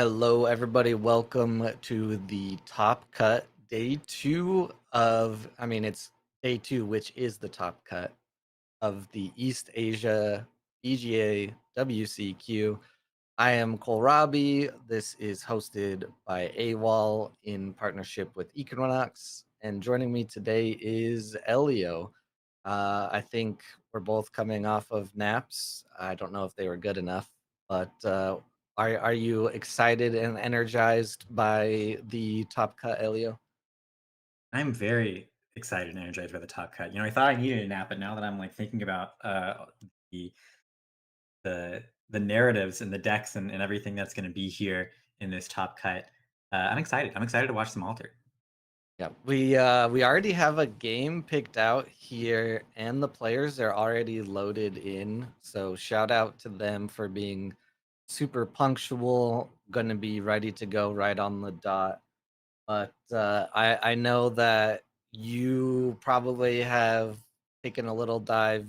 Hello, everybody. Welcome to the Top Cut day two it's day two, which is the Top Cut of the East Asia BGA WCQ. I am Kohlrabi. This is hosted by A.W.O.L in partnership with Equinox. And joining me today is Elio. I think we're both coming off of naps. I don't know if they were good enough, but are you excited and energized by the Top Cut, Elio? I'm very excited and energized by the top cut. I thought I needed a nap, but now that I'm like thinking about the the narratives and the decks and everything that's going to be here in this top cut, I'm excited. I'm excited to watch them alter. Yeah, we already have a game picked out here, and the players are already loaded in. So shout out to them for being super punctual, gonna be ready to go right on the dot. But I know that you probably have taken a little dive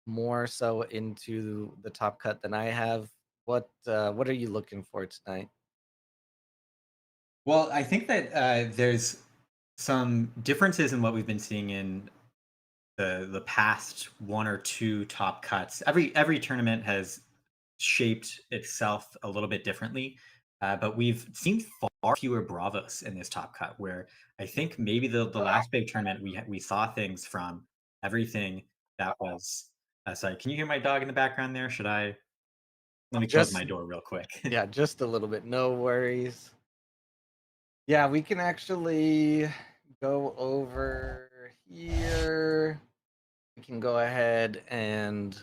more so into the top cut than I have. What are you looking for tonight? Well, I think that there's some differences in what we've been seeing in the past one or two top cuts. Every tournament has shaped itself a little bit differently, but we've seen far fewer bravos in this top cut. Where I think maybe the last big tournament we saw things from everything that was. Sorry, can you hear my dog in the background there? Should I? Let me close Just my door real quick. yeah, just a little bit. No worries. Yeah, we can actually go over here. We can go ahead and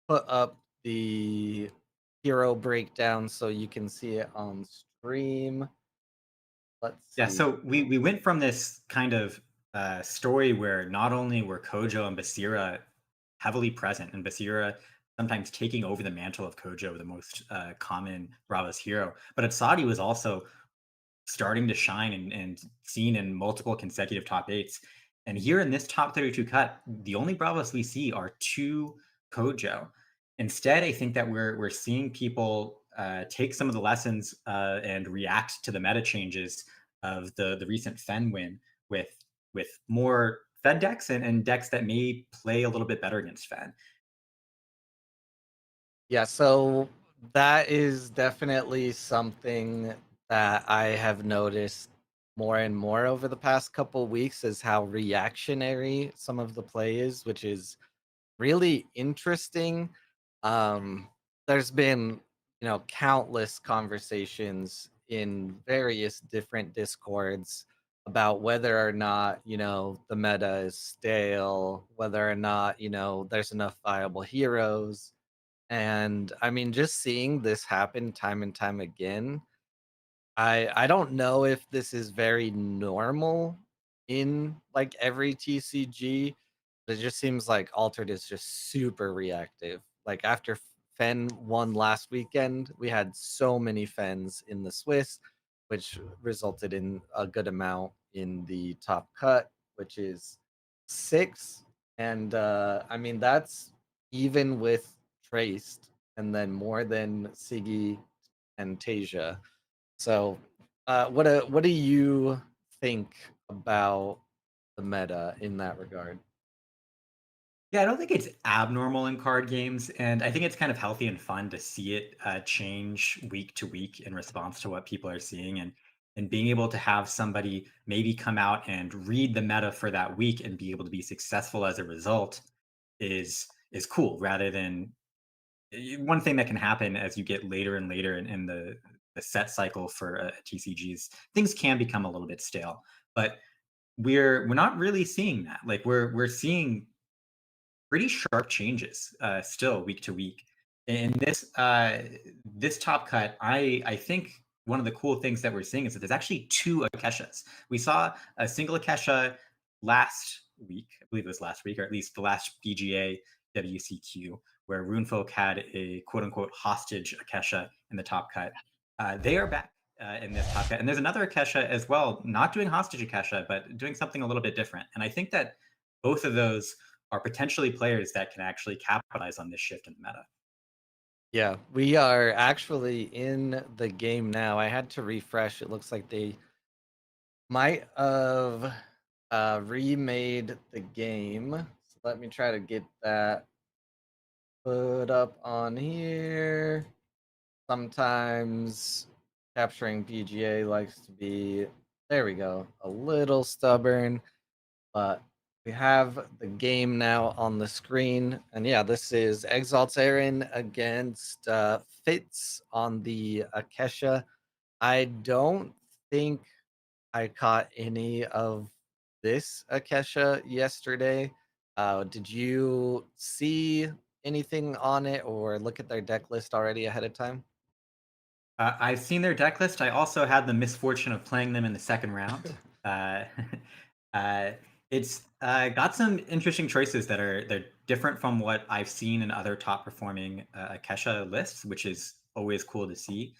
put up the hero breakdown so you can see it on stream. Let's Yeah, see. so we went from this kind of story where not only were Kojo and Basira heavily present, and Basira sometimes taking over the mantle of Kojo, the most common Bravos hero, but Atsadi was also starting to shine and seen in multiple consecutive top eights. And here in this top 32 cut, the only Bravos we see are two Kojo. Instead, I think that we're seeing people take some of the lessons and react to the meta changes of the recent Fen win with more Fed decks and decks that may play a little bit better against Fen. Yeah, so that is definitely something that I have noticed more and more over the past couple weeks is how reactionary some of the play is, which is really interesting. Um, there's been, countless conversations in various different discords about whether or not, the meta is stale, whether or not, there's enough viable heroes. And I mean, just seeing this happen time and time again, I don't know if this is very normal in like every TCG. It just seems like Altered is just super reactive. Like after Fen won last weekend, we had so many Fens in the Swiss, which resulted in a good amount in the top cut, which is 6. And I mean that's even with Traced, and then more than Siggy and Tasia. So, what do you think about the meta in that regard? Yeah, I don't think it's abnormal in card games, and I think it's kind of healthy and fun to see it change week to week in response to what people are seeing, and being able to have somebody maybe come out and read the meta for that week and be able to be successful as a result is cool. Rather than one thing that can happen as you get later and later in the set cycle for TCGs, things can become a little bit stale, but we're not really seeing that. Like we're seeing pretty sharp changes still week to week. In this top cut, I think one of the cool things that we're seeing is that there's actually two Akeshas. We saw a single Akesha last week, I believe it was last week, or at least the last BGA WCQ, where Rune Folk had a quote unquote hostage Akesha in the top cut. They are back in this top cut, and there's another Akesha as well, not doing hostage Akesha, but doing something a little bit different. And I think that both of those are potentially players that can actually capitalize on this shift in the meta. Yeah, we are actually in the game now. I had to refresh. It looks like they might have remade the game. So let me try to get that put up on here. Sometimes capturing BGA likes to be, there we go, a little stubborn, but we have the game now on the screen. And yeah, this is Exalt's Aaron against Fitz on the Akesha. I don't think I caught any of this Akesha yesterday. Did you see anything on it or look at their deck list already ahead of time? I've seen their deck list. I also had the misfortune of playing them in the second round. Uh, uh, it's got some interesting choices that are they're different from what I've seen in other top performing Akesha lists, which is always cool to see.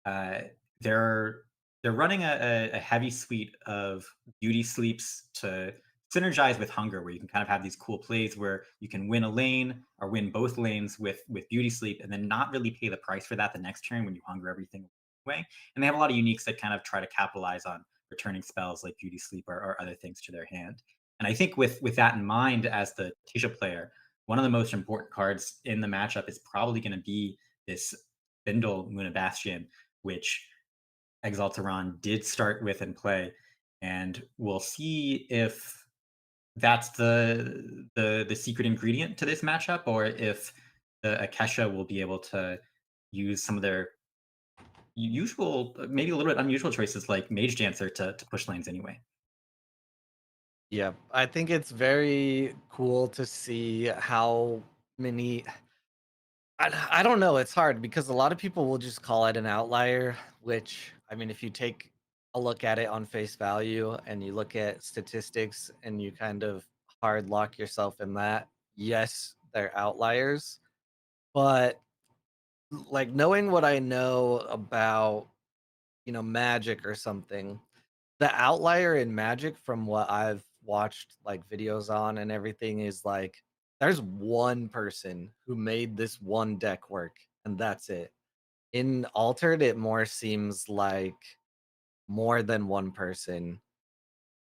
Uh, they're they're running a heavy suite of beauty sleeps to synergize with hunger, where you can kind of have these cool plays where you can win a lane or win both lanes with beauty sleep, and then not really pay the price for that the next turn when you hunger everything away. And they have a lot of uniques that kind of try to capitalize on returning spells like beauty sleep or other things to their hand. And I think with that in mind, as the Tisha player, one of the most important cards in the matchup is probably going to be this Bindle Luna Bastion, which Exalteron did start with and play, and we'll see if that's the secret ingredient to this matchup, or if the Akesha will be able to use some of their usual, maybe a little bit unusual choices like Mage Dancer to push lanes anyway. Yeah, I think it's very cool to see how many. I don't know. It's hard because a lot of people will just call it an outlier, which, I mean, if you take a look at it on face value and you look at statistics and you kind of hard lock yourself in that, yes, they're outliers. But like knowing what I know about, Magic or something, the outlier in Magic from what I've watched like videos on and everything is like there's one person who made this one deck work and that's it. In Altered, it more seems like more than one person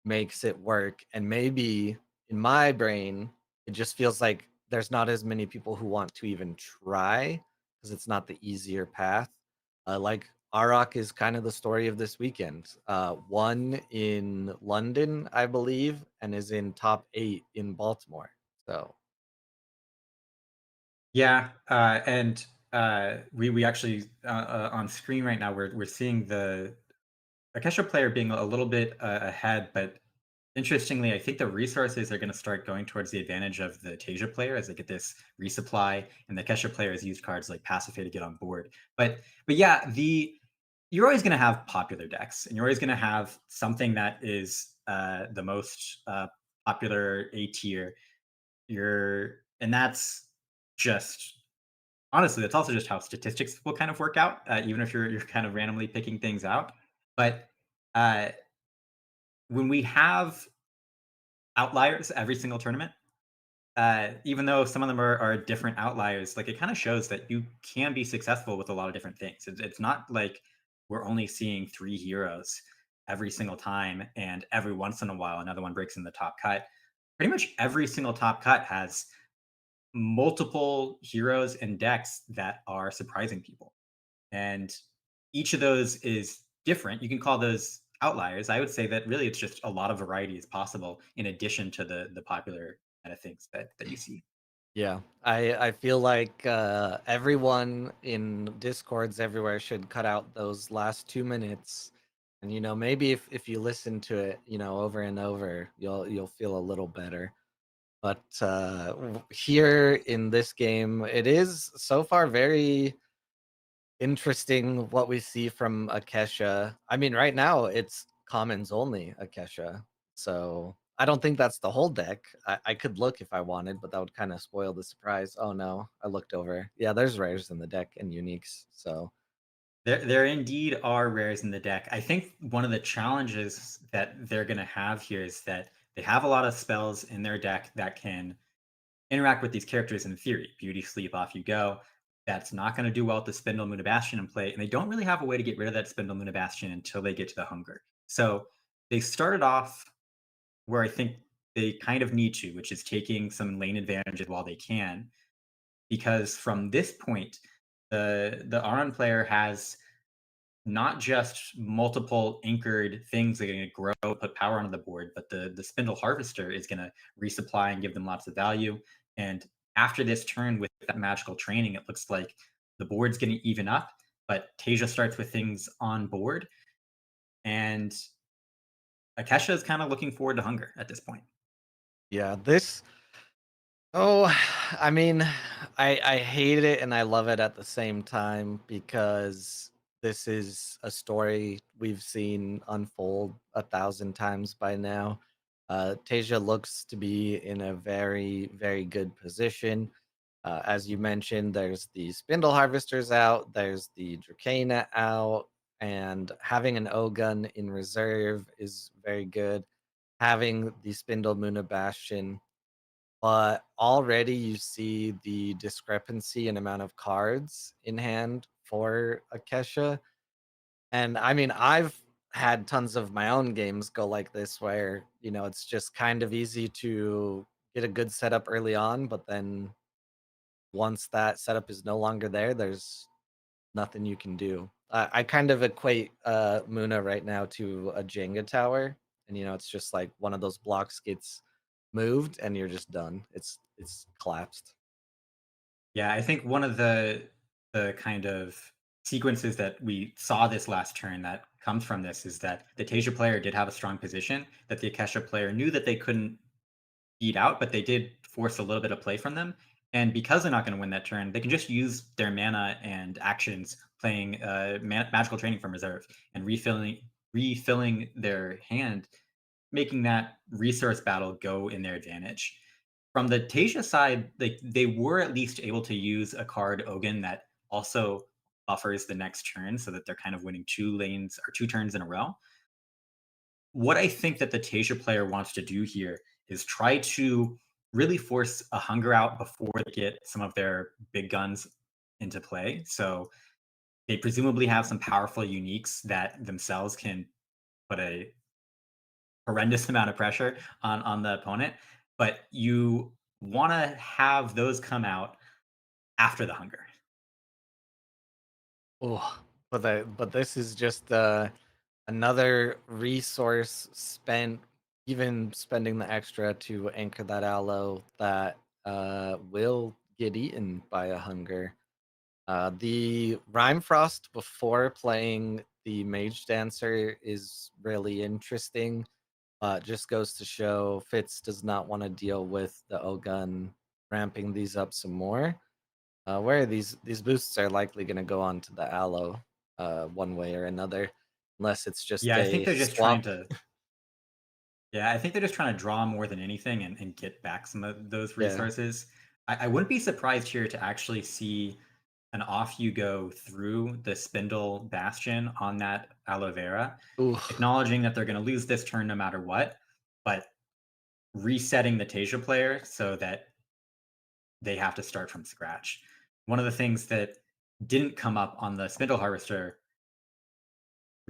makes it work. And maybe in my brain, it just feels like there's not as many people who want to even try because it's not the easier path. Like Arok is kind of the story of this weekend. Won in London, I believe, and is in top 8 in Baltimore. So Yeah, and we actually on screen right now we're seeing the Akesha player being a little bit ahead, but interestingly, I think the resources are going to start going towards the advantage of the Tasia player as they get this resupply, and the Kesha player has used cards like Pacify to get on board. But yeah, the you're always going to have popular decks, and you're always going to have something that is the most popular A tier. And that's just honestly, that's also just how statistics will kind of work out, even if you're kind of randomly picking things out. But uh, when we have outliers every single tournament, even though some of them are different outliers, like it kind of shows that you can be successful with a lot of different things. It's not like we're only seeing three heroes every single time, and every once in a while another one breaks in the top cut. Pretty much every single top cut has multiple heroes and decks that are surprising people, and each of those is different. You can call those outliers. I would say that really it's just a lot of variety is possible in addition to the popular kind of things that you see. yeah, I feel like everyone in discords everywhere should cut out those last 2 minutes, and maybe if you listen to it, over and over, you'll feel a little better. But here in this game, it is so far very interesting what we see from Akesha. I mean, right now it's commons only Akesha. So I don't think that's the whole deck. I could look if I wanted, but that would kind of spoil the surprise. Oh no, I looked over. Yeah, there's rares in the deck and uniques. So There indeed are rares in the deck. I think one of the challenges that they're going to have here is that they have a lot of spells in their deck that can interact with these characters in theory. Beauty sleep, off you go. that's not going to do well with the Spindle Moon Bastion in play, and they don't really have a way to get rid of that Spindle Moon Bastion until they get to the Hunger. So they started off where I think they kind of need to, which is taking some lane advantages while they can, because from this point, the Aron player has not just multiple anchored things that are going to grow, put power onto the board, but the Spindle Harvester is going to resupply and give them lots of value. And after this turn with that magical training, it looks like the board's going to even up. But Tasia starts with things on board, and Akesha is kind of looking forward to Hunger at this point. Yeah, this oh, I mean, I hate it and I love it at the same time because this is a story we've seen unfold 1,000 times by now. Tasia looks to be in a very, very good position. As you mentioned, there's the Spindle Harvesters out, there's the Dracana out, and having an O-Gun in reserve is very good. Having the Spindle Muna Bastion, but already you see the discrepancy in amount of cards in hand for Akesha. And I mean, I've had tons of my own games go like this where, it's just kind of easy to get a good setup early on, but then once that setup is no longer there, there's nothing you can do. I kind of equate Muna right now to a Jenga tower, and it's just like one of those blocks gets moved, and you're just done. It's collapsed. Yeah, I think one of the kind of sequences that we saw this last turn that comes from this is that the Tasia player did have a strong position that the Akesha player knew that they couldn't beat out, but they did force a little bit of play from them. And because they're not going to win that turn, they can just use their mana and actions playing magical training from reserve and refilling their hand, making that resource battle go in their advantage. From the Tasia side, they were at least able to use a card Ogun that also buffers the next turn so that they're kind of winning 2 lanes or 2 turns in a row. What I think that the Tasia player wants to do here is try to really force a hunger out before they get some of their big guns into play. So they presumably have some powerful uniques that themselves can put a horrendous amount of pressure on the opponent, but you want to have those come out after the hunger. Oh, but this is just another resource spent, even spending the extra to anchor that aloe that will get eaten by a hunger. The Rhyme Frost before playing the Mage Dancer is really interesting. Just goes to show Fitz does not want to deal with the O-Gun ramping these up some more. Where these boosts are likely going to go on to the aloe, one way or another, unless it's just Yeah, I think a they're just trying swap. to. Yeah, I think they're just trying to draw more than anything and get back some of those Yeah. resources. I wouldn't be surprised here to actually see an off you go through the Spindle Bastion on that aloe vera, Ooh. acknowledging that they're going to lose this turn no matter what, but resetting the Tasia player so that they have to start from scratch. One of the things that didn't come up on the Spindle Harvester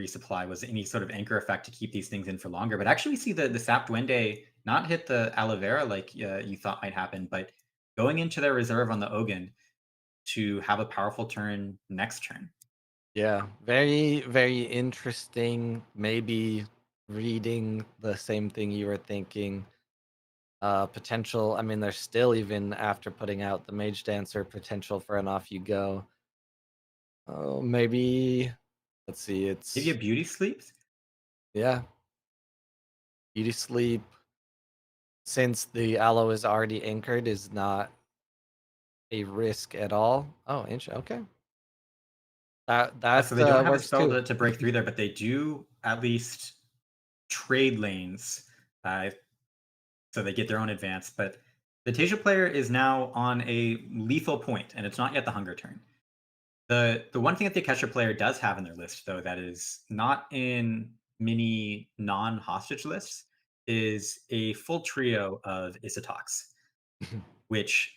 resupply was any sort of anchor effect to keep these things in for longer. But actually, we see the Sap Duende not hit the aloe vera like you thought might happen, but going into their reserve on the Ogun to have a powerful turn next turn. Yeah, very, very interesting. Maybe reading the same thing you were thinking. Potential. I mean, there's still, even after putting out the Mage Dancer, potential for an off you go. Oh, maybe. Let's see. Maybe a It's beauty sleeps. yeah. Beauty sleep. Since the aloe is already anchored, is not a risk at all. Oh, inch. Okay, that So they don't have a works spell too. to break through there, but they do at least trade lanes, uh, so they get their own advance. But the Tasia player is now on a lethal point, and it's not yet the hunger turn. The one thing that the Kesha player does have in their list, though, that is not in many non-hostage lists, is a full trio of Isatox, which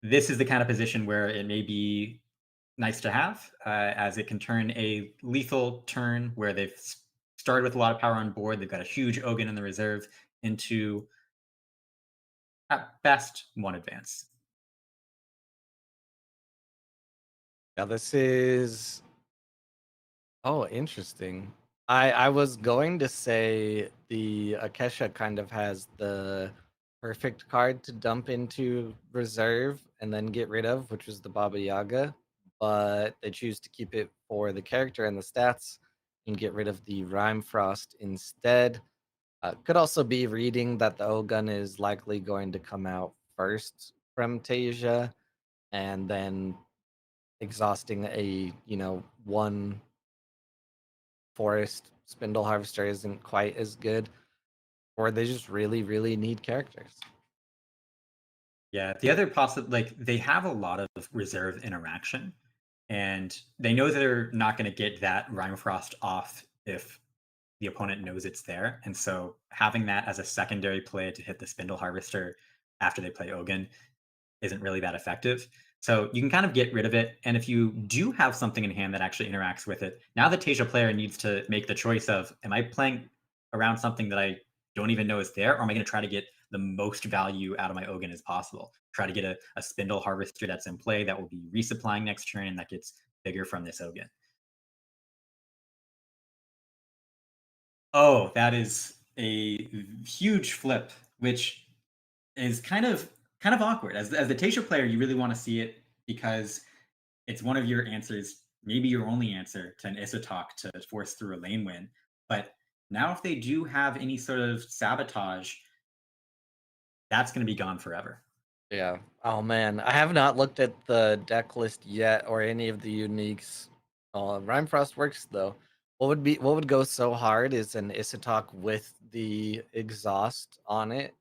this is the kind of position where it may be nice to have, as it can turn a lethal turn where they've started with a lot of power on board. They've got a huge Ogun in the reserve into at best one advance. Yeah, this is oh, interesting. I was going to say the Akesha kind of has the perfect card to dump into reserve and then get rid of, which was the Baba Yaga, but they choose to keep it for the character and the stats and get rid of the Rhyme Frost instead. Could also be reading that the O-Gun is likely going to come out first from Tasia and then exhausting a, one forest spindle harvester isn't quite as good, or they just really, really need characters. Yeah, the other like they have a lot of reserve interaction, and they know they're not going to get that Rhyme Frost off if the opponent knows it's there. And so having that as a secondary play to hit the Spindle Harvester after they play Ogun isn't really that effective. So you can kind of get rid of it. And if you do have something in hand that actually interacts with it, now the Tasia player needs to make the choice of, am I playing around something that I don't even know is there, or am I going to try to get the most value out of my Ogun as possible? Try to get a Spindle Harvester that's in play that will be resupplying next turn and that gets bigger from this Ogun. Oh, that is a huge flip, which is kind of awkward. As the Tasia player, you really want to see it because it's one of your answers, maybe your only answer to an Isatok to force through a lane win. But now, if they do have any sort of sabotage, that's going to be gone forever. Yeah. Oh man, I have not looked at the deck list yet or any of the uniques. Rhyme Frost works though. What would go so hard is an Isatok with the exhaust on it.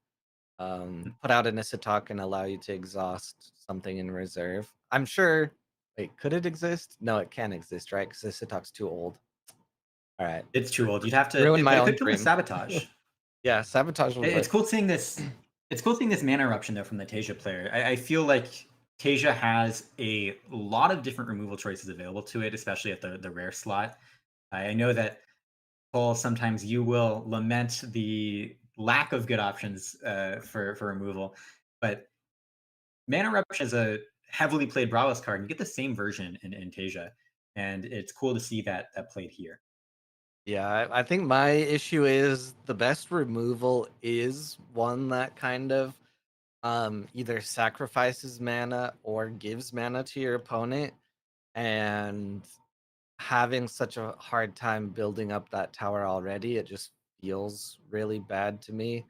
Put out an Isatok and allow you to exhaust something in reserve. I'm sure. Wait, could it exist? No, it can't exist, right? Because Isitok's too old. All right, It's too old. You'd have to, ruin but my it own could come with dream. sabotage. Yeah, sabotage would It's work. cool seeing this. It's cool seeing this mana eruption though from the Tasia player. I feel like Tasia has a lot of different removal choices available to it, especially at the rare slot. I know that Cole, sometimes you will lament the lack of good options for removal, but Mana Eruption is a heavily played Bravos card. And you get the same version in Tasia, and it's cool to see that played here. Yeah, I think my issue is the best removal is one that kind of either sacrifices mana or gives mana to your opponent, and having such a hard time building up that tower already, it just feels really bad to me.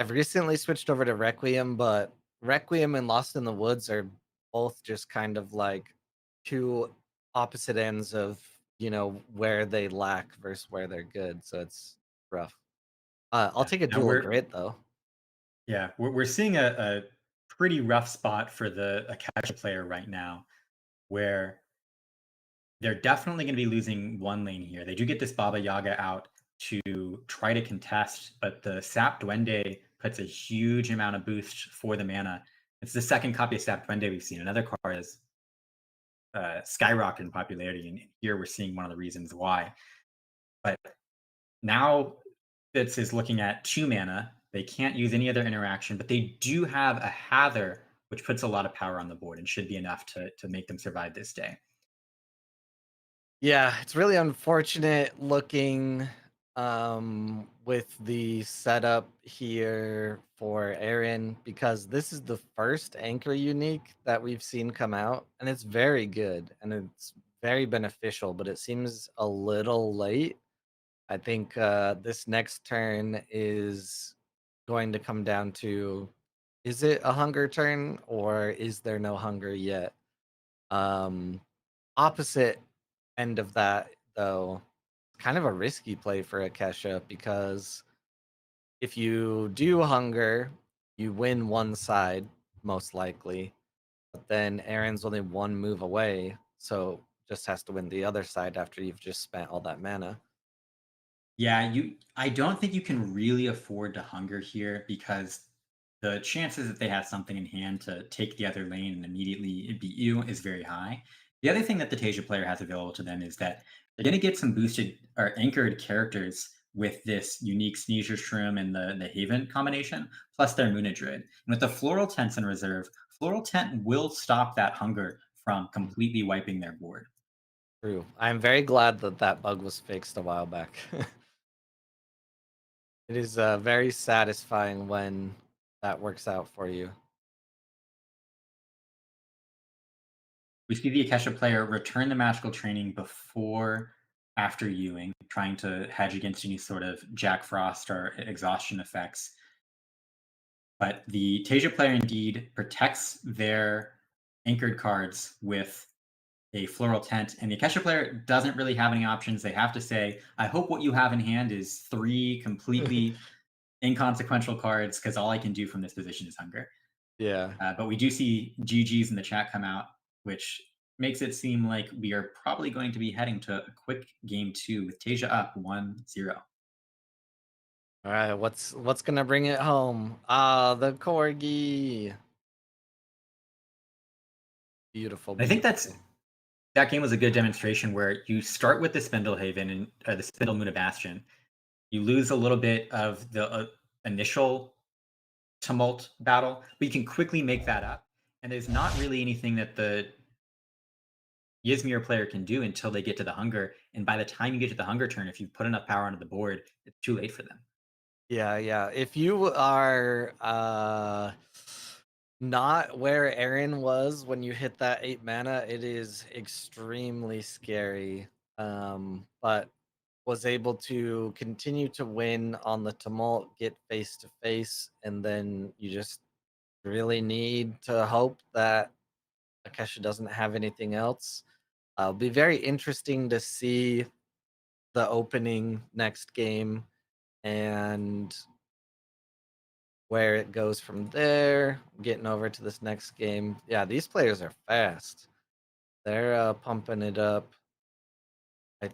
I've recently switched over to Requiem, but Requiem and Lost in the Woods are both just kind of like two opposite ends of, where they lack versus where they're good. So it's rough. I'll Yeah. take a Now dual grit though. we're seeing a pretty rough spot for the Akasha player right now, where they're definitely going to be losing one lane here. They do get this Baba Yaga out to try to contest, but the Sap Duende puts a huge amount of boost for the mana. It's the second copy of Sap Duende we've seen. Another card is skyrocket in popularity, and here we're seeing one of the reasons why. But now Fitz is looking at 2 mana. They can't use any other interaction, but they do have a Hather, which puts a lot of power on the board and should be enough to make them survive this day. Yeah, it's really unfortunate looking with the setup here for Aaron because this is the first anchor unique that we've seen come out, and it's very good and it's very beneficial, but it seems a little late. I think this next turn is going to come down to, is it a hunger turn or is there no hunger yet? Um Opposite end of that, though, kind of a risky play for Akesha because if you do hunger, you win one side, most likely. But then Aaron's only one move away, so just has to win the other side after you've just spent all that mana. Yeah, I don't think you can really afford to hunger here because the chances that they have something in hand to take the other lane and immediately beat you is very high. The other thing that the Tasia player has available to them is that they're going to get some boosted or anchored characters with this unique Sneezer Shroom and the Haven combination, plus their Munidrid. And with the Floral Tents in reserve, Floral Tent will stop that hunger from Mm, completely wiping their board. true. I'm very glad that that bug was fixed a while back. It is very satisfying when that works out for you. We see the Akesha player return the magical training before after Ewing, trying to hedge against any sort of Jack Frost or exhaustion effects. But the Tasia player indeed protects their anchored cards with a floral tent, and the Akesha player doesn't really have any options. They have to say, I hope what you have in hand is three completely inconsequential cards, because all I can do from this position is hunger. Yeah. But we do see GGs in the chat come out, which makes it seem like we are probably going to be heading to a quick game two with Tasia up 1-0. All right. What's gonna bring it home? Ah, the corgi. Beautiful, I think beautiful. that game was a good demonstration where you start with the Spindlehaven and the Spindle Moon Bastion. You lose a little bit of the initial tumult battle, but you can quickly make that up. And there's not really anything that the Ysmir player can do until they get to the hunger. And by the time you get to the hunger turn, if you put enough power onto the board, it's too late for them. Yeah, yeah. If you are not where Aaron was when you hit that 8 mana, it is extremely scary. But was able to continue to win on the tumult, get face to face, and then you just really need to hope that Akesha doesn't have anything else. It'll be very interesting to see the opening next game and where it goes from there. Getting over to this next game. Yeah, these players are fast. They're pumping it up. I,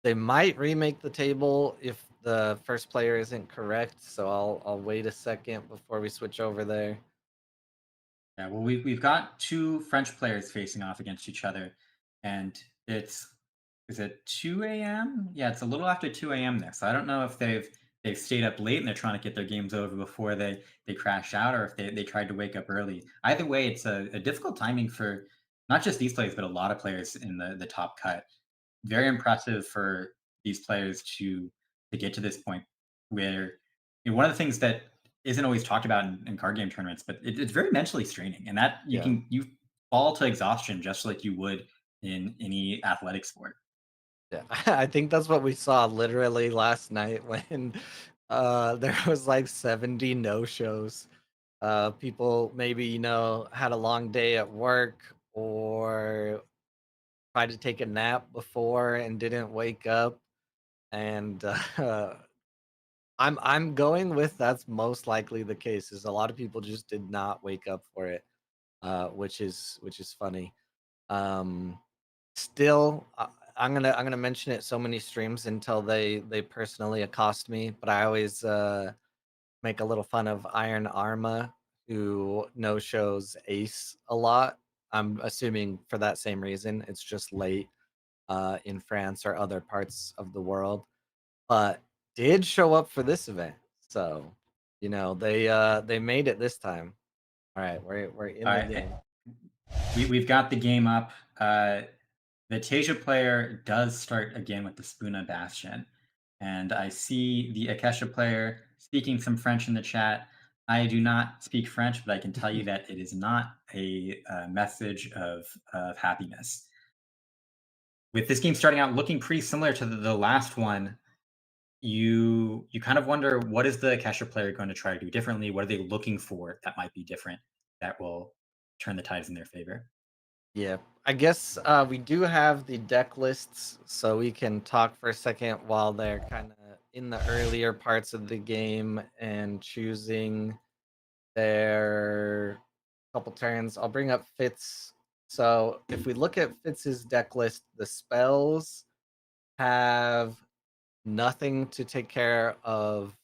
they might remake the table if the first player isn't correct. So I'll wait a second before we switch over there. Yeah, well, we've got two French players facing off against each other, and it's is it 2 a.m.? Yeah, it's a little after 2 a.m. there. So I don't know if they've stayed up late and they're trying to get their games over before they crash out, or if they tried to wake up early. Either way, it's a difficult timing for not just these players, but a lot of players in the top cut. Very impressive for these players to get to this point where one of the things that isn't always talked about in card game tournaments, but it's very mentally straining, and that Yeah. you fall to exhaustion just like you would in any athletic sport. Yeah, I think that's what we saw literally last night when there was like 70 no-shows. People maybe, had a long day at work or tried to take a nap before and didn't wake up. And I'm going with that's most likely the case. Is a lot of people just did not wake up for it, which is funny. Um, Still, I'm gonna mention it so many streams until they personally accost me. But I always make a little fun of Iron Arma, who no shows Ace a lot. I'm assuming for that same reason. It's just late in France or other parts of the world, but did show up for this event. So, they made it this time. All right, we're in All the right, game. we've got the game up. The Tasia player does start again with the Spuna Bastion. And I see the Akesha player speaking some French in the chat. I do not speak French, but I can tell you that it is not a message of happiness. With this game starting out looking pretty similar to the last one, you kind of wonder, what is the Akesha player going to try to do differently? What are they looking for that might be different that will turn the tides in their favor? Yeah, I guess we do have the deck lists, so we can talk for a second while they're kind of in the earlier parts of the game and choosing their couple turns. I'll bring up Fitz. So if we look at Fitz's deck list, the spells have nothing to take care of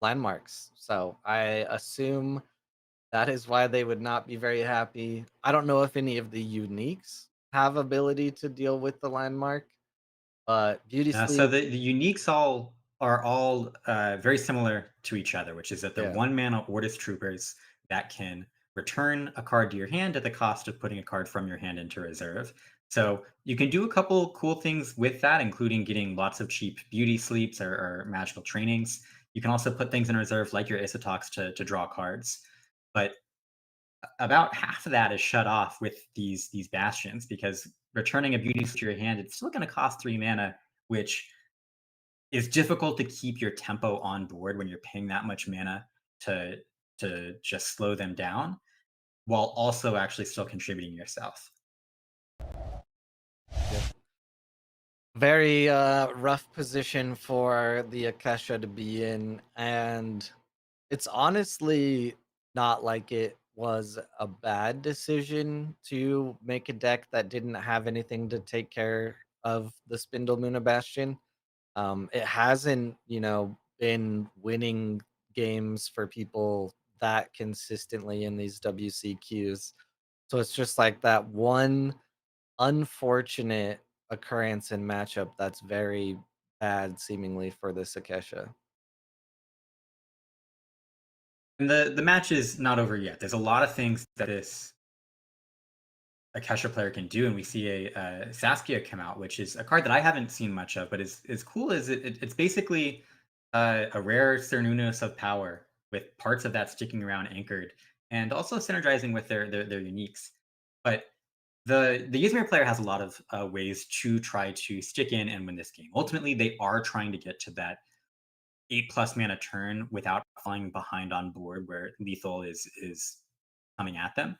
landmarks. So I assume that is why they would not be very happy. I don't know if any of the uniques have ability to deal with the landmark, but Beauty So Sleep, the uniques all are all very similar to each other, which is that they're yeah. 1 mana Ortis Troopers that can return a card to your hand at the cost of putting a card from your hand into reserve. So you can do a couple cool things with that, including getting lots of cheap beauty sleeps or magical trainings. You can also put things in reserve like your Isotox to draw cards. But about half of that is shut off with these bastions because returning a beauty sleep to your hand, it's still going to cost 3 mana, which is difficult to keep your tempo on board when you're paying that much mana to just slow them down while also actually still contributing yourself. Yep. Very rough position for the Akesha to be in, and it's honestly not like it was a bad decision to make a deck that didn't have anything to take care of the Spindle Moon Bastion. It hasn't, been winning games for people that consistently in these WCQs. So it's just like that one unfortunate occurrence in matchup that's very bad seemingly for this Akesha. And the match is not over yet. There's a lot of things that this Akesha player can do, and we see a Saskia come out, which is a card that I haven't seen much of, but is cool. Is it's basically a rare Cernunnos of power with parts of that sticking around anchored, and also synergizing with their uniques. But the Ysmir player has a lot of ways to try to stick in and win this game. Ultimately, they are trying to get to that 8+ mana turn without falling behind on board where lethal is coming at them.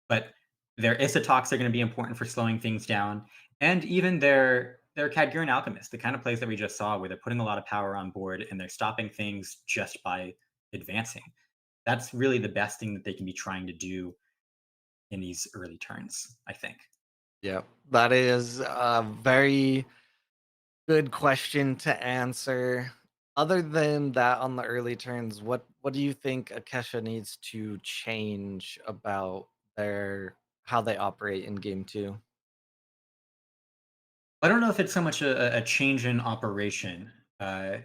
But their Isotox are going to be important for slowing things down, and even their Kadgiran Alchemist, the kind of plays that we just saw, where they're putting a lot of power on board and they're stopping things just by advancing. That's really the best thing that they can be trying to do in these early turns, I think. Yeah, that is a very good question to answer. Other than that, on the early turns, what do you think Akesha needs to change about their how they operate in game two? I don't know if it's so much a change in operation, uh,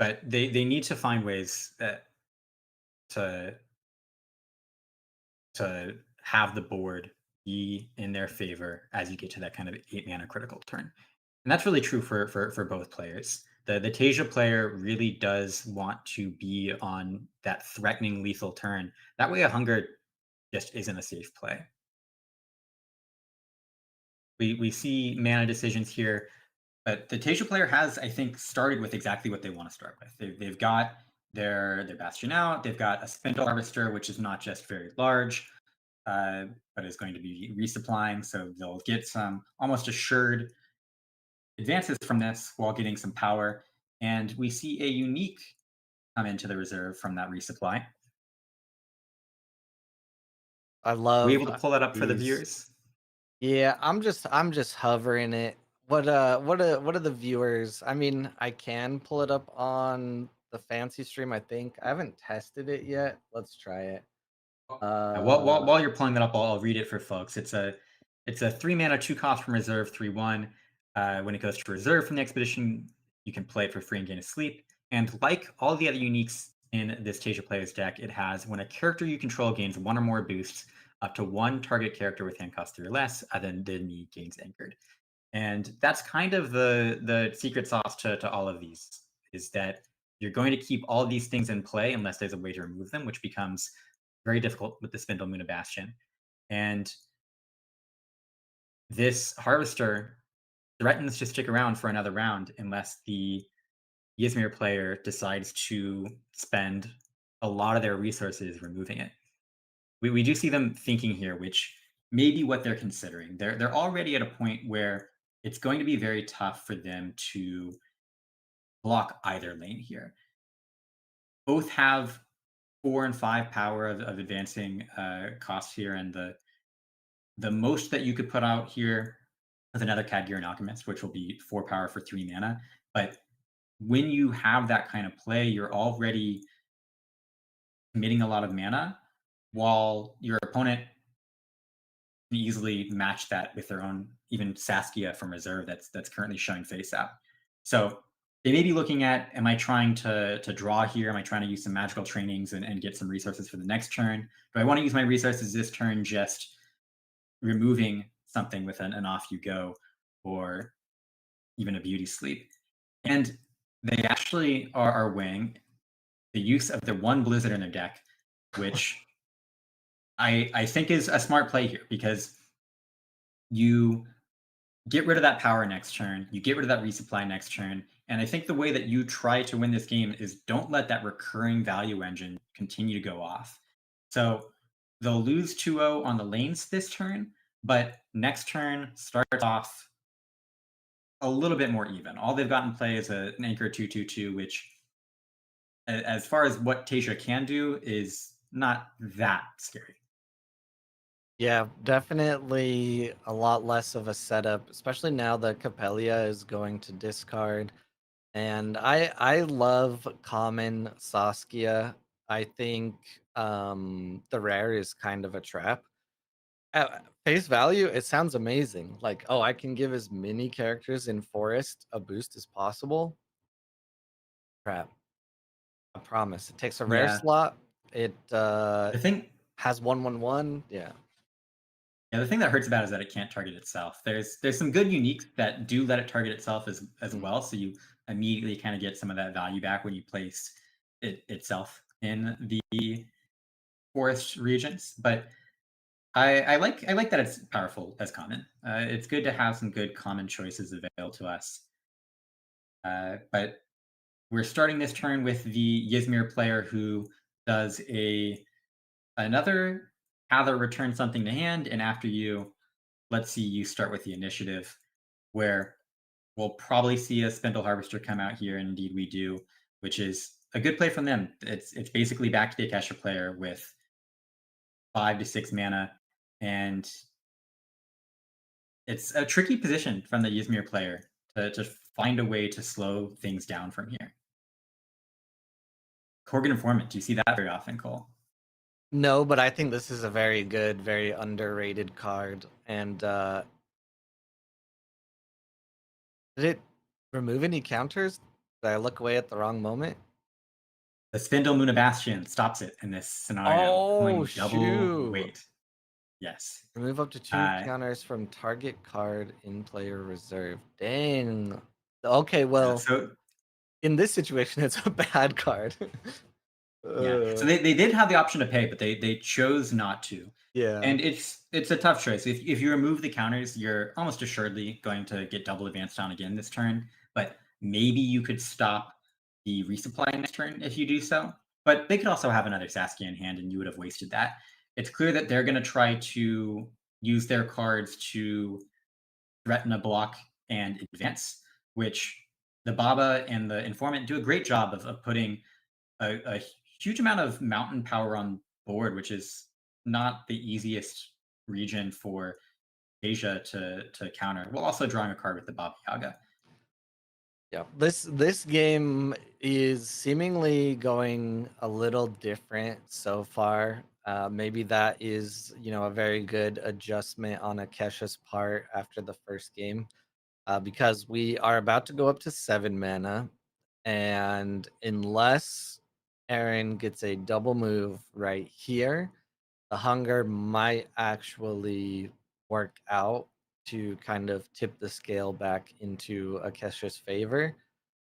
but they need to find ways to to have the board be in their favor as you get to that kind of 8 mana critical turn. And that's really true for both players. The Tasia player really does want to be on that threatening lethal turn. That way a hunger just isn't a safe play. We see mana decisions here, but the Tasia player has, I think, started with exactly what they want to start with. They've got their Bastion out, they've got a Spindle Harvester, which is not just very large, uh, but is going to be resupplying. So they'll get some almost assured advances from this while getting some power. And we see a unique come into the reserve from that resupply. I Are we love able to pull that up for the these. viewers? Yeah, I'm just hovering it. What are the viewers? I mean, I can pull it up on the fancy stream, I think. I haven't tested it yet. Let's try it. Uh While you're pulling that up, I'll read it for folks. It's a 3 mana 2 cost from reserve 3/1. When it goes to reserve from the expedition, you can play it for free and gain a sleep. And like all the other uniques in this Tasia player's deck, it has when a character you control gains 1 or more boosts, up to 1 target character with hand cost 3 or less, then the enemy gains anchored. And that's kind of the secret sauce to all of these is that you're going to keep all these things in play unless there's a way to remove them, which becomes very difficult with the Spindle Moon Bastion. And this Harvester threatens to stick around for another round unless the Ysmir player decides to spend a lot of their resources removing it. We do see them thinking here, which may be what they're considering. They're already at a point where it's going to be very tough for them to block either lane here. Both have 4 and 5 power of advancing costs here, and the most that you could put out here is another Kadgiran Alchemist, which will be 4 power for 3 mana. But when you have that kind of play, you're already committing a lot of mana while your opponent easily match that with their own even Saskia from reserve that's currently showing face out. So they may be looking at, am I trying to draw here? Am I trying to use some magical trainings and get some resources for the next turn? Do I want to use my resources this turn just removing something with an off you go or even a beauty sleep? And they actually are weighing the use of the one blizzard in their deck, which I think is a smart play here because you get rid of that power next turn, you get rid of that resupply next turn, and I think the way that you try to win this game is don't let that recurring value engine continue to go off. So they'll lose 2-0 on the lanes this turn, but next turn starts off a little bit more even. All they've got in play is an anchor 2/2/2, which as far as what Tasia can do is not that scary. Yeah, definitely a lot less of a setup, especially now that Capelia is going to discard. And I love common Saskia. I think the rare is kind of a trap. At face value, it sounds amazing. Like, oh, I can give as many characters in Forest a boost as possible. Crap. I promise. It takes a rare Yeah. slot. It The thing has 1/1/1. Yeah. Yeah, the thing that hurts about it is that it can't target itself. There's some good uniques that do let it target itself as Mm. well, so you immediately kind of get some of that value back when you place it itself in the forest regions. But I like that it's powerful as common. It's good to have some good common choices available to us. But we're starting this turn with the Ysmir player who does a another either return something to hand, and after you, let's see you start with the initiative, where we'll probably see a Spindle Harvester come out here, and indeed we do, which is a good play from them. It's basically back to the Akesha player with 5 to 6 mana, and it's a tricky position from the Ysmir player to find a way to slow things down from here. Corgan Informant, do you see that very often, Cole? No, but I think this is a very good, very underrated card. And did it remove any counters? Did I look away at the wrong moment? The Spindle Munabastion stops it in this scenario, Oh pulling double shoot! weight. Yes. Remove up to 2 Uh, counters from target card in player reserve. Dang. Okay, yeah, well, so in this situation, it's a bad card. Yeah. So uh, they did have the option to pay, but they chose not to. yeah. And it's a tough choice. If you remove the counters, you're almost assuredly going to get double advance down again this turn. But maybe you could stop the resupply next turn if you do so. But they could also have another Saskia in hand, and you would have wasted that. It's clear that they're going to try to use their cards to threaten a block and advance, which the Baba and the Informant do a great job of putting a huge amount of mountain power on board, which is not the easiest region for Asia to counter. While also drawing a card with the Baba Yaga. Yeah, this game is seemingly going a little different so far. Maybe that is, a very good adjustment on Akesha's part after the first game, because we are about to go up to 7 mana, and unless Aaron gets a double move right here, the hunger might actually work out to kind of tip the scale back into Akesha's favor.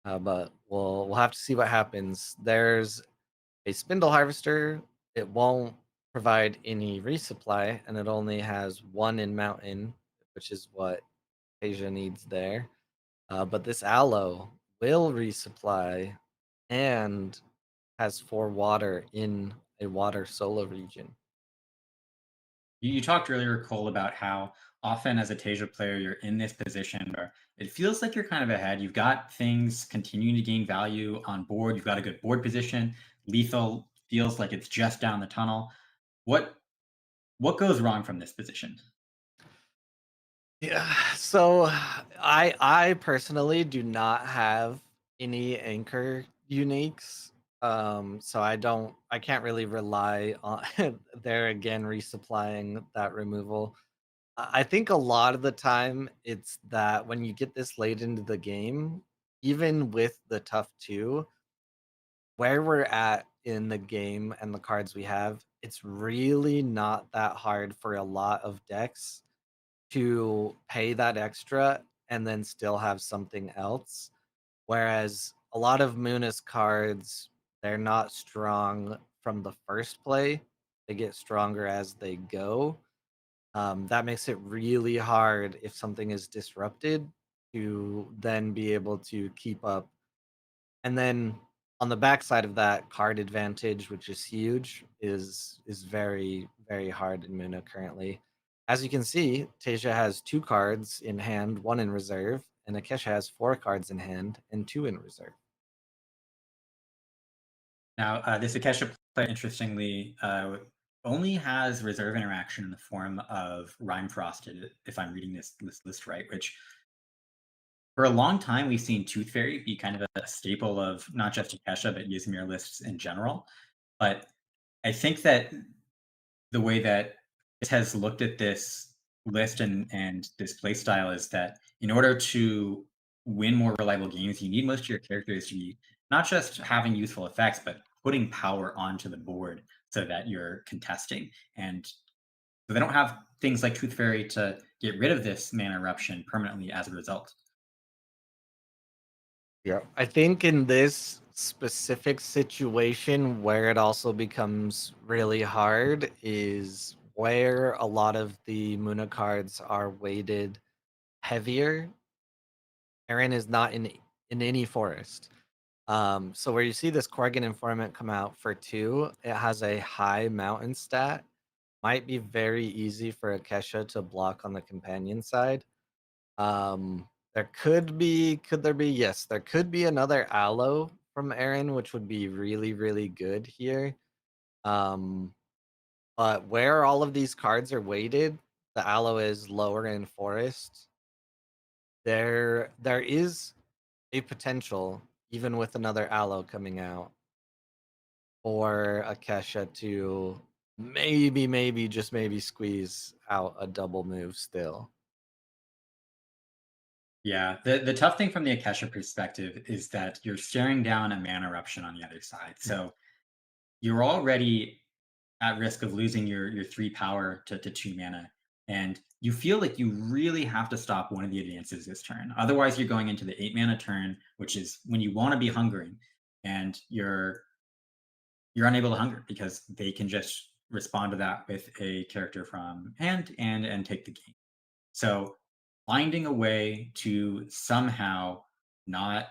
But we'll have to see what happens. There's a spindle harvester. It won't provide any resupply, and it only has one in mountain, which is what Asia needs there. But this aloe will resupply and has 4 water in a water solo region. You talked earlier, Cole, about how often as a Tasia player you're in this position where it feels like you're kind of ahead. You've got things continuing to gain value on board. You've got a good board position. Lethal feels like it's just down the tunnel. What what goes wrong from this position? Yeah, so I personally do not have any anchor uniques. So I can't really rely on there again resupplying that removal. I think a lot of the time it's that when you get this late into the game, even with the tough two, where we're at in the game and the cards we have, it's really not that hard for a lot of decks to pay that extra and then still have something else. Whereas a lot of Muna's cards, they're not strong from the first play. They get stronger as they go. That makes it really hard if something is disrupted to then be able to keep up. And then on the backside of that, card advantage, which is huge, is very very hard in Muna currently. As you can see, Tasia has 2 cards in hand, 1 in reserve, and Akesha has 4 cards in hand and 2 in reserve. Now, this Akesha player, interestingly, only has reserve interaction in the form of Rhyme Frosted, if I'm reading this list right, which for a long time we've seen Tooth Fairy be kind of a staple of not just Akesha, but Ysmir lists in general. But I think that the way that it has looked at this list and this play style is that in order to win more reliable games, you need most of your characters to be not just having useful effects, but putting power onto the board so that you're contesting. And so they don't have things like Tooth Fairy to get rid of this mana eruption permanently as a result. Yeah. I think in this specific situation where it also becomes really hard is where a lot of the Muna cards are weighted heavier. Aaron is not in any forest. So where you see this Corrigan Informant come out for 2, it has a high mountain stat. Might be very easy for Akesha to block on the companion side. Could there be? Yes, there could be another Aloe from Aaron, which would be really, really good here. Um, but where all of these cards are weighted, the Aloe is lower in forest. There is a potential, even with another Aloe coming out, for Akesha to maybe, just maybe squeeze out a double move still. Yeah, the tough thing from the Akesha perspective is that you're staring down a mana eruption on the other side. So you're already at risk of losing your 3 power to 2 mana, and you feel like you really have to stop one of the advances this turn. Otherwise, you're going into the 8 mana turn, which is when you want to be hungering, and you're unable to hunger because they can just respond to that with a character from hand and take the game. So finding a way to somehow not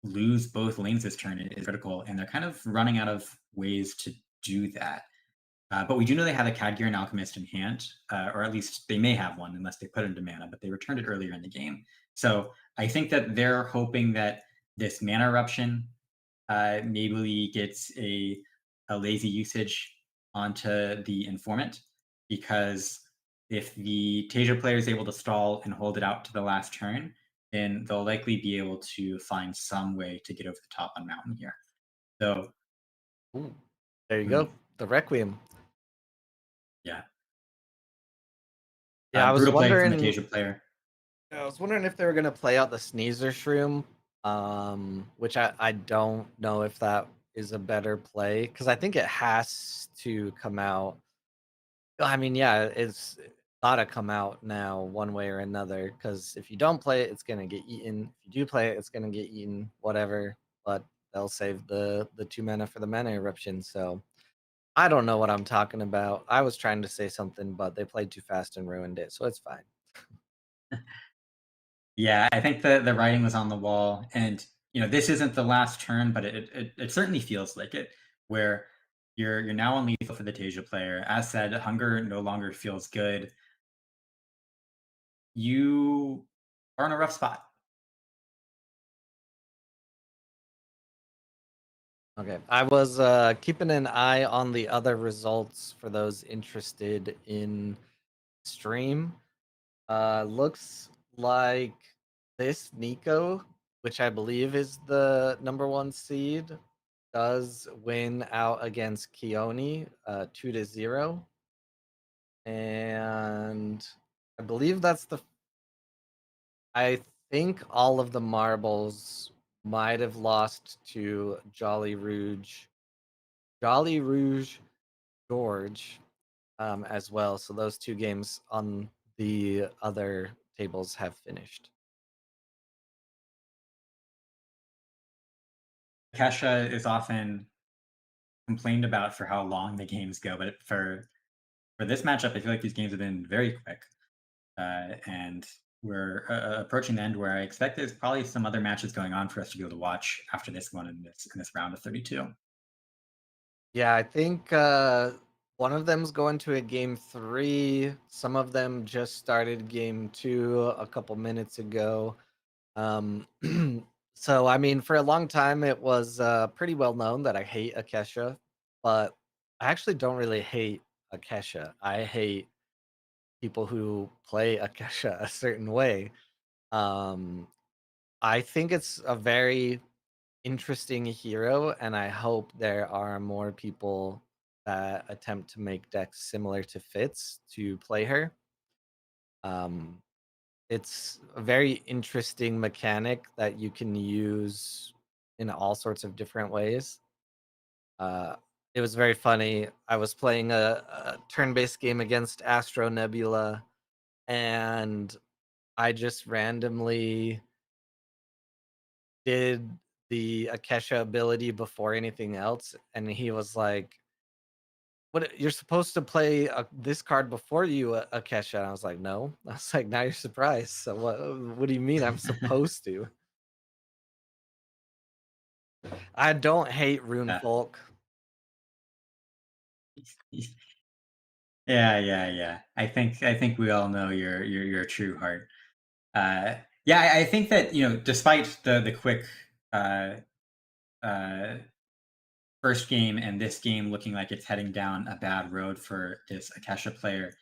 lose both lanes this turn is critical, and they're kind of running out of ways to do that. But we do know they have a Cadgear and Alchemist in hand, or at least they may have one unless they put it into mana, but they returned it earlier in the game. So I think that they're hoping that this mana eruption maybe gets a lazy usage onto the informant, because if the Tasia player is able to stall and hold it out to the last turn, then they'll likely be able to find some way to get over the top on Mountain here. So, Ooh, there you go, mm, the Requiem. yeah, Yeah, I was brutal play from the wondering Tasia player. I was wondering if they were gonna play out the Sneezer Shroom, which I don't know if that is a better play because I think it has to come out. I mean, yeah, it's gotta come out now one way or another. Because if you don't play it, it's gonna get eaten. If you do play it, it's gonna get eaten. Whatever, but they'll save the 2 mana for the mana eruption. So I don't know what I'm talking about. I was trying to say something, but they played too fast and ruined it, so it's fine. Yeah, I think the writing was on the wall, and this isn't the last turn, but it certainly feels like it, where you're now on lethal for the Tasia player. As said, hunger no longer feels good. You are in a rough spot. Okay. I was keeping an eye on the other results for those interested in stream. Looks like this Nico, which I believe is the number 1 seed, does win out against Keone 2-0. And I believe that's the. I think all of the marbles might have lost to Jolly Rouge George, as well. So those two games on the other tables have finished. Kesha is often complained about for how long the games go, but for this matchup, I feel like these games have been very quick, and we're approaching the end where I expect there's probably some other matches going on for us to be able to watch after this one in this round of 32. Yeah, I think one of them's going to a game three. Some of them just started game two a couple minutes ago. Um, so I mean, for a long time, it was pretty well known that I hate Akesha, but I actually don't really hate Akesha. I hate people who play Akesha a certain way. Um, I think it's a very interesting hero, and I hope there are more people that attempt to make decks similar to Fitz to play her. Um, it's a very interesting mechanic that you can use in all sorts of different ways. Uh, it was very funny. I was playing a turn-based game against Astro Nebula, and I just randomly did the Akesha ability before anything else, and he was like, "What? You're supposed to play this card before you Akesha?" And I was like, "No." I was like, "Now you're surprised. So what? What do you mean I'm supposed to?" I don't hate Rune Yeah. Folk. Yeah, yeah, yeah. I think we all know your true heart. Uh, yeah, I think that despite the quick uh, uh, first game and this game looking like it's heading down a bad road for this Akesha player,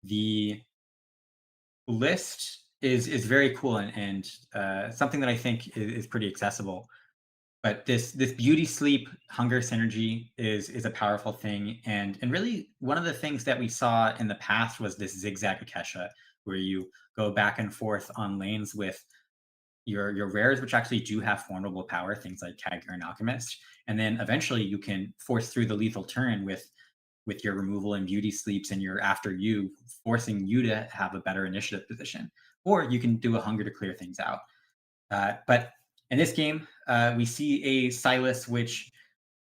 the list is very cool and something that I think is pretty accessible. But this beauty sleep hunger synergy is a powerful thing, and really one of the things that we saw in the past was this zigzag Akesha, where you go back and forth on lanes with your rares, which actually do have formidable power, things like Kagir and Alchemist, and then eventually you can force through the lethal turn with your removal and beauty sleeps and your after you, forcing you to have a better initiative position, or you can do a hunger to clear things out. But in this game, we see a Silas which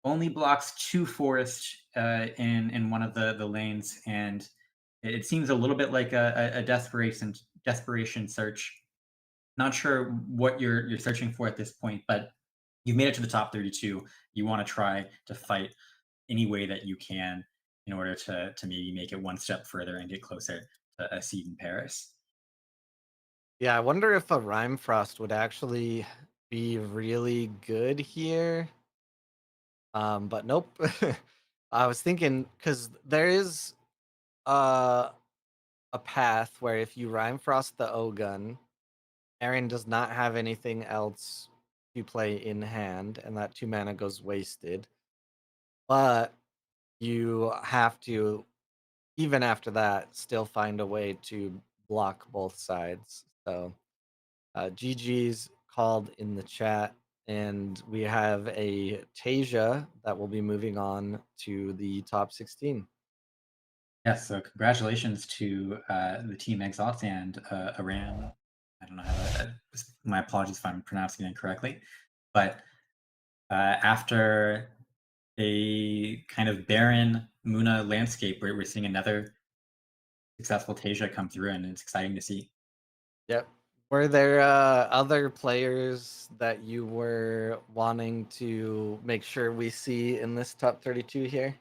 only blocks two forest in one of the lanes, and it seems a little bit like a desperation search. Not sure what you're searching for at this point, but you've made it to the top 32. You want to try to fight any way that you can in order to maybe make it one step further and get closer to a seed in Paris. Yeah, I wonder if a Rhyme Frost would actually be really good here. But nope. I was thinking because there is uh, a path where if you Rhyme Frost the O gun, Aaron does not have anything else to play in hand, and that 2 mana goes wasted. But you have to, even after that, still find a way to block both sides. So GG's called in the chat, and we have a Tasia that will be moving on to the top 16. Yes, so congratulations to the team Exalt and Aram. I don't know how to. My apologies if I'm pronouncing it incorrectly, but after a kind of barren Muna landscape, we're seeing another successful Tasia come through, and it's exciting to see. Yep. Were there other players that you were wanting to make sure we see in this top 32 here?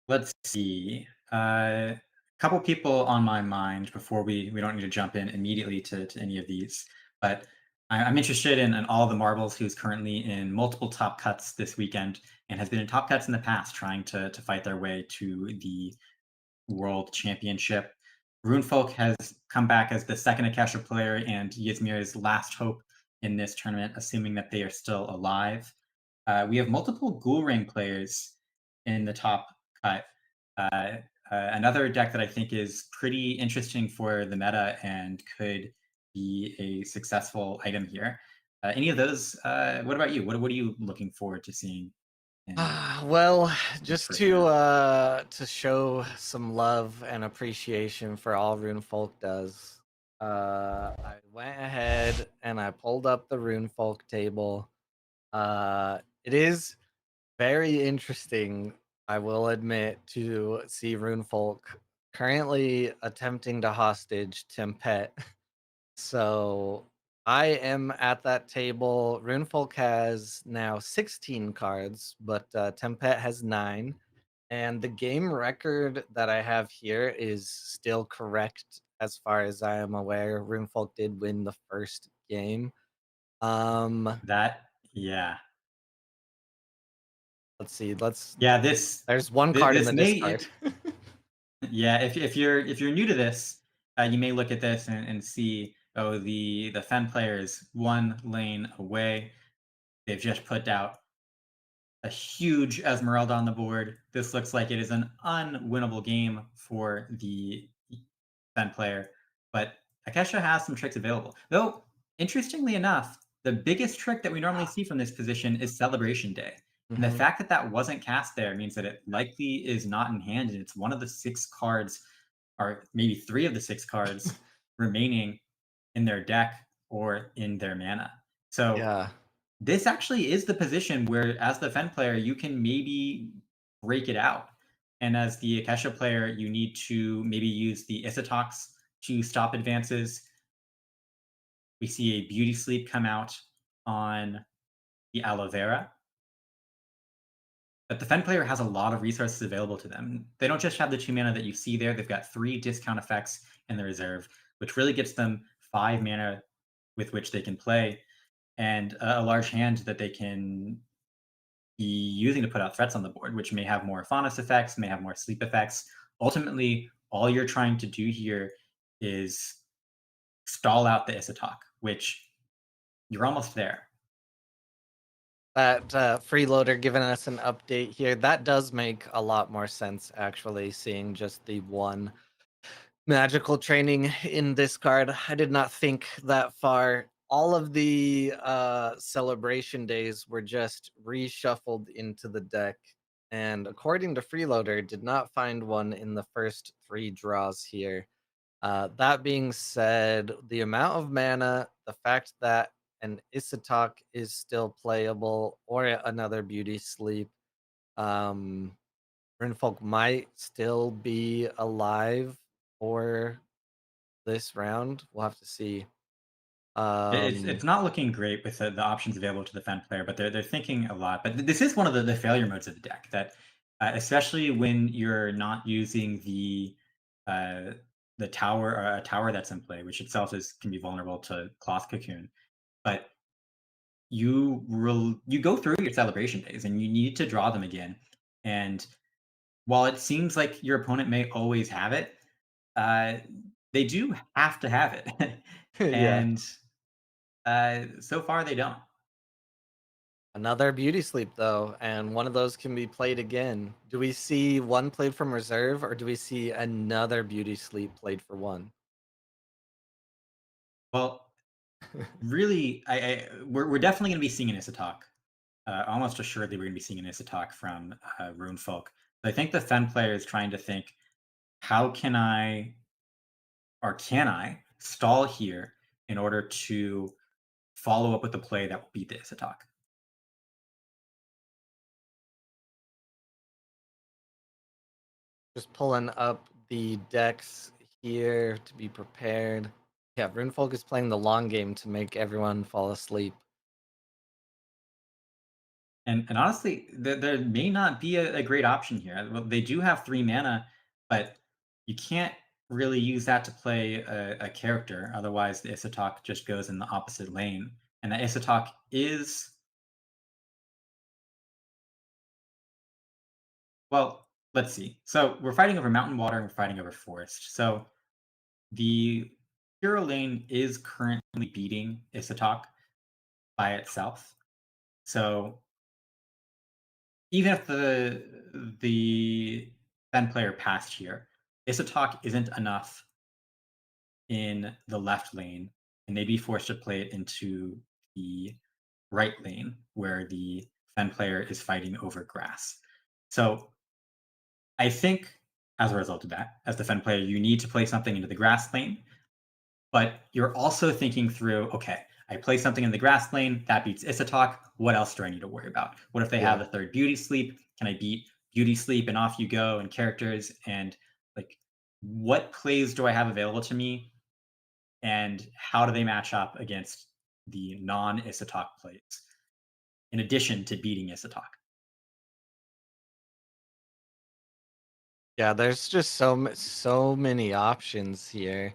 Let's see. A couple people on my mind before we don't need to jump in immediately to any of these, but I'm interested in all the marbles who's currently in multiple top cuts this weekend and has been in top cuts in the past, trying to fight their way to the World Championship. Rune Folk has come back as the second Akasha player and Yzmir's last hope in this tournament, assuming that they are still alive. We have multiple Ghoul Ring players in the top cut. Uh, Another deck that I think is pretty interesting for the meta and could be a successful item here. Any of those? What about you? What are you looking forward to seeing in Well, this just first round? to show some love and appreciation for all Rune Folk does, I went ahead and I pulled up the Rune Folk table. It is very interesting, I will admit, to see Rune Folk currently attempting to hostage Tempet. So I am at that table. Runefolk has now 16 cards, but Tempet has 9. And the game record that I have here is still correct as far as I am aware. Runefolk did win the first game. Um, That yeah let's see. Let's yeah this There's one card in this the may discard. yeah if you're new to this, you may look at this and see, oh, the Fen player is one lane away. They've just put out a huge Esmeralda on the board. This looks like it is an unwinnable game for the Fen player, but Akesha has some tricks available. Though, interestingly enough, the biggest trick that we normally see from this position is Celebration Day. And the Hmm. fact that that wasn't cast there means that it likely is not in hand, and it's one of the 6 cards, or maybe 3 of the 6 cards remaining in their deck or in their mana. So Yeah. this actually is the position where, as the Fen player, you can maybe break it out. And as the Akesha player, you need to maybe use the Isatox to stop advances. We see a Beauty Sleep come out on the Aloe Vera. But the Fen player has a lot of resources available to them. They don't just have the 2 mana that you see there, they've got 3 discount effects in the reserve, which really gets them 5 mana with which they can play, and a large hand that they can be using to put out threats on the board, which may have more Faunus effects, may have more sleep effects. Ultimately, all you're trying to do here is stall out the Isatok, which you're almost there. That freeloader giving us an update here. That does make a lot more sense, actually, seeing just the one magical training in this card. I did not think that far. All of the celebration days were just reshuffled into the deck. And according to Freeloader, did not find one in the first 3 draws here. That being said, the amount of mana, the fact that an Isatok is still playable, or another Beauty Sleep, um, Rinfolk might still be alive for this round. We'll have to see. It's Um, not looking great with the options available to the Fen player, but they're thinking a lot. But this is one of the failure modes of the deck that, especially when you're not using uh, the tower, or a tower that's in play, which itself is can be vulnerable to Cloth Cocoon. But you go through your celebration days and you need to draw them again. And while it seems like your opponent may always have it, uh, they do have to have it, yeah, and so far they don't. another Beauty Sleep though, and one of those can be played again. Do we see one played from reserve, or do we see another Beauty Sleep played for one? Well, really, we're definitely going to be seeing an Isatok. Almost assuredly, we're going to be seeing an Isatok from Rune Folk. But I think the Fen player is trying to think, how can I, or can I, stall here in order to follow up with the play that will beat the Isatok? Just pulling up the decks here to be prepared. Yeah, Runefolk is playing the long game to make everyone fall asleep. And honestly, there may not be a great option here. Well, they do have 3 mana, but you can't really use that to play a character. Otherwise, the Isatok just goes in the opposite lane. And the Isatok is, well, let's see. So we're fighting over mountain water and we're fighting over forest. So the hero lane is currently beating Isatok by itself. So even if the Fen player passed here. Isatok isn't enough in the left lane, and they'd be forced to play it into the right lane where the Fen player is fighting over grass. So I think as a result of that, as the Fen player, you need to play something into the grass lane, but you're also thinking through, okay, I play something in the grass lane, that beats Isatok. What else do I need to worry about? What if they have Yeah. the third Beauty Sleep? Can I beat Beauty Sleep and off you go and characters? And like, what plays do I have available to me? And how do they match up against the non-Isatok plays, in addition to beating Isatok? Yeah, there's just so many options here.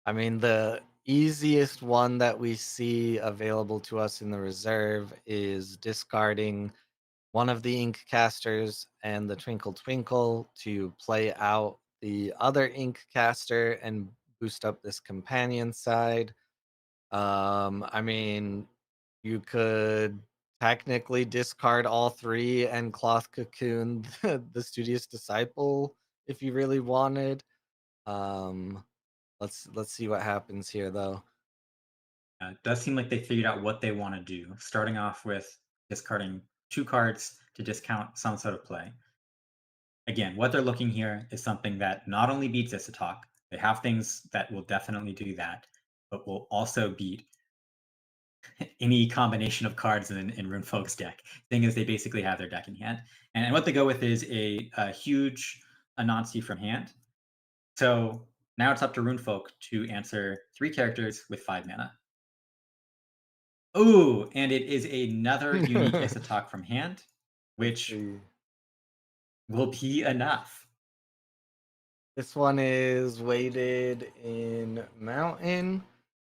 I mean, the easiest one that we see available to us in the reserve is discarding one of the ink casters and the Twinkle Twinkle to play out the other ink caster and boost up this companion side. I mean, you could technically discard all three and cloth cocoon the studious disciple if you really wanted. Um, let's see what happens here though. It does seem like they figured out what they want to do, starting off with discarding two cards to discount some sort of play. Again, what they're looking here is something that not only beats Isatok, they have things that will definitely do that, but will also beat any combination of cards in Rune Folk's deck. Thing is, they basically have their deck in hand. And what they go with is a huge Anansi from hand. So now it's up to Rune Folk to answer three characters with 5 mana. Ooh, and it is another unique Let's Isatok from hand, which see. will be enough. This one is weighted in mountain.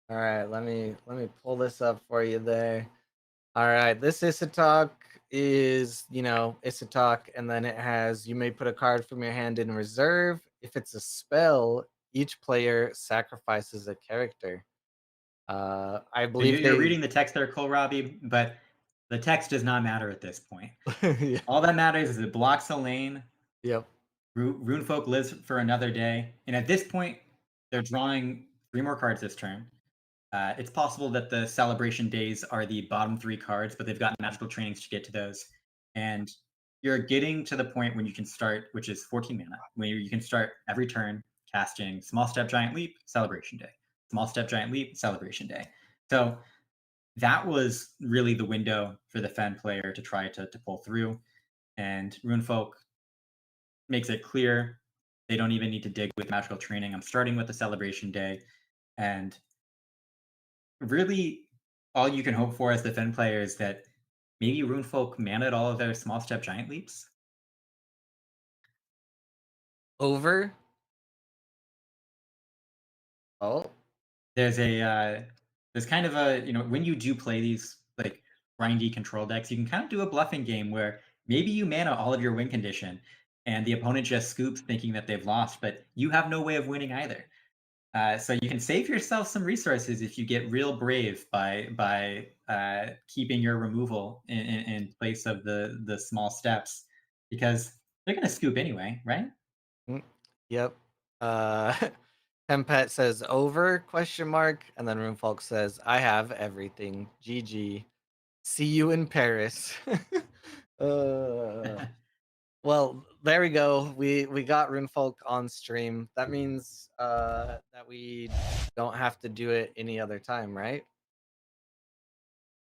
All right, let me pull this up for you there. All right, this Isatok is, Isatok, and then it has you may put a card from your hand in reserve. If it's a spell, each player sacrifices a character. I So believe you're they reading the text there, Kohlrabi, but the text does not matter at this point. yeah, All that matters is it blocks a lane. yep. Runefolk lives for another day, and at this point, they're drawing three more cards this turn. It's possible that the celebration days are the bottom three cards, but they've got magical trainings to get to those. And you're getting to the point when you can start, which is 14 mana, when you can start every turn casting Small Step, Giant Leap, Celebration Day. Small Step, Giant Leap, Celebration Day. So that was really the window for the Fen player to try to pull through. And Runefolk makes it clear they don't even need to dig with magical training. I'm starting with the Celebration Day. And really, all you can hope for as the Fen player is that maybe Runefolk maned all of their small step giant leaps. Over. Oh, There's a there's kind of a when you do play these like grindy control decks, you can kind of do a bluffing game where maybe you mana all of your win condition, and the opponent just scoops thinking that they've lost, but you have no way of winning either. So you can save yourself some resources if you get real brave by keeping your removal in place of the small steps, because they're going to scoop anyway, right? mm, yep. Uh, Tempet says over question mark, and then Roomfolk says I have everything. GG. See you in Paris. uh, well, there we go. We got Runefolk on stream. That means that we don't have to do it any other time, right?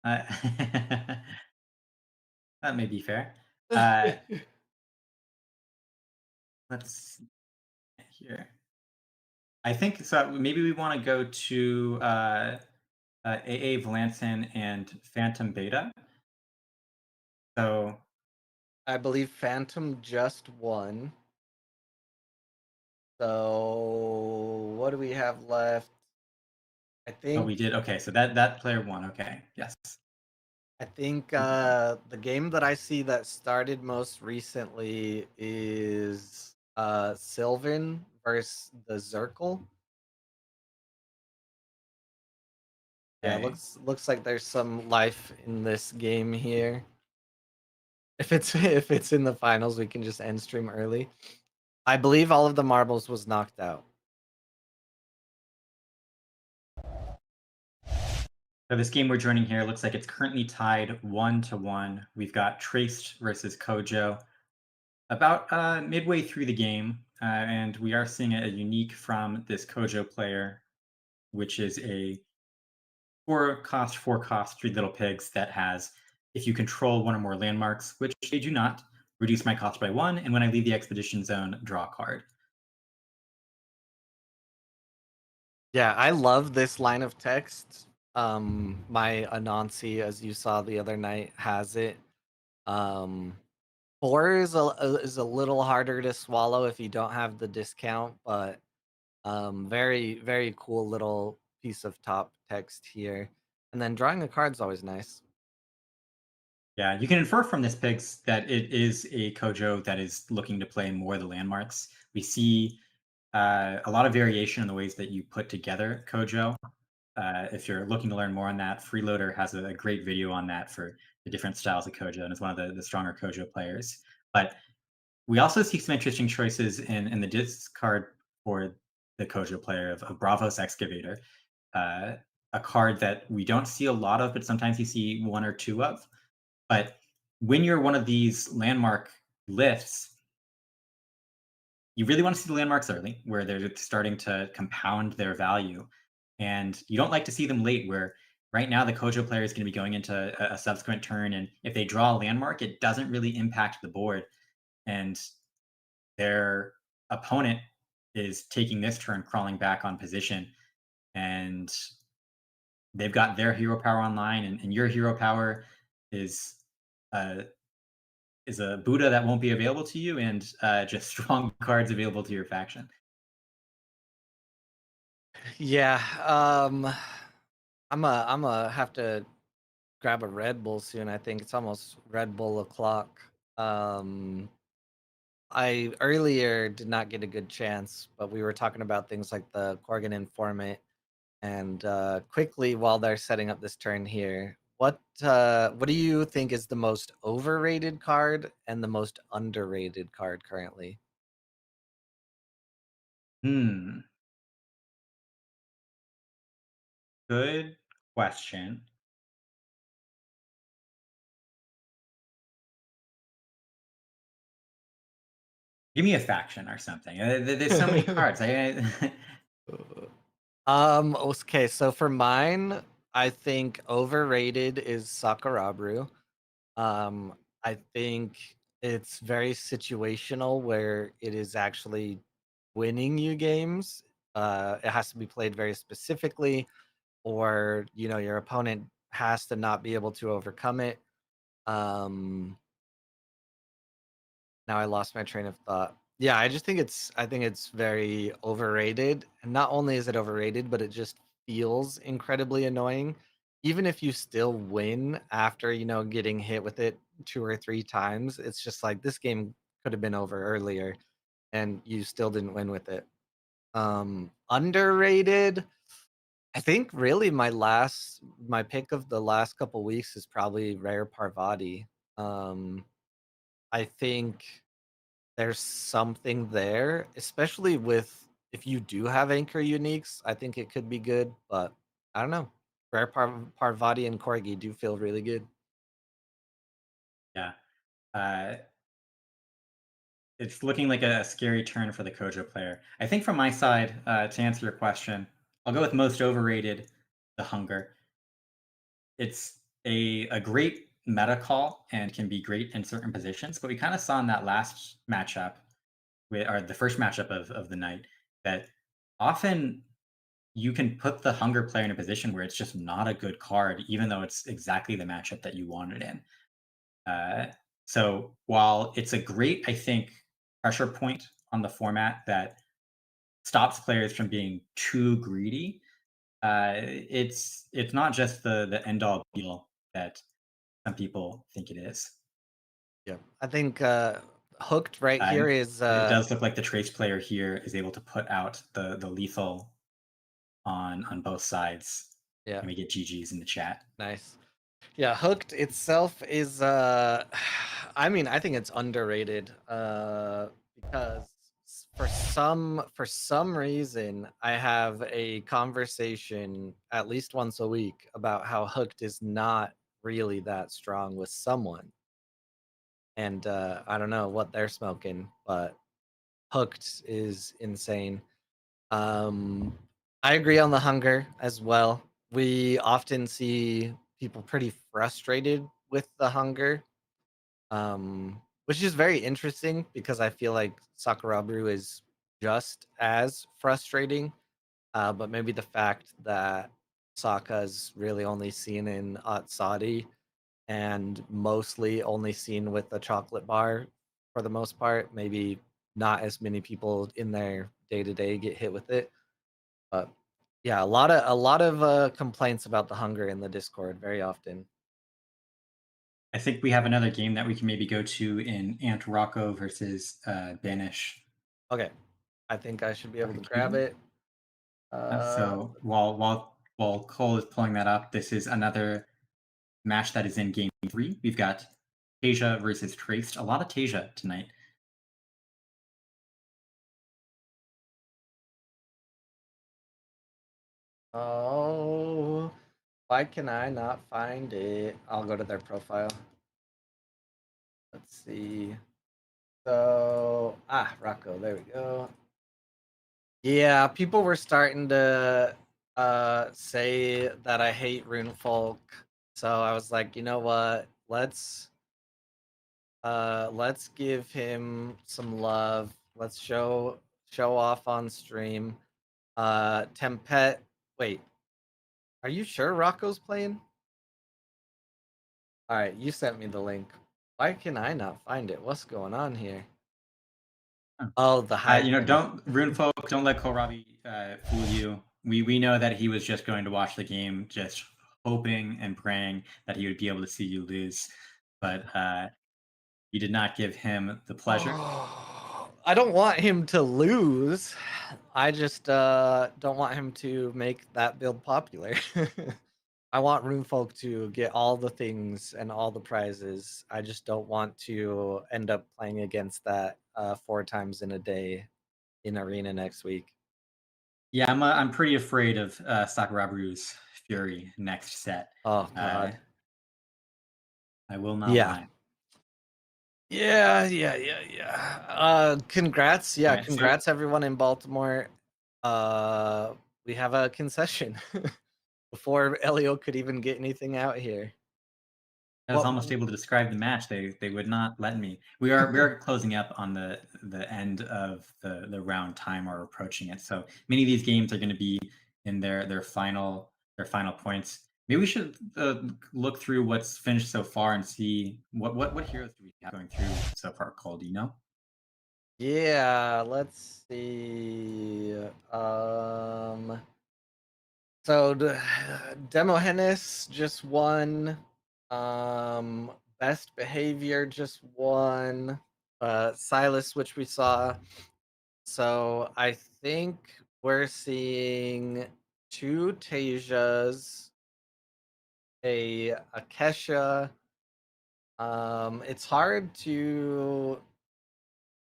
Uh, that may be fair. Uh, let's see here. I think so. Maybe we want to go to AA Vlanson and Phantom Beta. So I believe Phantom just won. So what do we have left? I oh, think we did. Okay, so that player won. Okay, yes. the game that I see that started most recently is Sylvan versus the Zirkel. Yeah, Okay. looks like there's some life in this game here. If it's if it's in the finals, we can just end stream early. I believe all of the marbles was knocked out. So this game we're joining here looks like it's currently tied 1-1. We've got Traced versus Kojo. About midway through the game, and we are seeing a unique from this Kojo player, which is a four cost, three little pigs that has, if you control one or more landmarks, which they do not, reduce my cost by one, and when I leave the expedition zone, draw a card. Yeah, I love this line of text. My Anansi, as you saw the other night, has it. Um, 4 is a little harder to swallow if you don't have the discount, but very very cool little piece of top text here. And then drawing a card's always nice. Yeah, you can infer from this pigs that it is a Kojo that is looking to play more of the landmarks. We see a lot of variation in the ways that you put together Kojo. If you're looking to learn more on that, Freeloader has a great video on that for the different styles of Kojo, and is one of the stronger Kojo players. But we also see some interesting choices in the discard for the Kojo player of Bravos Excavator, uh, a card that we don't see a lot of, but sometimes you see one or two of. But when you're one of these landmark lifts, you really want to see the landmarks early, where they're starting to compound their value. And you don't like to see them late, where right now the Kojo player is going to be going into a subsequent turn. And if they draw a landmark, it doesn't really impact the board. And their opponent is taking this turn, crawling back on position. And they've got their hero power online, and your hero power is uh, is a Buddha that won't be available to you, and just strong cards available to your faction. Yeah, I'm a have to grab a Red Bull soon. I think it's almost Red Bull o'clock. Um, I earlier did not get a good chance, but we were talking about things like the Corgan informant. And quickly, while they're setting up this turn here, what do you think is the most overrated card and the most underrated card currently? Hmm. Good question. Give me a faction or something. There's so many cards. Okay, so for mine, I think overrated is Sakurabru. Um, I think it's very situational where it is actually winning you games. It has to be played very specifically, or your opponent has to not be able to overcome it. Um, Now I lost my train of thought. Yeah, I think it's very overrated. And not only is it overrated, but it just feels incredibly annoying. Even if you still win after, getting hit with it 2 or 3 times, it's just like this game could have been over earlier and you still didn't win with it. Underrated. I think really my pick of the last couple weeks is probably Rare Parvati. Um, I think there's something there, especially with if you do have anchor uniques, I think it could be good, but I don't know. Rare Parvati and Corgi do feel really good. Yeah. Uh, it's looking like a scary turn for the Kojo player. I think from my side, to answer your question, I'll go with most overrated, the Hunger. It's a great meta call and can be great in certain positions, but we kind of saw in that last matchup, or the first matchup of the night, that often you can put the Hunger player in a position where it's just not a good card, even though it's exactly the matchup that you wanted in. Uh, so while it's a great, I think, pressure point on the format that stops players from being too greedy, it's not just the end all be all that some people think it is. Yeah. I think hooked right here And is it does look like the trace player here is able to put out the lethal on both sides, yeah, and we get GGs in the chat. nice. Yeah, hooked itself is I mean, I think it's underrated because for some reason, I have a conversation at least once a week about how Hooked is not really that strong with someone, and I don't know what they're smoking, but Hooked is insane. Um, I agree on the hunger as well. We often see people pretty frustrated with the hunger, which is very interesting because I feel like Sakurabru is just as frustrating. But maybe the fact that Sokka is really only seen in Saudi and mostly only seen with the chocolate bar for the most part, maybe not as many people in their day to day get hit with it. But yeah, a lot of complaints about the hunger in the Discord very often. I think we have another game that we can maybe go to in Ant Rocco versus Banish. Okay, I think I should be able to grab Arcade. it. So while Cole is pulling that up, this is another match that is in game 3. We've got Tasia versus Traced. A lot of Tasia tonight. Oh, why can I not find it? I'll go to their profile. Let's see. So, Rocco, there we go. Yeah, people were starting to say that I hate Rune Folk. So I was like, you know what? Let's give him some love. Let's show off on stream. Tempet, wait, are you sure Rocco's playing? All right, you sent me the link. Why can I not find it? What's going on here? Oh, the hype thing. Don't Rune Folk, don't let Kohlrabi fool you. We know that he was just going to watch the game, just hoping and praying that he would be able to see you lose, but you did not give him the pleasure. Oh, I don't want him to lose. I just don't want him to make that build popular. I want Runefolk to get all the things and all the prizes. I just don't want to end up playing against that 4 times in a day in arena next week. Yeah, I'm pretty afraid of Sakurabru's Fury next set. Oh Uh, god. I will not Yeah. lie. Yeah. Congrats. All Yeah, right, so congrats everyone in Baltimore. Uh we have a concession before Elio could even get anything out here. I was What almost able to describe the match. They would not let me. We are closing up on the end of the round time or approaching it. So many of these games are going to be in their final points. Maybe we should look through what's finished so far and see what heroes do we have going through so far. Cole, do you know? Yeah, let's see. So Demohenis just won. Best behavior just won. Silas, which we saw. So I think we're seeing two Tasias, a Kesha. It's hard to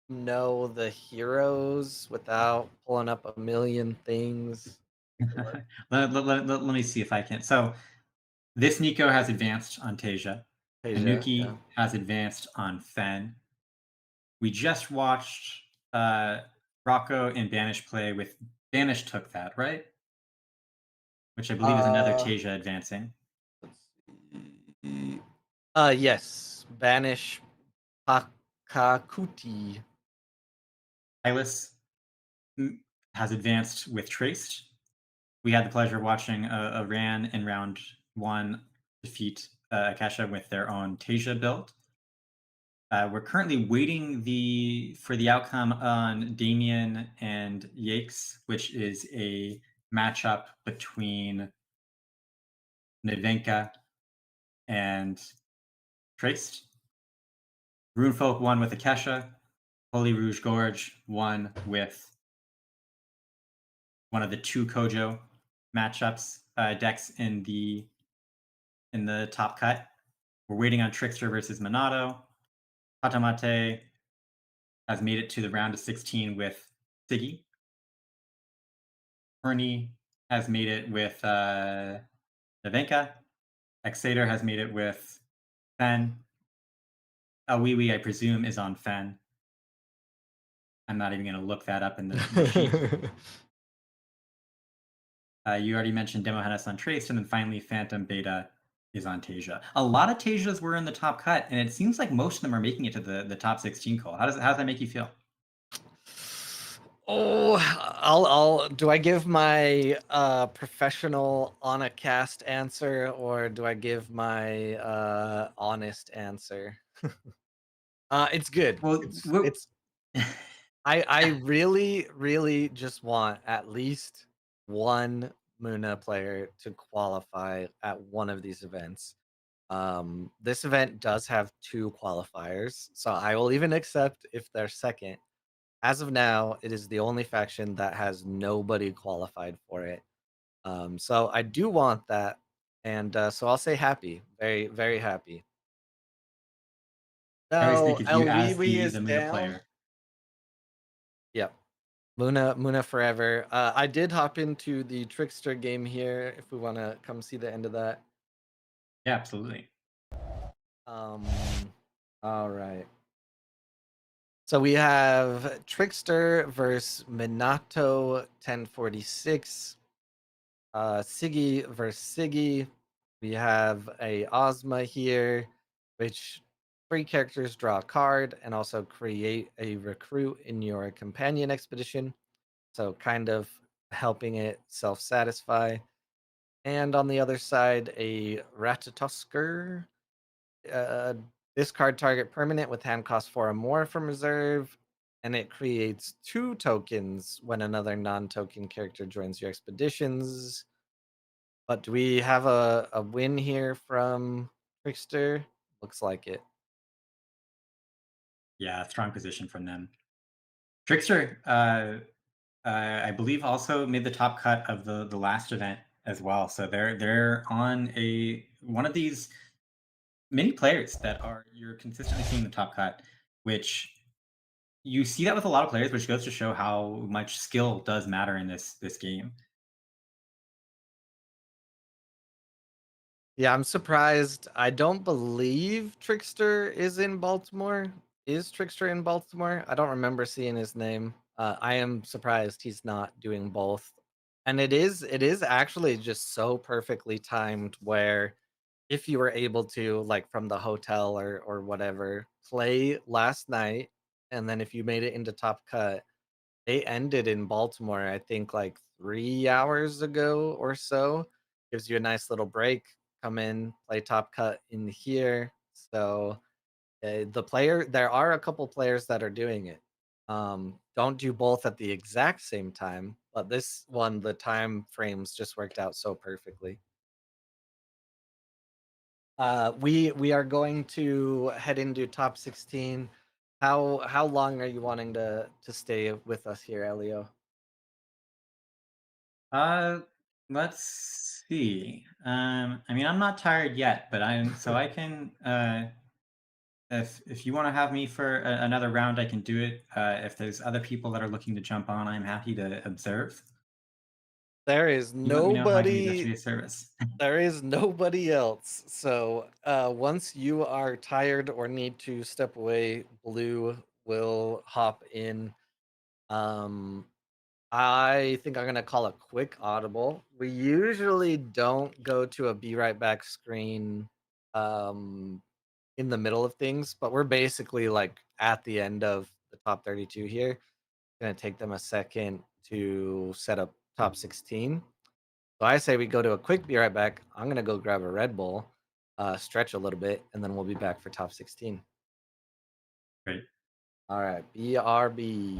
know the heroes without pulling up a million things. Let me see if I can. So this Nico has advanced on Tasia. Tasia, yeah. Anuki has advanced on Fen. We just watched Rocco and Banish play with Banish took that, right? Which I believe is another Uh, Tasia advancing. let's see. Yes, Banish Pakakuti. Silas has advanced with Traced. We had the pleasure of watching a Ran in round 1 defeat Akasha with their own Tasia build. We're currently waiting for the outcome on Damien and Yakes, which is a matchup between Nevenka and Traced. Rune Folk won with Akesha. Holy Rouge Gorge won with one of the two Kojo matchups decks in the top cut. We're waiting on Trickster versus Monado. Patamate has made it to the round of 16 with Siggy. Fernie has made it with Nevenka. Exator has made it with Fen. Wee, I presume, is on Fen. I'm not even going to look that up in the sheet. You already mentioned Demo Hennes on Trace, and then finally Phantom Beta is on Tasia. A lot of Tasias were in the top cut, and it seems like most of them are making it to the top 16 call. How does that make you feel? Oh, I'll do I give my professional on a cast answer, or do I give my honest answer? It's good. Well, It's I really just want at least one Muna player to qualify at one of these events. This event does have 2 qualifiers, so I will even accept if they're second. As of now, it is the only faction that has nobody qualified for it. So I do want that, and so I'll say happy, very very happy. I always think No, of you as Elwiwi the is Muna down. player. Yep. Muna forever. I did hop into the Trickster game here if we want to come see the end of that. Yeah, absolutely. Um, all right. So we have Trickster versus Minato 1046. Siggy versus Siggy. We have a Ozma here, which 3 characters draw a card and also create a recruit in your companion expedition. So kind of helping it self-satisfy. And on the other side, a Ratatosker. Uh, Discard target permanent with hand cost 4 or more from reserve, and it creates 2 tokens when another non-token character joins your expeditions. But do we have a win here from Trickster? Looks like it. Yeah, strong position from them. Trickster, I believe, also made the top cut of the last event as well. So they're on a one of these many players that are you're consistently seeing the top cut, which you see that with a lot of players, which goes to show how much skill does matter in this game. Yeah, I'm surprised. I don't believe Trickster is in Baltimore. Is Trickster in Baltimore? I don't remember seeing his name. I am surprised he's not doing both. And it is actually just so perfectly timed where if you were able to, like, from the hotel or whatever, play last night, and then if you made it into Top Cut, they ended in Baltimore, I think, like, 3 hours ago or so. Gives you a nice little break, come in, play Top Cut in here. So, there are a couple players that are doing it. Don't do both at the exact same time, but this one, the time frames just worked out so perfectly. We are going to head into top 16. How long are you wanting to stay with us here, Elio? Uh, let's see. I mean, I'm not tired yet, but I'm so I can. If you want to have me for another round, I can do it. If there's other people that are looking to jump on, I'm happy to observe. There is You let me know how I can be best to nobody be of service. there is nobody else. So, once you are tired or need to step away, Blue will hop in. Um, I think I'm gonna call a quick audible. We usually don't go to a be right back screen um in the middle of things, but we're basically like at the end of the top 32 here. Gonna take them a second to set up top 16. So I say we go to a quick be right back. I'm gonna go grab a Red Bull, stretch a little bit, and then we'll be back for top 16. Great. All right, BRB.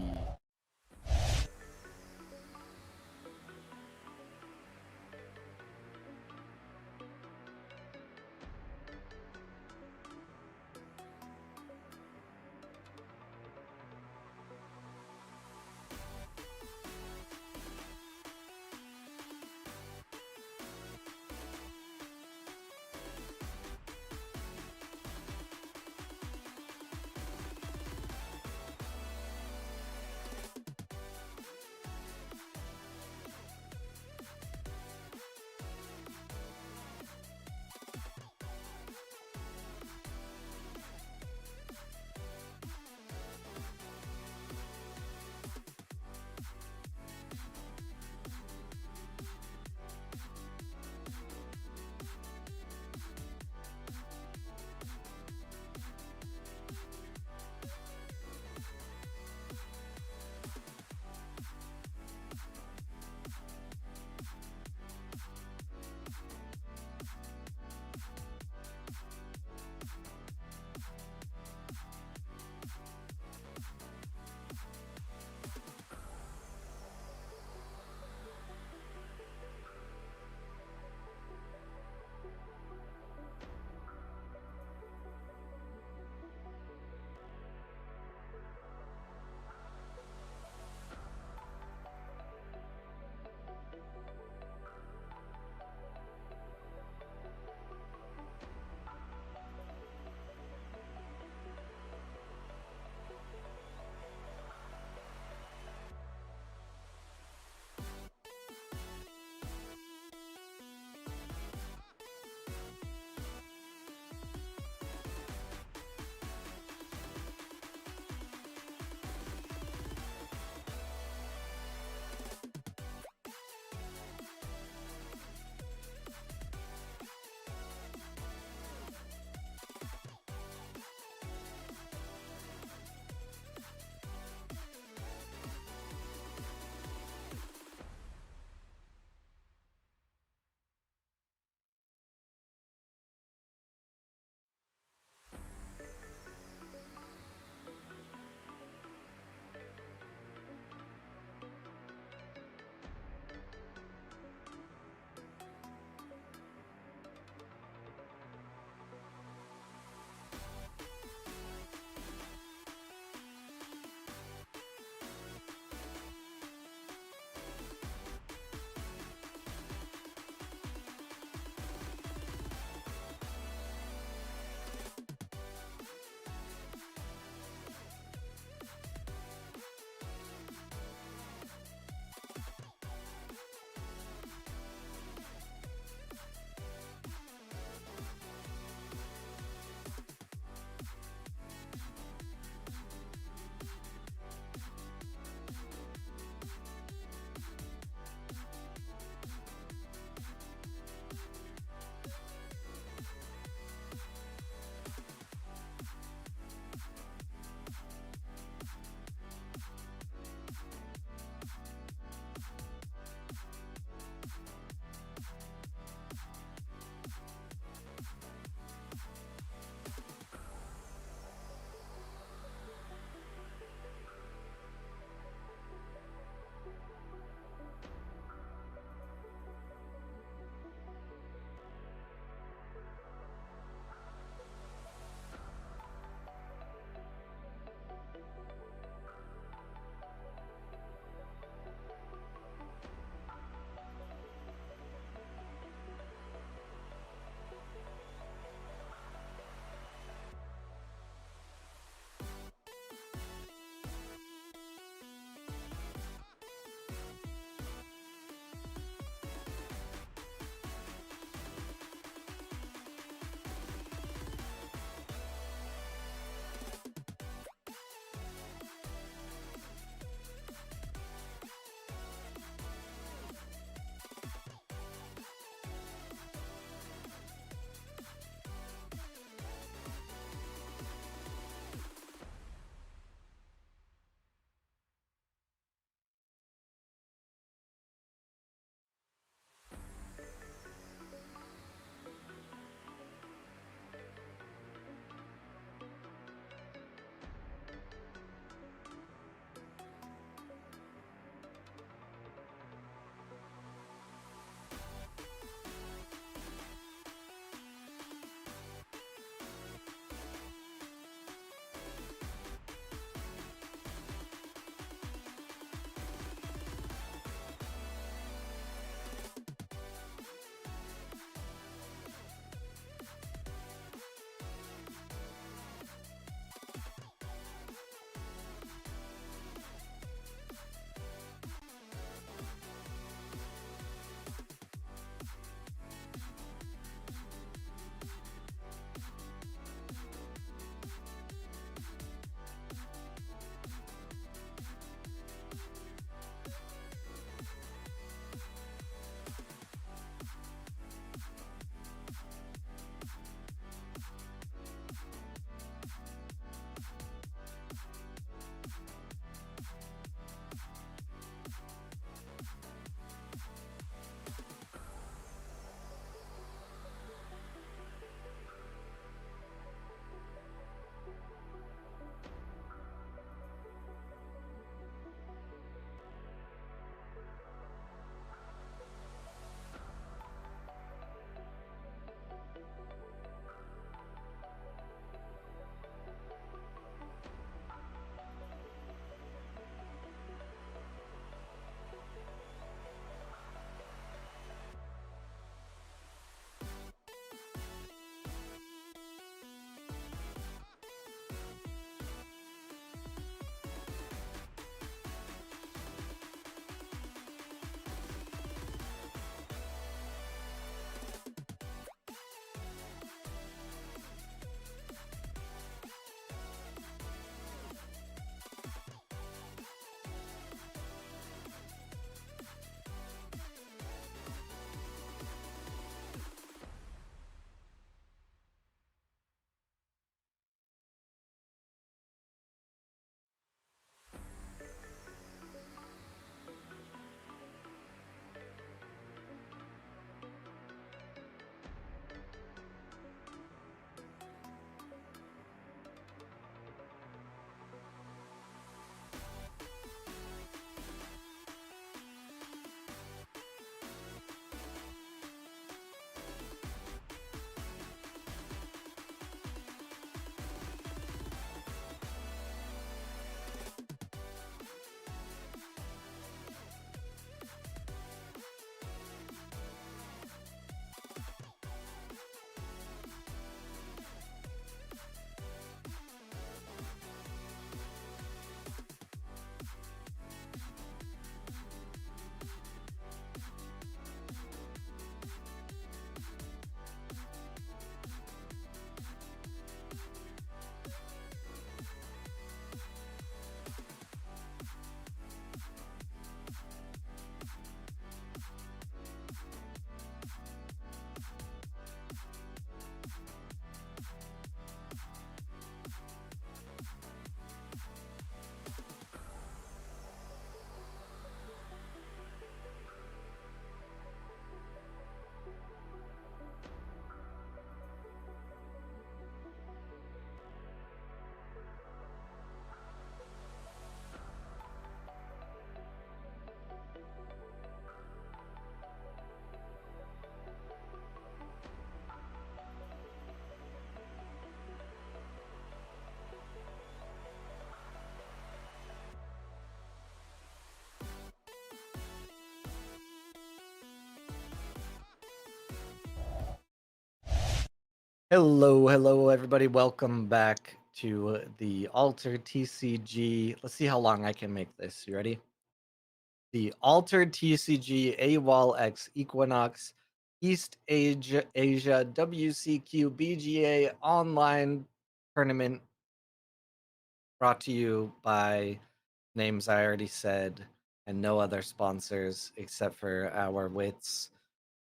Hello, hello, everybody. Welcome back to the Altered TCG. Let's see how long I can make this. You ready? The Altered TCG A.W.O.L X Equinox East Asia WCQ BGA online tournament brought to you by names I already said and no other sponsors except for our wits.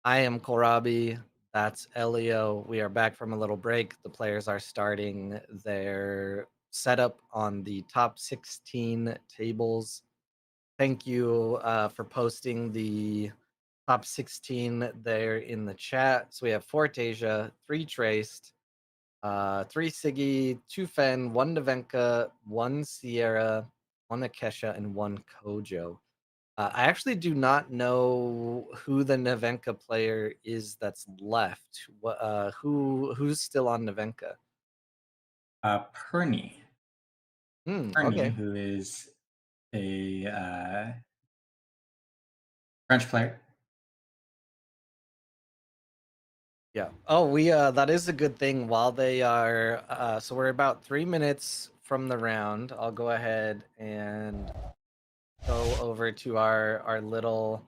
I am Kohlrabi. That's Elio. We are back from a little break. The players are starting their setup on the top 16 tables. Thank you for posting the top 16 there in the chat. So we have 4 Tasia, 3 Traced, 3 Siggy, 2 Fen, 1 Nevenka, 1 Sierra, 1 Akesha, and 1 Kojo. I actually do not know who the Nevenka player is that's left. Who's still on Nevenka? Perny. Perny, Okay. who is a French player. Yeah. Oh, we that is a good thing while they are so we're about 3 minutes from the round. I'll go ahead and go over to our little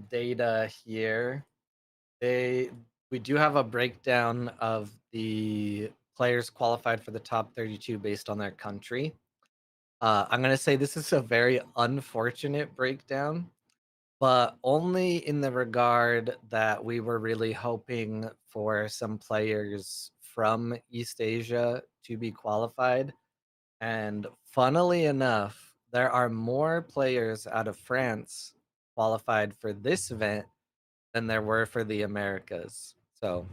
data here. They We do have a breakdown of the players qualified for the top 32 based on their country. I'm gonna say this is a very unfortunate breakdown, but only in the regard that we were really hoping for some players from East Asia to be qualified. And funnily enough, there are more players out of France qualified for this event than there were for the Americas. So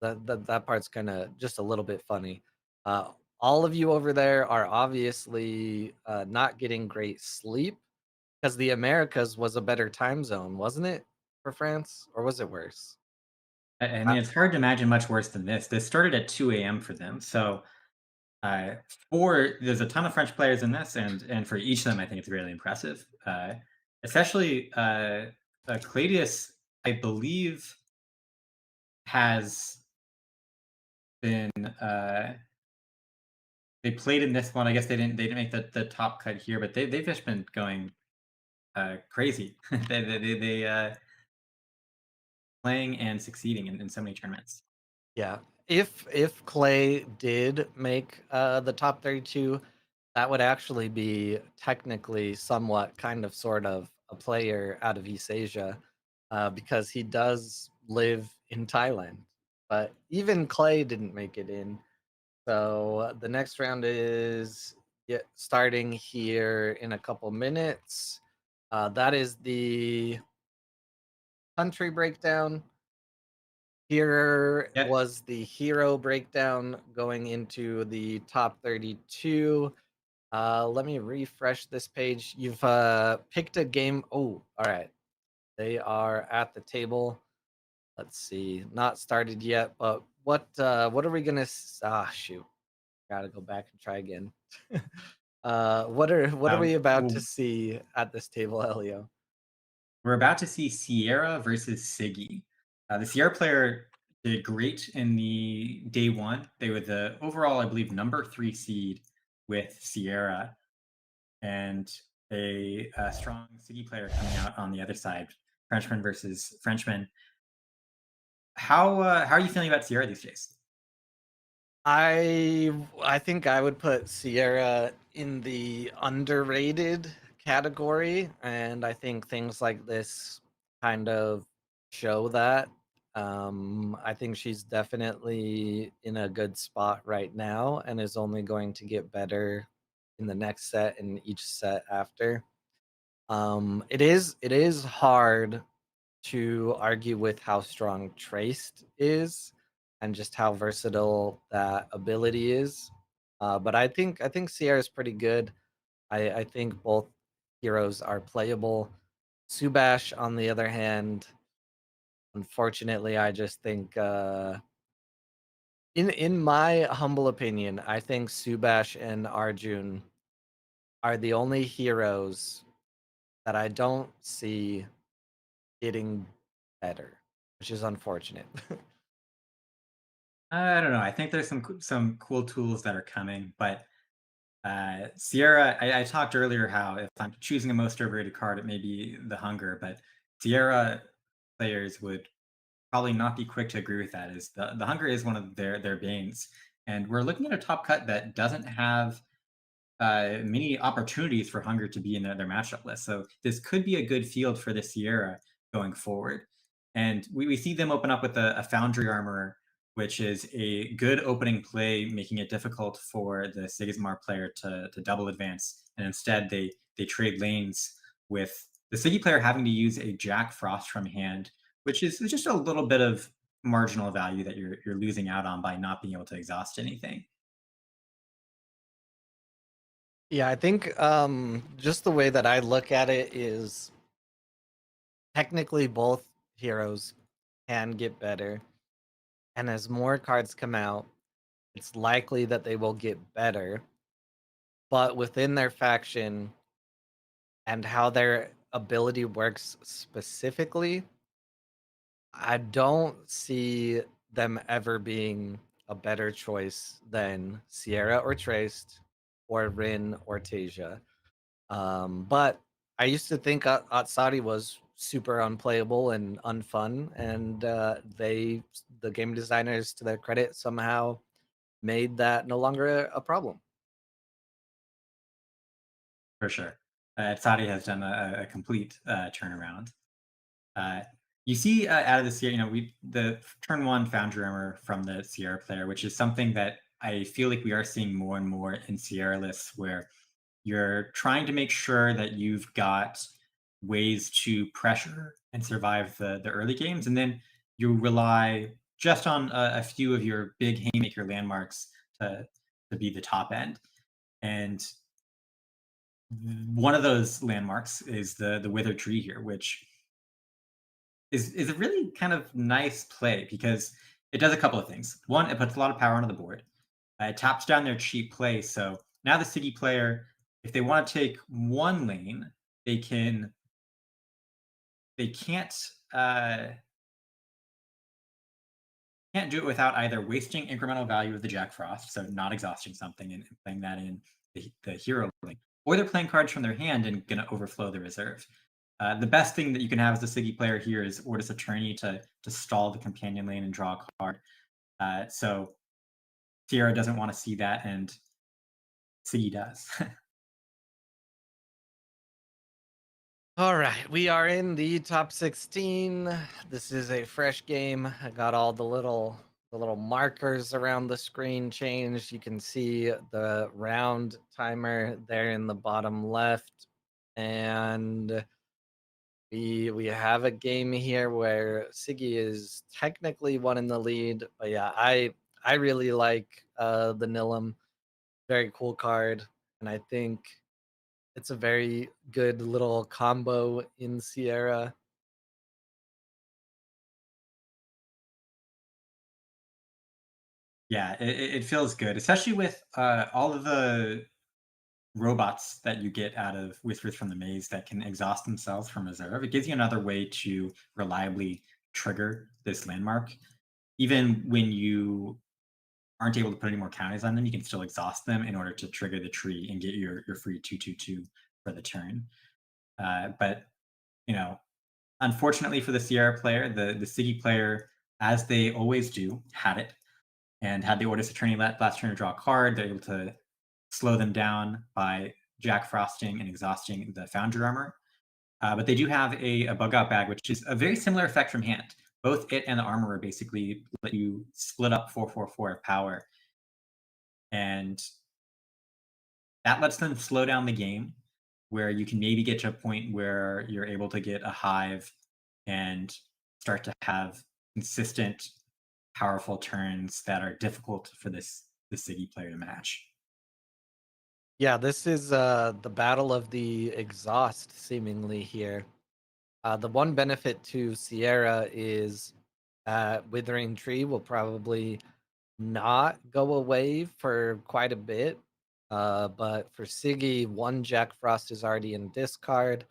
that part's kind of just a little bit funny. All of you over there are obviously not getting great sleep because the Americas was a better time zone, wasn't it, for France, or was it worse? I Uh, mean, it's hard to imagine much worse than this. This started at 2 a.m. for them. So, for there's a ton of French players in this, and for each of them, I think it's really impressive. Especially Cladius, I believe, has been they played in this one. I guess they didn't make the top cut here, but they've just been going crazy. They playing and succeeding in so many tournaments. yeah, if Clay did make the top 32, that would actually be technically somewhat kind of sort of a player out of East Asia because he does live in Thailand. But even Clay didn't make it in. So the next round is starting here in a couple minutes. That is the country breakdown. Here Yeah, was the hero breakdown going into the top 32. Let me refresh this page. You've picked a game. Oh, all right. They are at the table. Let's see. Not started yet, but what are we gonna shoot. Gotta go back and try again. What are we about to well, see at this table, Elio? we're about to see Sierra versus Siggy. The Sierra player did great in the day one. They were the overall, I believe, number 3 seed with Sierra, and a strong Siggy player coming out on the other side, Frenchman versus Frenchman. How are you feeling about Sierra these days? I think I would put Sierra in the underrated category, and I think things like this kind of show that. I think she's definitely in a good spot right now and is only going to get better in the next set and each set after. It is hard to argue with how strong Traced is and just how versatile that ability is. But I think Sierra is pretty good. I think both heroes are playable. Subash, on the other hand, unfortunately, I just think in my humble opinion, I think Subash and Arjun are the only heroes that I don't see getting better, which is unfortunate. I don't know. I think there's some cool tools that are coming, but Sierra. I talked earlier how if I'm choosing a most overrated card, it may be the Hunger, but Sierra players would probably not be quick to agree with that. Is the Hunger is one of their banes, and we're looking at a top cut that doesn't have many opportunities for Hunger to be in their matchup list. So this could be a good field for the Sierra going forward. And we see them open up with a Foundry Armor, which is a good opening play, making it difficult for the Sigismar player to double advance. And instead, they trade lanes with the Sigi player having to use a Jack Frost from hand, which is just a little bit of marginal value that you're losing out on by not being able to exhaust anything. Yeah, I think just the way that I look at it is technically both heroes can get better, and as more cards come out, it's likely that they will get better. But within their faction and how their ability works specifically, I don't see them ever being a better choice than Sierra or Traced or Rin or Tasia. But I used to think Atsari was super unplayable and unfun, and the game designers, to their credit, somehow made that no longer a problem. For sure. Saudi has done a complete turnaround. Uh, you see out of the Sierra, we the turn one Foundry Armor from the Sierra player, which is something that I feel like we are seeing more and more in Sierra lists, where you're trying to make sure that you've got ways to pressure and survive the early games, and then you rely just on a few of your big haymaker landmarks to be the top end. And one of those landmarks is the withered tree here, which is a really kind of nice play because it does a couple of things. One, it puts a lot of power onto the board. It taps down their cheap play. So now the city player, if they want to take one lane, they can they can't do it without either wasting incremental value of the Jack Frost, so not exhausting something and playing that in the hero lane, or they're playing cards from their hand and going to overflow the reserve. The best thing that you can have as a Siggy player here is Ortis Attorney to stall the companion lane and draw a card. So Sierra doesn't want to see that, and Siggy does. All right, we are in the top 16. This is a fresh game. I got all the little markers around the screen changed. You can see the round timer there in the bottom left. And we have a game here where Siggy is technically one in the lead. But yeah, I really like the Nilum. Very cool card. And I think it's a very good little combo in Sierra. Yeah, it feels good, especially with all of the robots that you get out of Whispers from the Maze that can exhaust themselves from reserve. It gives you another way to reliably trigger this landmark. Even when you aren't able to put any more counties on them, you can still exhaust them in order to trigger the tree and get your free 2/2/2 for the turn. But you know, unfortunately for the Sierra player, the City player, as they always do, had it and had the Ortis Attorney last turn to draw a card. They're able to slow them down by Jack Frosting and exhausting the Foundry Armor. But they do have a bug out bag, which is a very similar effect from hand. Both it and the armorer basically let you split up 4/4/4 of power, and that lets them slow down the game, where you can maybe get to a point where you're able to get a hive and start to have consistent, powerful turns that are difficult for the City player to match. Yeah, this is the battle of the exhaust seemingly here. The one benefit to Sierra is Withering Tree will probably not go away for quite a bit. But for Siggy, one Jack Frost is already in discard.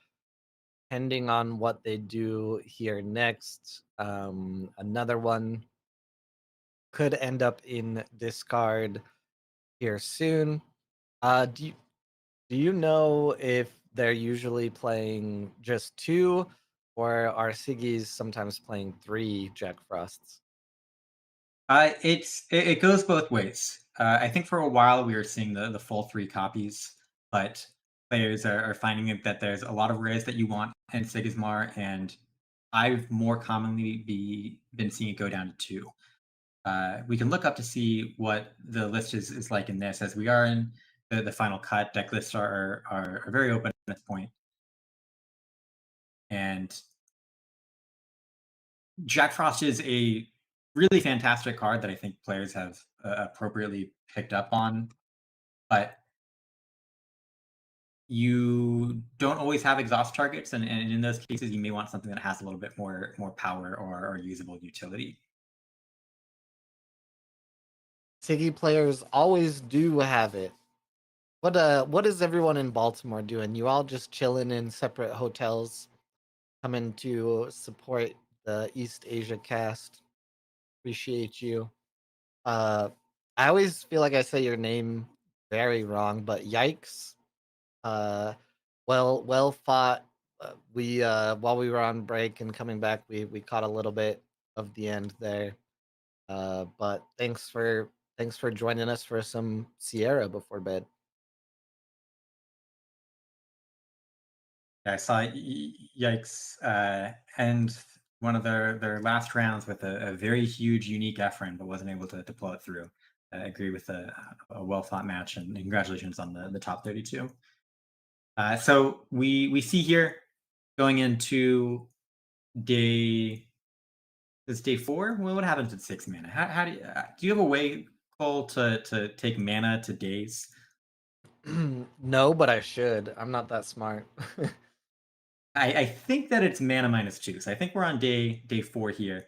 Depending on what they do here next, another one could end up in discard here soon. Do you know if they're usually playing just two, or are Siggies sometimes playing three Jack Frosts? It goes both ways. I think for a while we were seeing the full three copies, but players are finding it that there's a lot of rares that you want in Sigismar, and I've more commonly been seeing it go down to two. We can look up to see what the list is like in this, as we are in the final cut. Deck lists are very open at this point, and Jack Frost is a really fantastic card that I think players have appropriately picked up on, but you don't always have exhaust targets, and in those cases, you may want something that has a little bit more power or usable utility. Siggy players always do have it. What is everyone in Baltimore doing? You all just chilling in separate hotels, coming to support the East Asia cast. Appreciate you. Uh, I always feel like I say your name very wrong, but yikes. Uh, well fought. We while we were on break and coming back, we caught a little bit of the end there. But thanks for joining us for some Sierra before bed. I saw Yikes end one of their last rounds with a very huge, unique Efren, but wasn't able to pull it through. I agree with a well fought match, and congratulations on the top 32. So we see here going into day this day four. Well, what happens at 6 mana? How do you have a way, Cole, to take mana to days? No, but I should. I'm not that smart. I think that it's mana minus two. So I think we're on day four here,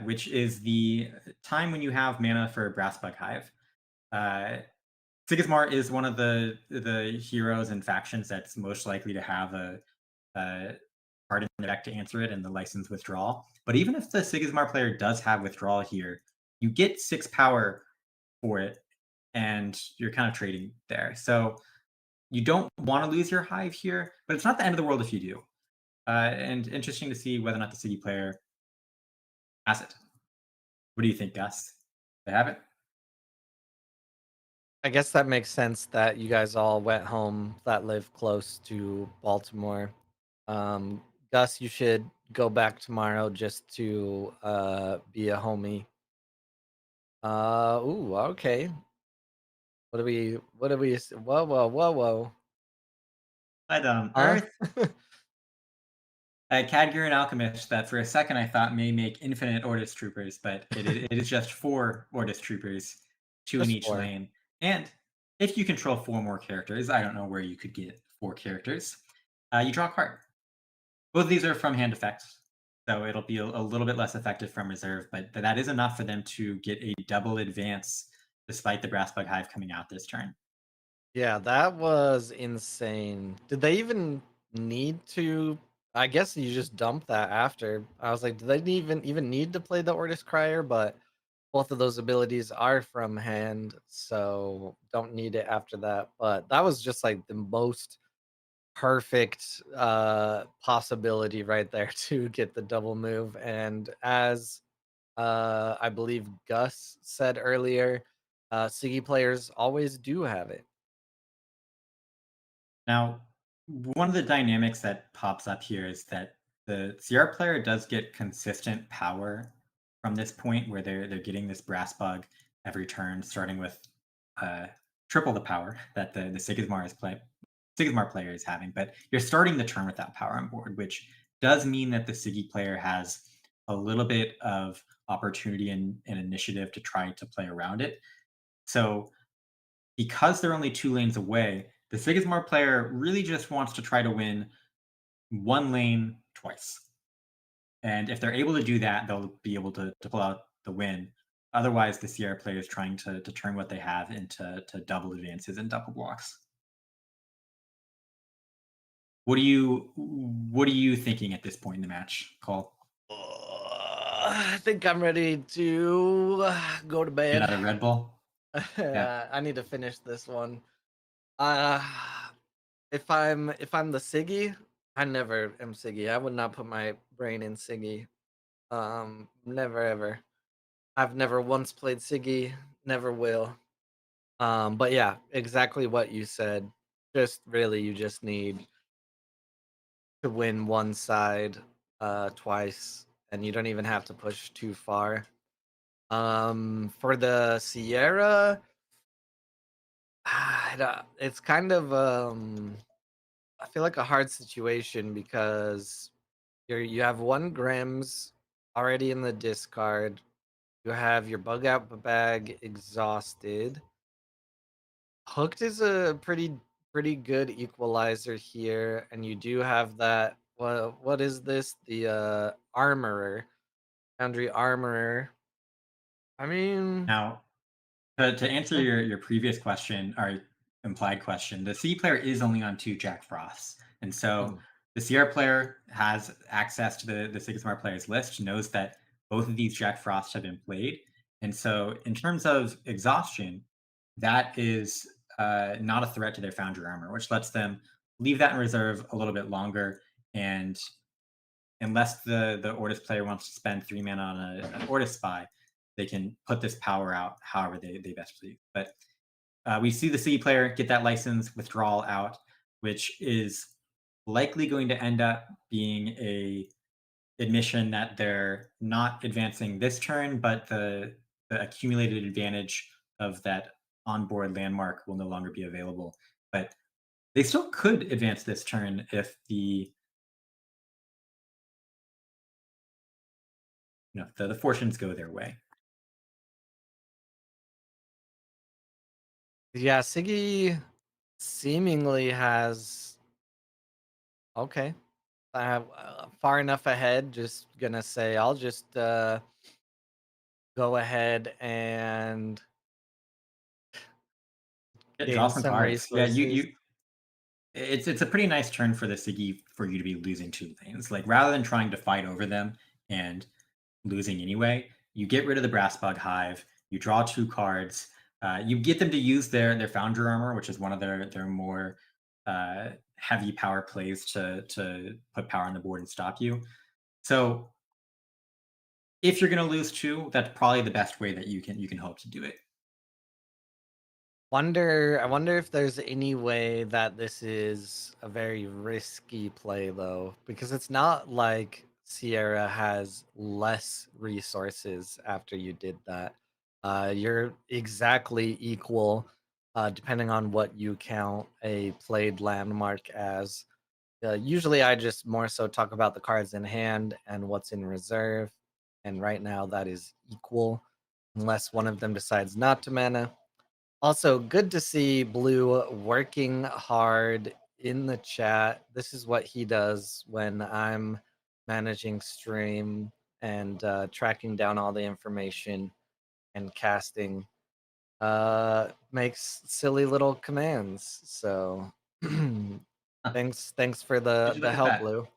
which is the time when you have mana for Brassbug Hive. Uh, Sigismar is one of the heroes and factions that's most likely to have a card in the deck to answer it, and the license withdrawal. But even if the Sigismar player does have withdrawal here, you get 6 power for it, and you're kind of trading there. So you don't want to lose your hive here, but it's not the end of the world if you do. And interesting to see whether or not the City player has it. What do you think, Gus? They have it? I guess that makes sense that you guys all went home that live close to Baltimore. Um, Gus, you should go back tomorrow just to be a homie. Ooh, okay. What do we whoa whoa whoa whoa. But Huh? Earth, Cadger and Alchemist, that for a second I thought may make infinite Ordis Troopers, but it is just 4 Ordis Troopers, 2 in Just each 4. lane. And if you control 4 more characters, I don't know where you could get 4 characters, you draw a card. Both of these are from hand effects, so it'll be a little bit less effective from reserve, but that is enough for them to get a double advance despite the Brassbug Hive coming out this turn. Yeah, that was insane. Did they even need to? I guess you just dump that after. I was like, do they even need to play the Ortis Crier? But both of those abilities are from hand, so don't need it after that. But that was just like the most perfect possibility right there to get the double move. And as I believe Gus said earlier, Siggy players always do have it. Now, one of the dynamics that pops up here is that the CR player does get consistent power from this point, where they're getting this brass bug every turn, starting with uh, triple the power that the Sigismar player is having. But you're starting the turn with that power on board, which does mean that the Siggy player has a little bit of opportunity and initiative to try to play around it. So because they're only 2 lanes away, the Sigismar player really just wants to try to win 1 lane twice. And if they're able to do that, they'll be able to pull out the win. Otherwise, the Sierra player is trying to turn what they have into double advances and double blocks. What are you thinking at this point in the match, Cole? I think I'm ready to go to Get bed. out of Red Bull? Yeah. I need to finish this one. Uh, if I'm the Siggy, I never am Siggy. I would not put my brain in Siggy. Never ever. I've never once played Siggy. Never will. But yeah, exactly what you said. Just really, you just need to win one side twice, and you don't even have to push too far. For the Sierra, it's kind of I feel like a hard situation because you have one Grims already in the discard. You have your bug out bag exhausted. Hooked is a pretty good equalizer here, and you do have that. What is this? The armorer, foundry armorer. I mean, Now, to answer yeah. your previous question or implied question, the C player is only on 2 Jack Frosts. And so Mhm. the Sierra player has access to the Sigma players list, knows that both of these Jack Frosts have been played. And so in terms of exhaustion, that is not a threat to their Foundry armor, which lets them leave that in reserve a little bit longer. And unless the Ortis player wants to spend 3 mana on an Ortis spy, they can put this power out however they best please. But we see the C player get that license withdrawal out, which is likely going to end up being a admission that they're not advancing this turn, but the accumulated advantage of that onboard landmark will no longer be available. But they still could advance this turn if the fortunes go their way. Yeah, Siggy seemingly has okay. Far enough ahead. Just gonna say I'll just go ahead and Yeah, draw gain some some cards. Yeah, resources. it's a pretty nice turn for the Siggy for you to be losing 2 lanes. Like rather than trying to fight over them and losing anyway, you get rid of the Brass Bug Hive. You draw 2 cards. You get them to use their Founder armor, which is one of their more heavy power plays to put power on the board and stop you. So if you're going to lose 2, that's probably the best way that you can hope to do it. I wonder if there's any way that this is a very risky play though, because it's not like Sierra has less resources after you did that. You're exactly equal, depending on what you count a played landmark as. Usually, I just more so talk about the cards in hand and what's in reserve, and right now that is equal, unless one of them decides not to mana. Also, good to see Blue working hard in the chat. This is what he does when I'm managing stream and tracking down all the information and casting. Makes silly little commands. So Huh. thanks for Did the you the look at help, that? Blue.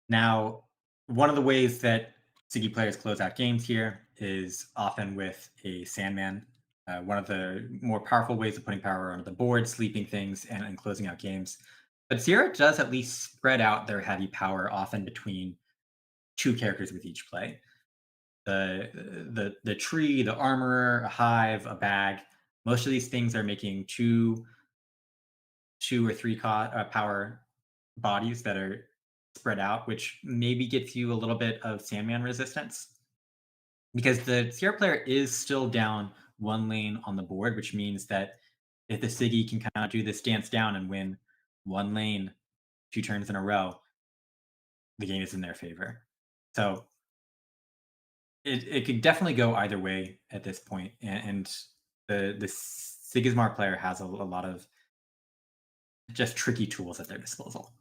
Now, one of the ways that Siggy players close out games here is often with a Sandman. One of the more powerful ways of putting power onto the board, sleeping things, and closing out games. But Sierra does at least spread out their heavy power often between 2 characters with each play. The tree, the armorer, a hive, a bag. Most of these things are making two or three power bodies that are spread out, which maybe gets you a little bit of Sandman resistance. Because the Sierra player is still down 1 lane on the board, which means that if the Siggy can kind of do this dance down and win 1 lane 2 turns in a row, the game is in their favor. So it could definitely go either way at this point, and the Sigismar player has a lot of just tricky tools at their disposal.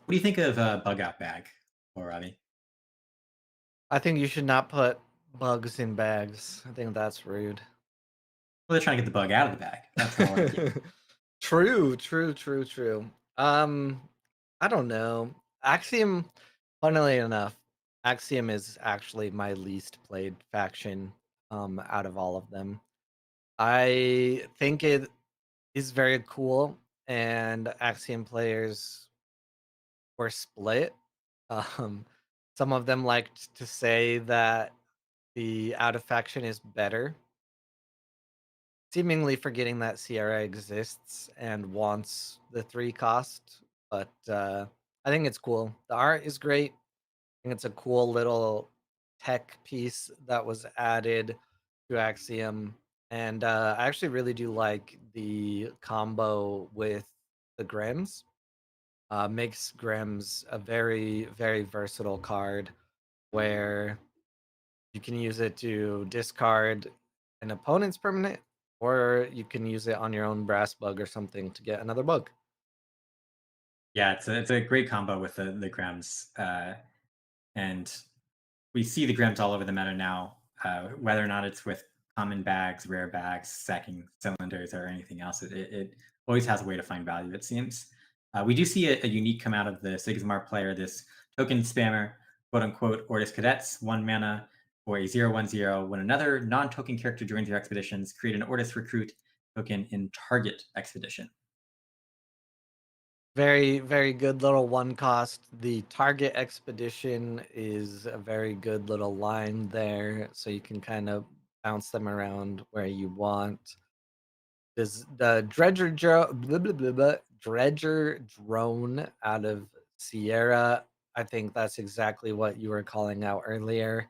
What do you think of Bug Out Bag, or Robbie? I think you should not put bugs in bags. I think that's rude. Well, they're trying to get the bug out of the bag. That's how a lot of games. True, true, true, true. I don't know. Axiom, funnily enough, Axiom is actually my least played faction out of all of them. I think it is very cool, and Axiom players were split. Um, some of them liked to say that the out of faction is better, seemingly forgetting that Sierra exists and wants the 3 cost, but, I think it's cool. The art is great. I think it's a cool little tech piece that was added to Axiom, and, I actually really do like the combo with the Grems. Makes Grems a very, very versatile card where you can use it to discard an opponent's permanent, or you can use it on your own brass bug or something to get another bug. Yeah, it's a great combo with the Grems, and we see the Grems all over the meta now, whether or not it's with common bags, rare bags, sacking cylinders, or anything else. It always has a way to find value, it seems. We do see a unique come out of the Sigmar player, this token spammer, quote unquote, Ortis Cadets, 1 mana for a 0/1/0. When another non token character joins your expeditions, create an Ortis Recruit token in target expedition. Very, very good little one cost. The target expedition is a very good little line there, so you can kind of bounce them around where you want. Does the Dredger drone out of Sierra? I think that's exactly what you were calling out earlier,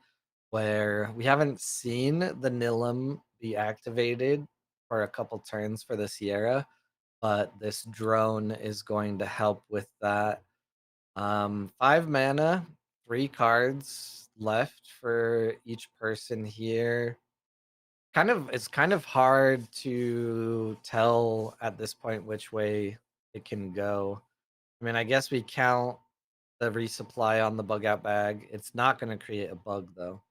where we haven't seen the Nilum be activated for a couple turns for the Sierra, but this drone is going to help with that. 5 mana, 3 cards left for each person here. It's kind of hard to tell at this point which way it can go. I mean, I guess we count the resupply on the bug out bag. It's not going to create a bug though.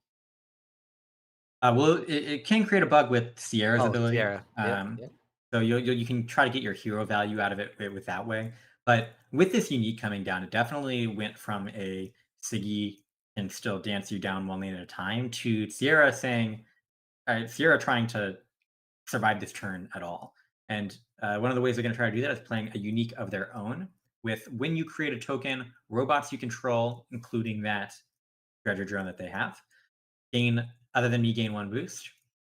Well, it can create a bug with Sierra's Oh, ability. Sierra. Yep. Yep. So you can try to get your hero value out of it with that way. But with this unique coming down, it definitely went from a Siggy can still dance you down 1 lane at a time to Sierra saying, Sierra trying to survive this turn at all. And one of the ways they're going to try to do that is playing a unique of their own with when you create a token, robots you control, including that treasure drone that they have, gain other than me gain 1 boost.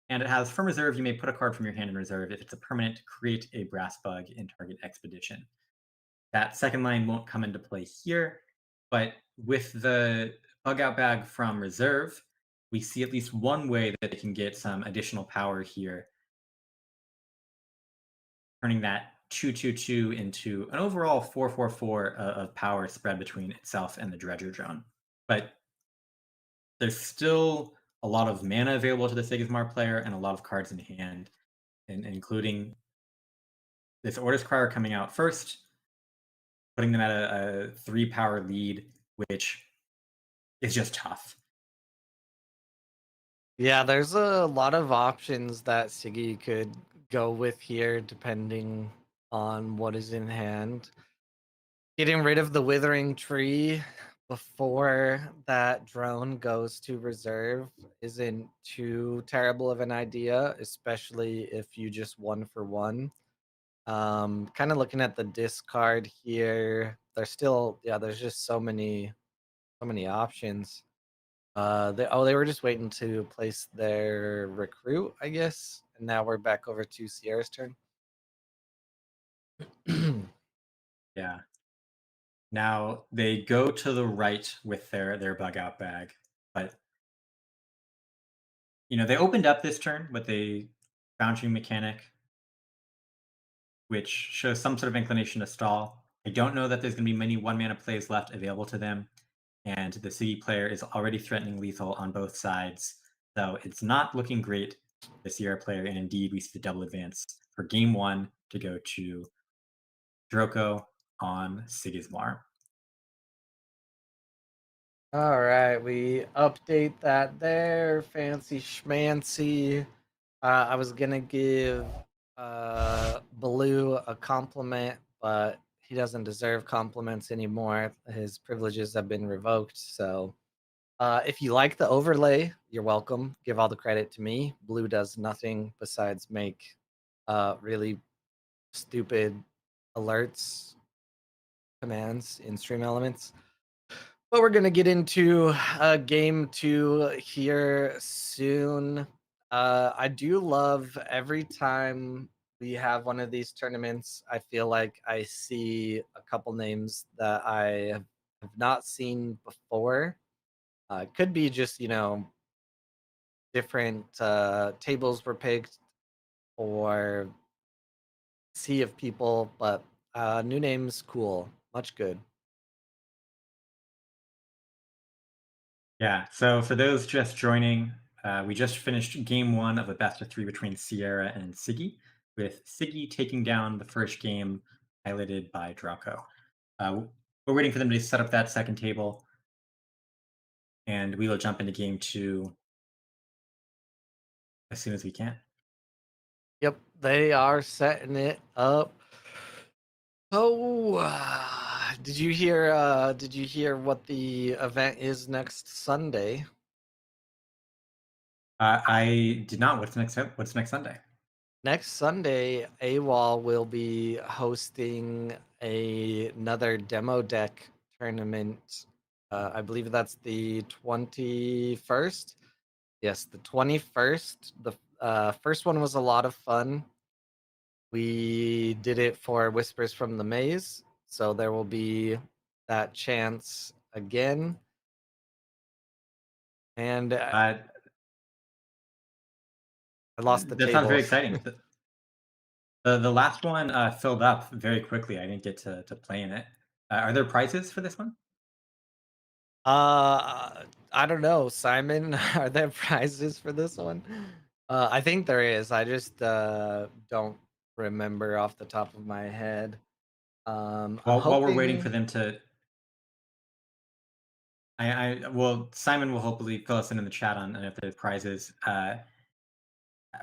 And it has from reserve, you may put a card from your hand in reserve. If it's a permanent, create a brass bug in target expedition. That second line won't come into play here, but with the bug out bag from reserve, we see at least one way that they can get some additional power here, turning that 2/2/2 into an overall 4/4/4 of power spread between itself and the Dredger drone. But there's still a lot of mana available to the Sigmar player and a lot of cards in hand, and including this Orders Crier coming out first, putting them at a 3 power lead, which is just tough. Yeah, there's a lot of options that Siggy could go with here depending on what is in hand. Getting rid of the withering tree before that drone goes to reserve isn't too terrible of an idea, especially if you just 1 for 1. Kind of looking at the discard here, there's just so many options. They were just waiting to place their recruit, I guess, and now we're back over to Sierra's turn. Yeah. Now they go to the right with their bug out bag, but they opened up this turn with a boundary mechanic, which shows some sort of inclination to stall. I don't know that there's going to be many 1 mana plays left available to them, and the City player is already threatening lethal on both sides, so it's not looking great for the Sierra player. And indeed, we see the double advance for game 1 to go to Droko on Sigismar. All right, we update that there. Fancy schmancy. I was gonna give Blue a compliment, but he doesn't deserve compliments anymore. His privileges have been revoked. So, if you like the overlay, you're welcome. Give all the credit to me. Blue does nothing besides make really stupid alerts commands in stream elements. But we're gonna get into game two here soon. I do love every time we have one of these tournaments. I feel like I see a couple names that I have not seen before. It could be just different tables were picked or sea of people, but new names, cool, much good. Yeah. So for those just joining, we just finished game one of a best of three between Sierra and Siggy, with Siggy taking down the first game, highlighted by Draco. We're waiting for them to set up that second table, and we will jump into game two as soon as we can. Yep, they are setting it up. Oh, did you hear? Did you hear what the event is next Sunday? I did not. What's next Sunday? Next Sunday, A.W.O.L will be hosting another demo deck tournament. I believe that's the 21st. Yes, the 21st. The first one was a lot of fun. We did it for Whispers from the Maze, so there will be that chance again. And Uh, I lost the that sounds very tables. exciting. The last one filled up very quickly. I didn't get to play in it. Are there prizes for this one? I don't know, Simon. Are there prizes for this one? I think there is. I just don't remember off the top of my head. I'm While we're waiting for hoping. them to, well, Simon will hopefully fill us in the chat on if there's prizes.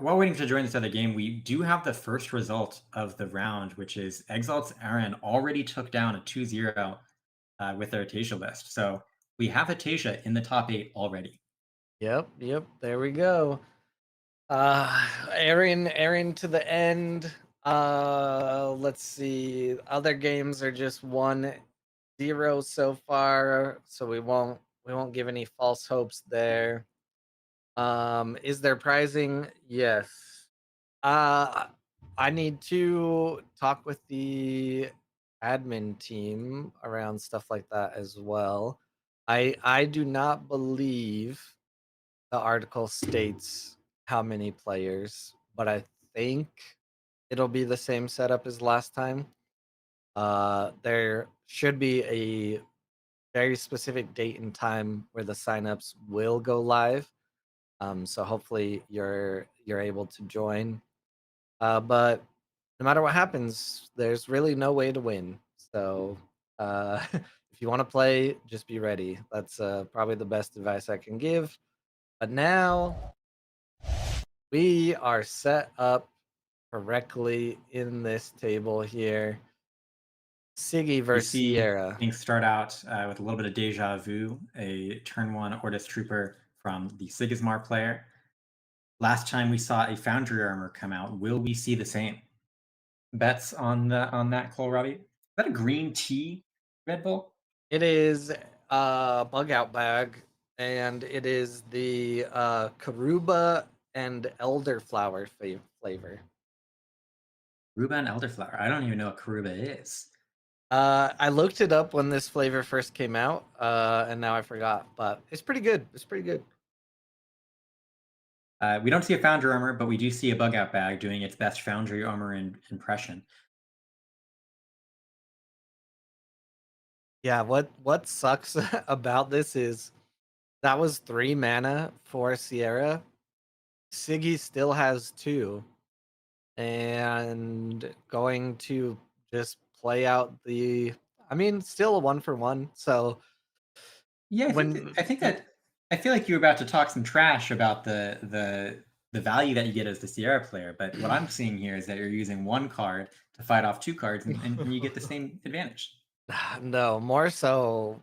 While waiting to join this other game, we do have the first result of the round, which is Exalt's Aaron already took down a 2-0 with their Tasia list. So we have a Tasia in the top 8 already. Yep. There we go. Aaron to the end. Let's see. Other games are just 1-0 so far, so we won't give any false hopes there. Is there prizing? Yes. Uh I need to talk with the admin team around stuff like that as well. I do not believe the article states how many players, but I think it'll be the same setup as last time. There should be a very specific date and time where the signups will go live. So hopefully you're able to join. But no matter what happens, there's really no way to win. So if you want to play, just be ready. That's probably the best advice I can give. But now we are set up correctly in this table here. Siggy We versus see Sierra. things start out with a little bit of deja vu, a turn one Ortis Trooper from the Sigismar player. Last time we saw a Foundry armor come out. Will we see the same? Bets on that, Cole Robbie? Is that a green tea Red Bull? It is bug out bag, and it is the Karuba and elderflower flavor. Karuba and elderflower. I don't even know what Karuba is. I looked it up when this flavor first came out, and now I forgot. But it's pretty good. It's pretty good. We don't see a Foundry armor, but we do see a bug out bag doing its best Foundry armor impression. Yeah. What sucks about this is that was 3 mana for Sierra. Siggy still has 2, and going to just play out the. I mean, still a 1-for-1. So Yeah, when I think that I feel like you were about to talk some trash about the the value that you get as the Sierra player. But what I'm seeing here is that you're using one card to fight off two cards, and you get the same advantage. No, more so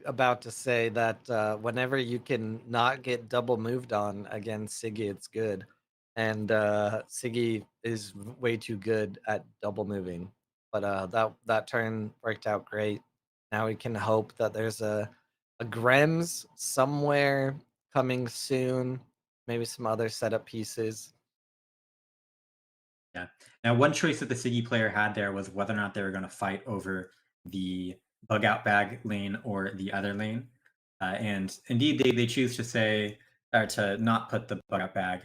about to say that whenever you can not get double moved on against Siggy, it's good. And Siggy is way too good at double moving. But that turn worked out great. Now we can hope that there's a Grems somewhere coming soon. Maybe some other setup pieces. Yeah. Now, one choice that the Siggy player had there was whether or not they were going to fight over the bug out bag lane or the other lane. And indeed, they choose to say, or to not put the bug out bag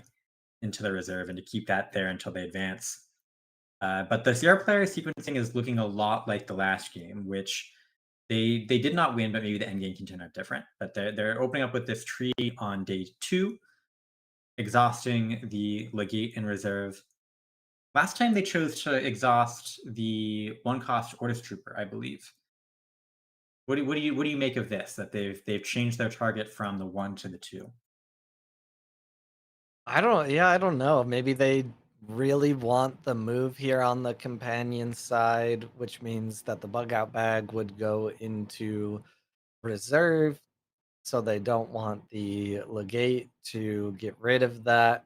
into the reserve and to keep that there until they advance. But the Sierra player sequencing is looking a lot like the last game, which they did not win, but maybe the end game can turn out different. But they're opening up with this tree on day two, exhausting the legate in reserve. Last time they chose to exhaust the one cost Ordis Trooper, I believe. What do you make of this? That they've changed their target from the one to the two. I don't know. Maybe they really want the move here on the companion side, which means that the bug out bag would go into reserve. So they don't want the legate to get rid of that.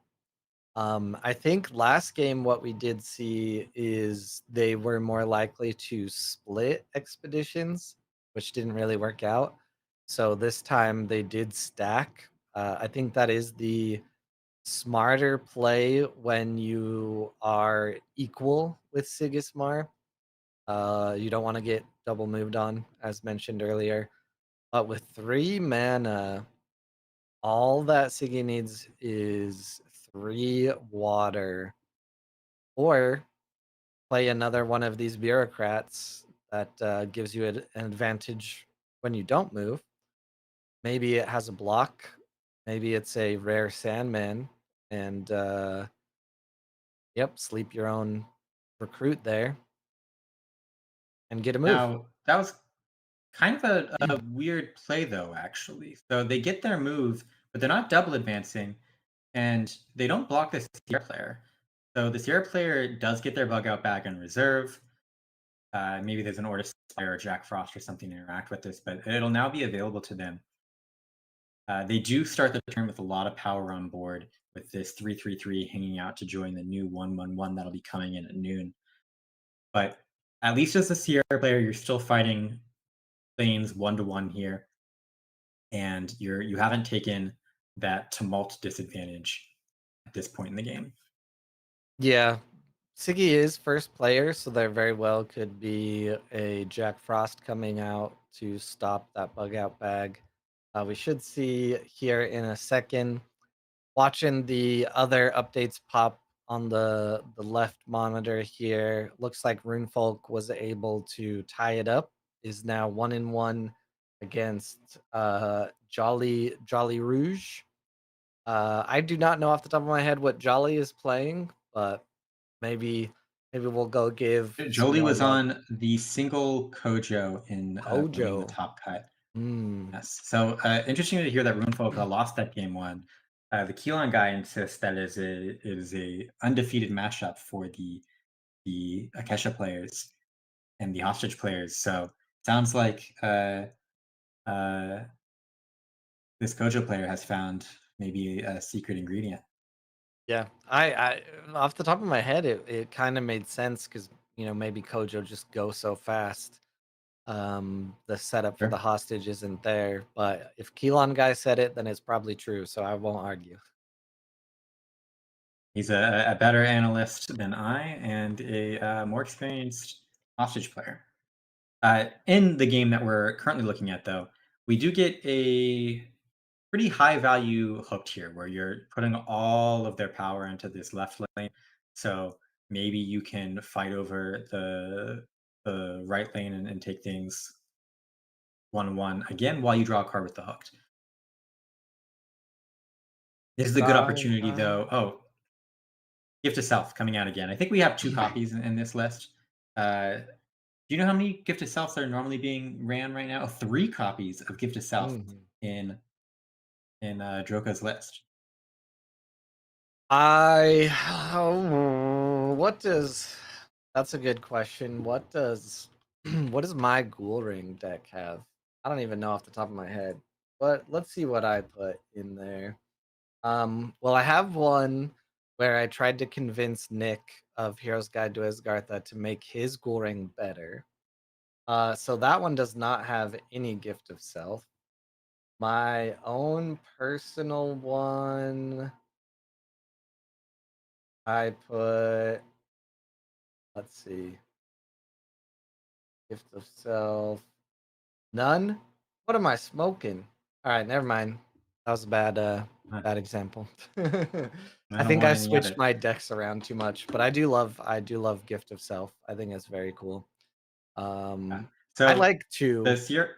I think last game what we did see is they were more likely to split expeditions, which didn't really work out. So this time they did stack. I think that is the smarter play when you are equal with Sigismar. You don't want to get double moved on, as mentioned earlier. But with 3 mana, all that Sigi needs is 3 water, or play another one of these bureaucrats that gives you an advantage when you don't move. Maybe it has a block. Maybe it's a rare Sandman, and yep, sleep your own recruit there and get a move. Now, that was kind of a weird play, though, actually. So they get their move, but they're not double advancing, and they don't block the Sierra player. So the Sierra player does get their bug out bag in reserve. Maybe there's an Ortis Spire or Jack Frost or something to interact with this, but it'll now be available to them. They do start the turn with a lot of power on board with this 3/3/3 hanging out to join the new 1/1/1 that'll be coming in at noon. But at least as a Sierra player, you're still fighting lanes 1-to-1 here, and you haven't taken that tumult disadvantage at this point in the game. Yeah, Siggy is first player, so there very well could be a Jack Frost coming out to stop that bug out bag. We should see here in a second. Watching the other updates pop on the left monitor here, looks like Rune Folk was able to tie it up. Is now 1-1 against Jolly Rouge. I do not know off the top of my head what Jolly is playing, but maybe we'll go give some Jolie more was love. on the single Kojo in winning the Kojo. top cut. Hmm. Yes. So interesting to hear that Rune Folk lost that game one. The Keelan guy insists that it is a undefeated matchup for the Akesha players and the hostage players. So sounds like uh, this Kojo player has found maybe a secret ingredient. Yeah, I off the top of my head, it kind of made sense because maybe Kojo just go so fast. The setup for the Sure. hostage isn't there, but if Keelan guy said it, then it's probably true. So I won't argue. He's a better analyst than I and a more experienced hostage player. In the game that we're currently looking at, though, we do get a pretty high value hooked here where you're putting all of their power into this left lane. So maybe you can fight over the right lane and take things 1-1 again while you draw a card with the hooked. This is a good opportunity, Uh, though. Oh, Gift of Self coming out again. I think we have two copies in this list. Do you know how many Gift of Selves are normally being ran right now? Three copies of Gift of Self mhm. in Droka's list. I what does that's a good question. What does what does my Ghoul Ring deck have? I don't even know off the top of my head. But let's see what I put in there. Well, I have one where I tried to convince Nick of Hero's Guide to Isgartha to make his Ghoul Ring better. So that one does not have any gift of self. My own personal one, I put, let's see, gift of self, none. What am I smoking? All right, never mind. That was a Uh, bad example. I I don't think want I any switched other. my decks around too much, but I do love gift of self. I think it's very cool. Yeah. I So like to. the Sierra,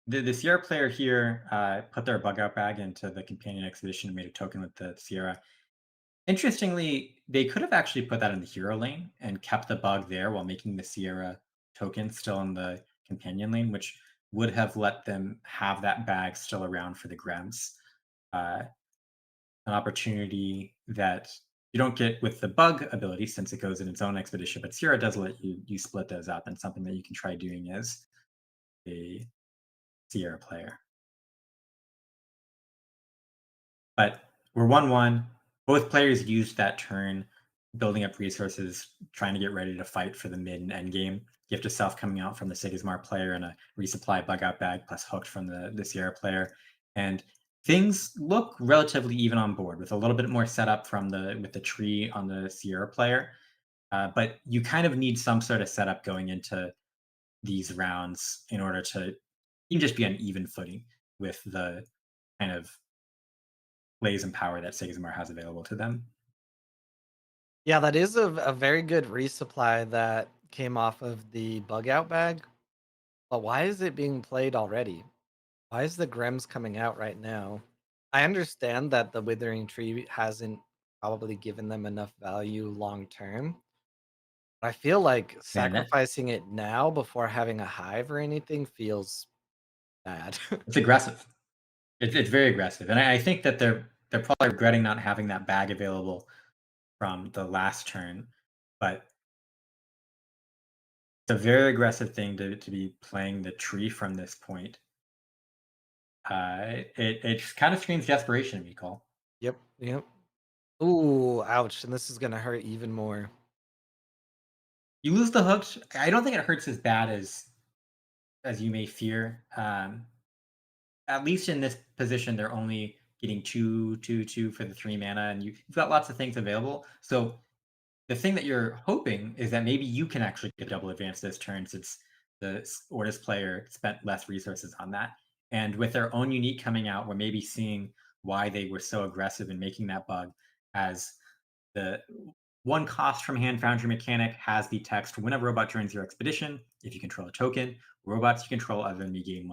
the Sierra player here put their bug out bag into the companion expedition and made a token with the Sierra. Interestingly, they could have actually put that in the hero lane and kept the bug there while making the Sierra token still in the companion lane, which would have let them have that bag still around for the Grems. Uh, an opportunity that you don't get with the bug ability since it goes in its own expedition, but Sierra does let you split those up, and something that you can try doing as a Sierra player. But we're 1-1. Both players used that turn, building up resources, trying to get ready to fight for the mid and end game. Gift of Self coming out from the Sigismar player and a resupply bug out bag plus hooked from the Sierra player. And things look relatively even on board with a little bit more setup from the with the tree on the Sierra player. But you kind of need some sort of setup going into these rounds in order to even just be on even footing with the kind of plays and power that Sigismar has available to them. Yeah, that is a very good resupply that came off of the bug out bag. But why is it being played already? Why is the Grems coming out right now? I understand that the Withering Tree hasn't probably given them enough value long term. But I feel like Man, that sacrificing it now before having a hive or anything feels bad. it's aggressive. It's very aggressive, and I think that they're probably regretting not having that bag available from the last turn. But it's a very aggressive thing to be playing the tree from this point. It kind of screams desperation to me, Cole. Yep, yep. Ooh, ouch! And this is gonna hurt even more. You lose the hooks. I don't think it hurts as bad as you may fear. At least in this position, they're only getting 2/2/2 for the 3 mana, and you've got lots of things available. So the thing that you're hoping is that maybe you can actually get double advance this turn since the Ortis player spent less resources on that. And with their own unique coming out, we're maybe seeing why they were so aggressive in making that bug as the one cost from Hand Foundry mechanic has the text when a robot joins your expedition, if you control a token, robots you control other than me gain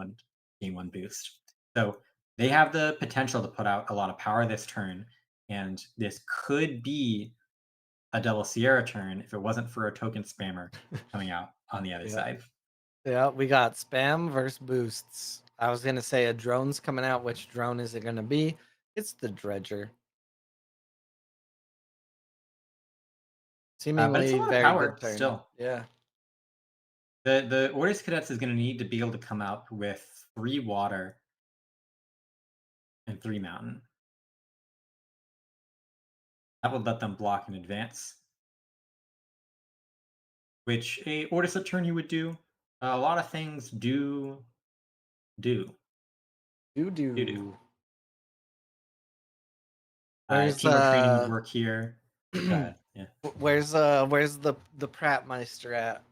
one boost. So they have the potential to put out a lot of power this turn, and this could be a double Sierra turn if it wasn't for a token spammer coming out on the other Yeah, side. yeah. We got spam versus boosts. I was gonna say a drone's coming out. Which drone is it gonna be? It's the Dredger. But it's a Seemingly lot of very good power turn. still. Yeah. The Orders Cadets is going to need to be able to come out with 3 water and 3 mountain. That would let them block in advance, which a Orders attorney would do. A lot of things do Do do. do. Where's Teamwork training would work here. Yeah. where's the Prattmeister at?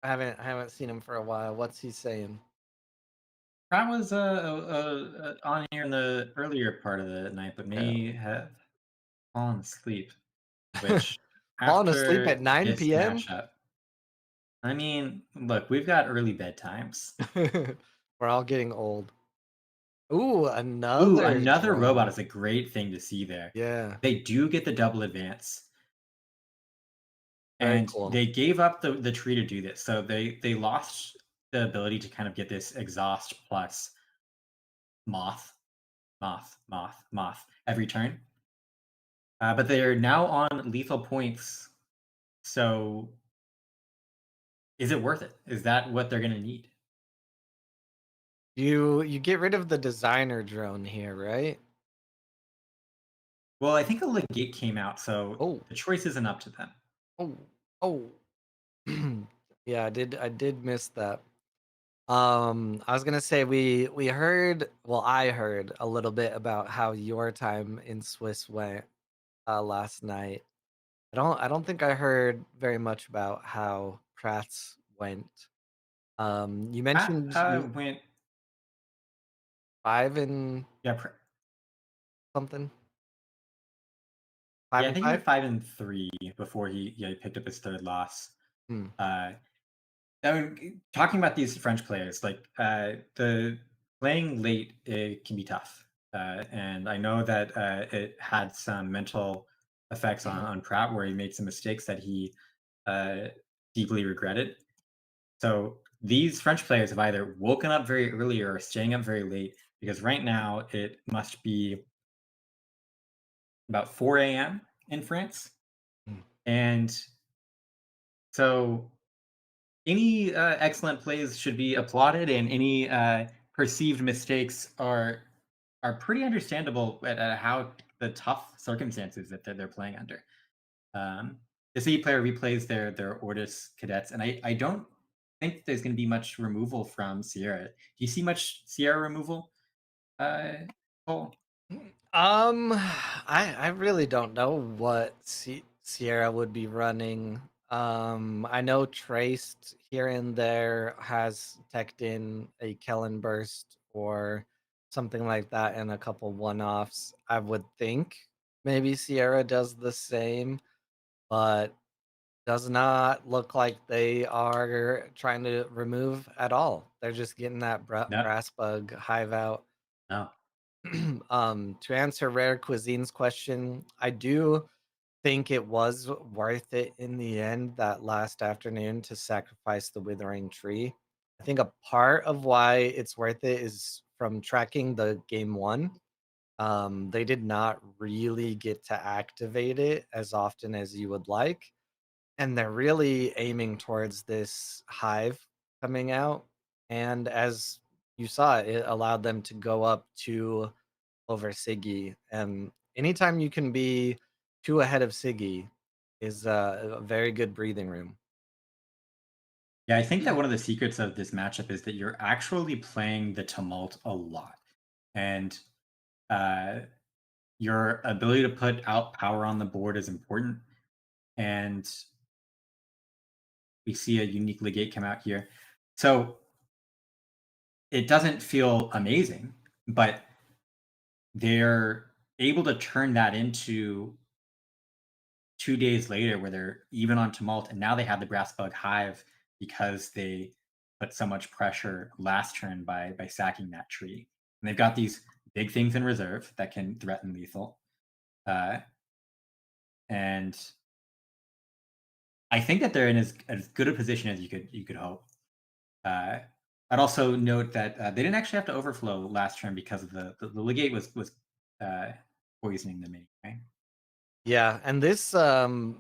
I haven't seen him for a while. What's he saying? Pratt was on here in the earlier part of the night, but Yeah. may have fallen asleep. Which Falling asleep at after 9 this p.m. matchup, I mean, look, we've got early bedtimes. We're all getting old. Ooh, Ooh, another another robot drone. is a great thing to see there. Yeah, They do get the double advance, very and cool. they gave up the tree to do this. So they lost the ability to kind of get this exhaust plus moth moth every turn. But they're now on lethal points. So is it worth it? Is that what they're going to need? You get rid of the designer drone here, right? Well, I think a legate came out, so Oh, the choice isn't up to them. oh, oh. Yeah, I did miss that. I was gonna say we heard, well, I heard a little bit about how your time in Swiss went last night. I don't think I heard very much about how Pratt's went. You That mentioned you went, 5 and yeah, something, five yeah. I and think he five. went 5-3 before he picked up his third loss. Hmm. Uh, I mean, talking about these French players, like the playing late, it can be tough, and I know that it had some mental effects on Pratt, where he made some mistakes that he uh, deeply regretted. So these French players have either woken up very early or are staying up very late because right now it must be about 4 a.m. in France, and so any excellent plays should be applauded, and any perceived mistakes are pretty understandable at how the tough circumstances that they're playing under. Um, the C player replays their Ortis cadets, and I don't think there's going to be much removal from Sierra. Do you see much Sierra removal? Cole? I really don't know what Sierra would be running. I know Traced here and there has teched in a Kellen burst or something like that and a couple one-offs. I would think maybe Sierra does the same, but does not look like they are trying to remove at all. They're just getting that No, brass bug hive out. no. To answer Rare Cuisine's question, I do think it was worth it in the end that last afternoon to sacrifice the Withering Tree. I think a part of why it's worth it is from tracking the game one. They did not really get to activate it as often as you would like, and they're really aiming towards this hive coming out. And as you saw, it allowed them to go up to over Siggy. And anytime you can be 2 ahead of Siggy is a very good breathing room. Yeah, I think that one of the secrets of this matchup is that you're actually playing the tumult a lot, and uh, your ability to put out power on the board is important. And we see a unique legate come out here. So it doesn't feel amazing, but they're able to turn that into 2 days later where they're even on tumult, and now they have the brass bug hive because they put so much pressure last turn by sacking that tree. And they've got these big things in reserve that can threaten lethal. Uh, and I think that they're in as good a position as you could hope. Uh, I'd also note that they didn't actually have to overflow last turn because of the legate was uh, poisoning the mini. Right? Yeah, and this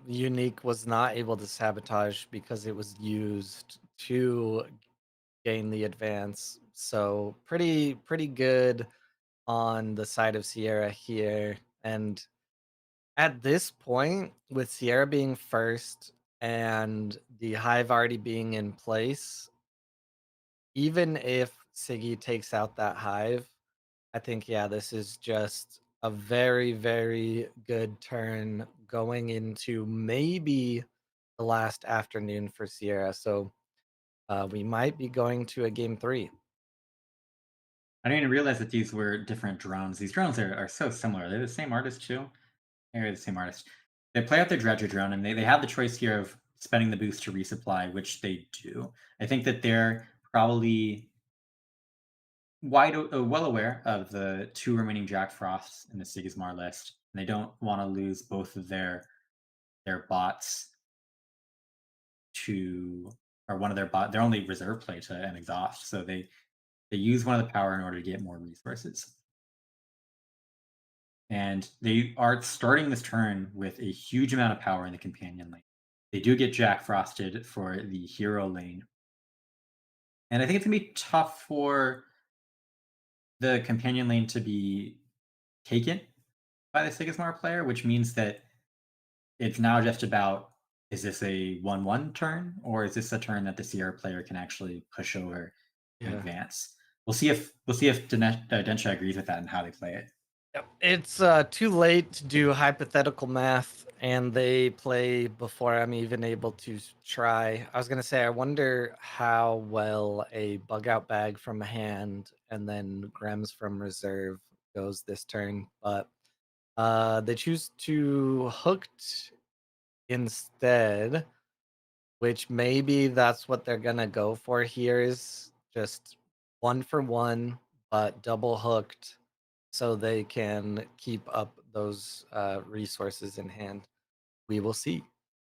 unique was not able to sabotage because it was used to gain the advance. So pretty good on the side of Sierra here. And at this point, with Sierra being first and the hive already being in place, even if Siggy takes out that hive, I think, yeah, this is just a very, very good turn going into maybe the last afternoon for Sierra. So we might be going to a game three. I didn't even realize that these were different drones. These drones are so similar. They're the same artist too. They're the same artist. They play out their Dredger drone, and they have the choice here of spending the boost to resupply, which they do. I think that they're probably well aware of the two remaining Jack Frosts in the Sigismar list, and they don't want to lose both of their bots to or one of their only reserve play to an exhaust. So they use one of the power in order to get more resources. and they are starting this turn with a huge amount of power in the companion lane. They do get Jack Frosted for the hero lane, and I think it's gonna be tough for the companion lane to be taken by the Sigismar player, which means that it's now just about, is this a 1-1 turn, or is this a turn that the Sierra player can actually push over and Yeah. advance? We'll see if Densha agrees with that and how they play it. Yep. It's too late to do hypothetical math, and they play before I'm even able to try. I was gonna say, I wonder how well a bug out bag from a hand and then Grems from reserve goes this turn, but they choose to hooked instead, which maybe that's what they're gonna go for here is just 1 for 1, but double hooked so they can keep up those resources in hand. We will see.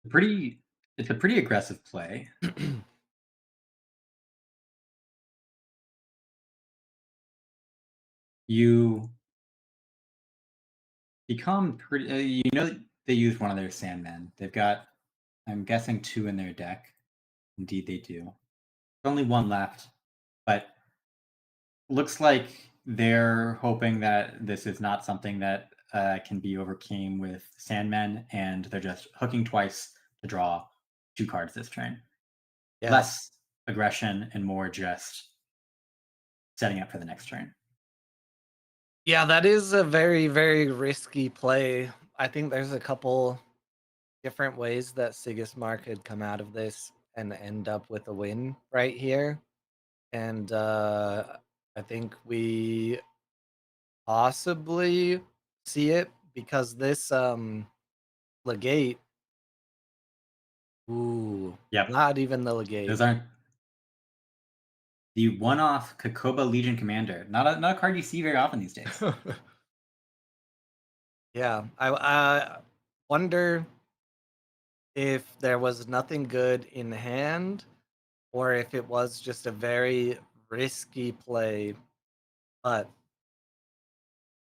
Pretty, it's a pretty aggressive play. You become pretty. They use one of their Sandmen. They've got, I'm guessing, two in their deck. Indeed, they do. Only one left, but looks like they're hoping that this is not something that can be overcame with Sandmen, and they're just hooking twice to draw two cards this turn. Yeah. Less aggression and more just setting up for the next turn. Yeah, that is a very, very risky play. I think there's a couple different ways that Sigismar could come out of this and end up with a win right here. And I think we possibly see it because this legate, ooh, Yep, not even the legate. those aren't the one-off Kakoba Legion Commander. Not a card you see very often these days. Yeah, I wonder if there was nothing good in hand or if it was just a very risky play. But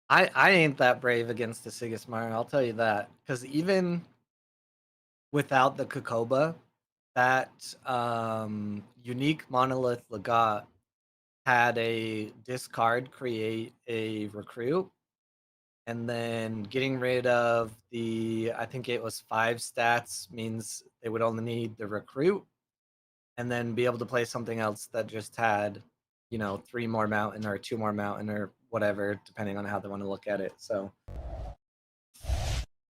I ain't that brave against the Sigismar, I'll tell you that. Because even without the Kokoba, that unique monolith legat had a discard create a recruit, and then getting rid of the, I think it was 5 stats, means they would only need the recruit and then be able to play something else that just had, 3 more mountain or 2 more mountain or whatever, depending on how they want to look at it. So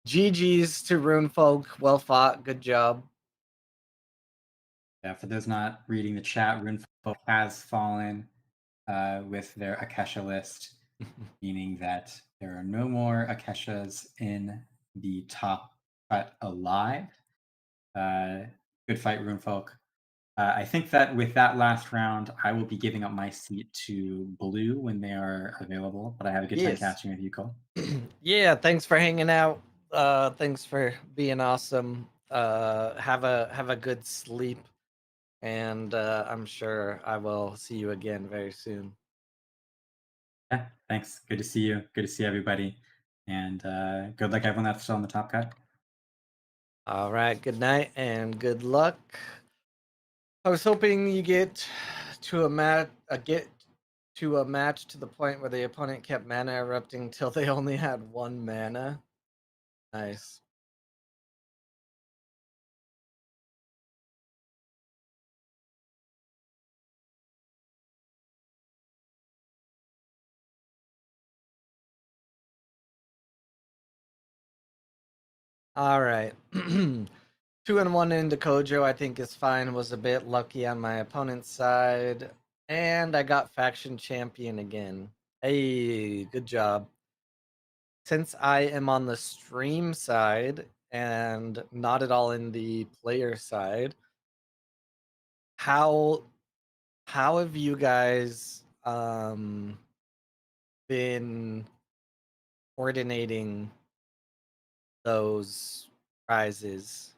GG's to Rune Folk. Well fought. Good job. Yeah, for those not reading the chat, Rune Folk has fallen with their Akesha list, meaning that there are no more Akeshas in the top cut alive. Good fight, Rune Folk. I think that with that last round, I will be giving up my seat to Blue when they are available. But I had a good time Yes. catching with you, Cole. Yeah, thanks for hanging out. Thanks for being awesome. Have a good sleep, and I'm sure I will see you again very soon. Yeah, thanks. Good to see you. Good to see everybody. And good luck everyone that's still on the top cut. All right, good night and good luck. I was hoping you get to a match to the point where the opponent kept mana erupting till they only had 1 mana. Nice. All right. 2-1 into Kojo, I think is fine. Was a bit lucky on my opponent's side. And I got faction champion again. Hey, good job. Since I am on the stream side and not at all in the player side, how have you guys been coordinating those prizes?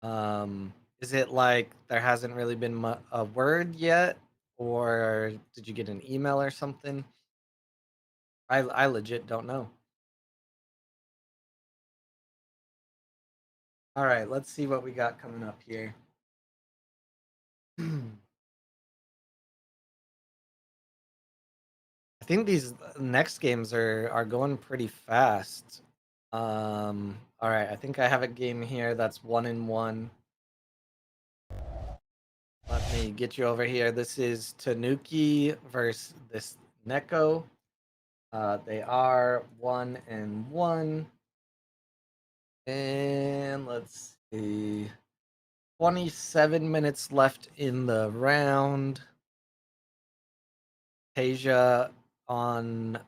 Is it like there hasn't really been a word yet, or did you get an email or something? I legit don't know. All right, let's see what we got coming up here. I think these next games are going pretty fast. All right, I think I have a game here that's 1-1. Let me get you over here. This is Tanuki versus this Neko. They are 1-1. And let's see. 27 minutes left in the round. Tasia on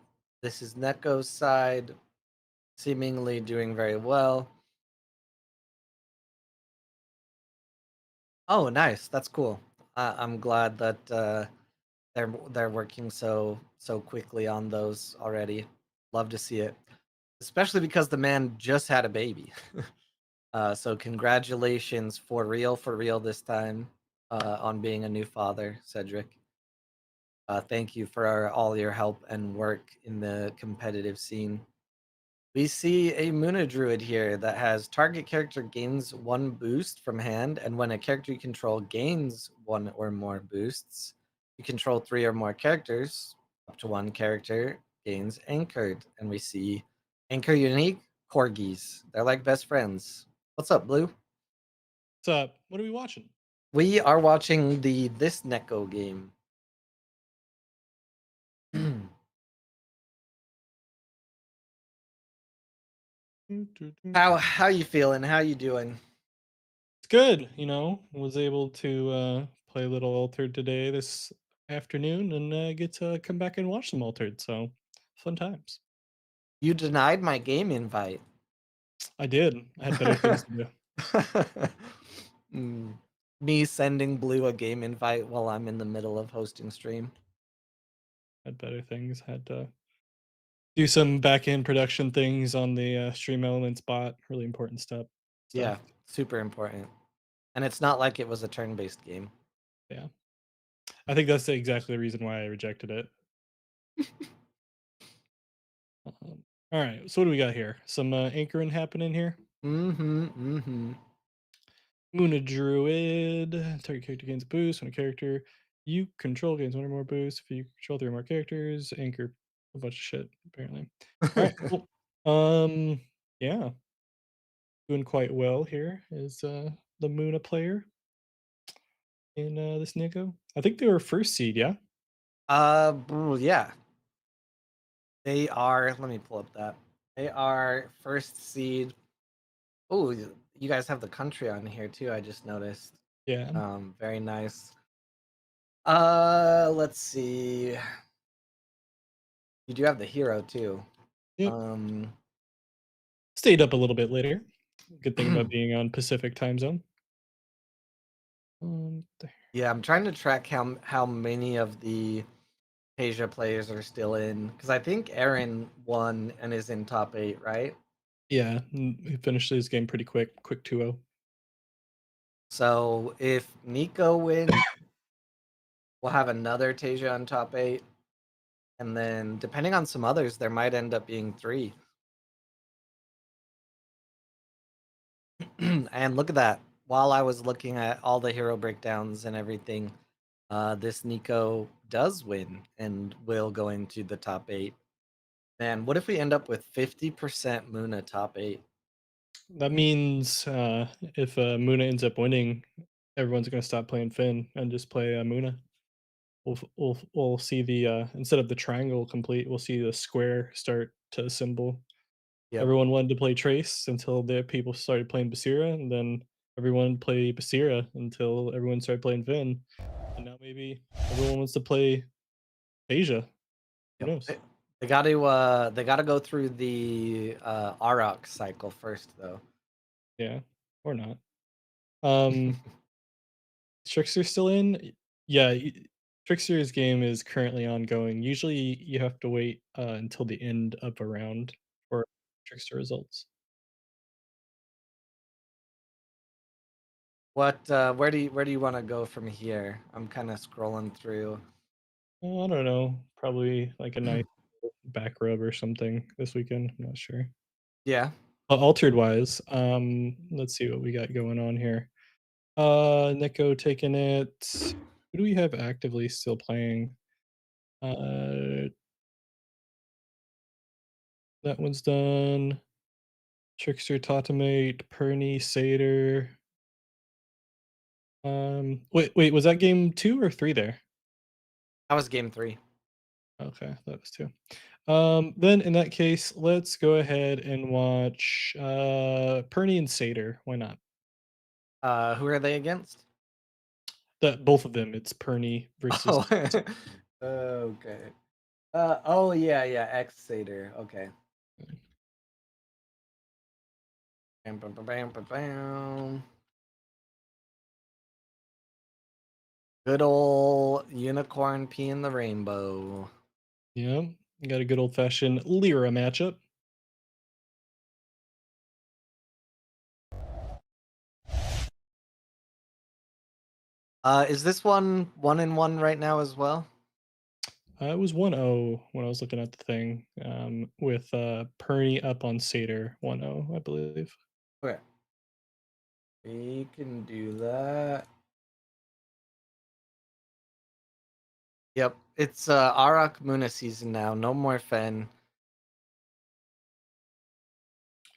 this is Neko's side, seemingly doing very well. Oh, nice. That's cool. I'm glad that they're working so quickly on those already. Love to see it, especially because the man just had a baby. So congratulations for real this time on being a new father, Cedric. Thank you for all your help and work in the competitive scene. We see a Muna Druid here that has target character gains 1 boost from hand, and when a character you control gains 1 or more boosts, you control 3 or more characters, up to 1 character gains anchored. And we see anchor unique corgis. They're like best friends. What's up, Blue? What's up? What are we watching? We are watching the This Neko game. It's How you feeling? How you doing? good, was able to play a little Altered today this afternoon and get to come back and watch some Altered. So fun times. You denied my game invite. I did. I had better things to do. Mm. Me sending Blue a game invite while I'm in the middle of hosting stream. Had better things. Had to do some back end production things on the Stream Elements bot. Really important Yeah, stuff. super important. And it's not like it was a turn-based game. Yeah. I think that's exactly the reason why I rejected it. All right. So what do we got here? Some anchoring happening here. Mm-hmm. Muna Druid. Target character gains a boost when a character you control gains 1 or more boosts. If you control 3 or more characters, anchor a bunch of shit, apparently. Alright, cool. Yeah. Doing quite well here is the Muna player in this Nico. I think they were first seed, yeah? Yeah. They are, let me pull up that. They are first seed. Oh, you guys have the country on here too, I just noticed. Yeah. Very nice. Let's see. You do have the hero too. Yep. Um, Stayed up a little bit later. Good thing about being on Pacific time zone. There. yeah, I'm trying to track how many of the Asia players are still in because I think Aaron won and is in top 8, right? Yeah, he finished his game pretty quick 2-0. So if Nico wins, we'll have another Tasia on top 8, and then depending on some others, there might end up being 3. And look at that! While I was looking at all the hero breakdowns and everything, this Nico does win and will go into the top 8. Man, what if we end up with 50% Muna top 8? That means if Muna ends up winning, everyone's going to stop playing Finn and just play Muna. We'll see the instead of the triangle complete, we'll see the square start to assemble. Yep. Everyone wanted to play Trace until the people started playing Basira, and then everyone played Basira until everyone started playing Finn, and now maybe everyone wants to play Asia. Who Yep. knows? They gotta go through the Auroch cycle first though. Yeah, or not. Um, Trickster still in? Yeah, Trickster's game is currently ongoing. Usually, you have to wait until the end of a round for Trickster results. What where do you want to go from here? I'm kind of scrolling through. I don't know. Probably like a nice back rub or something this weekend. I'm not sure. Yeah. Altered wise, let's see what we got going on here. Nico taking it. Who do we have actively still playing? Uh, that one's done. Trickster, Totemate, Perny, Satyr. Wait, was that game 2 or 3 there? That was game 3. Okay, that was 2. Then in that case, let's go ahead and watch Perny and Satyr. Why not? Who are they against? That both of them. It's Perny versus. Oh, okay. Oh yeah, yeah, X Satyr. Okay. Bam, bam, bam, bam, bam, bam. Good old unicorn pea in the rainbow. Yeah, got a good old fashioned Lyra matchup. Is this one 1-1 right now as well? It was 1-0 when I was looking at the thing, with Perny up on Satyr 1-0, I believe. Okay. We can do that. Yep, it's Arak Muna season now. No more Fen.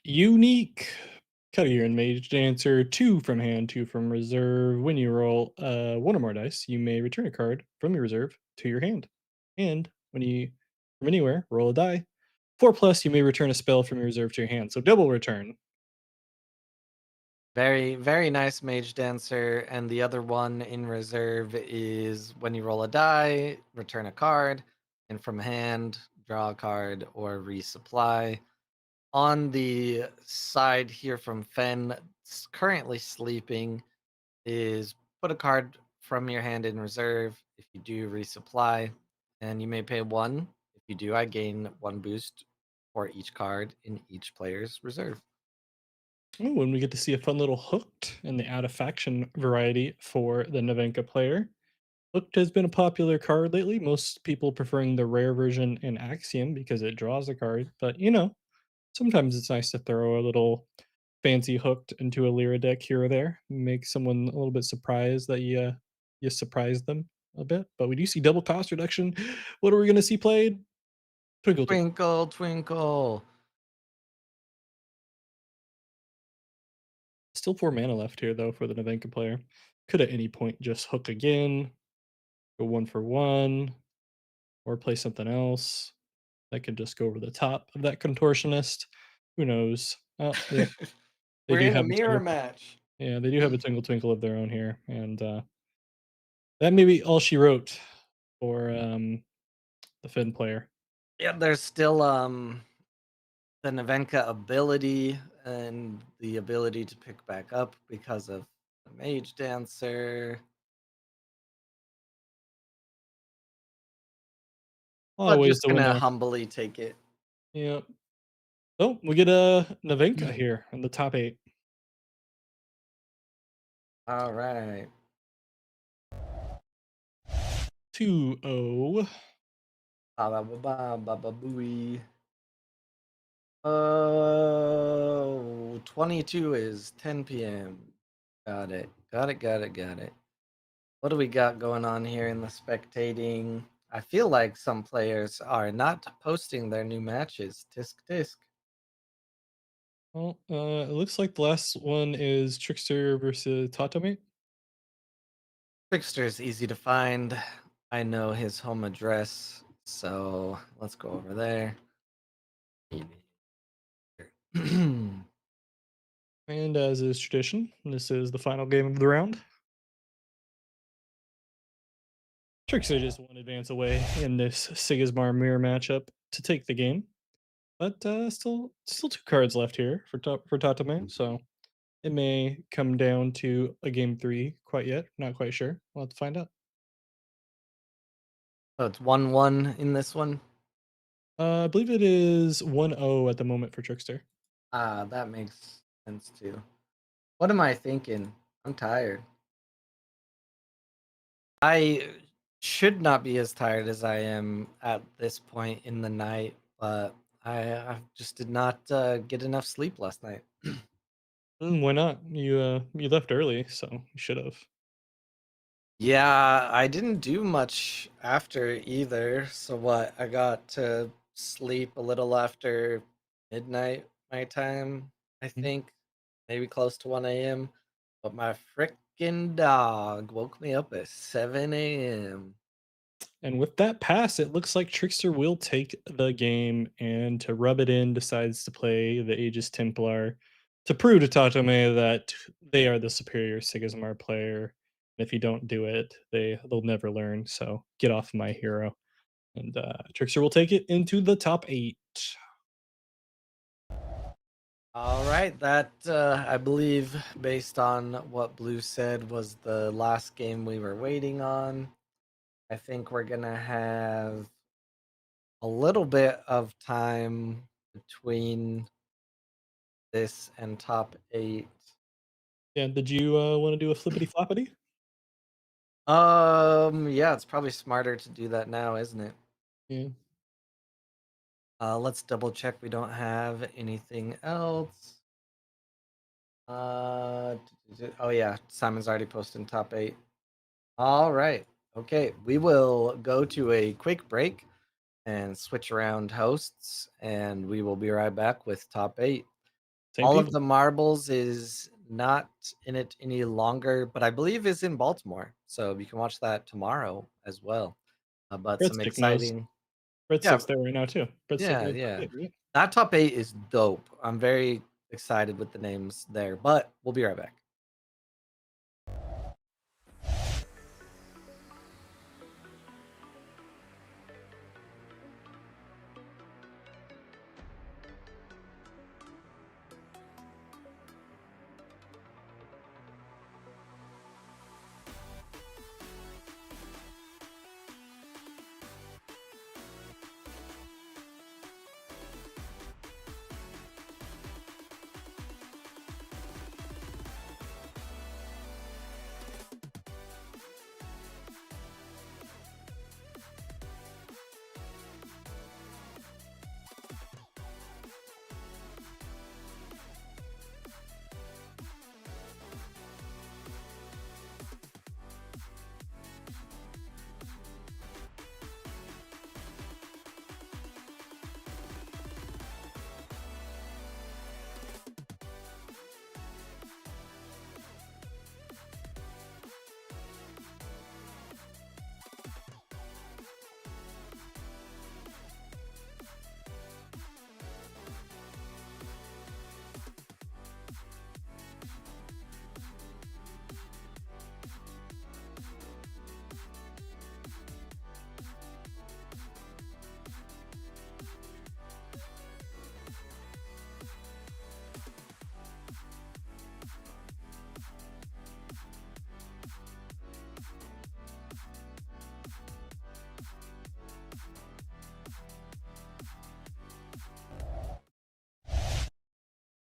Unique. Cutter and Mage Dancer, 2 from hand, 2 from reserve. When you roll 1 or more dice, you may return a card from your reserve to your hand. And when you from anywhere, roll a die. 4 plus, you may return a spell from your reserve to your hand. So double return. Very, very nice Mage Dancer. And the other one in reserve is when you roll a die, return a card, and from hand, draw a card or resupply. On the side here from Fen, currently sleeping, is put a card from your hand in reserve. If you do, resupply, and you may pay 1. If you do, I gain 1 boost for each card in each player's reserve. Oh, and we get to see a fun little Hooked in the out of faction variety for the Navenka player. Hooked has been a popular card lately, most people preferring the rare version in Axiom because it draws a card, but sometimes it's nice to throw a little fancy Hooked into a Lyra deck here or there, make someone a little bit surprised that you surprised them a bit. But we do see double cost reduction. What are we gonna see played? Twinkle Twinkle. Twinkle, twinkle. Still 4 mana left here though for the Navenka player. Could at any point just hook again, go 1 for 1, or play something else that could just go over the top of that contortionist. Who knows? Oh, they We're do in a have a mirror twinkle. match. Yeah, they do have a twinkle twinkle of their own here, and that may be all she wrote for the Finn player. Yeah, there's still the Navenka ability and the ability to pick back up because of the Mage Dancer. A lot of But ways just to win gonna there. humbly take it. Yeah. Oh, we get a Navenka here in the top 8. All right. 2-0. Ba ba ba ba ba ba booey. Oh, 22 is 10 p.m. Got it. Got it. Got it. Got it. What do we got going on here in the spectating? I feel like some players are not posting their new matches. Tisk tisk. Well, it looks like the last one is Trickster versus Tatomate. Trickster's easy to find. I know his home address, so let's go over there. And as is tradition, this is the final game of the round. Trickster just one advance away in this Sigismar mirror matchup to take the game. But still 2 cards left here for Tatame, so it may come down to a game 3 quite yet. Not quite sure. We'll have to find out. So it's 1-1 in this one. I believe it is 1-0 at the moment for Trickster. Ah, that makes sense too. What am I thinking? I'm tired. I should not be as tired as I am at this point in the night, but I just did not get enough sleep last night. Why not? You left early, so you should have. Yeah, I didn't do much after either. So what? I got to sleep a little after midnight my time, I Mm. think, maybe close to 1 a.m. But my frickin' dog woke me up at 7 a.m. And with that pass, it looks like Trickster will take the game, and to rub it in, decides to play the Aegis Templar to prove to Tatame that they are the superior Sigismar player. And if you don't do it, they'll never learn. So get off my hero. And Trickster will take it into the top 8. All right, that I believe, based on what Blue said, was the last game we were waiting on. I think we're gonna have a little bit of time between this and top 8. Yeah, did you want to do a flippity floppity? Yeah, it's probably smarter to do that now, isn't it? Yeah. Let's double check we don't have anything else. Oh yeah, Simon's already posted in top 8. All right. Okay, we will go to a quick break and switch around hosts, and we will be right back with top 8. Same All of people. the Marbles is not in it any longer, but I believe is in Baltimore, so you can watch that tomorrow as well. But some Breadstick knows. exciting, yeah, Breadstick's there right now too. Breadstick yeah, made top yeah. 8, right? That top 8 is dope. I'm very excited with the names there, but we'll be right back.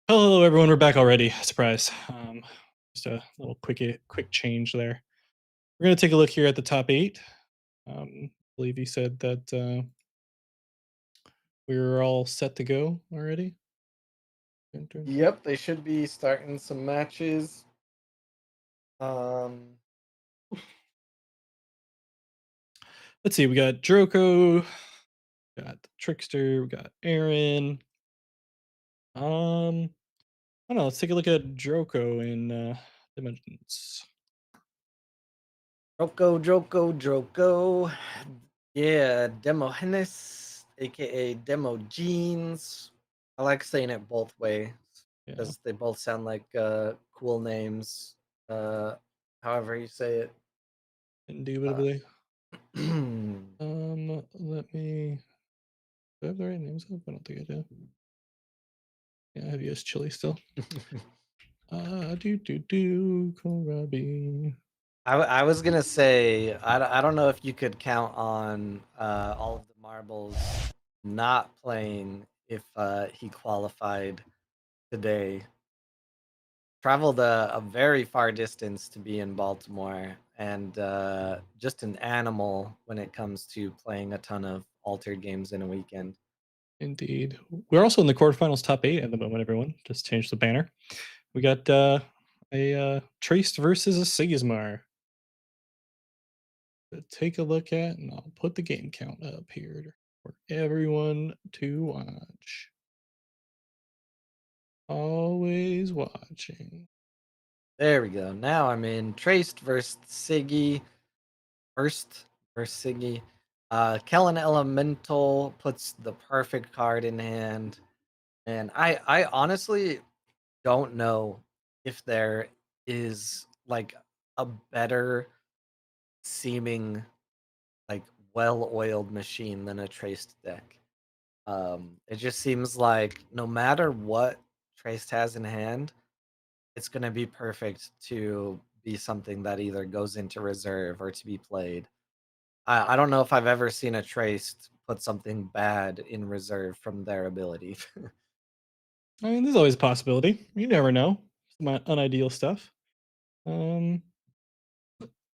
Hello, everyone. We're back already. Surprise. Just a little quick change there. We're going to take a look here at the top 8. I believe you said that we were all set to go already. Dun, dun. Yep, they should be starting some matches. Let's see. We got Droko, got Trickster, we got Aaron. I don't know. Let's take a look at Droko in Dimensions. Droko. Yeah, Demo Hennis, aka Demo Jeans. I like saying it both ways Yeah, because they both sound like cool names. However you say it. indubitably. Let me. Do I have the right names up? I don't think I do. Yeah, I have US Chile still. Kohlrabi. I was gonna say I don't know if you could count on all of the marbles not playing if he qualified today. Traveled a very far distance to be in Baltimore, and just an animal when it comes to playing a ton of altered games in a weekend. Indeed. We're also in the quarterfinals top 8 at the moment, everyone. Just change the banner. We got Traced versus a Sigismar to take a look at, and I'll put the game count up here for everyone to watch. Always watching. There we go. Now I'm in. Traced versus Siggy. First versus Siggy. Kellen Elemental puts the perfect card in hand. And I honestly don't know if there is like a better seeming, like well-oiled machine than a Traced deck. It just seems like no matter what Traced has in hand, it's going to be perfect to be something that either goes into reserve or to be played. I don't know if I've ever seen a Traced put something bad in reserve from their ability. I mean, there's always a possibility. You never know. Some unideal stuff. Um,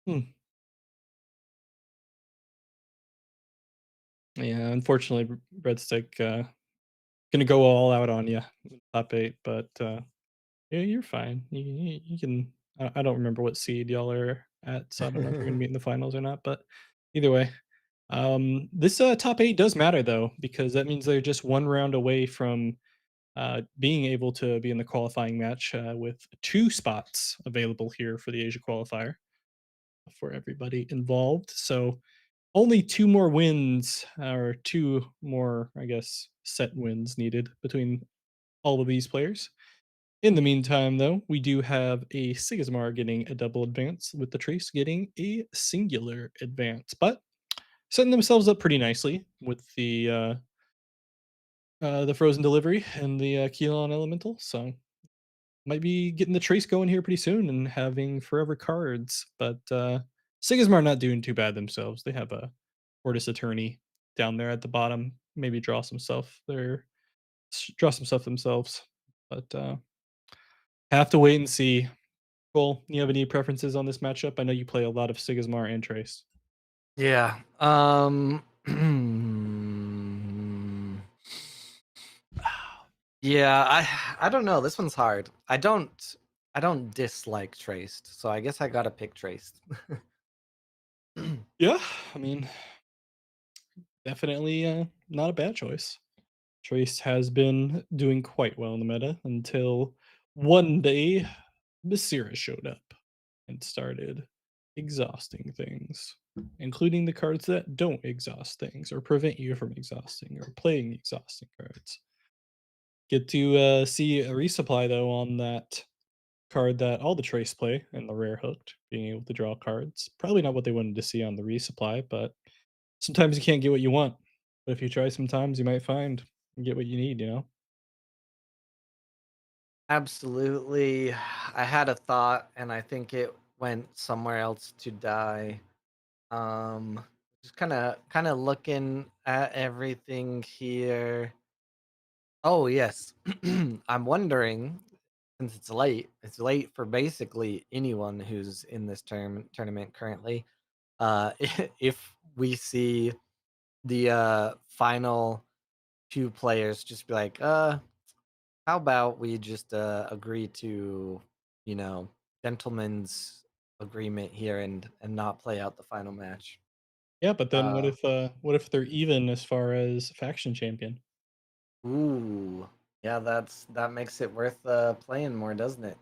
hmm. Yeah, unfortunately, Breadstick gonna go all out on you top 8, but yeah, you're fine. You can. I don't remember what seed y'all are at, so I don't know if you're gonna meet in the finals or not. But either way, this top 8 does matter though, because that means they're just one round away from being able to be in the qualifying match with 2 spots available here for the Asia qualifier for everybody involved. So only 2 more wins, or 2 more, I guess, set wins needed between all of these players. In the meantime, though, we do have a Sigismar getting a double advance, with the Trace getting a singular advance, but setting themselves up pretty nicely with the Frozen Delivery and the Keylon Elemental. So might be getting the Trace going here pretty soon and having forever cards. But Sigismar not doing too bad themselves. They have a Fortis Attorney down there at the bottom. Maybe draw some stuff there, draw some stuff themselves. But have to wait and see. Cole, you have any preferences on this matchup? I know you play a lot of Sigismar and Trace. Yeah. Yeah, I don't know. This one's hard. I don't dislike Traced, so I guess I gotta pick Traced. Yeah, I mean, definitely not a bad choice. Trace has been doing quite well in the meta until one day Basira showed up and started exhausting things, including the cards that don't exhaust things or prevent you from exhausting or playing exhausting cards. Get to see a resupply though on that card that all the Trace play and the rare hooked, being able to draw cards. Probably not what they wanted to see on the resupply, but sometimes you can't get what you want. But if you try sometimes you might find and get what you need, you know? Absolutely. I had a thought and I think it went somewhere else to die. Um just kind of looking at everything here. Oh, yes. I'm wondering, since it's late for basically anyone who's in this tournament currently. If we see the final 2 players just be like, how about we just agree to, you know, gentlemen's agreement here and not play out the final match. Yeah, but then Uh, what if they're even as far as faction champion? ooh, yeah, that makes it worth playing more, doesn't it?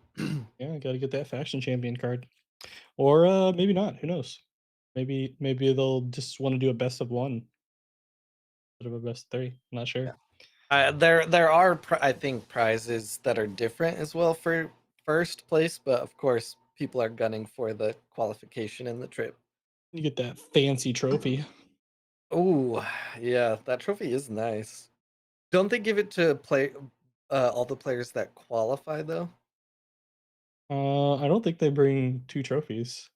Yeah, gotta get that faction champion card. Or maybe not. Who knows? Maybe they'll just want to do a best of one instead of a best of 3. I'm not sure. Yeah. There are I think prizes that are different as well for first place, but of course people are gunning for the qualification and the trip. You get that fancy trophy. Oh, yeah, that trophy is nice. Don't they give it to play all the players that qualify though? I don't think they bring 2 trophies.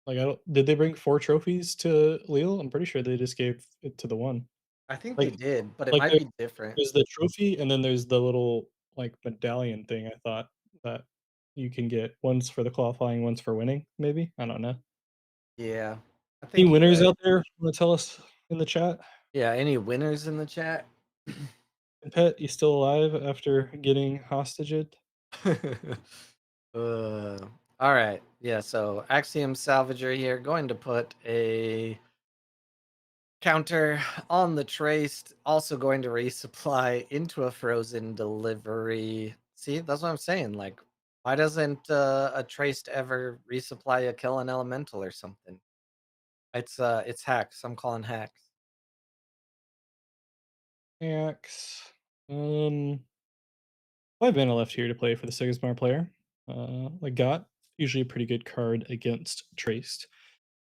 Like, I don't did they bring 4 trophies to Lille? I'm pretty sure they just gave it to the one. I think they Like did, but it like might be different. there's the trophy and then there's the little, like, medallion thing, I thought, that you can get. One's for the qualifying, one's for winning, maybe? I don't know. Yeah, I Any think you're winners right. out there wanna tell us in the chat? Yeah, any winners in the chat? And Pet, you still alive after getting hostaged? uh, all right. Yeah. So Axiom Salvager here, going to put a counter on the traced, also going to resupply into a frozen delivery. See, that's what I'm saying. Like, why doesn't a traced ever resupply a kill an elemental or something? It's hacks. I'm calling hacks. Axe. I have mana left here to play for the Sigmar player. Like got usually a pretty good card against Traced.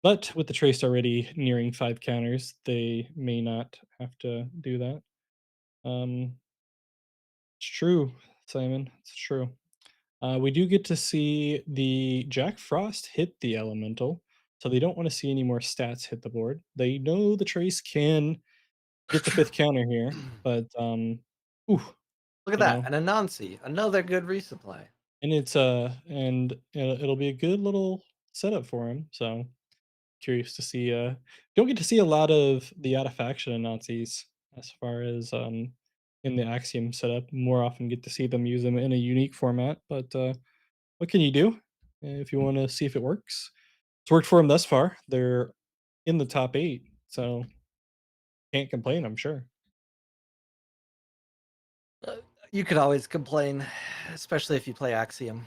But with the Traced already nearing 5 counters, they may not have to do that. Um, it's true, Simon. It's true. We do get to see the Jack Frost hit the Elemental, so they don't want to see any more stats hit the board. They know the Trace can get the 5th counter here, but ooh, Look at you that, know, an Anansi, another good resupply. and it'll be a good little setup for him. So curious to see. Don't get to see a lot of the out of faction Nazis as far as in the Axiom setup. More often get to see them use them in a unique format. But what can you do if you want to see if it works? It's worked for them thus far. They're in the top 8, so can't complain. I'm sure. Uh, you could always complain, especially if you play Axiom.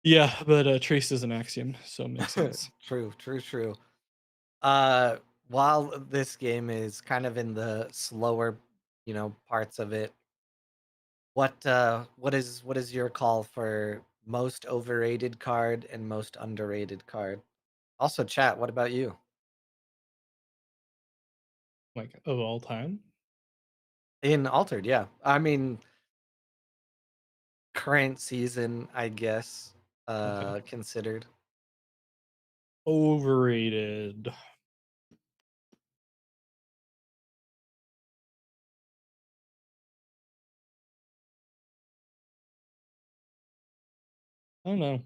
Yeah, but Trace is an Axiom, so it makes sense. True, true, true. Uh, while this game is kind of in the slower, parts of it, what is your call for most overrated card and most underrated card? Also, chat. What about you? Like of all time. In Altered, yeah. I mean, current season, I guess. Okay. Considered. Overrated. I don't know.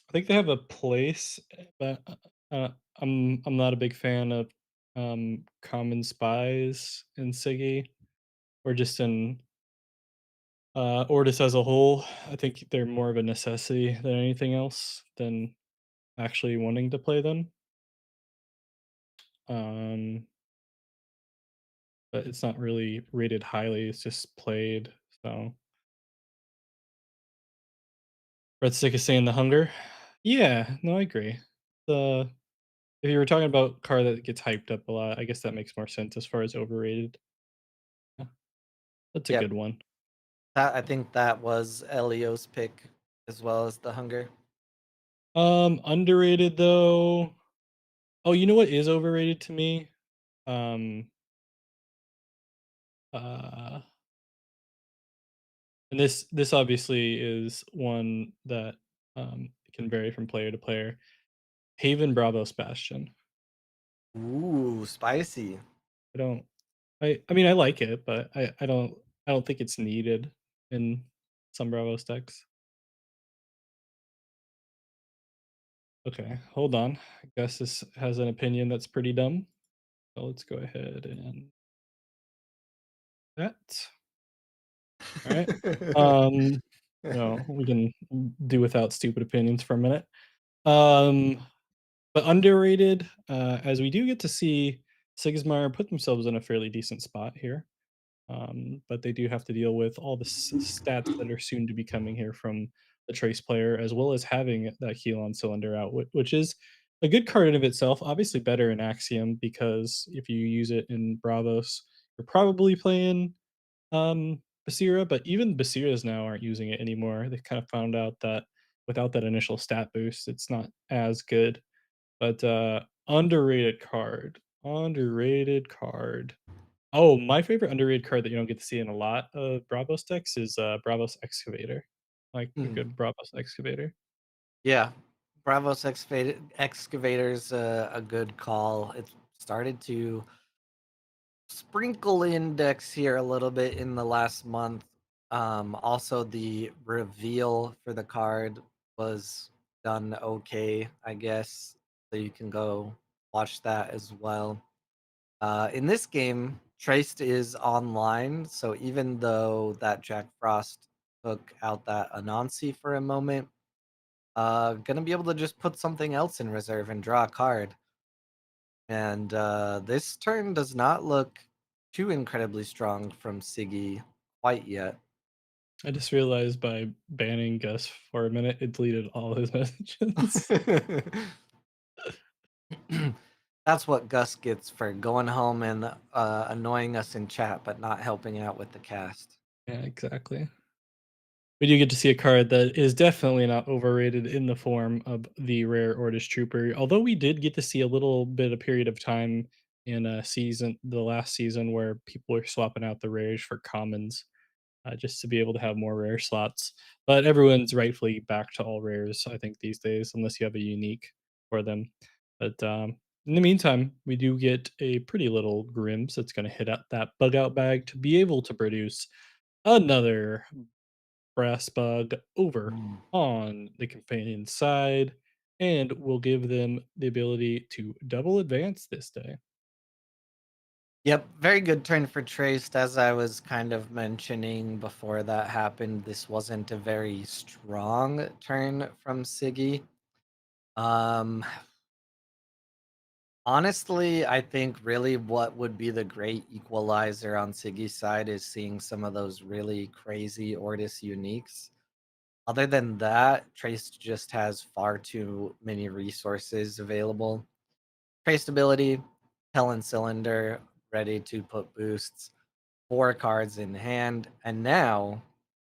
I think they have a place, but I'm not a big fan of common spies in Siggy or just in Ortis as a whole. I think they're more of a necessity than anything else than actually wanting to play them. Um, but it's not really rated highly. It's just played. So Red Stick is saying the hunger. Yeah, no, I agree. The If you were talking about car that gets hyped up a lot, I guess that makes more sense as far as overrated. Yeah, that's a Yep. good one. I think that was Elio's pick as well as the hunger. Underrated though. Oh, you know what is overrated to me? Um, uh, and this obviously is one that can vary from player to player. Haven Bravo Bastion. Ooh, spicy. I don't. I mean I like it, but I don't think it's needed in some Bravo decks. Okay, hold on. I guess this has an opinion that's pretty dumb. So let's go ahead and that. All right. Um, we can do without stupid opinions for a minute. Um, but underrated, as we do get to see Sigmar put themselves in a fairly decent spot here. But they do have to deal with all the stats that are soon to be coming here from the Trace player, as well as having that Helon cylinder out, which is a good card in of itself. Obviously, better in Axiom because if you use it in Bravos, you're probably playing Basira, but even Basiras now aren't using it anymore. They kind of found out that without that initial stat boost, it's not as good. But underrated card. Underrated card. Oh, my favorite underrated card that you don't get to see in a lot of Bravos decks is Bravos Excavator. Like a Hmm. good Bravos Excavator. Yeah, Bravos Excavator's a good call. It started to sprinkle index here a little bit in the last month. Also, the reveal for the card was done okay, I guess. so you can go watch that as well. In this game, Traced is online, so even though that Jack Frost took out that Anansi for a moment, gonna be able to just put something else in reserve and draw a card. And this turn does not look too incredibly strong from Siggy quite yet. I just realized by banning Gus for a minute, it deleted all his messages. That's what Gus gets for going home and annoying us in chat, but not helping out with the cast. Yeah, exactly. We do get to see a card that is definitely not overrated in the form of the rare Ordis Trooper. Although we did get to see a little bit of period of time in a season, the last season, where people are swapping out the rares for commons, just to be able to have more rare slots. But everyone's rightfully back to all rares, I think, these days, unless you have a unique for them. But in the meantime, we do get a pretty little Grims that's going to hit out that bug out bag to be able to produce another brass bug over Mm. on the companion side, and will give them the ability to double advance this day. Yep, very good turn for Traced. As I was kind of mentioning before that happened, this wasn't a very strong turn from Siggy. Um, Honestly, I think really what would be the great equalizer on Siggy's side is seeing some of those really crazy Ortis uniques. Other than that, Trace just has far too many resources available. Trace ability, Helen Cylinder, ready to put boosts, 4 cards in hand, and now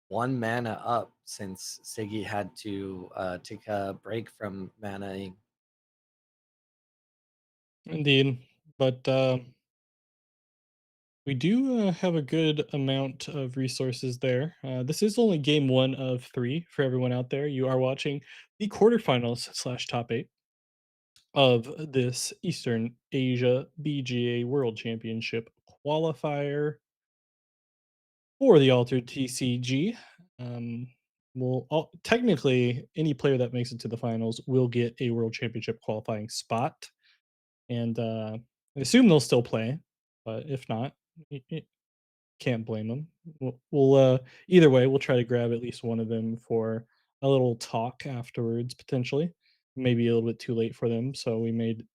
1 mana up since Siggy had to take a break from manaing. Indeed, but we do have a good amount of resources there. This is only game one of three for everyone out there. You are watching the quarterfinals slash top eight of this Eastern Asia BGA World Championship qualifier for the Altered TCG. Um, technically, any player that makes it to the finals will get a World Championship qualifying spot, and I assume they'll still play. But if not, can't blame them. Either way, we'll try to grab at least one of them for a little talk afterwards, potentially. Maybe a little bit too late for them, so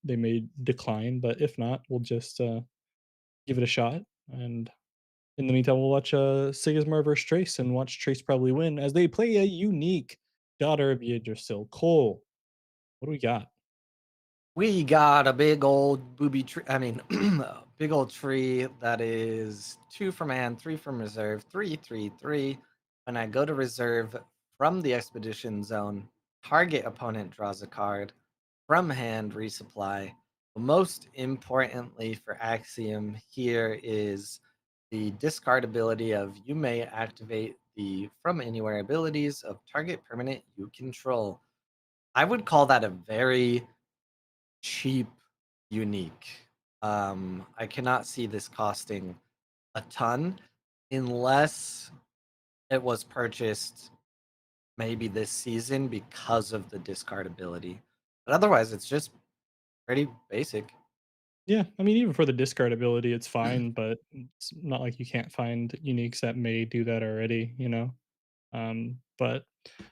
they may decline. But if not, we'll just give it a shot. And in the meantime, we'll watch Sigismar versus Trace and watch Trace probably win as they play a unique Daughter of Yggdrasil. Cole, what do we got? We got a big old booby tree. I mean, a big old tree that is 2 from hand, 3 from reserve, 3, 3, 3. When I go to reserve from the expedition zone, target opponent draws a card. From hand, resupply. But most importantly for Axiom here is the discard ability of you may activate the from anywhere abilities of target permanent you control. I would call that a very cheap unique. I cannot see this costing a ton unless it was purchased maybe this season because of the discard ability. But otherwise, it's just pretty basic. Yeah, I mean, even for the discard ability, it's fine, but it's not like you can't find uniques that may do that already, you know? But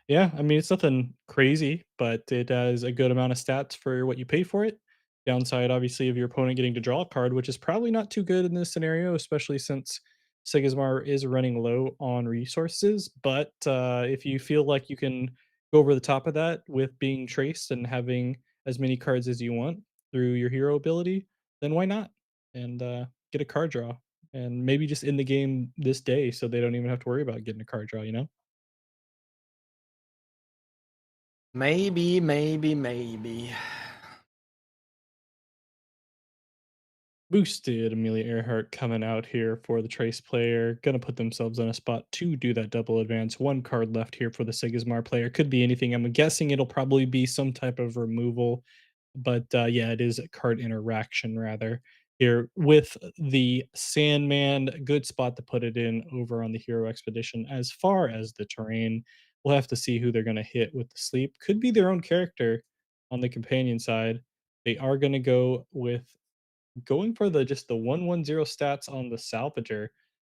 yeah, I mean, it's nothing crazy, but it has a good amount of stats for what you pay for it. Downside, obviously, of your opponent getting to draw a card, which is probably not too good in this scenario, especially since Sigismar is running low on resources. But if you feel like you can go over the top of that with being traced and having as many cards as you want through your hero ability, then why not? And get a card draw. And maybe just in the game this day so they don't even have to worry about getting a card draw, you know? Maybe. Boosted Amelia Earhart coming out here for the Trace player. Gonna put themselves in a spot to do that double advance. One card left here for the Sigismar player. Could be anything. I'm guessing it'll probably be some type of removal. But yeah, it is a card interaction rather. Here with the Sandman, good spot to put it in over on the Hero Expedition. As far as the terrain, we'll have to see who they're going to hit with the sleep. Could be their own character on the companion side. They are gonna go with going for the 110 stats on the salvager,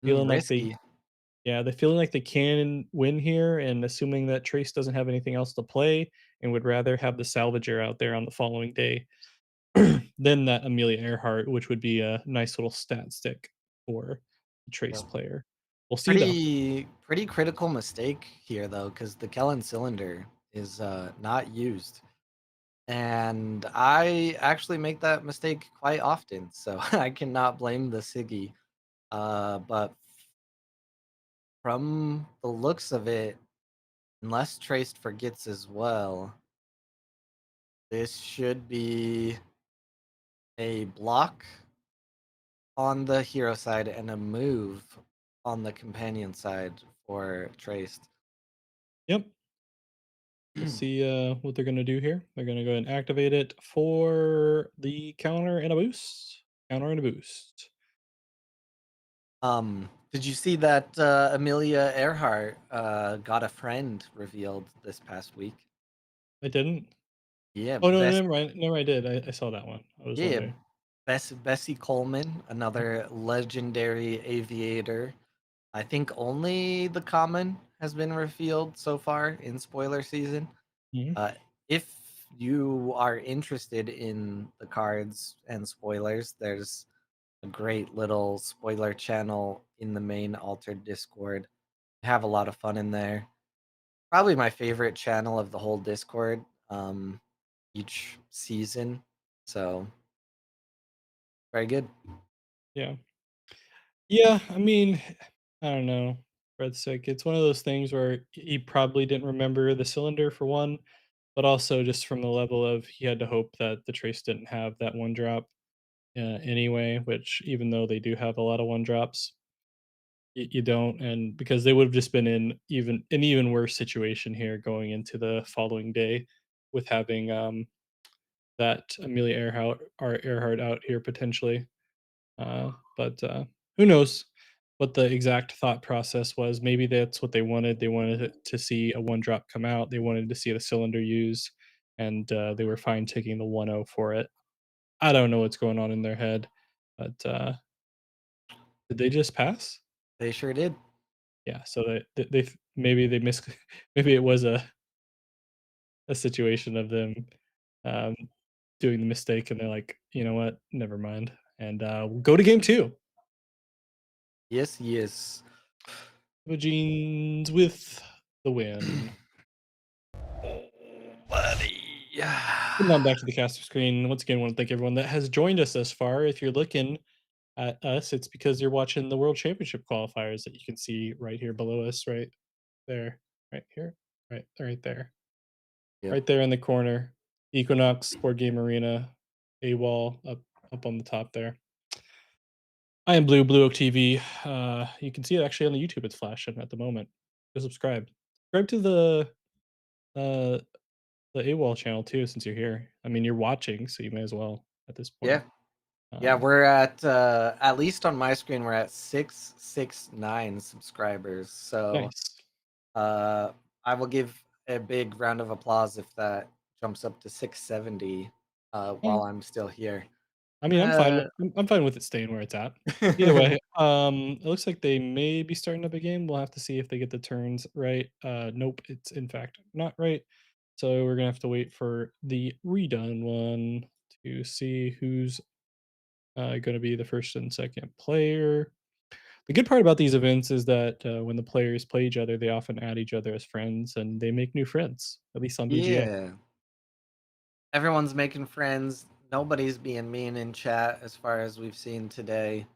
feeling like they Risky. yeah, they're feeling like they can win here and assuming that Trace doesn't have anything else to play and would rather have the salvager out there on the following day than that Amelia Earhart, which would be a nice little stat stick for the Trace Yeah. player. We'll see though. Pretty critical mistake here though, because the Kellen cylinder is not used. And I actually make that mistake quite often, so I cannot blame the Siggy. But from the looks of it, unless Traced forgets as well, this should be a block on the hero side and a move on the companion side for Traced. Yep. We'll see what they're gonna do here. They're gonna go and activate it for the counter and a boost. Counter and a boost. Did you see that Amelia Earhart got a friend revealed this past week? I didn't. Yeah, Oh no, best never mind. Never mind, I did. I saw that one. I was yeah, wondering. Bessie Coleman, another legendary aviator. I think only the common has been revealed so far in spoiler season. Mhm. If you are interested in the cards and spoilers, there's a great little spoiler channel in the main altered Discord. I have a lot of fun in there. Probably my favorite channel of the whole Discord, each season. So very good. Yeah. Yeah, I mean, I don't know. Fred's sick. It's one of those things where he probably didn't remember the cylinder for one, but also just from the level of he had to hope that the trace didn't have that one drop anyway, which even though they do have a lot of one drops, you don't, and because they would have just been in even worse situation here going into the following day with having that Amelia Earhart out here potentially. But who knows what the exact thought process was? Maybe that's what they wanted. They wanted to see a one drop come out. They wanted to see the cylinder use, and they were fine taking the 1-0 for it. I don't know what's going on in their head, but did they just pass? They sure did. Yeah. So they maybe they miss. Maybe it was a situation of them um, doing the mistake, and they're like, you know what, never mind, and we'll go to game two. Yes, yes. Jeans with the win. Oh, buddy. And now back to the caster screen. Once again, I want to thank everyone that has joined us thus far. If you're looking at us, it's because you're watching the World Championship qualifiers that you can see right here below us, right there, right here, right there, Yep. right there in the corner. Equinox, Board Game Arena, A.W.O.L up on the top there. I am Blue Oak TV. You can see it actually on the YouTube. It's flashing at the moment. Go subscribe. Subscribe to uh, the A.W.O.L channel too, since you're here. I mean, you're watching, so you may as well at this Yeah. point. Yeah, Um, we're at least on my screen, we're at 669 subscribers. So nice. uh I will give a big round of applause if that jumps up to 670 while Mm, I'm still here. I mean, I'm fine. Uh I'm fine with it staying where it's at. Either way, it looks like they may be starting up a game. We'll have to see if they get the turns right. Nope, it's in fact not right. So we're gonna have to wait for the redone one to see who's going to be the first and second player. The good part about these events is that when the players play each other, they often add each other as friends and they make new friends, at least on BGA. yeah. Everyone's making friends. Nobody's being mean in chat as far as we've seen today.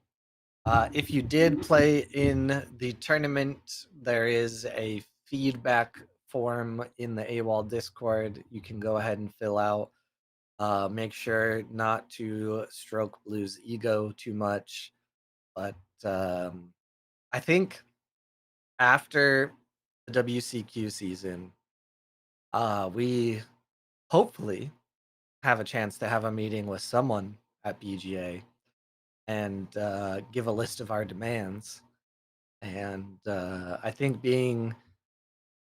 If you did play in the tournament, there is a feedback form in the A.W.O.L Discord. You can go ahead and fill out. Make sure not to stroke Blue's ego too much. But I think after the WCQ season, we hopefully have a chance to have a meeting with someone at BGA and give a list of our demands. And I think being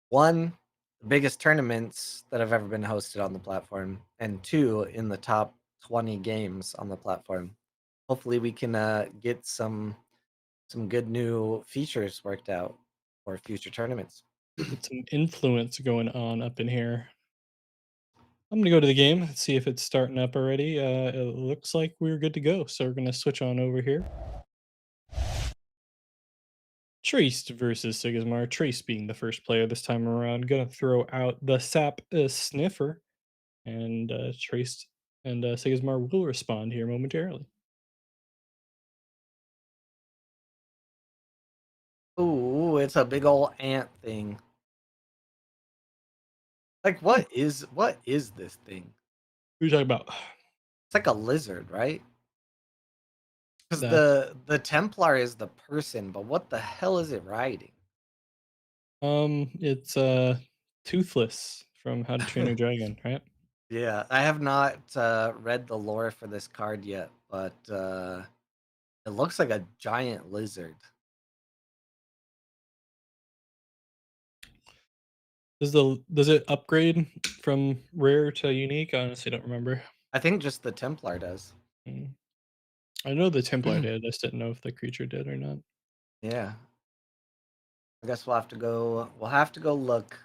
one, the biggest tournaments that have ever been hosted on the platform, and two, in the top 20 games on the platform. Hopefully, we can get some good new features worked out for future tournaments. Get some influence going on up in here. I'm gonna go to the game, let's see if it's starting up already. It looks like we're good to go, so we're gonna switch on over here. Trace versus Sigismar. Trace being the first player this time around. Gonna throw out the sap sniffer, and Trace and Sigismar will respond here momentarily. Ooh, it's a big old ant thing. Like, Hmm, what is this thing? who are you talking about? It's like a lizard, right? Because That the Templar is the person, but what the hell is it riding? it's Toothless from How to Train Your Dragon, right? Yeah, I have not read the lore for this card yet, but it looks like a giant lizard. Does it upgrade from rare to unique? I honestly don't remember. I think just the Templar does. Mm. I know the Templar did. I just didn't know if the creature did or not. Yeah, I guess we'll have to go. We'll have to go look.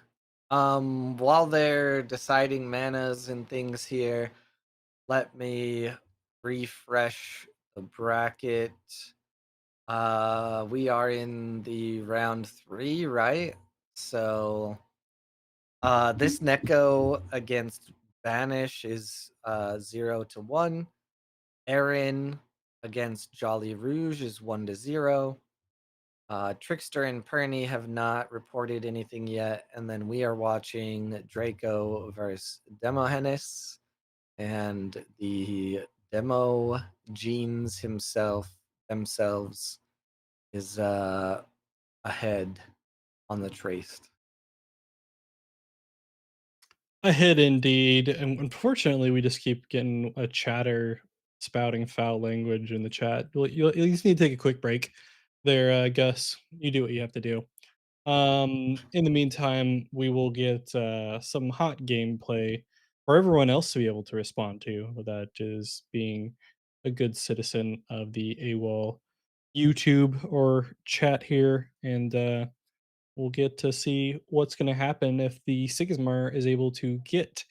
While they're deciding manas and things here, let me refresh the bracket. We are in the round 3, right? So, this Neko against Banish is 0-1. Aaron against Jolly Rouge is 1-0. Trickster and Perny have not reported anything yet, and then we are watching Draco versus Demohenis, and the Demo Genes themselves is ahead on the traced. A hit indeed, and unfortunately, we just keep getting a chatter spouting foul language in the chat. You just need to take a quick break there, Gus. You do what you have to do. In the meantime, we will get some hot gameplay for everyone else to be able to respond to. That is being a good citizen of the A.W.O.L YouTube or chat here, and we'll get to see what's going to happen if the Sigismar is able to get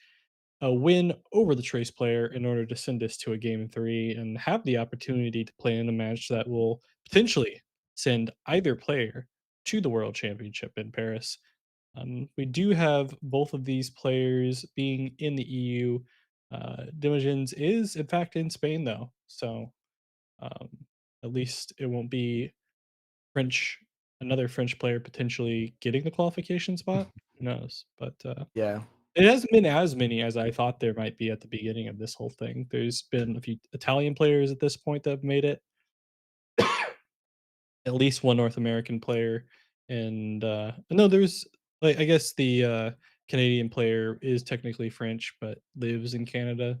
a win over the Trace player in order to send us to a game 3 and have the opportunity to play in a match that will potentially send either player to the World Championship in Paris. We do have both of these players being in the EU. Dimogens is, in fact, in Spain, though. So um, at least it won't be French, another French player potentially getting the qualification spot. Who knows? But Yeah. it hasn't been as many as I thought there might be at the beginning of this whole thing. There's been a few Italian players at this point that have made it, at least one North American player, and no, there's like I guess the Canadian player is technically French but lives in Canada.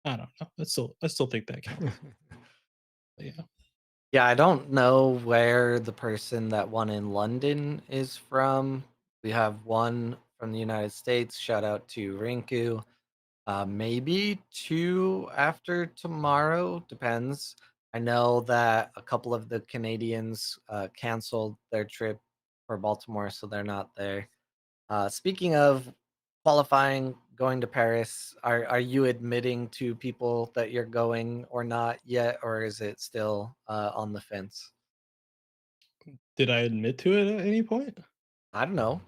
I don't know. I still think that counts. But yeah. Yeah, I don't know where the person that won in London is from. We have one from the United States. Shout out to Rinku. Maybe 2 after tomorrow, depends. I know that a couple of the Canadians canceled their trip for Baltimore, so they're not there. Speaking of qualifying, going to Paris, are you admitting to people that you're going or not yet, or is it still on the fence? Did I admit to it at any point? I don't know.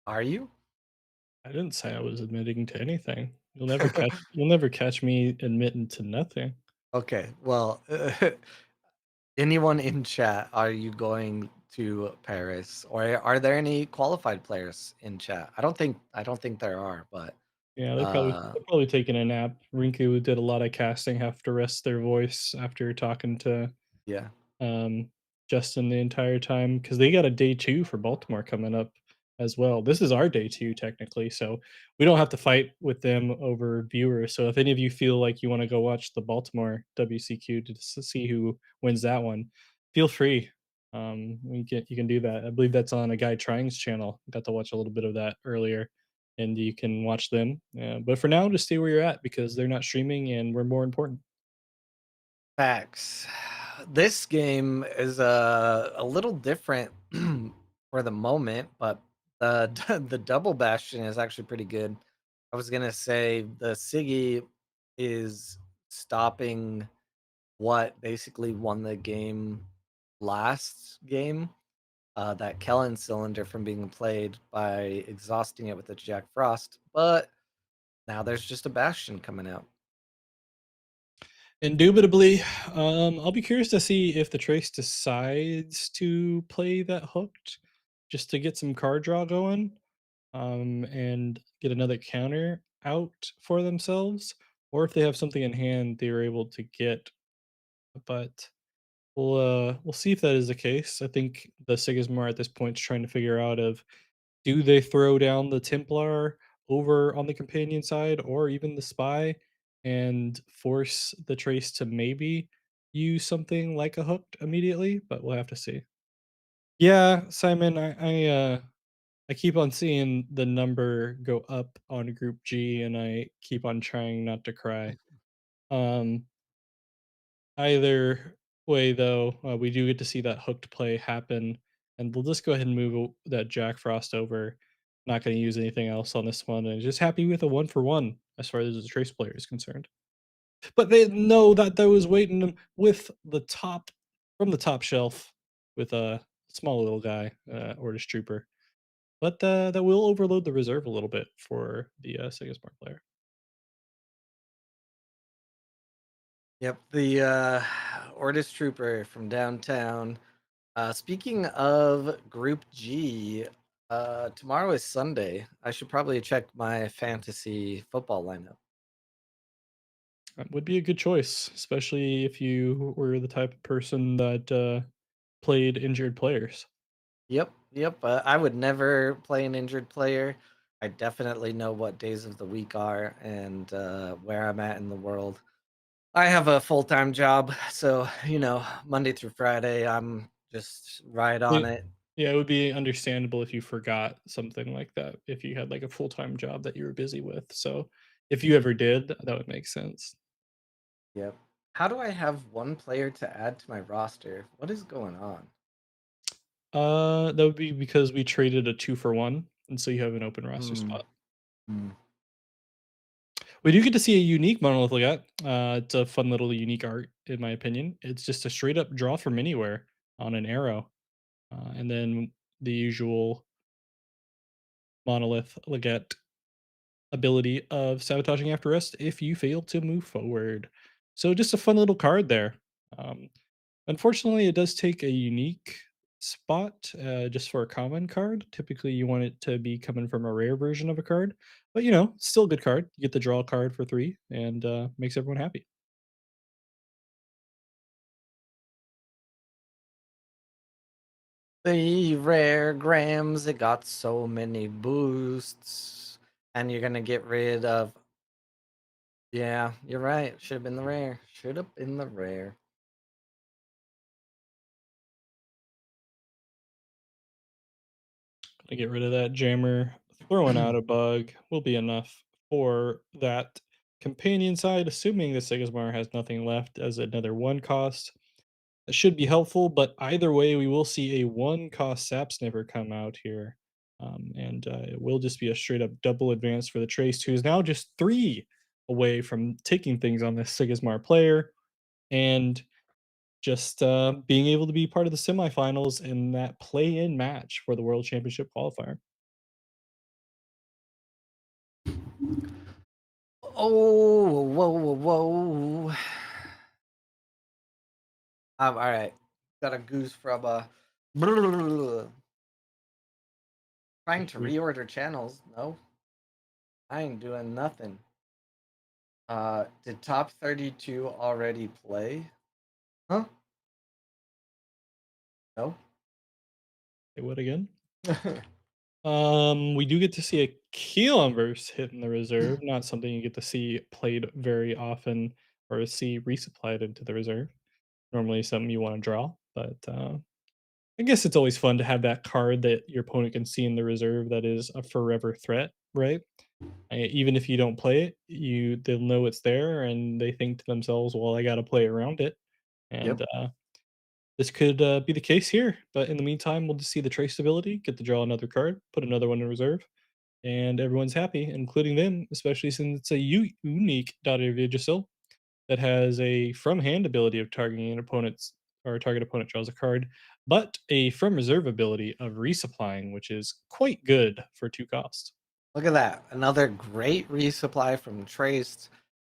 Are you? I didn't say I was admitting to anything. You'll never catch me admitting to nothing. Okay. Well, anyone in chat, are you going to Paris, or are there any qualified players in chat? I don't think there are, but Yeah, they're probably uh, they're probably taking a nap. Rinku did a lot of casting, have to rest their voice after talking to yeah, um, Justin the entire time because they got a day 2 for Baltimore coming up as well. This is our day 2 technically, so we don't have to fight with them over viewers. So if any of you feel like you want to go watch the Baltimore WCQ to see who wins that one, feel free. You can do that. I believe that's on a guy trying's channel. Got to watch a little bit of that earlier, and you can watch them. But for now, just stay where you're at because they're not streaming and we're more important. Facts. This game is a little different for the moment, but the the double bastion is actually pretty good. I was gonna say the Siggy is stopping what basically won the game last game, that Kellen cylinder from being played by exhausting it with the Jack Frost, but now there's just a bastion coming out. Indubitably, I'll be curious to see if the Trace decides to play that hooked just to get some card draw going, and get another counter out for themselves, or if they have something in hand they were able to get. But we'll see if that is the case. I think the Sigismar at this point is trying to figure out of do they throw down the Templar over on the companion side or even the spy and force the Trace to maybe use something like a hooked immediately, but we'll have to see. Yeah, Simon, I keep on seeing the number go up on Group G, and I keep on trying not to cry. Um, Either way, though, we do get to see that hooked play happen, and we'll just go ahead and move that Jack Frost over. Not going to use anything else on this one, and just happy with a 1-for-1 as far as the Trace player is concerned. But they know that there was waiting with the top from the top shelf with a small little guy, Ordis Trooper. But that will overload the reserve a little bit for the Sigismar player. Yep, the Ordis Trooper from downtown. Speaking of Group G, tomorrow is Sunday. I should probably check my fantasy football lineup. That would be a good choice, especially if you were the type of person that played injured players. Yep, yep. I would never play an injured player. I definitely know what days of the week are and where I'm at in the world. I have a full time job, so Monday through Friday, I'm just right on It, it. yeah, it would be understandable if you forgot something like that, if you had like a full time job that you were busy with. So if you ever did, that would make sense. Yep. How do I have one player to add to my roster? What is going on? That would be because we traded a 2-for-1, and so you have an open roster Hmm. spot. hmm. We do get to see a unique monolith Legat. It's a fun little unique art, in my opinion. It's just a straight up draw from anywhere on an arrow, and then the usual monolith Legat ability of sabotaging after rest if you fail to move forward. So just a fun little card there. Um, Unfortunately, it does take a unique spot just for a common card. Typically, you want it to be coming from a rare version of a card, but still a good card. You get the draw card for 3 and makes everyone happy. 3 rare grams. It got so many boosts. And you're gonna get rid of. Yeah, you're right. Should have been the rare. Should have been the rare. Gonna get rid of that jammer. Throwing out a bug will be enough for that companion side, assuming the Sigismar has nothing left as another 1 cost. That should be helpful, but either way, we will see a 1 cost Sap Sniffer come out here. And it will just be a straight up double advance for the Trace, who is now just 3 away from taking things on this Sigismar player and just being able to be part of the semifinals in that play in match for the World Championship qualifier. Oh, whoa, whoa, whoa. All right. Got a goose from trying to reorder channels. No, I ain't doing nothing. Did top 32 already play? Huh? No. Say what again? We do get to see a Keelanverse hit in the reserve, not something you get to see played very often or see resupplied into the reserve. Normally something you want to draw, but I guess it's always fun to have that card that your opponent can see in the reserve that is a forever threat right? Even if you don't play it, they'll know it's there, and they think to themselves, "Well, I gotta play around it," Yep. and, this could, be the case here, but in the meantime, we'll just see the traceability, get to draw another card, put another one in reserve, and everyone's happy, including them, especially since it's a unique A.W.O.L that has a from hand ability of targeting an opponent's or a target opponent draws a card, but a from reserve ability of resupplying, which is quite good for 2 costs. Look at that. Another great resupply from Traced.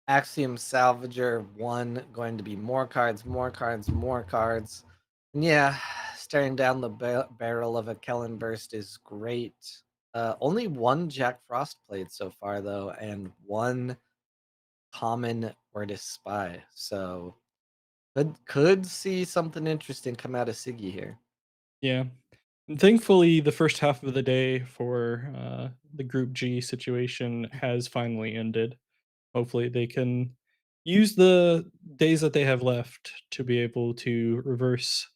Axiom Salvager 1 going to be more cards, more cards, more cards. And yeah, staring down the barrel of a Kellen Burst is great. Only one Jack Frost played so far, though, and one common Ortis Spy. So could see something interesting come out of Siggy here. Yeah. And thankfully, the first half of the day for, the Group G situation has finally ended. Hopefully, they can use the days that they have left to be able to reverse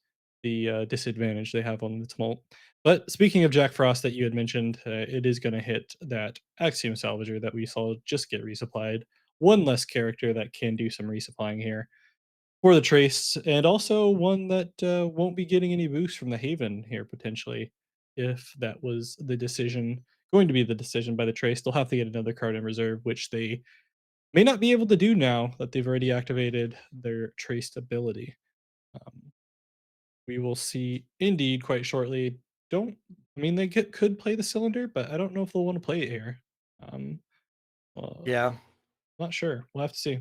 the, disadvantage they have on the tumult. But speaking of Jack Frost that you had mentioned, it is gonna hit that Axiom Salvager that we saw just get resupplied. One less character that can do some resupplying here for the Trace, and also one that, won't be getting any boost from the Haven here potentially, if that was the decision going to be the decision by the Trace. They'll have to get another card in reserve, which they may not be able to do now that they've already activated their traced ability. Um, we will see indeed quite shortly. Don't I mean they could play the cylinder, but I don't know if they'll want to play it here. Um, uh, Yeah. not sure. We'll have to see.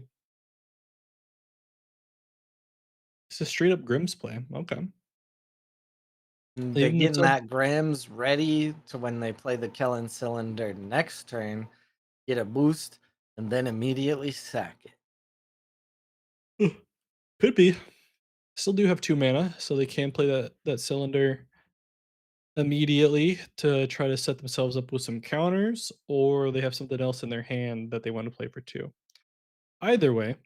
It's a straight up Grimm's play. Okay, They're leaving getting themselves. that Grams ready to when they play the Kellen Cylinder next turn, get a boost, and then immediately sack it. Could be. Still do have 2 mana, so they can play that cylinder immediately to try to set themselves up with some counters, or they have something else in their hand that they want to play for 2. Either way,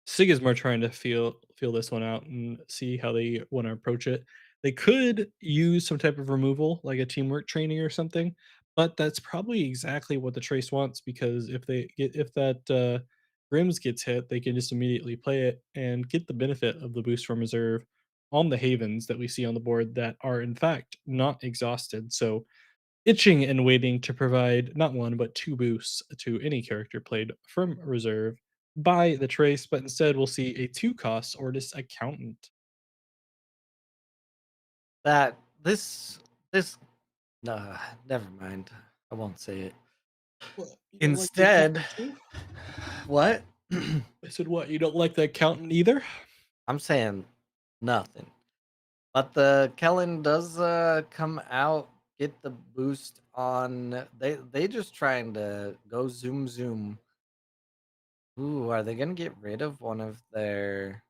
Sigismar trying to feel this one out and see how they want to approach it. They could use some type of removal, like a teamwork training or something, but that's probably exactly what the Trace wants because if that Grims gets hit, they can just immediately play it and get the benefit of the boost from reserve on the Havens that we see on the board that are in fact not exhausted. So itching and waiting to provide not one but 2 boosts to any character played from reserve by the Trace, but instead we'll see a 2 cost Ortis Accountant. That this nah, never mind. I won't say it. What, you don't like the Instead, accountant too? what? I said, "What, you don't like the accountant either?" I'm saying nothing. But the Kellen does come out, get the boost on they just trying to go zoom zoom. Ooh, are they gonna get rid of one of their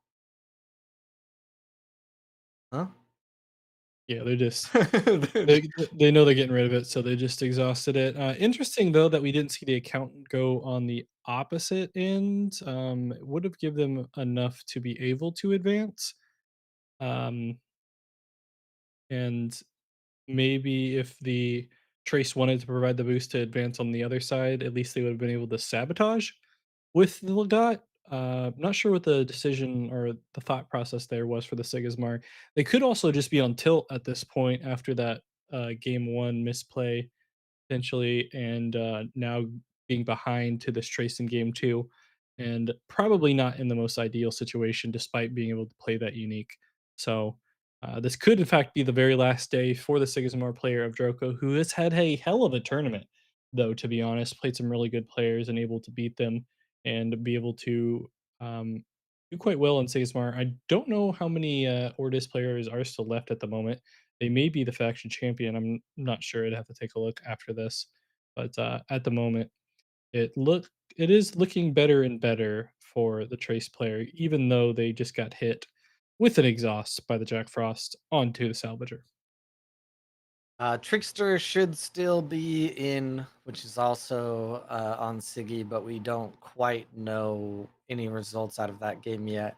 huh? Yeah, they're just they know they're getting rid of it, so they just exhausted it. Interesting though that we didn't see the accountant go on the opposite end. It would have given them enough to be able to advance. Um, and maybe if the Trace wanted to provide the boost to advance on the other side, at least they would have been able to sabotage with the Legat. Not sure what the decision or the thought process there was for the Sigismar. They could also just be on tilt at this point after that game one misplay potentially, and now being behind to this Trace in game two, and probably not in the most ideal situation despite being able to play that unique. So this could in fact be the very last day for the Sigismar player of Droko, who has had a hell of a tournament, though to be honest, played some really good players and able to beat them and be able to um, do quite well in Sigismar. I don't know how many Ortis players are still left at the moment. They may be the faction champion. I'm not sure. I'd have to take a look after this. But at the moment, it is looking better and better for the Trace player, even though they just got hit with an exhaust by the Jack Frost onto the Salvager. Trickster should still be in, which is also on Siggy, but we don't quite know any results out of that game yet.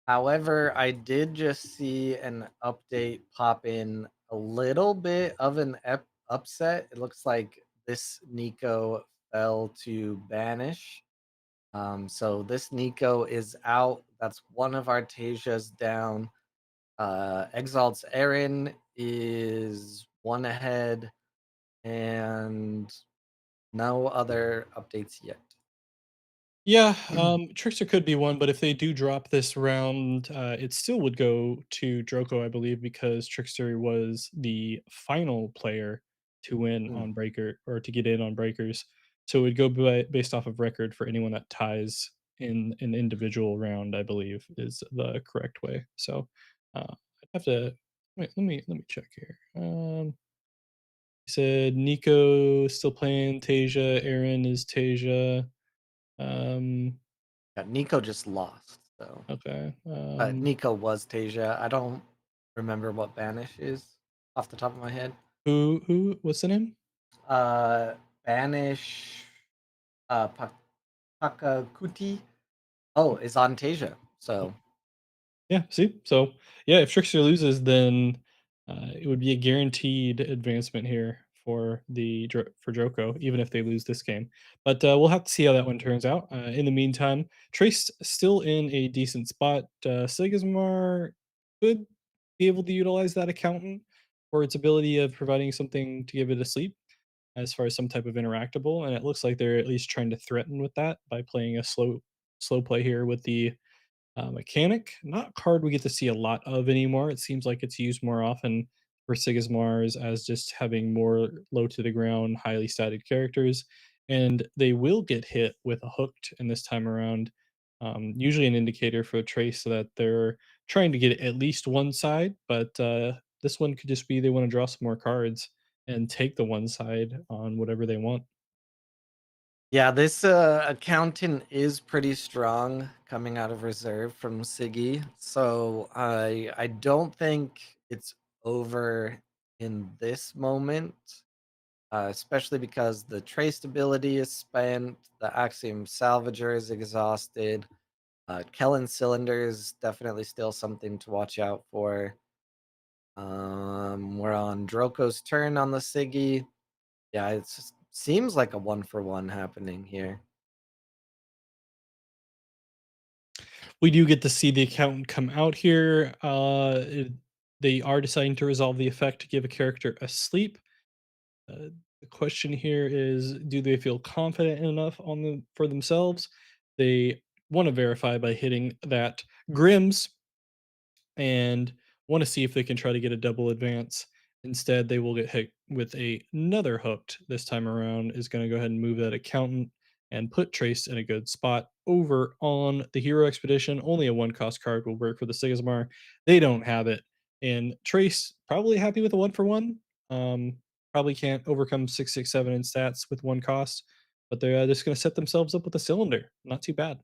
However, I did just see an update pop in a little bit of an upset. It looks like this Nico fell to banish. So this Nico is out. That's one of Artesia's down. Exalt's Aaron is one ahead, and no other updates yet. Yeah, Trickster could be one, but if they do drop this round, it still would go to Droko, I believe, because Trickster was the final player to win Hmm. on Breaker or to get in on Breakers. So it would go based off of record for anyone that ties in an individual round, I believe, is the correct way. So I'd have to wait. Let me check here. He said Nico still playing Tasia. Aaron is Tasia. Um, Yeah, Nico just lost. So, Okay. Nico was Tasia. I don't remember what banish is off the top of my head. What's the name? Uh, Banish, Pakakuti. Oh, is on Tasia. So Yeah, see? So, yeah, if Trickster loses, then it would be a guaranteed advancement here for for Joko, even if they lose this game. But we'll have to see how that one turns out. In the meantime, Trace still in a decent spot. Sigismar could be able to utilize that accountant for its ability of providing something to give it a sleep as far as some type of interactable, and it looks like they're at least trying to threaten with that by playing a slow play here with the mechanic. Not a card we get to see a lot of anymore. It seems like it's used more often for Sigismars as just having more low to the ground, highly static characters, and they will get hit with a hooked. And this time around, usually an indicator for a trace that they're trying to get at least one side, but this one could just be they want to draw some more cards and take the one side on whatever they want. yeah, this accountant is pretty strong coming out of reserve from Siggy. So I don't think it's over in this moment. Especially because the trace ability is spent, the Axiom Salvager is exhausted. Kellen Cylinder is definitely still something to watch out for. We're on Droko's turn on the Siggy. Yeah, it seems like a one for one happening here. We do get to see the accountant come out here. They are deciding to resolve the effect to give a character a sleep. The question here is, do they feel confident enough on them for themselves? They want to verify by hitting that Grims and want to see if they can try to get a double advance. Instead, they will get hit with another hooked this time around, is going to go ahead and move that accountant and put Trace in a good spot over on the Hero Expedition. Only a one cost card will work for the Sigismar. They don't have it. And Trace probably happy with a one for one. Um, Probably can't overcome 667 in stats with one cost, but they're just going to set themselves up with a cylinder. Not too bad.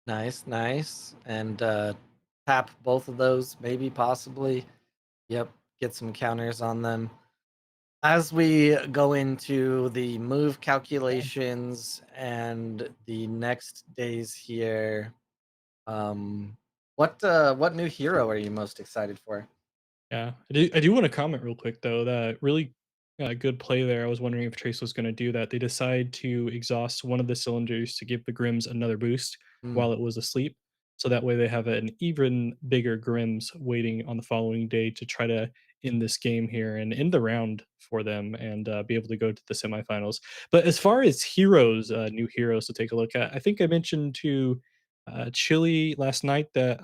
Nice, nice. And tap both of those, maybe, possibly. Yep, get some counters on them. As we go into the move calculations and the next days here, what new hero are you most excited for? Yeah, I do want to comment real quick though that really good play there. I was wondering if Trace was going to do that. They decide to exhaust one of the cylinders to give the Grims another boost Hmm. while it was asleep, so that way they have an even bigger Grims waiting on the following day to try to end this game here and end the round for them and be able to go to the semifinals. But as far as heroes, new heroes to take a look at, I think I mentioned to Chile last night that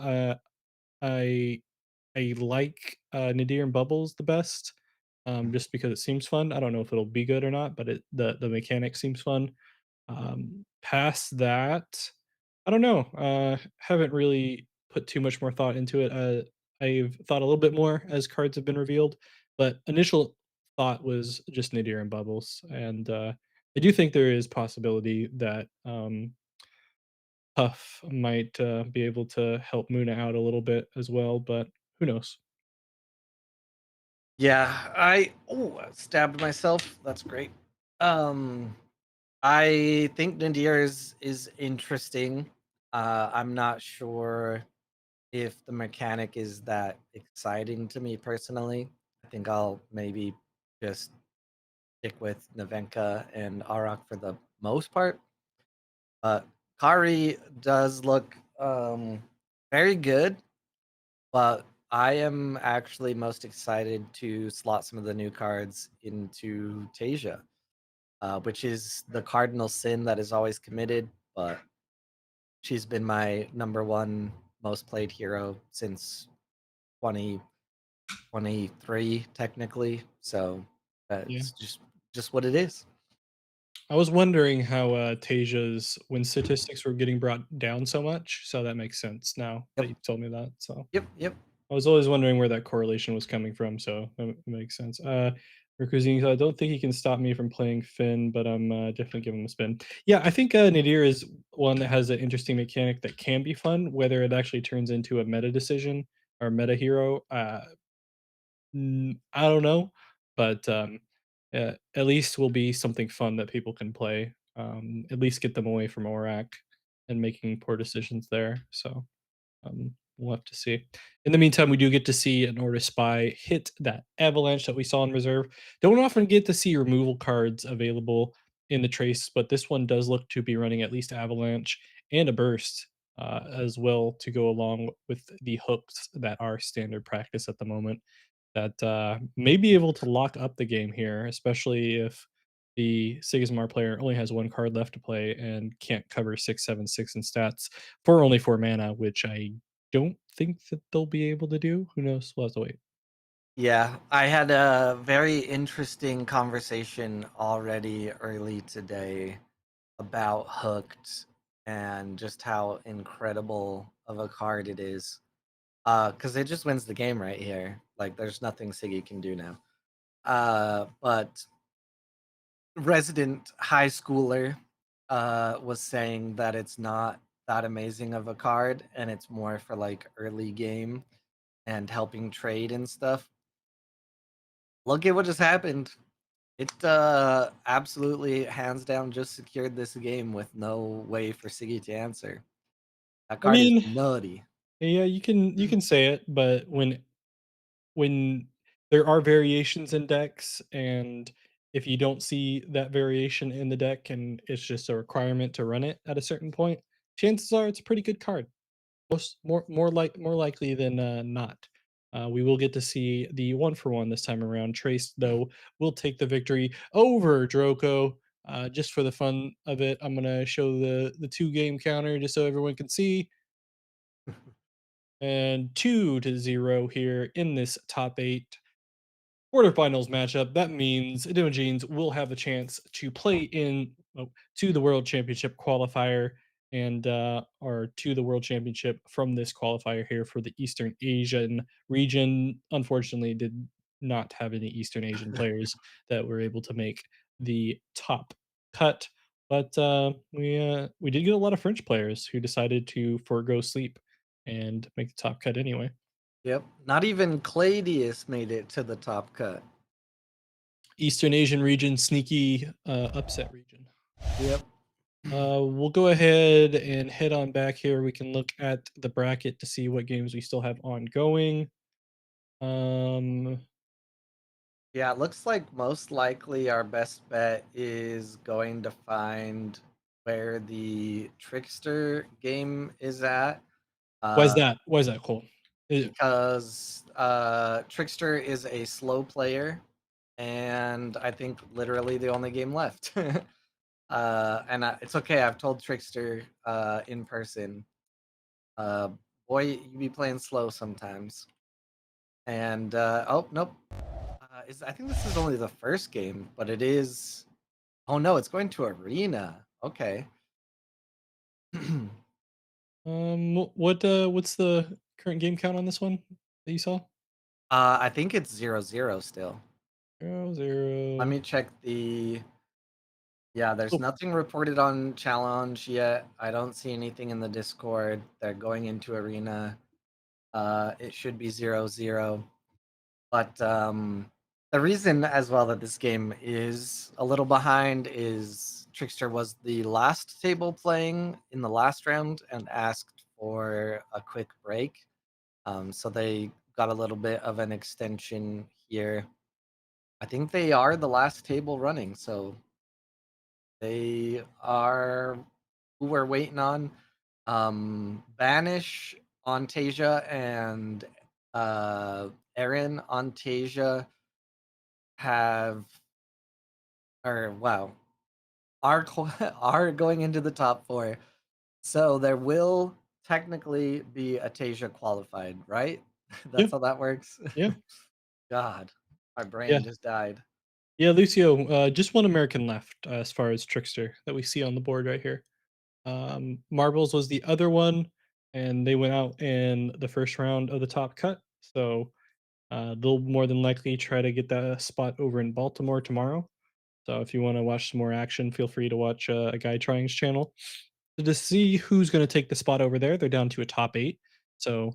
I I like, Nadir and Bubbles the best, just because it seems fun. I don't know if it'll be good or not, but the mechanic seems fun. Past that, I don't know, haven't really put too much more thought into it. I've thought a little bit more as cards have been revealed, but initial thought was just Nadir and Bubbles, and, I do think there is possibility that, Puff might, be able to help Muna out a little bit as well, but who knows? Yeah, I stabbed myself. That's great. Um, I think Nadir is interesting. I'm not sure if the mechanic is that exciting to me personally. I think I'll maybe just stick with Navenka and Arak for the most part. Kari does look very good, but I am actually most excited to slot some of the new cards into Tasia, which is the cardinal sin that is always committed, but she's been my number one most played hero since 2023, technically. So Yeah. it's just what it is. I was wondering how, Tasia's win statistics were getting brought down so much, so that makes sense now that Yep, you told me that, so yep. I was always wondering where that correlation was coming from, so that makes sense. Rikuzi, I don't think he can stop me from playing Finn, but I'm definitely giving him a spin. Yeah, I think Nadir is one that has an interesting mechanic that can be fun. Whether it actually turns into a meta decision or meta hero, I don't know, but at least will be something fun that people can play. At least get them away from Orak and making poor decisions there. So we'll have to see. In the meantime, we do get to see an Order Spy hit that avalanche that we saw in reserve. Don't often get to see removal cards available in the trace, but this one does look to be running at least avalanche and a burst as well to go along with the hooks that are standard practice at the moment. That may be able to lock up the game here, especially if the Sigismar player only has one card left to play and can't cover 6/7/6 in stats for only 4 mana, which I don't think that they'll be able to do. Who knows? We'll have to wait. Yeah, I had a very interesting conversation already early today about Hooked and just how incredible of a card it is. Because it just wins the game right here. Like, there's nothing Siggy can do now. But resident high schooler was saying that it's not that amazing of a card, and it's more for like early game and helping trade and stuff. Look at what just happened. It absolutely hands down just secured this game with no way for Siggy to answer. That I card is mean, nutty. yeah, you can say it, but when there are variations in decks, and if you don't see that variation in the deck and it's just a requirement to run it at a certain point, chances are it's a pretty good card. More likely than not. We will get to see the one for one this time around. Trace though will take the victory over Droko. Just for the fun of it, I'm gonna show the 2 game counter just so everyone can see. And 2-0 here in this top 8 quarterfinals matchup. That means Imogenes will have a chance to play in to the World Championship qualifier and or to the World Championship from this qualifier here for the Eastern Asian region. Unfortunately, did not have any Eastern Asian players that were able to make the top cut, but we did get a lot of French players who decided to forego sleep and make the top cut anyway. Yep. Not even Cladius made it to the top cut. Eastern Asian region, sneaky upset region. Yep. We'll go ahead and head on back here. We can look at the bracket to see what games we still have ongoing. Um, Yeah, it looks like most likely our best bet is going to find where the Trickster game is at. why is Uh, that? Why is that cool? because Trickster is a slow player, and I think literally the only game left. It's okay. I've told Trickster in person, uh, boy, you be playing slow sometimes. And oh nope, I think this is only the first game, but it is. Oh no, it's going to arena. Okay. What's the current game count on this one that you saw? I think it's 0-0 still. 0, Let 0. me check the. Yeah, there's Oh, nothing reported on challenge yet. I don't see anything in the Discord. They're going into arena. It should be 0-0. But the reason as well that this game is a little behind is Trickster was the last table playing in the last round and asked for a quick break. So they got a little bit of an extension here. I think they are the last table running, so they are who we're waiting on. Banish, Ontasia, and Aaron Ontasia have, or wow, are are going into the top four. So there will technically be a Tasia qualified, right? Yeah, That's how that works. yeah, God, my yeah. brain just died. Yeah, Lucio, just one American left as far as Trickster that we see on the board right here. Marbles was the other one, and they went out in the first round of the top cut. So they'll more than likely try to get that spot over in Baltimore tomorrow. So if you want to watch some more action, feel free to watch a guy trying his channel to see who's going to take the spot over there. They're down to a top eight, so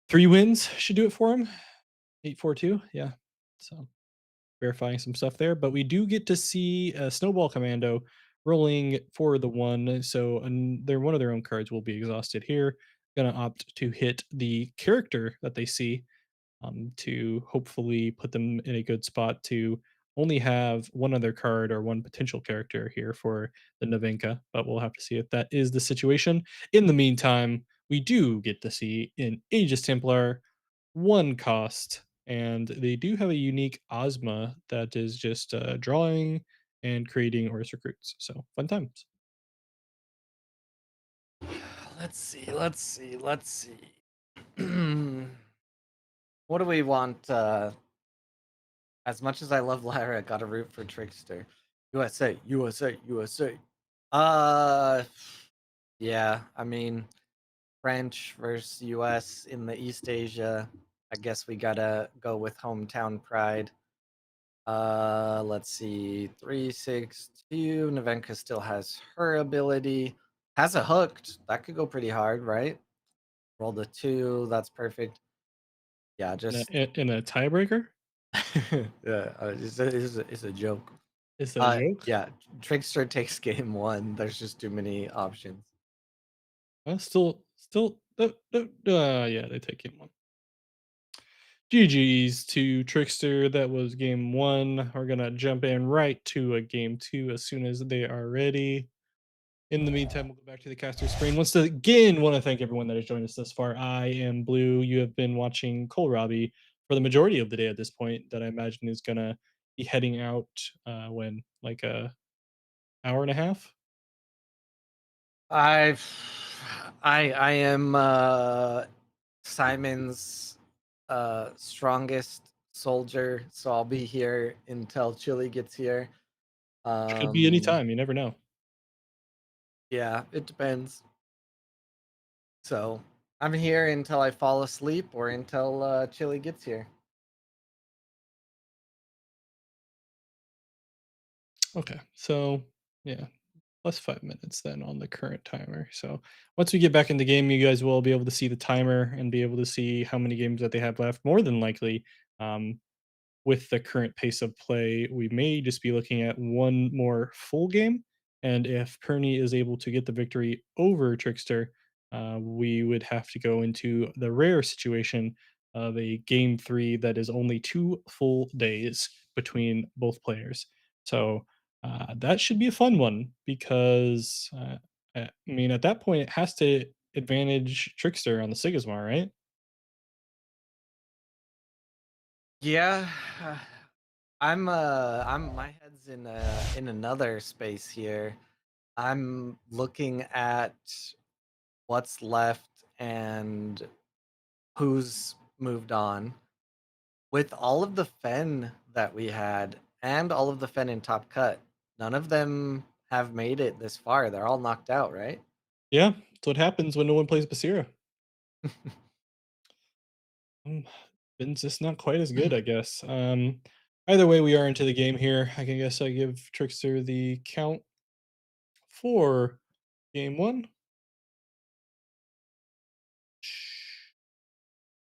3 wins should do it for him. 8-4-2, yeah. So verifying some stuff there, but we do get to see a Snowball Commando rolling for the one. So their one of their own cards will be exhausted here. Gonna opt to hit the character that they see to hopefully put them in a good spot to only have one other card or one potential character here for the Navenka, but we'll have to see if that is the situation. In the meantime, we do get to see an Aegis Templar, one cost, and they do have a unique Ozma that is just drawing and creating Horus recruits. So fun times. Let's see. Let's see. Let's see. What do we want? As much as I love Lyra, gotta root for Trickster. USA, USA, USA. Uh, yeah. I mean, French versus US in the East Asia. I guess we gotta go with hometown pride. Let's see. 362. Navenka still has her ability. Has a hooked. That could go pretty hard, right? Roll the 2. That's perfect. Yeah, just In a tiebreaker? yeah, it's a joke. Is that a joke? Yeah, Trickster takes game 1. There's just too many options. Yeah, they take game one. GG's to Trickster. That was game one. We're gonna jump in right to a game two as soon as they are ready. In the meantime, we'll go back to the caster screen. Once again, want to thank everyone that has joined us thus far. I am Blue. You have been watching Cole Robbie for the majority of the day at this point. That I imagine is gonna be heading out when like a hour and a half. I've I am Simon's strongest soldier, so I'll be here until Chile gets here. Could be any Um time. You never know. yeah, it depends. So I'm here until I fall asleep or until Chile gets here. Okay, so yeah, plus 5 minutes then on the current timer. So once we get back in the game, you guys will be able to see the timer and be able to see how many games that they have left. More than likely, um, with the current pace of play, we may just be looking at one more full game. And if Perny is able to get the victory over Trickster, we would have to go into the rare situation of a game three that is only 2 full days between both players. So that should be a fun one because, I mean, at that point, it has to advantage Trickster on the Sigismar, right? Yeah, I'm my head's in another space here. I'm looking at what's left and who's moved on. With all of the Fen that we had and all of the Fen in top cut, none of them have made it this far. They're all knocked out, right? Yeah, that's what happens when no one plays Basira. Ben's just not quite as good, I guess. Either way, we are into the game here. I can guess I give Trickster the count for game one.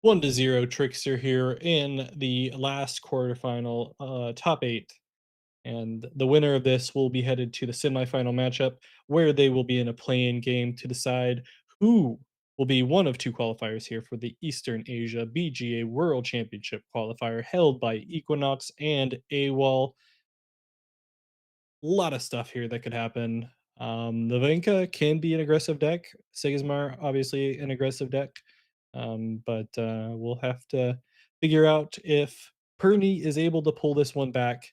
1-0 Trickster here in the last quarterfinal, top eight. And the winner of this will be headed to the semifinal matchup where they will be in a play-in game to decide who will be one of two qualifiers here for the Eastern Asia BGA World Championship qualifier held by Equinox and A.W.O.L. Lot of stuff here that could happen. The Venka can be an aggressive deck. Sigismar, obviously, an aggressive deck. But we'll have to figure out if Perny is able to pull this one back,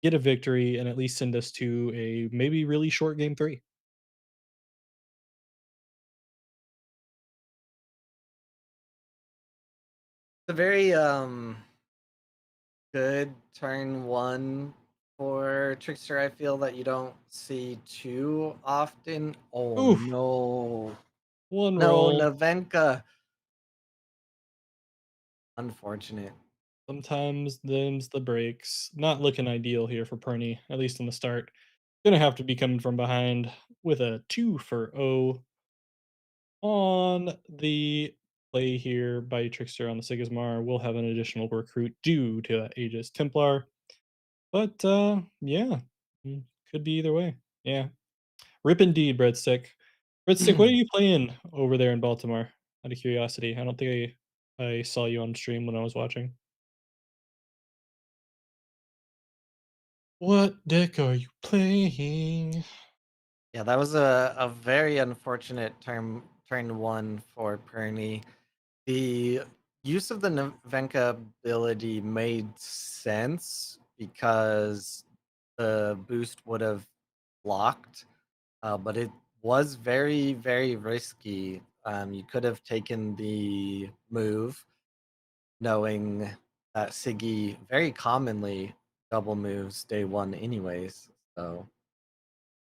get a victory, and at least send us to a maybe really short game three. It's a very good turn one for Trickster. I feel that you don't see too often. Oh Oof, no. one No, roll. Navenka. Unfortunate. Sometimes them's the breaks. Not looking ideal here for Perny, at least in the start. Gonna have to be coming from behind with a 2 for O on the play here by Trickster on the Sigismar. We'll have an additional recruit due to that Aegis Templar. But yeah, could be either way. Yeah. Rip indeed, Breadstick. Breadstick, what are you playing over there in Baltimore? Out of curiosity. I don't think I saw you on stream when I was watching. What deck are you playing? Yeah, that was a very unfortunate turn one for Perny. The use of the Navenka ability made sense because the boost would have blocked, but it was very, very risky. You could have taken the move knowing that Siggy very commonly double moves day one anyways. So,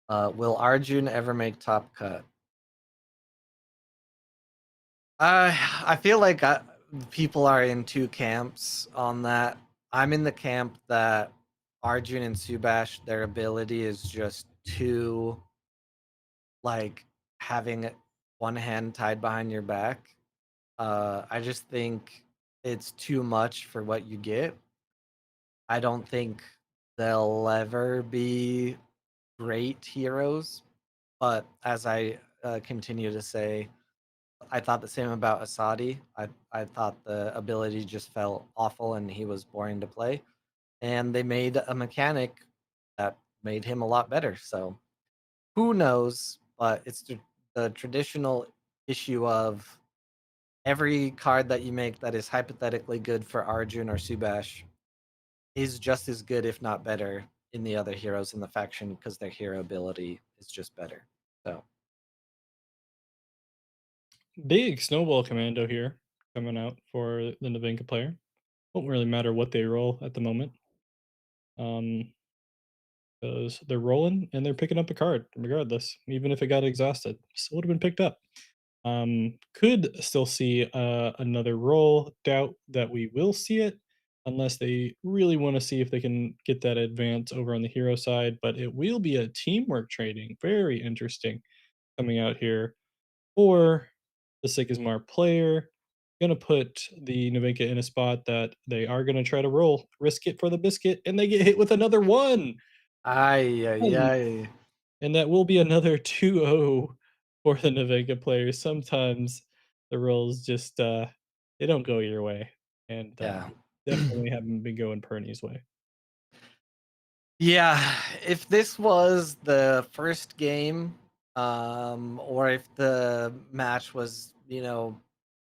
will Arjun ever make top cut? I feel like people are in two camps on that. I'm in the camp that Arjun and Subash, their ability is just too like having one hand tied behind your back. I just think it's too much for what you get. I don't think they'll ever be great heroes, but as I continue to say, I thought the same about Asadi. I thought the ability just felt awful and he was boring to play. And they made a mechanic that made him a lot better. So who knows? But it's the traditional issue of every card that you make that is hypothetically good for Arjun or Subash is just as good, if not better, in the other heroes in the faction because their hero ability is just better. So Big Snowball Commando here coming out for the Navinka player. Won't really matter what they roll at the moment. Because they're rolling and they're picking up a card regardless. Even if it got exhausted, still would have been picked up. Could still see another roll. Doubt that we will see it unless they really want to see if they can get that advance over on the hero side. But it will be a teamwork trading. Very interesting coming out here for the Sigismar player. Gonna put the Navinka in a spot that they are gonna try to roll, risk it for the biscuit, and they get hit with another one. ay ay One. ay. And that will be another 2-0 for the Navenga players. Sometimes the rolls just they don't go your way. And Yeah. definitely haven't been going Perny's way. Yeah, if this was the first game, or if the match was,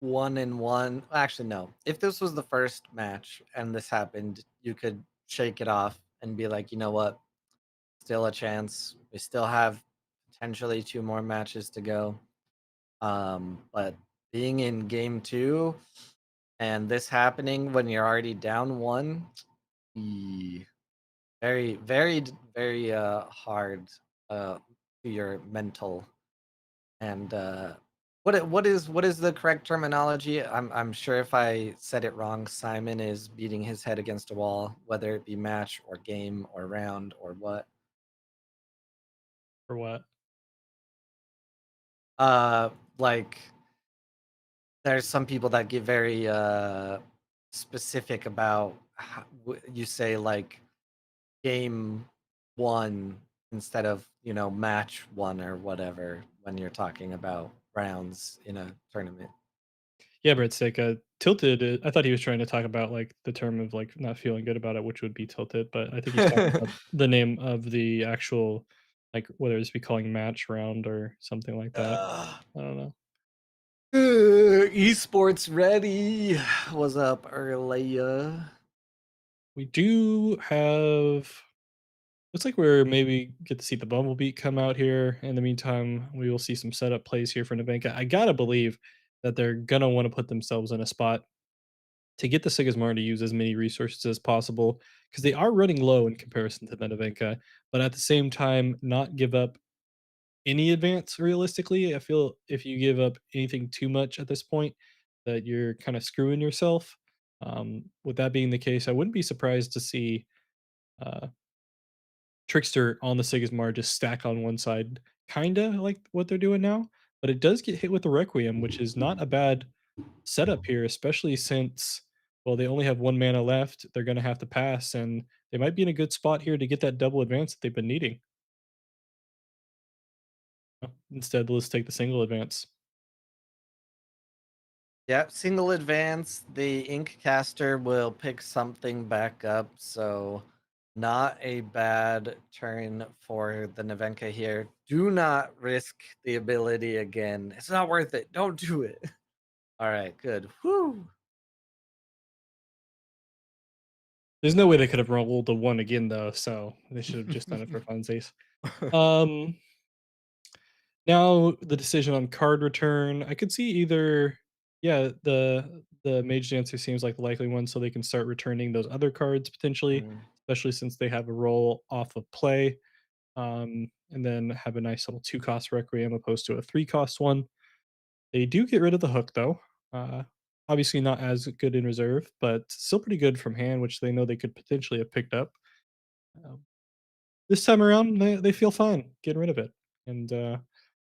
1-1. Actually, no. If this was the first match and this happened, you could shake it off and be like, you know what? Still a chance. We still have potentially two more matches to go. But being in game two and this happening when you're already down one, very, very, very hard to your mental. And what is the correct terminology? I'm sure if I said it wrong, Simon is beating his head against a wall, whether it be match or game or round or what. For what? Uh, like there's some people that get very specific about how, you say like game one instead of match one or whatever when you're talking about rounds in a tournament. Yeah, breadstick. Tilted. I thought he was trying to talk about like the term of like not feeling good about it, which would be tilted. But I think he's talking about the name of the actual, like whether it's be calling match round or something like that. I don't know. Esports ready. What's up, earlier? We do have. Looks like we're maybe get to see the Bumblebee come out here. In the meantime, we will see some setup plays here for Nevenka. I gotta believe that they're gonna want to put themselves in a spot to get the Sigismar to use as many resources as possible because they are running low in comparison to Nevenka, but at the same time, not give up any advance realistically. I feel if you give up anything too much at this point, that you're kind of screwing yourself. With that being the case, I wouldn't be surprised to see uh, Trickster on the Sigismar just stack on one side, kinda like what they're doing now. But it does get hit with the Requiem, which is not a bad setup here, especially since, well, they only have 1 mana left. They're gonna have to pass, and they might be in a good spot here to get that double advance that they've been needing. Instead, let's take the single advance. Yep, single advance. The ink caster will pick something back up, so not a bad turn for the Nevenka here. Do not risk the ability again. It's not worth it. Don't do it. All right, good. Whoo. There's no way they could have rolled a 1 again, though, so they should have just done it for funsies. Um, Now the decision on card return, I could see either, yeah, the Mage Dancer seems like the likely one, so they can start returning those other cards potentially, Mm. especially since they have a roll off of play, and then have a nice little 2-cost Requiem opposed to a 3-cost one. They do get rid of the hook though. Uh, Obviously not as good in reserve, but still pretty good from hand, which they know they could potentially have picked up. Um, this time around, they feel fine getting rid of it, and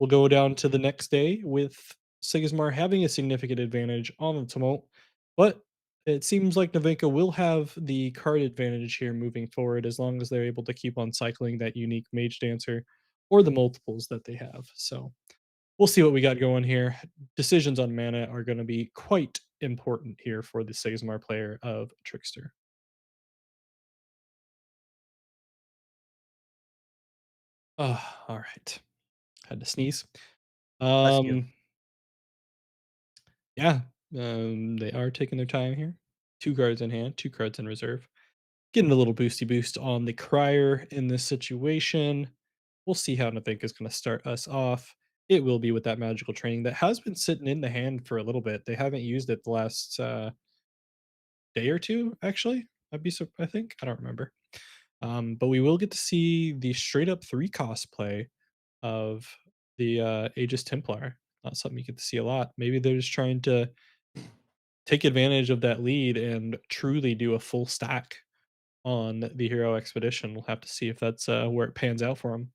we'll go down to the next day with Sigismar having a significant advantage on the Tumult, but it seems like Navinka will have the card advantage here moving forward as long as they're able to keep on cycling that unique Mage Dancer or the multiples that they have. So we'll see what we got going here. Decisions on mana are going to be quite important here for the Sigismar player of Trickster. All right. Had to sneeze. Bless you. Um, Yeah, they are taking their time here. 2 cards in hand, 2 cards in reserve. Getting a little boosty boost on the Crier in this situation. We'll see how Nathink is going to start us off. It will be with that magical training that has been sitting in the hand for a little bit. They haven't used it the last day or two, actually. I think. I don't remember. But we will get to see the straight up 3-cost play of the Aegis Templar. Not something you get to see a lot. Maybe they're just trying to take advantage of that lead and truly do a full stack on the hero expedition. We'll have to see if that's where it pans out for him.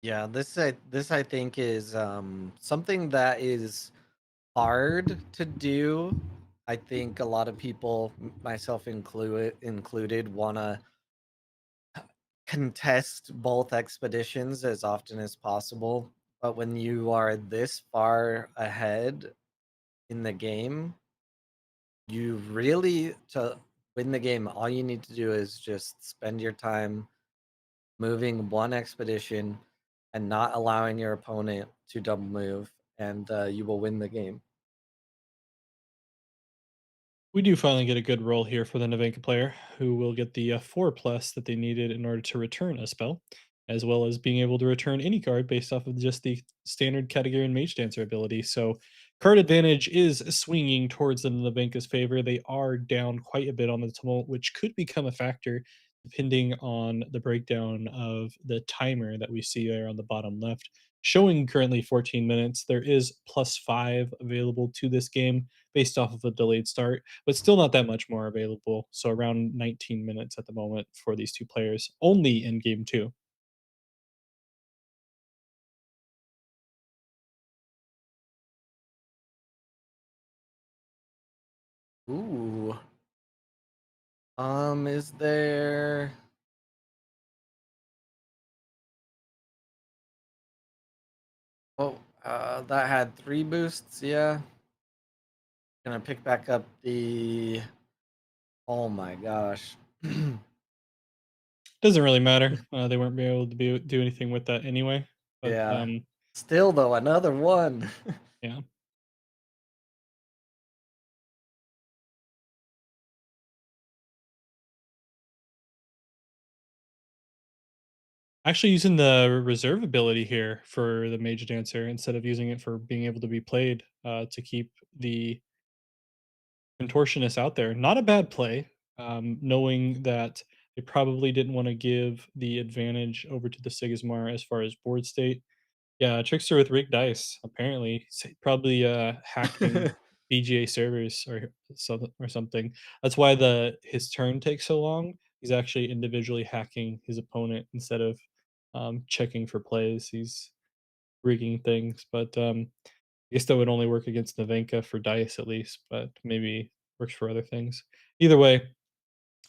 Yeah, this I think is something that is hard to do. I think a lot of people, myself included, want to contest both expeditions as often as possible. But when you are this far ahead in the game, you really to win the game, all you need to do is just spend your time moving one expedition and not allowing your opponent to double move, and you will win the game. We do finally get a good roll here for the Navenka player, who will get the 4 plus that they needed in order to return a spell, as well as being able to return any card based off of just the standard category and Mage Dancer ability. So, card advantage is swinging towards the Navenka's favor. They are down quite a bit on the Tumult, which could become a factor depending on the breakdown of the timer that we see there on the bottom left. Showing currently 14 minutes, there is +5 available to this game based off of a delayed start, but still not that much more available. So around 19 minutes at the moment for these two players, only in game two. Ooh. Is there? Well, That had 3 boosts, yeah. Gonna pick back up the oh my gosh. Doesn't really matter. They weren't be able to do anything with that anyway. But Yeah. Still though, another one. yeah. Actually using the reserve ability here for the Mage Dancer instead of using it for being able to be played, to keep the Contortionist out there. Not a bad play, knowing that they probably didn't wanna give the advantage over to the Sigismar as far as board state. Yeah, Trickster with rigged dice, apparently. Probably, hacking BGA servers or something. That's why his turn takes so long. He's actually individually hacking his opponent instead of, checking for plays. He's rigging things, but, I guess that would only work against Navenka for dice at least, but maybe works for other things. Either way,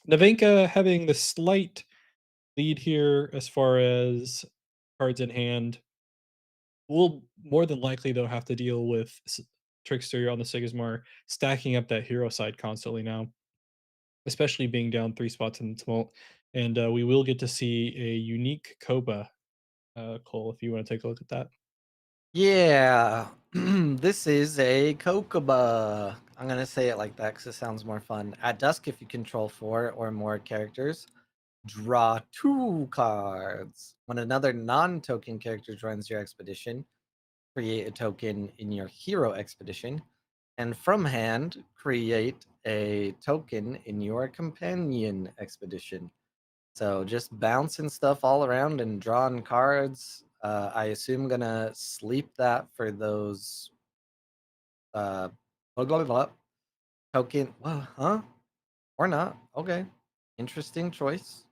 Navenka having the slight lead here as far as cards in hand. We'll more than likely, though, have to deal with Trickster on the Sigismar stacking up that hero side constantly now, especially being down 3 spots in the tumult. And we will get to see a unique Koba, Cole, if you want to take a look at that. Yeah. This is a Kokoba. I'm gonna say it like that because it sounds more fun. At dusk, if you control 4 or more characters, draw 2 cards. When another non-token character joins your expedition, create a token in your hero expedition, and from hand, create a token in your companion expedition. So just bouncing stuff all around and drawing cards. I assume gonna sleep that for those uh blah, blah, blah, token. Well, huh? Or not. Okay. Interesting choice.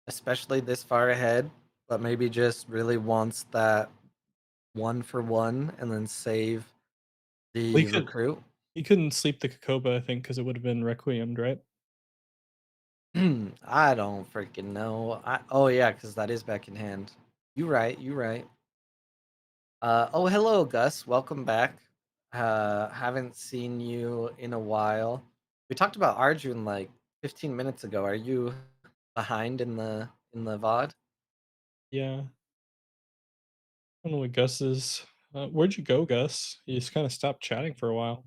Especially this far ahead, but maybe just really wants that 1 for 1 and then save Well, the recruit. he couldn't sleep the Kokoba, I think, because it would have been requiemed, right? I don't freaking know. Oh yeah, because that is back in hand. You right, you right. Oh hello Gus, welcome back. Haven't seen you in a while. We talked about Arjun like 15 minutes ago. Are you behind in the VOD? Yeah. I don't know what Gus is. Where'd you go, Gus? You just kind of stopped chatting for a while.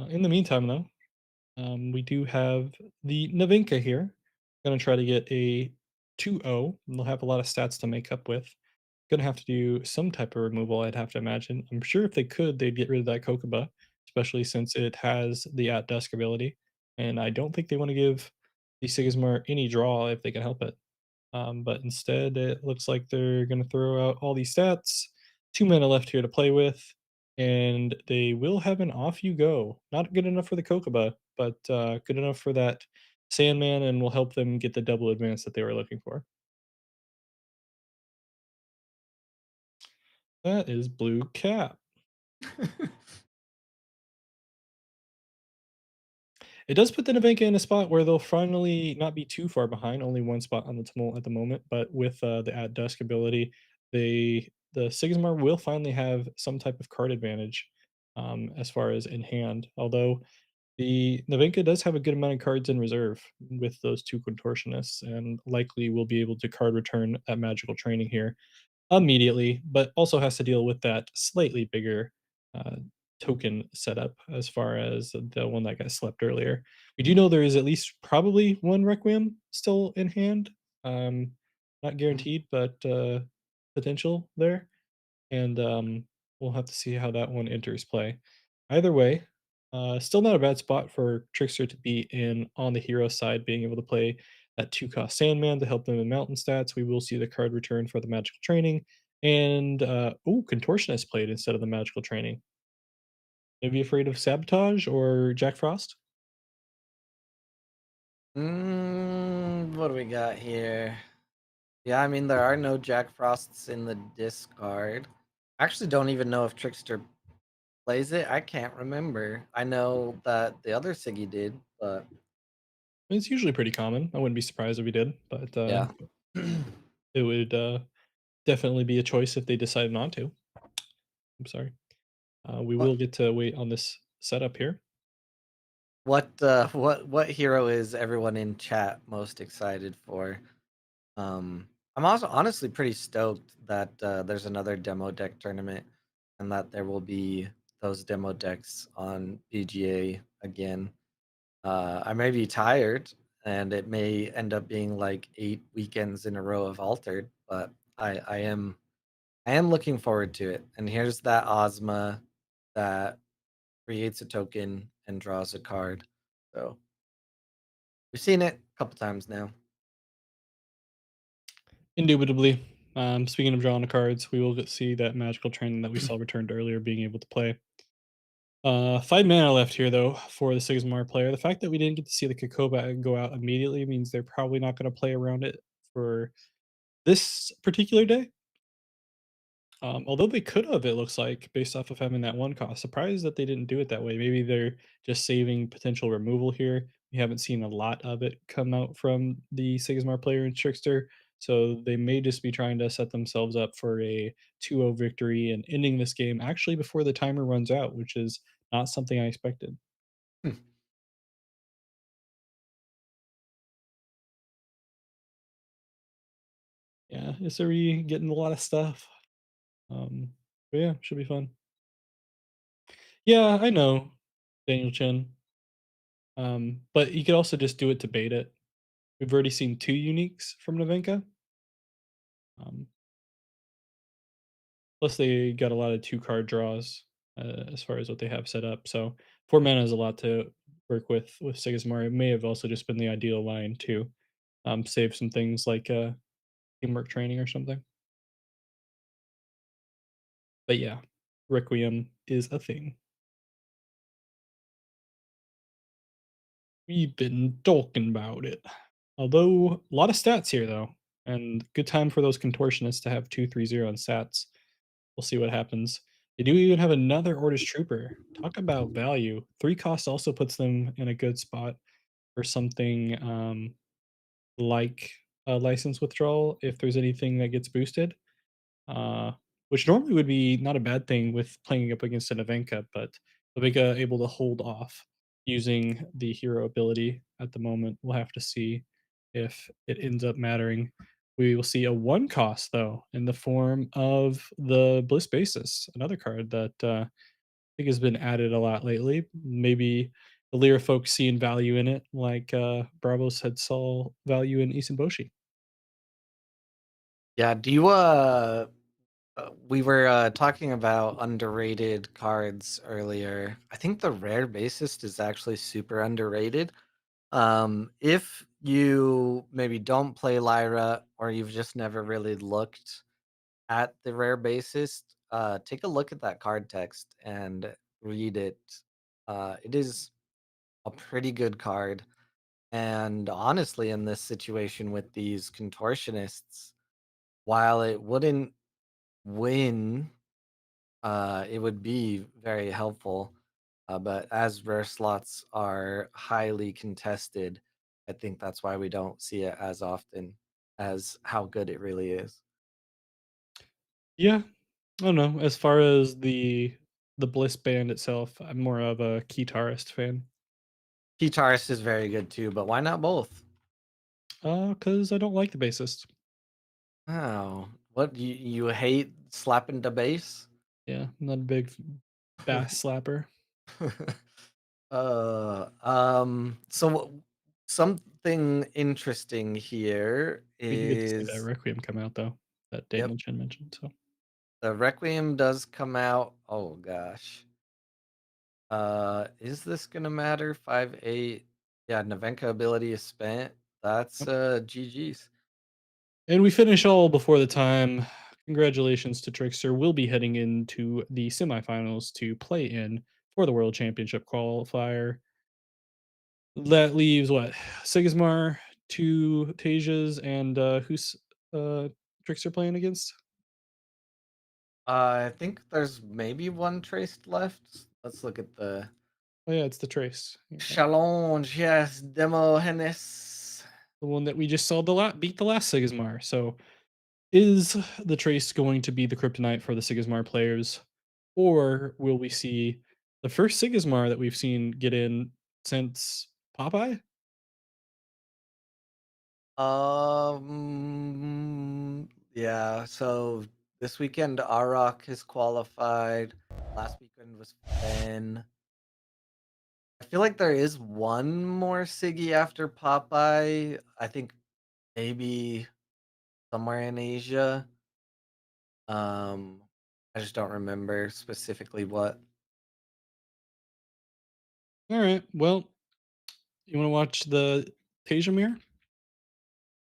In the meantime, though, we do have the Navinka here. Gonna try to get a 2-0. And they'll have a lot of stats to make up with. Gonna have to do some type of removal, I'd have to imagine. I'm sure if they could, they'd get rid of that Kokoba, especially since it has the at dusk ability. And I don't think they want to give the Sigismar any draw if they can help it. But instead, it looks like they're going to throw out all these stats. 2 mana left here to play with, and they will have an off you go. Not good enough for the Kokoba, but good enough for that Sandman, and will help them get the double advance that they were looking for. That is blue cap. It does put the Navenka in a spot where they'll finally not be too far behind, only 1 spot on the tumult at the moment, but with, the at dusk ability, the Sigmar will finally have some type of card advantage, as far as in hand, although the Navenka does have a good amount of cards in reserve with those 2 contortionists, and likely will be able to card return that magical training here immediately, but also has to deal with that slightly bigger uh, token setup as far as the one that got slept earlier. We do know there is at least probably one Requiem still in hand. Not guaranteed, but potential there. And we'll have to see how that one enters play. Either way, still not a bad spot for Trickster to be in on the hero side, being able to play that 2 cost Sandman to help them in mountain stats. We will see the card return for the magical training. And Contortionist played instead of the magical training. Maybe afraid of sabotage or Jack Frost? What do we got here? Yeah, I mean there are no Jack Frosts in the discard. I actually don't even know if Trickster plays it. I can't remember. I know that the other Siggy did, but It's usually pretty common. I wouldn't be surprised if we did, but Yeah. it would definitely be a choice if they decided not to. I'm sorry. We what will get to wait on this setup here. what hero is everyone in chat most excited for? I'm also honestly pretty stoked that there's another demo deck tournament and that there will be those demo decks on BGA again. I may be tired and it may end up being like 8 weekends in a row of altered, but I am looking forward to it. And here's that Ozma that creates a token and draws a card. So we've seen it a couple times now. Indubitably. Speaking of drawing the cards, we will see that magical trend that we saw returned earlier being able to play. 5 mana left here, though, for the Sigmar player. The fact that we didn't get to see the Kokoba go out immediately means they're probably not going to play around it for this particular day. Although they could have, it looks like, based off of having that one cost. Surprised that they didn't do it that way. Maybe they're just saving potential removal here. We haven't seen a lot of it come out from the Sigmar player and Trickster, so they may just be trying to set themselves up for a 2-0 victory and ending this game actually before the timer runs out, which is not something I expected. Hmm. Yeah, Isari getting a lot of stuff. But yeah, should be fun. Yeah, I know, Daniel Chen. But you could also just do it to bait it. We've already seen 2 uniques from Navenka. Um, Plus they got a lot of 2-card draws, as far as what they have set up, so 4 mana is a lot to work with Sigismar. It may have also just been the ideal line to, save some things like, teamwork training or something. But yeah, Requiem is a thing. We've been talking about it. Although, a lot of stats here, though, and good time for those contortionists to have 2-3-0 on stats. We'll see what happens. They do even have another Orders Trooper. Talk about value. 3 cost also puts them in a good spot for something, like a license withdrawal if there's anything that gets boosted, uh, which normally would be not a bad thing with playing up against an Avenka, but Avenka able to hold off using the hero ability at the moment. We'll have to see if it ends up mattering. We will see a 1 cost, though, in the form of the Bliss Basis, another card that I think has been added a lot lately. Maybe the Lyra folks seeing value in it, like Bravos had saw value in Isenboshi. Yeah, do you we were talking about underrated cards earlier. I think the rare bassist is actually super underrated. If you maybe don't play Lyra or you've just never really looked at the rare bassist, take a look at that card text and read it. It is a pretty good card. And honestly, in this situation with these contortionists, while it wouldn't win, it would be very helpful. But as rare slots are highly contested, I think that's why we don't see it as often as how good it really is. Yeah, I don't know. As far as the Bliss band itself, I'm more of a guitarist fan. Guitarist is very good too, but why not both? Because I don't like the bassist. Oh, what you hate slapping the bass? Yeah, I'm not a big bass slapper. So something interesting here We do get to see that is Requiem come out though, that yep, Daniel Chen mentioned. So the Requiem does come out. Oh gosh. Is this gonna matter? 5/8. Yeah, Navenka ability is spent. That's yep. GG's. And we finish all before the time. Congratulations to Trickster. We'll be heading into the semifinals to play in for the World Championship qualifier. That leaves what? Sigismar, 2 Tasias, and who's Trickster playing against? I think there's maybe one traced left. Let's look at the Oh yeah, it's the Trace. You're right. Challenge, yes, Demogenes. The one that we just saw beat the last Sigismar. So is the Trace going to be the kryptonite for the Sigismar players? Or will we see the first Sigismar that we've seen get in since Popeye? Yeah, so this weekend Arok has qualified. Last weekend was Fen. I feel like there is one more Siggy after Popeye. I think maybe somewhere in Asia. Um, I just don't remember specifically what. All right. Well, you want to watch the Tejamir?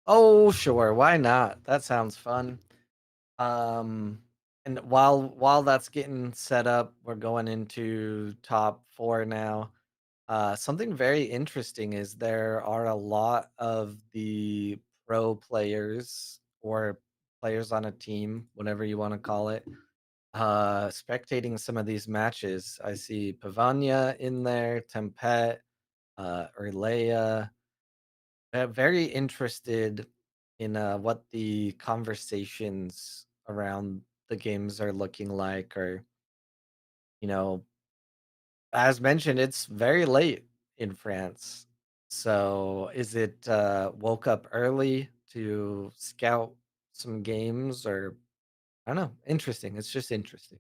Oh, sure, why not? That sounds fun. Um, and while that's getting set up, we're going into top 4 now. Something very interesting is there are a lot of the pro players or players on a team, whatever you want to call it, spectating some of these matches. I see Pavania in there, Tempet, Erlea. Very interested in what the conversations around the games are looking like, or you know, as mentioned, it's very late in France. So is it woke up early to scout some games, or I don't know, interesting. It's just interesting.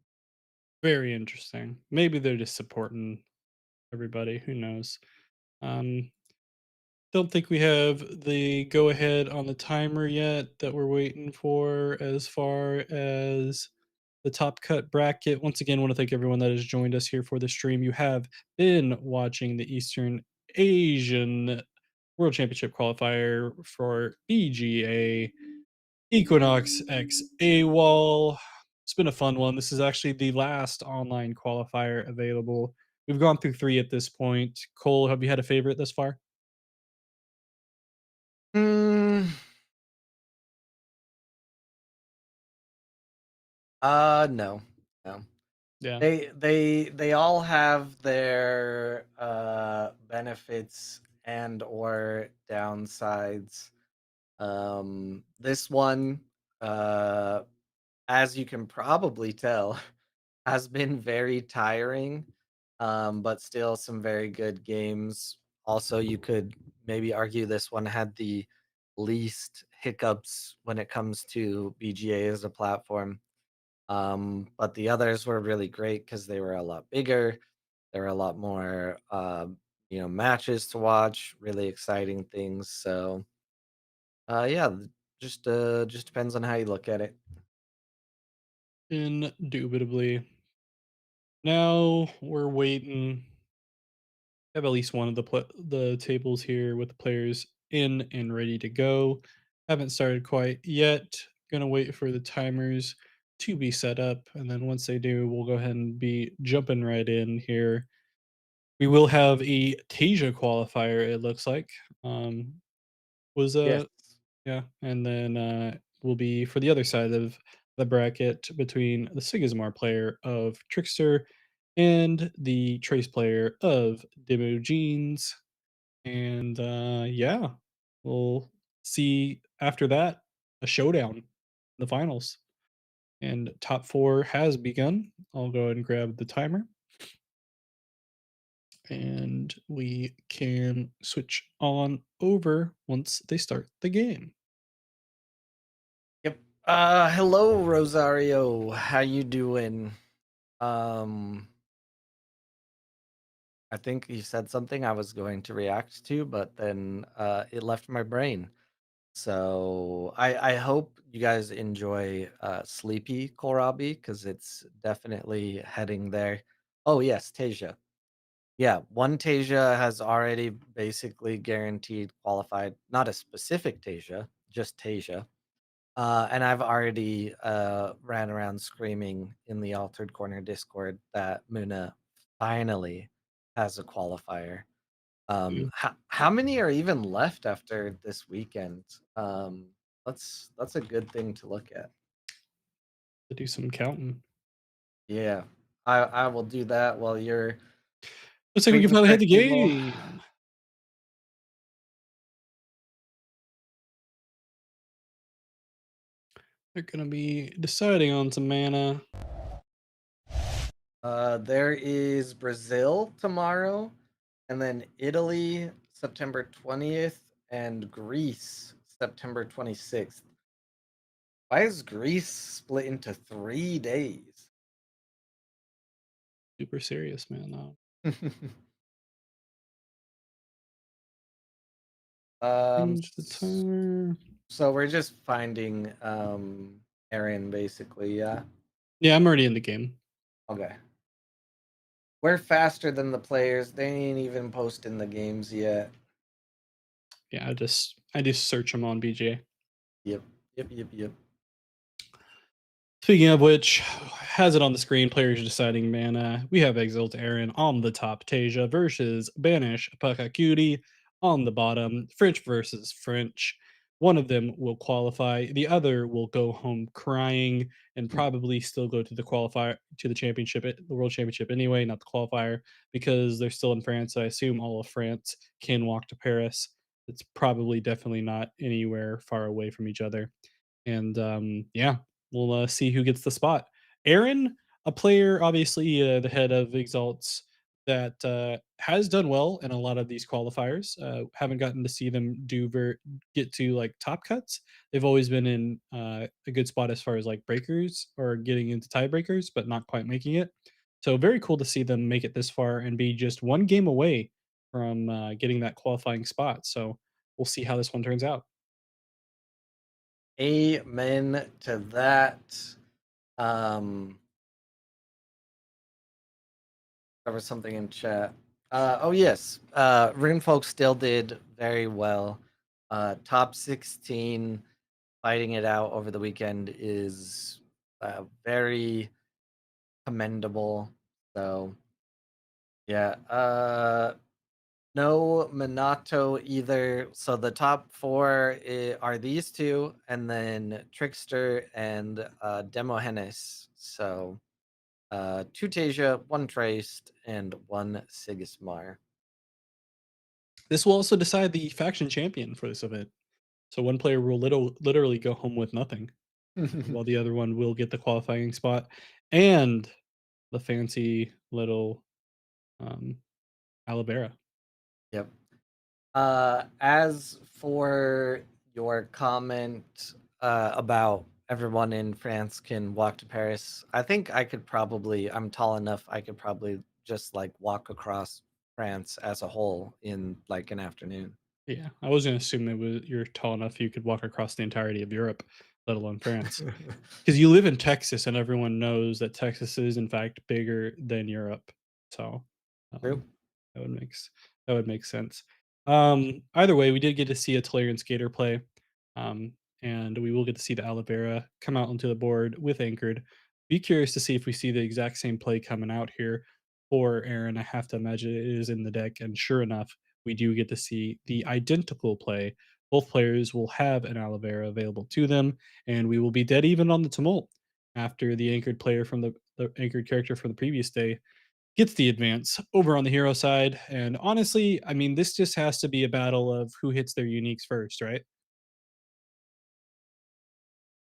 Very interesting. Maybe they're just supporting everybody. Who knows? Um, don't think we have the go ahead on the timer yet that we're waiting for as far as the top cut bracket. Once again, want to thank everyone that has joined us here for the stream. You have been watching the Eastern Asian World Championship qualifier for BGA Equinox X A.W.O.L. It's been a fun one. This is actually the last online qualifier available. We've gone through 3 at this point. Cole, have you had a favorite thus far? Hmm. No, no. Yeah. They all have their benefits and or downsides. This one, uh, as you can probably tell, has been very tiring, but still some very good games. Also, you could maybe argue this one had the least hiccups when it comes to BGA as a platform. But the others were really great because they were a lot bigger. There were a lot more, matches to watch, really exciting things. So, yeah, just depends on how you look at it. Indubitably. Now we're waiting. Have at least one of the tables here with the players in and ready to go. Haven't started quite yet. Gonna wait for the timers to be set up, and then once they do, we'll go ahead and be jumping right in here. We will have a Tasia qualifier, it looks like. Was Yes. Yeah, and then will be for the other side of the bracket between the Sigismar player of Trickster and the Trace player of Demo Jeans. And yeah, we'll see after that a showdown, the finals. And top 4 has begun. I'll go ahead and grab the timer and we can switch on over once they start the game. Yep. Hello, Rosario. How you doing? Um, I think you said something I was going to react to, but then it left my brain. So I hope you guys enjoy Sleepy Kohlrabi because it's definitely heading there. Oh yes, Tasia. Yeah, one Tasia has already basically guaranteed qualified. Not a specific Tasia, just Tasia. And I've already ran around screaming in the Altered Corner Discord that Muna finally has a qualifier. Ooh, How many are even left after this weekend? That's a good thing to look at. to do some counting. Yeah, I will do that while you're Looks like we can Waiting finally for hit the cable. game. They're gonna be deciding on some mana. There is Brazil tomorrow, and then Italy September 20th, and Greece September 26th. Why is Greece split into 3 days? Super serious, man. Now change the S- timer. so we're just finding Aaron basically, yeah. Yeah, I'm already in the game. Okay. We're faster than the players. They ain't even posting the games yet. Yeah, I just search them on BGA. Yep. Yep. Speaking of which, has it on the screen, players deciding mana. We have Exalt Aaron on the top, Tasia versus Banish Pakakuri on the bottom, French versus French. One of them will qualify, the other will go home crying and probably still go to the qualifier to the championship, the world championship anyway, not the qualifier, because they're still in France. So I assume all of France can walk to Paris. It's probably definitely not anywhere far away from each other. And yeah, we'll see who gets the spot. Aaron, a player, obviously the head of Exalts, that has done well in a lot of these qualifiers. Haven't gotten to see them get to like top cuts. They've always been in a good spot as far as like breakers or getting into tiebreakers, but not quite making it. So very cool to see them make it this far and be just one game away from getting that qualifying spot. So we'll see how this one turns out. Amen to that. Um, there was something in chat. Oh yes, Rune Folk still did very well. Top 16, fighting it out over the weekend is very commendable. So yeah, no Minato either. So the top four are these two, and then Trickster and Demohenes. So two Tasia, one Traced, and one Sigismar. This will also decide the faction champion for this event. So one player will literally go home with nothing, while the other one will get the qualifying spot and the fancy little um, Alibera. Yep. As for your comment about everyone in France can walk to Paris, I think I could probably, I'm tall enough, I could probably just like walk across France as a whole in like an afternoon. Yeah, I was gonna assume that you're tall enough you could walk across the entirety of Europe, let alone France. Because you live in Texas, and everyone knows that Texas is in fact bigger than Europe. So True. um, that would that would make sense. Either way, we did get to see a Tolarian skater play, um, and we will get to see the Alibera come out onto the board with anchored. Be curious to see if we see the exact same play coming out here for Aaron. I have to imagine it is in the deck, and sure enough, we do get to see the identical play. Both players will have an Alibera available to them, and we will be dead even on the tumult after the anchored player from the anchored character from the previous day gets the advance over on the hero side. And honestly, I mean, this just has to be a battle of who hits their uniques first, right?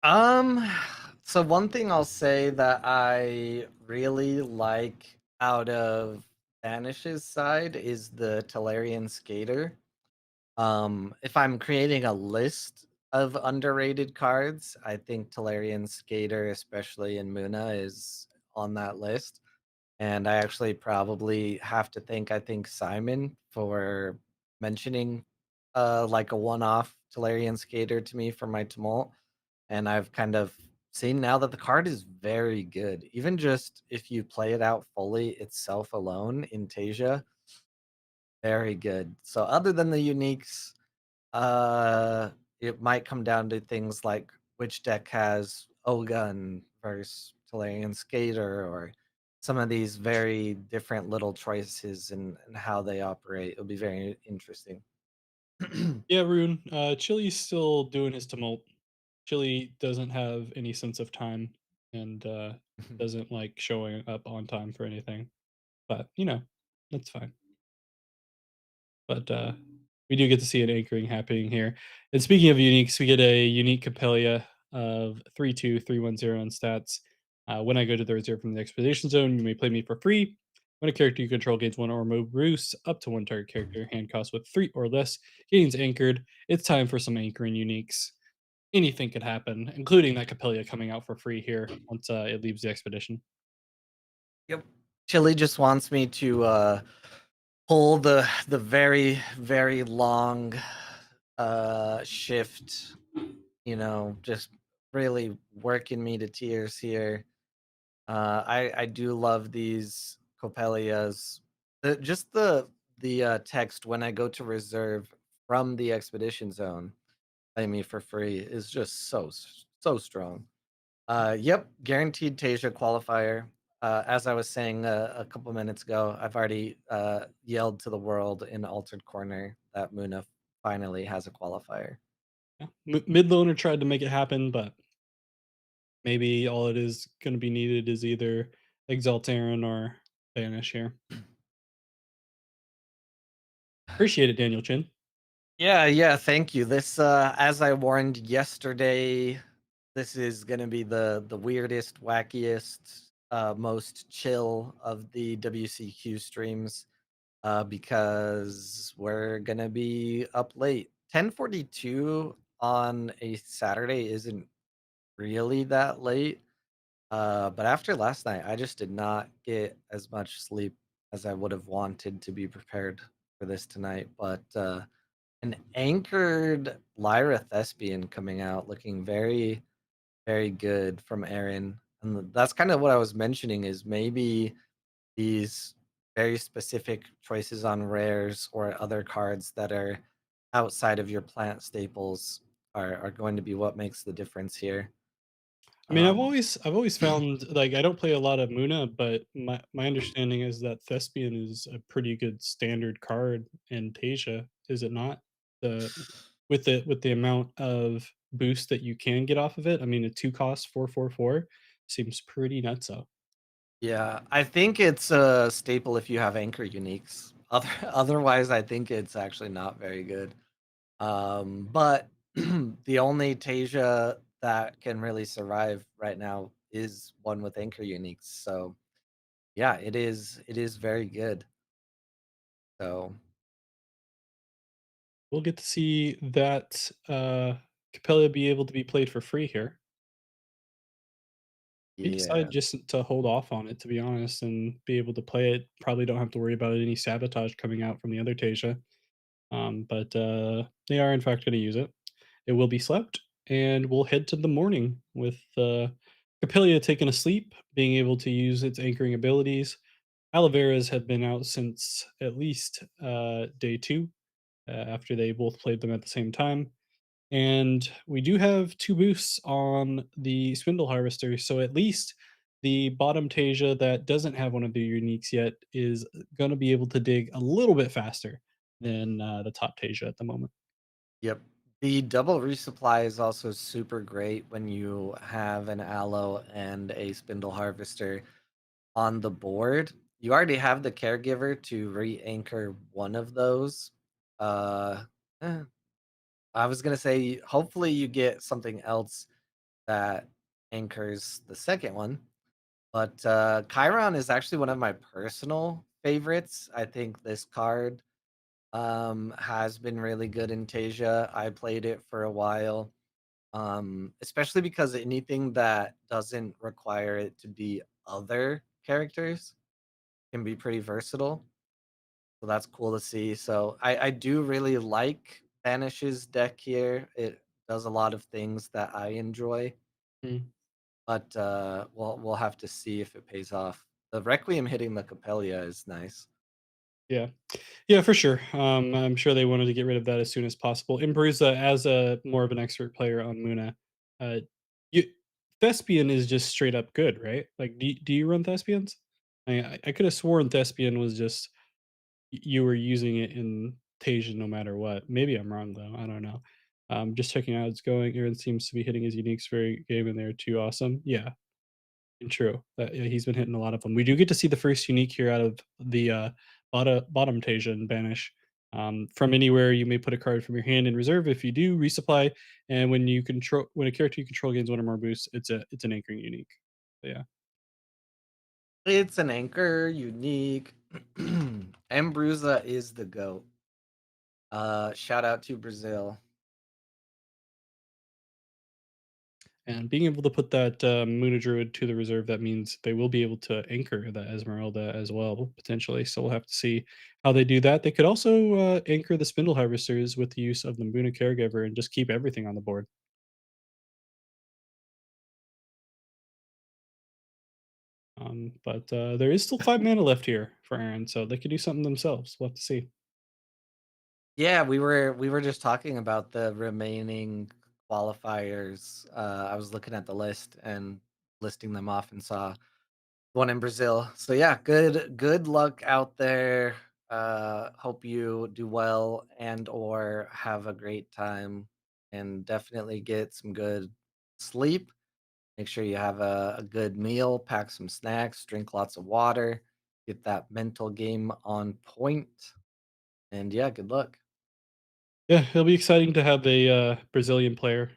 Um, so one thing I'll say that I really like out of Banish's side is the Talarian Skater. If I'm creating a list of underrated cards, I think Talarian Skater, especially in Muna, is on that list. And I actually probably have to thank, I think, Simon for mentioning like a one-off Talarian Skater to me for my tumult. And I've kind of seen now that the card is very good. Even just if you play it out fully itself alone in Tasia, very good. So other than the uniques, uh, it might come down to things like which deck has Ogun versus Talarian Skater, or some of these very different little choices and how they operate. It'll be very interesting. Yeah, Rune. Chile's still doing his tumult. Chile doesn't have any sense of time and doesn't like showing up on time for anything. But That's fine. But we do get to see an anchoring happening here. And speaking of uniques, we get a unique Capelia of 32310 in stats. When I go to the reserve from the expedition zone, you may play me for free. When a character you control gains one or more boosts, up to one target character, hand cost with three or less, gains anchored. It's time for some anchoring uniques. Anything could happen, including that Capelia coming out for free here once it leaves the expedition. Yep. Chile just wants me to pull the very very long shift, just really working me to tears here. I do love these Copelias. Just the text when I go to reserve from the expedition zone, play me for free is just so strong. Yep, guaranteed Tasia qualifier. As I was saying a couple minutes ago, I've already yelled to the world in Altered Corner that Muna finally has a qualifier. Yeah. Mid loner tried to make it happen, but maybe all it is going to be needed is either Exalt Aaron or Banish here. Appreciate it, Daniel Chin. Yeah, thank you. This as I warned yesterday, this is gonna be the weirdest, wackiest, most chill of the WCQ streams. Because we're gonna be up late. 10:42 on a Saturday isn't really that late. But after last night, I just did not get as much sleep as I would have wanted to be prepared for this tonight. But an anchored Lyra Thespian coming out looking very, very good from Aaron. And that's kind of what I was mentioning is maybe these very specific choices on rares or other cards that are outside of your plant staples are going to be what makes the difference here. I mean, Um, I've always found like I don't play a lot of Muna, but my understanding is that Thespian is a pretty good standard card in Tasia, is it not? The with the amount of boost that you can get off of it. I mean, a 2 cost 444 seems pretty nutso. yeah, I think it's a staple if you have anchor uniques. Otherwise, I think it's actually not very good. But the only Tasia that can really survive right now is one with anchor uniques. So yeah, it is very good. So We'll get to see that Capella be able to be played for free here. We decided yeah. just to hold off on it, to be honest, and be able to play it. Probably don't have to worry about any sabotage coming out from the other Tasia. But they are in fact going to use it. It will be slept, and we'll head to the morning with Capilia taking a sleep, being able to use its anchoring abilities. Alaveras had been out since at least day two, after they both played them at the same time. And we do have 2 boosts on the Spindle Harvester, so at least the bottom Tasia that doesn't have one of the uniques yet is gonna be able to dig a little bit faster than, the top Tasia at the moment. Yep. The double resupply is also super great when you have an aloe and a spindle harvester on the board. You already have the caregiver to re-anchor one of those. Uh, eh, I was gonna say, hopefully you get something else that anchors the second one. But Chiron is actually one of my personal favorites. I think this card has been really good in Tasia. I played it for a while. Especially because anything that doesn't require it to be other characters can be pretty versatile. So that's cool to see. So I do really like Banish's deck here. It does a lot of things that I enjoy, Mm, but we'll have to see if it pays off. The Requiem hitting the Capelia is nice. yeah. Yeah, for sure. I'm sure they wanted to get rid of that as soon as possible. Imbruza, as a more of an expert player on Muna, uh, you Thespian is just straight up good, right? Like, do you run Thespians? I could have sworn Thespian was just you were using it in Tasia no matter what. Maybe I'm wrong though. I don't know. Just checking out how it's going. Aaron seems to be hitting his uniques very game in there too. Awesome. Yeah, and true. Yeah, he's been hitting a lot of them. We do get to see the first unique here out of the bottom Tasia and banish. From anywhere, you may put a card from your hand in reserve. If you do, resupply. And when a character you control gains one or more boosts, it's an anchoring unique. So, yeah. It's an anchor, unique. Ambrusa is the GOAT. Shout out to Brazil. And being able to put that Muna Druid to the reserve, that means they will be able to anchor the Esmeralda as well, potentially. So we'll have to see how they do that. They could also anchor the Spindle Harvesters with the use of the Muna Caregiver and just keep everything on the board. But there is still 5 mana left here for Aaron, so they could do something themselves. We'll have to see. Yeah, we were just talking about the remaining qualifiers. I was looking at the list and listing them off and saw one in Brazil. So yeah, good luck out there. Hope you do well and or have a great time, and definitely get some good sleep. Make sure you have a good meal, pack some snacks, drink lots of water, get that mental game on point. And yeah, good luck. Yeah, it'll be exciting to have a Brazilian player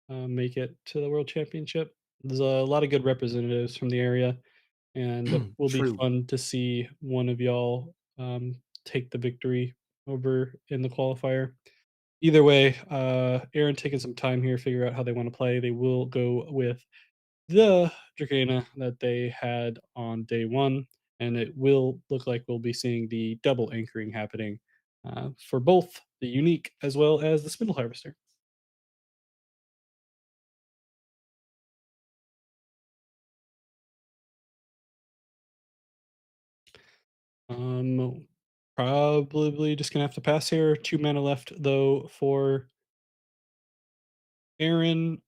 make it to the World Championship. There's a lot of good representatives from the area, and it will be True. fun to see one of y'all take the victory over in the qualifier. Either way, Aaron taking some time here, figure out how they want to play. They will go with the Dracana that they had on day one, and it will look like we'll be seeing the double anchoring happening for both the unique as well as the spindle harvester. Um, Probably just gonna have to pass here. 2 mana left though for Aaron.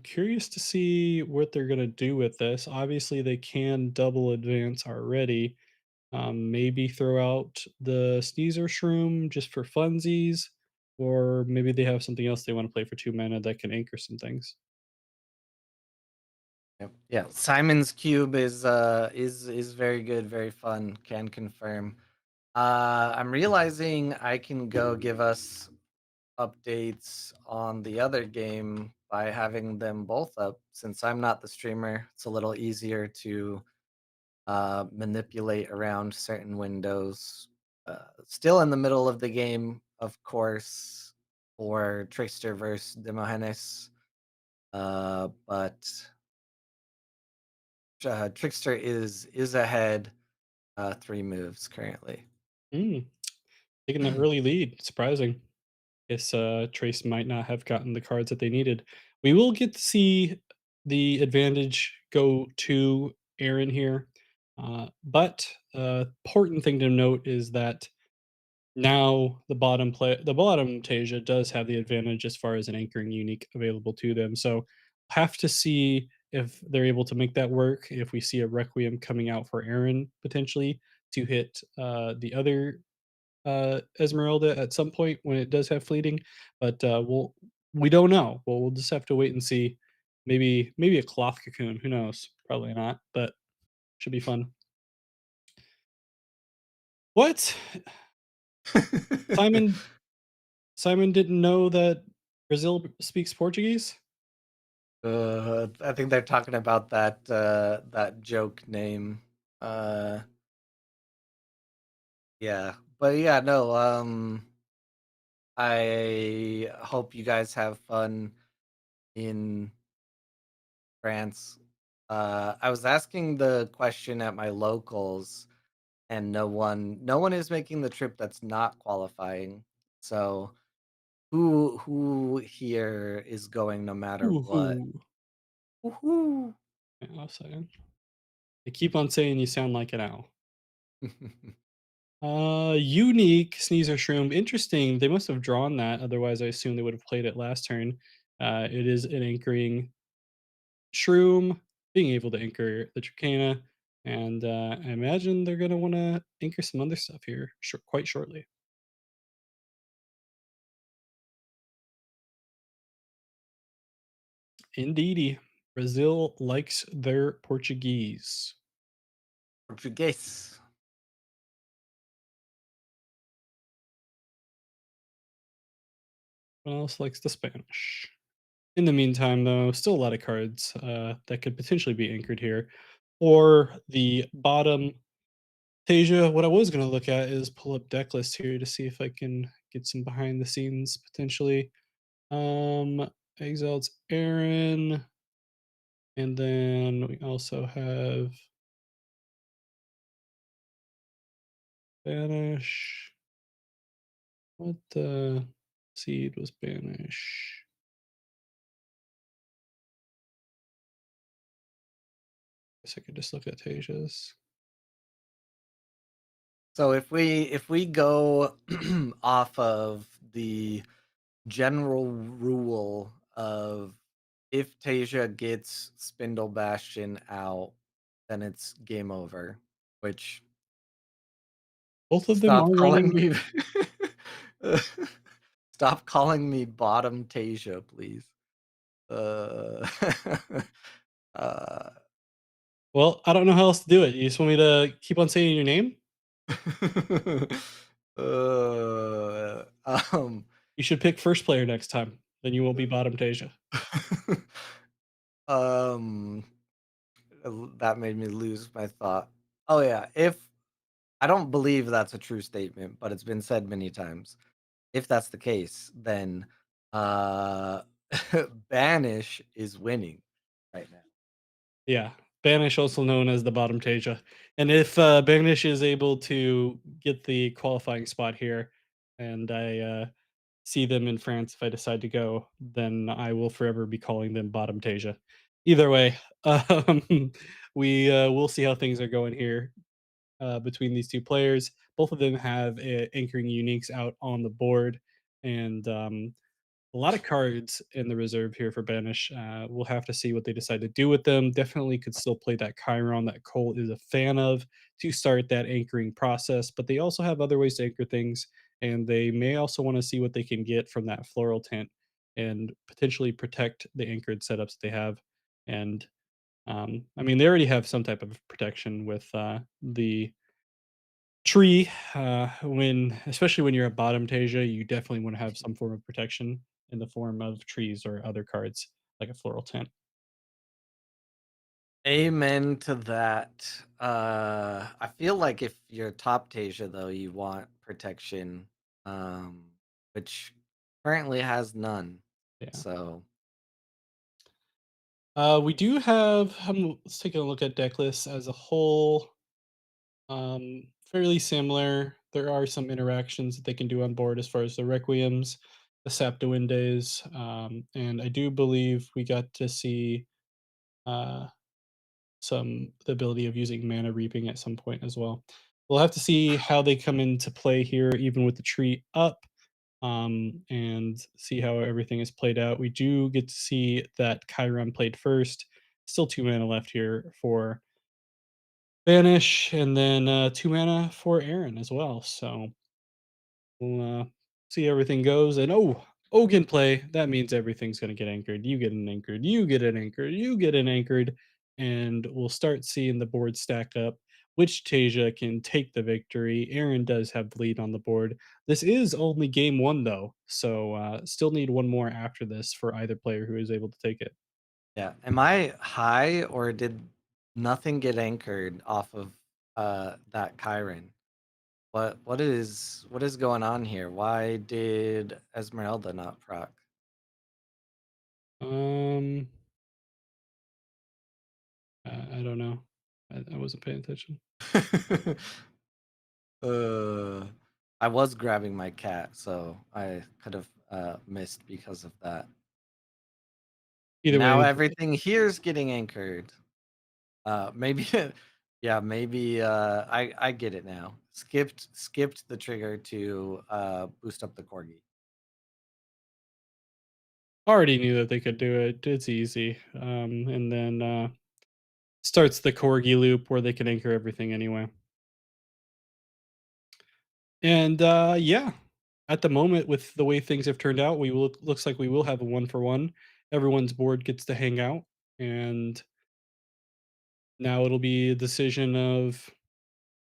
Curious to see what they're gonna do with this. Obviously, they can double advance already. Maybe throw out the sneezer shroom just for funsies, or maybe they have something else they want to play for 2 mana that can anchor some things. Yep. Yeah, Simon's Cube is very good, very fun. Can confirm. I'm realizing I can go give us updates on the other game by having them both up. Since I'm not the streamer, it's a little easier to manipulate around certain windows. Still in the middle of the game, of course, for Trickster versus Demogenes. But Trickster is ahead 3 moves currently. Mm, taking the early lead, surprising. Guess Trace might not have gotten the cards that they needed. We will get to see the advantage go to Aaron here, but important thing to note is that now the bottom Tasia does have the advantage as far as an anchoring unique available to them. So have to see if they're able to make that work. If we see a Requiem coming out for Aaron potentially to hit the other Esmeralda at some point when it does have fleeting, but we don't know. Well, we'll just have to wait and see. Maybe a cloth cocoon. Who knows? Probably not, but should be fun. What? Simon Simon didn't know that Brazil speaks Portuguese? I think they're talking about that joke name. Uh, yeah, but yeah, no. I hope you guys have fun in France. I was asking the question at my locals, and no one is making the trip that's not qualifying. So who here is going no matter what? Woohoo. Woohoo! Hang on a second. They keep on saying you sound like an owl. Unique Sneezer Shroom. Interesting. They must have drawn that. Otherwise, I assume they would have played it last turn. It is an anchoring Shroom, being able to anchor the Tricana. And I imagine they're going to want to anchor some other stuff here quite shortly. Indeedy. Brazil likes their Portuguese. Portuguese. What else likes the Spanish? In the meantime, though, still a lot of cards that could potentially be anchored here. Or the bottom Tasia, what I was going to look at is pull up deck list here to see if I can get some behind the scenes potentially. Exiled Aaron, and then we also have Banish. What the seed was Banish? Guess I could just look at Tasia's. So if we go off of the general rule of if Tasia gets Spindle Bastion out, then it's game over. Which Both of them stop are calling running. me stop calling me bottom Tasia, please. Uh, uh Well, I don't know how else to do it. You just want me to keep on saying your name? uh, um You should pick first player next time. Then you won't be bottom Tasia. um that made me lose my thought. Oh yeah, if I don't believe that's a true statement, but it's been said many times. If that's the case, then uh Banish is winning right now. Yeah. Banish, also known as the bottom Tasia. And if Banish is able to get the qualifying spot here, and I see them in France if I decide to go, then I will forever be calling them bottom Tasia. Either way, we will see how things are going here between these two players. Both of them have anchoring uniques out on the board, and a lot of cards in the reserve here for Banish. We'll have to see what they decide to do with them. Definitely could still play that Chiron that Cole is a fan of to start that anchoring process, but they also have other ways to anchor things, and they may also want to see what they can get from that floral tent and potentially protect the anchored setups they have. And I mean, they already have some type of protection with the tree. When especially when you're at bottom Tasia, you definitely want to have some form of protection in the form of trees or other cards like a floral tent. Amen to that. I feel like if you're top Tasia though, you want protection, um, which currently has none. Yeah. So We do have. Let's take a look at deck lists as a whole. Fairly similar. There are some interactions that they can do on board as far as the requiems, the Saptowindes, and I do believe we got to see uh, the ability of using mana reaping at some point as well. We'll have to see how they come into play here, even with the tree up, and see how everything is played out. We do get to see that Chiron played first. Still 2 mana left here for Banish, and then 2 mana for Aaron as well. So we'll see how everything goes. And Ogan play. That means everything's going to get anchored. You get an anchored. You get an anchored. You get an anchored. And we'll start seeing the board stack up. Which Tasia can take the victory? Aaron does have the lead on the board. This is only game one, though. So still need one more after this for either player who is able to take it. yeah, am I high or did nothing get anchored off of that Chiron? What is going on here? Why did Esmeralda not proc? Um, I don't know. I wasn't paying attention. uh, I was grabbing my cat, so I could have missed because of that. Either Now way, everything here's getting anchored. Maybe, yeah, maybe. I get it now. Skipped the trigger to boost up the corgi. already knew that they could do it. It's easy. And then starts the corgi loop where they can anchor everything anyway. And yeah, at the moment, with the way things have turned out, we will looks like we will have a 1-for-1. Everyone's board gets to hang out, and now it'll be a decision of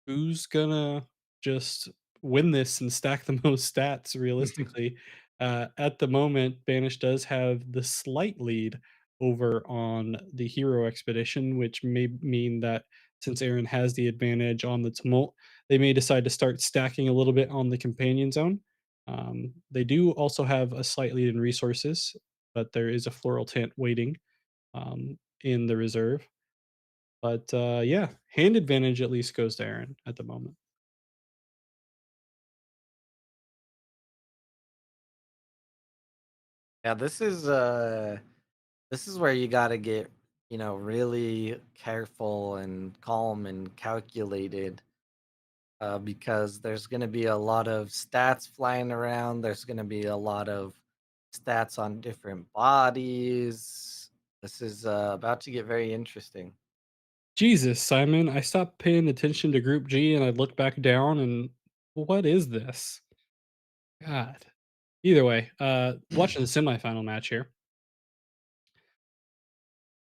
who's gonna just win this and stack the most stats realistically. At the moment, Banish does have the slight lead over on the hero expedition, which may mean that since Aaron has the advantage on the tumult, they may decide to start stacking a little bit on the companion zone. They do also have a slight lead in resources, but there is a floral tent waiting in the reserve. But yeah, hand advantage at least goes to Aaron at the moment. Yeah, this is where you got to get, really careful and calm and calculated, because there's going to be a lot of stats flying around. There's going to be a lot of stats on different bodies. This is about to get very interesting. Jesus, Simon, I stopped paying attention to Group G and I looked back down and what is this? God. Either way, watching the semifinal match here,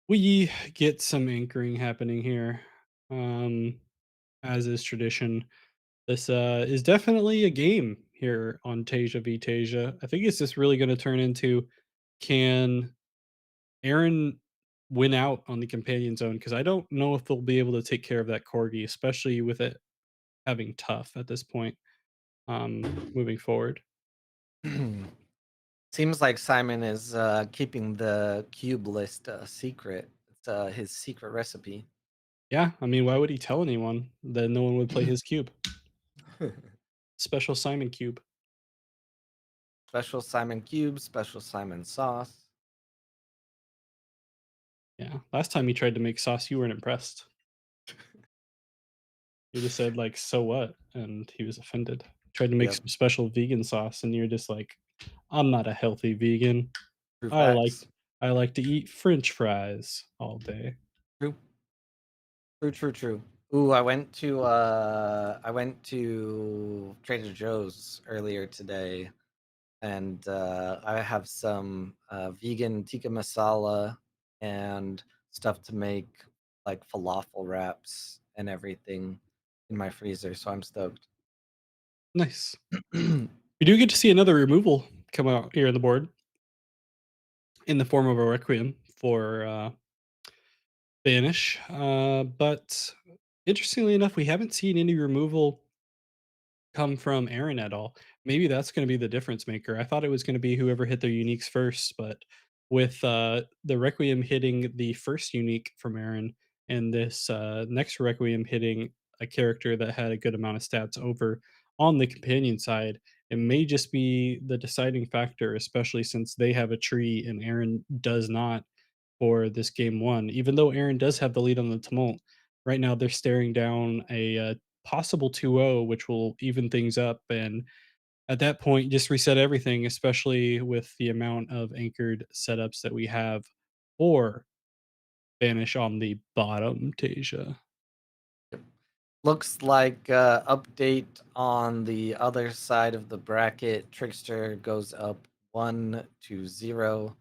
we get some anchoring happening here. Um, as is tradition. This is definitely a game here on Tasia v Tasia. I think it's just really going to turn into, can Aaron win out on the companion zone? Because I don't know if they'll be able to take care of that corgi, especially with it having tough at this point, moving forward. Seems like Simon is keeping the cube list a secret. It's his secret recipe. Yeah, I mean, why would he tell anyone? Then no one would play his cube. Special Simon cube. Special Simon cube, special Simon sauce. Yeah. Last time he tried to make sauce, you weren't impressed. You just said like, "So what?" And he was offended. Tried to make Yep, some special vegan sauce, and you're just like, "I'm not a healthy vegan. true I like facts. I like to eat French fries all day." True. True, true, true. Ooh, I went to Trader Joe's earlier today, and I have some vegan tikka masala and stuff to make like falafel wraps and everything in my freezer, so I'm stoked. Nice. We do get to see another removal come out here on the board in the form of a Requiem for Banish. But interestingly enough, we haven't seen any removal come from Aaron at all. Maybe that's gonna be the difference maker. I thought it was gonna be whoever hit their uniques first, but with, the Requiem hitting the first unique from Aaron and this, next Requiem hitting a character that had a good amount of stats over on the companion side, it may just be the deciding factor, especially since they have a tree and Aaron does not for this game 1. Even though Aaron does have the lead on the tumult, right now they're staring down a, possible 2-0, which will even things up, and at that point, just reset everything, especially with the amount of anchored setups that we have for Banish on the bottom, Tasia. Looks like update on the other side of the bracket. Trickster goes up 1-0.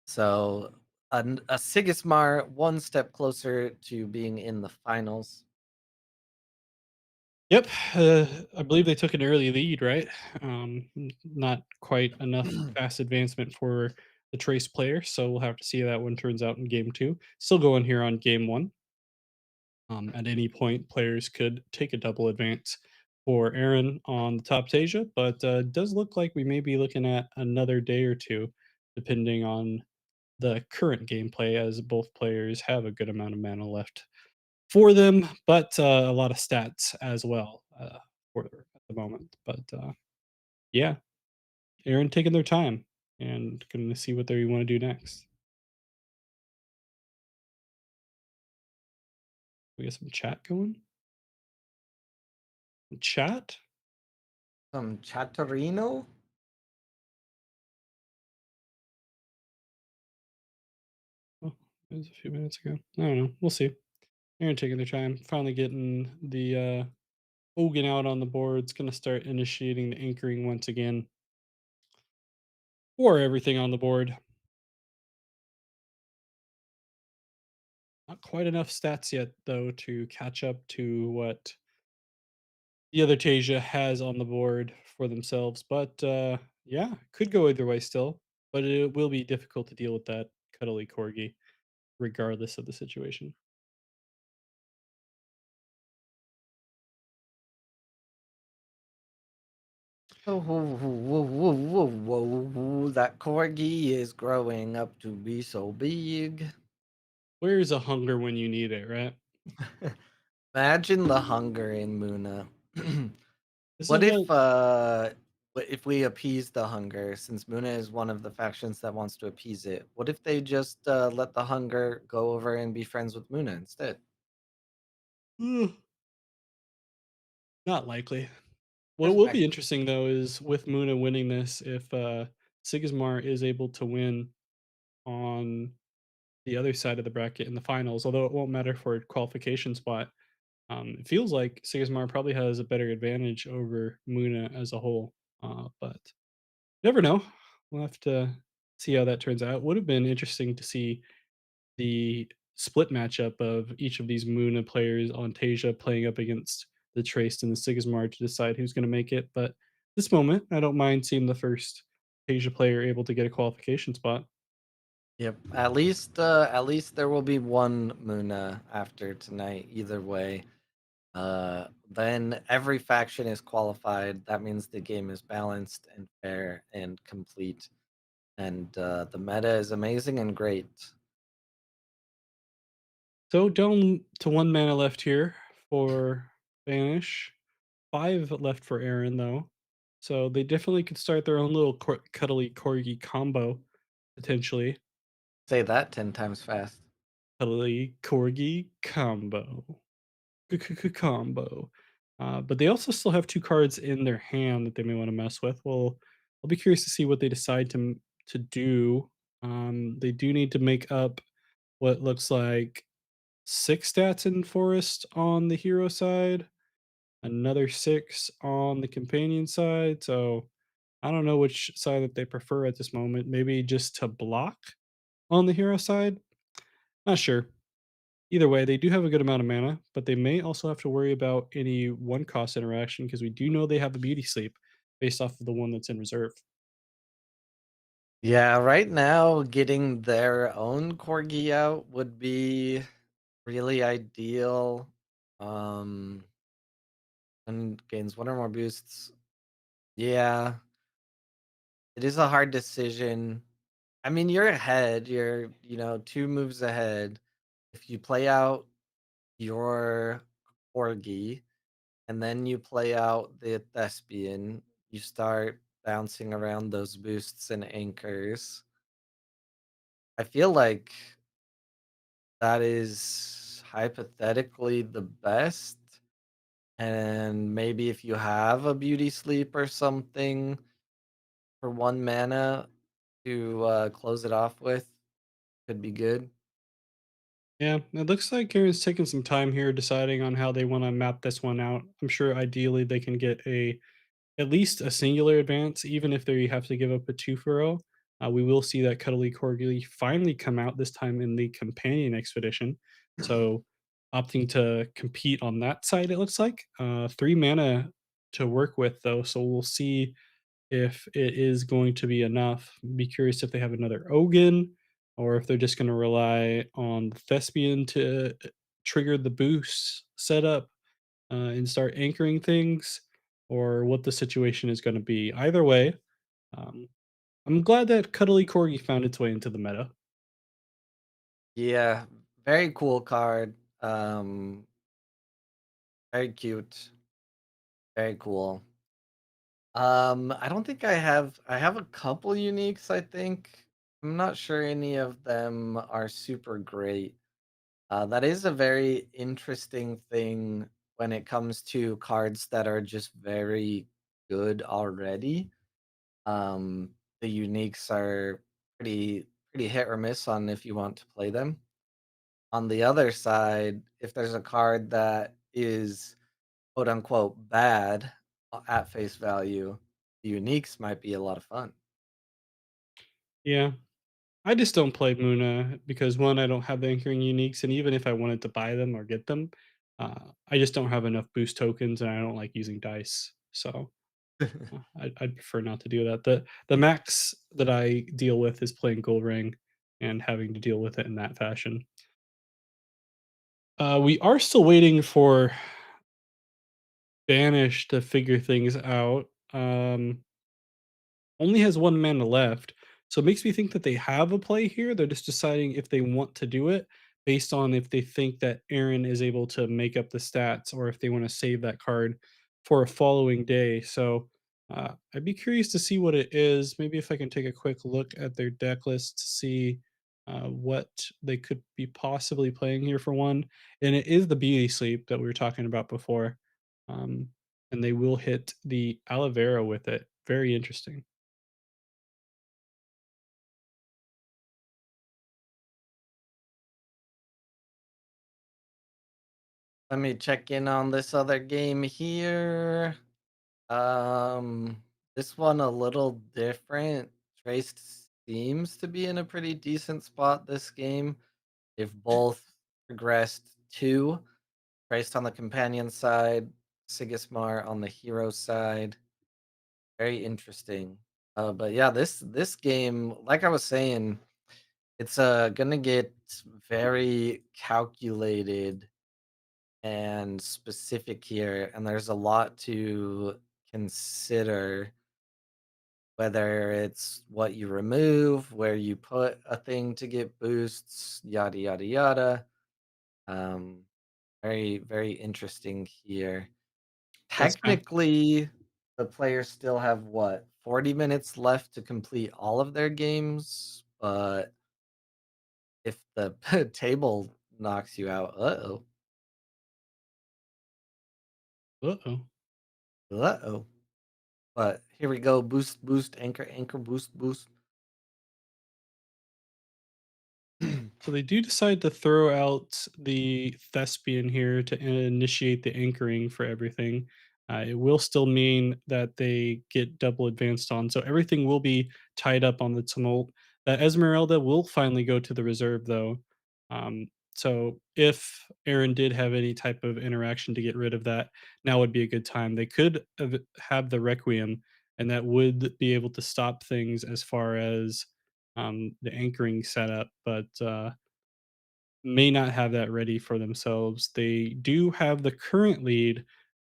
So a Sigismar one step closer to being in the finals. Yep, I believe they took an early lead, right? Not quite enough fast advancement for the Trace player, so we'll have to see how that one turns out in game 2. Still going here on game 1. At any point, players could take a double advance for Aaron on the top Tasia, but it does look like we may be looking at another day or two, depending on the current gameplay, as both players have a good amount of mana left for them, but a lot of stats as well for at the moment. But yeah, Aaron taking their time and going to see what they want to do next. We got some chat going. Chat? Some Chatterino? Oh, it was a few minutes ago. I don't know. We'll see. Aaron taking their time, finally getting the Ogan out on the board. It's going to start initiating the anchoring once again for everything on the board. Not quite enough stats yet, though, to catch up to what the other Tasia has on the board for themselves. But Yeah, could go either way still, but it will be difficult to deal with that cuddly corgi regardless of the situation. Oh, whoa, whoa, whoa, whoa, whoa, whoa, that corgi is growing up to be so big. Where's a hunger when you need it, right? Imagine the hunger in Muna. This is What what if we appease the hunger, since Muna is one of the factions that wants to appease it? What if they just let the hunger go over and be friends with Muna instead? not likely. What There's will be fact. interesting though is with Muna winning this, if Sigismar is able to win on the other side of the bracket in the finals, although it won't matter for a qualification spot. It feels like Sigismar probably has a better advantage over Muna as a whole, but never know. We'll have to see how that turns out. Would have been interesting to see the split matchup of each of these Muna players on Tasia playing up against the Traced and the Sigismar to decide who's going to make it. But this moment, I don't mind seeing the first Tasia player able to get a qualification spot. Yep. At least there will be one Muna after tonight. Either way. Then every faction is qualified. That means the game is balanced and fair and complete. And the meta is amazing and great. So down to 1 mana left here for Vanish. 5 left for Aaron, though. So they definitely could start their own little cuddly corgi combo, potentially. Say that 10 times fast. Cuddly corgi combo. Combo. But they also still have 2 cards in their hand that they may want to mess with. Well, I'll be curious to see what they decide to do. They do need to make up what looks like 6 stats in Forest on the hero side, another 6 on the companion side. So I don't know which side that they prefer at this moment. Maybe just to block on the hero side? Not sure. Either way, they do have a good amount of mana, but they may also have to worry about any one cost interaction because we do know they have a beauty sleep based off of the one that's in reserve. Yeah, right now getting their own corgi out would be really ideal. Um and gains one or more boosts. Yeah, it is a hard decision. I mean, you're ahead. You're, 2 moves ahead. If you play out your corgi and then you play out the thespian, you start bouncing around those boosts and anchors. I feel like that is hypothetically the best. And maybe if you have a beauty sleep or something for 1 mana to close it off with, could be good. Yeah, it looks like Karen's taking some time here deciding on how they want to map this one out. I'm sure ideally they can get a at least a singular advance, even if they have to give up a 2 for 0. We will see that Cuddly Corgi finally come out this time in the companion expedition. So opting to compete on that side, it looks like. 3 mana to work with though, so we'll see if it is going to be enough. Be curious if they have another Ogun or if they're just going to rely on the Thespian to trigger the boost setup and start anchoring things, or what the situation is going to be. Either way, um, I'm glad that Cuddly Corgi found its way into the meta. Yeah, very cool card. Very cute. Very cool. I don't think I have a couple uniques, I think. I'm not sure any of them are super great. That is a very interesting thing when it comes to cards that are just very good already. The uniques are pretty hit or miss on if you want to play them. On the other side, if there's a card that is quote unquote bad at face value, the uniques might be a lot of fun. Yeah, I just don't play Muna because one, I don't have the anchoring uniques, and even if I wanted to buy them or get them, I just don't have enough boost tokens, and I don't like using dice. So I'd prefer not to do that. The max that I deal with is playing Gold Ring and having to deal with it in that fashion. We are still waiting for Banish to figure things out. Only has 1 mana left, so it makes me think that they have a play here, they're just deciding if they want to do it based on if they think that Aaron is able to make up the stats or if they wanna save that card for a following day, so, I'd be curious to see what it is, maybe if I can take a quick look at their deck list to see, what they could be possibly playing here for one, and it is the Beauty Sleep that we were talking about before, um, and they will hit the Aloe Vera with it, very interesting. Let me check in on this other game here. This one a little different. Trace seems to be in a pretty decent spot this game. They've both progressed two. Trace on the companion side, Sigismar on the hero side. Very interesting. But yeah, this game, like I was saying, it's gonna get very calculated and specific here, and there's a lot to consider, whether it's what you remove, where you put a thing to get boosts, yada yada yada. Um, very interesting here. That's kind Technically, the players still have what, 40 minutes left to complete all of their games, but if the table knocks you out, uh-oh, uh-oh. uh-oh. But here we go. Boost, boost, anchor, anchor, boost, boost. So they do decide to throw out the thespian here to initiate the anchoring for everything. It will still mean that they get double advanced on, so everything will be tied up on the tumult. Esmeralda will finally go to the reserve, though. So if Aaron did have any type of interaction to get rid of that, now would be a good time. They could have the Requiem, and that would be able to stop things as far as the anchoring setup, but may not have that ready for themselves. They do have the current lead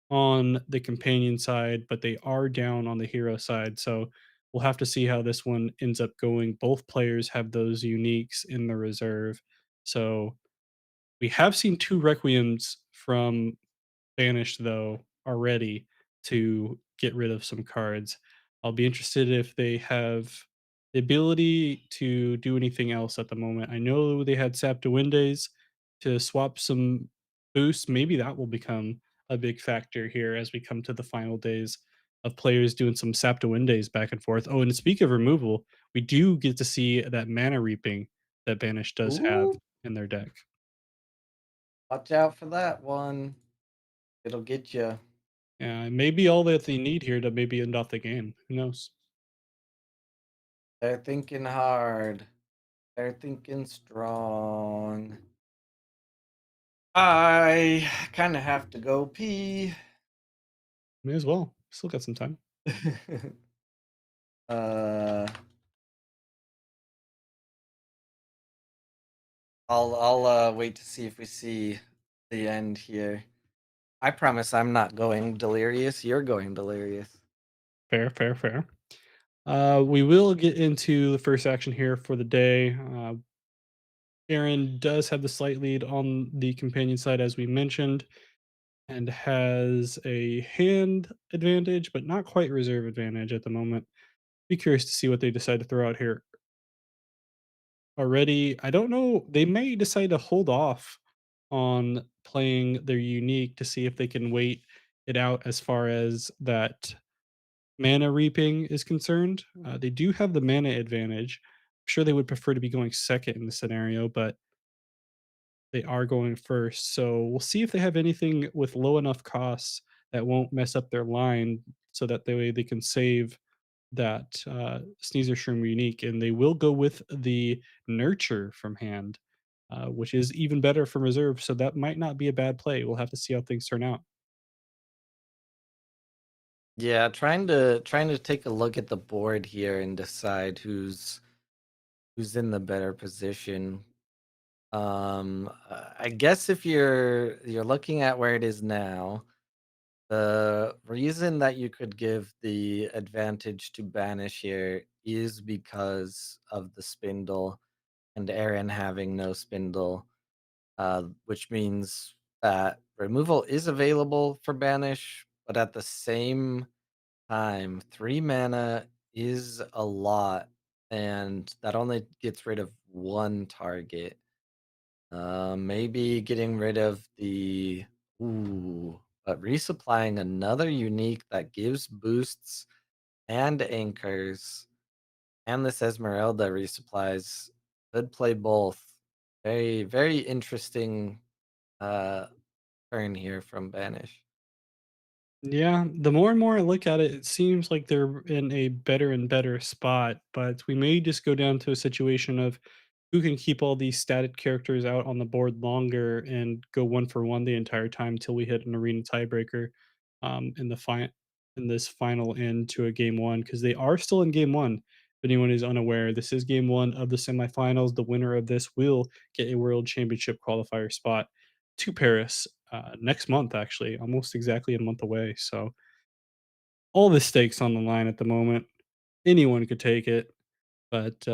on the companion side, but they are down on the hero side. So we'll have to see how this one ends up going. Both players have those uniques in the reserve. So we have seen two Requiems from banished though already to get rid of some cards. I'll be interested if they have the ability to do anything else at the moment. I know they had Saptawindes to swap some boosts. Maybe that will become a big factor here as we come to the final days of players doing some Saptawindes back and forth. Oh, and speak of removal, we do get to see that mana reaping that Banish does have Ooh, in their deck. watch out for that one. It'll get you. Yeah, maybe all that they need here to maybe end off the game. Who knows? They're thinking hard. They're thinking strong. I kind of have to go pee. May as well. Still got some time. uh, I'll wait to see if we see the end here. I promise I'm not going delirious. You're going delirious. Fair, fair, fair. We will get into the first action here for the day. Aaron does have the slight lead on the companion side, as we mentioned, and has a hand advantage, but not quite reserve advantage at the moment. Be curious to see what they decide to throw out here already. I don't know. They may decide to hold off on playing their unique to see if they can wait it out as far as that mana reaping is concerned. They do have the mana advantage. I'm sure they would prefer to be going second in the scenario, but they are going first. So we'll see if they have anything with low enough costs that won't mess up their line so that the way they can save that Sneezer Shroom unique. And they will go with the Nurture from hand, which is even better from reserve. So that might not be a bad play. We'll have to see how things turn out. Yeah, trying to take a look at the board here and decide who's in the better position. I guess if you're looking at where it is now, the reason that you could give the advantage to Banish here is because of the spindle and Aaron having no spindle, which means that removal is available for Banish, but at the same time, 3 mana is a lot, and that only gets rid of one target. Maybe getting rid of the but resupplying another unique that gives boosts and anchors, and this Esmeralda resupplies could play both. Very, very interesting uh turn here from Banish. Yeah, the more and more I look at it, it seems like they're in a better and better spot, but we may just go down to a situation of who can keep all these static characters out on the board longer and go one for one the entire time till we hit an arena tiebreaker in in this final end to a game one because they are still in game one. If anyone is unaware, this is game one of the semifinals. The winner of this will get a world championship qualifier spot to Paris next month, actually, almost exactly a month away. So all the stakes on the line at the moment. Anyone could take it, but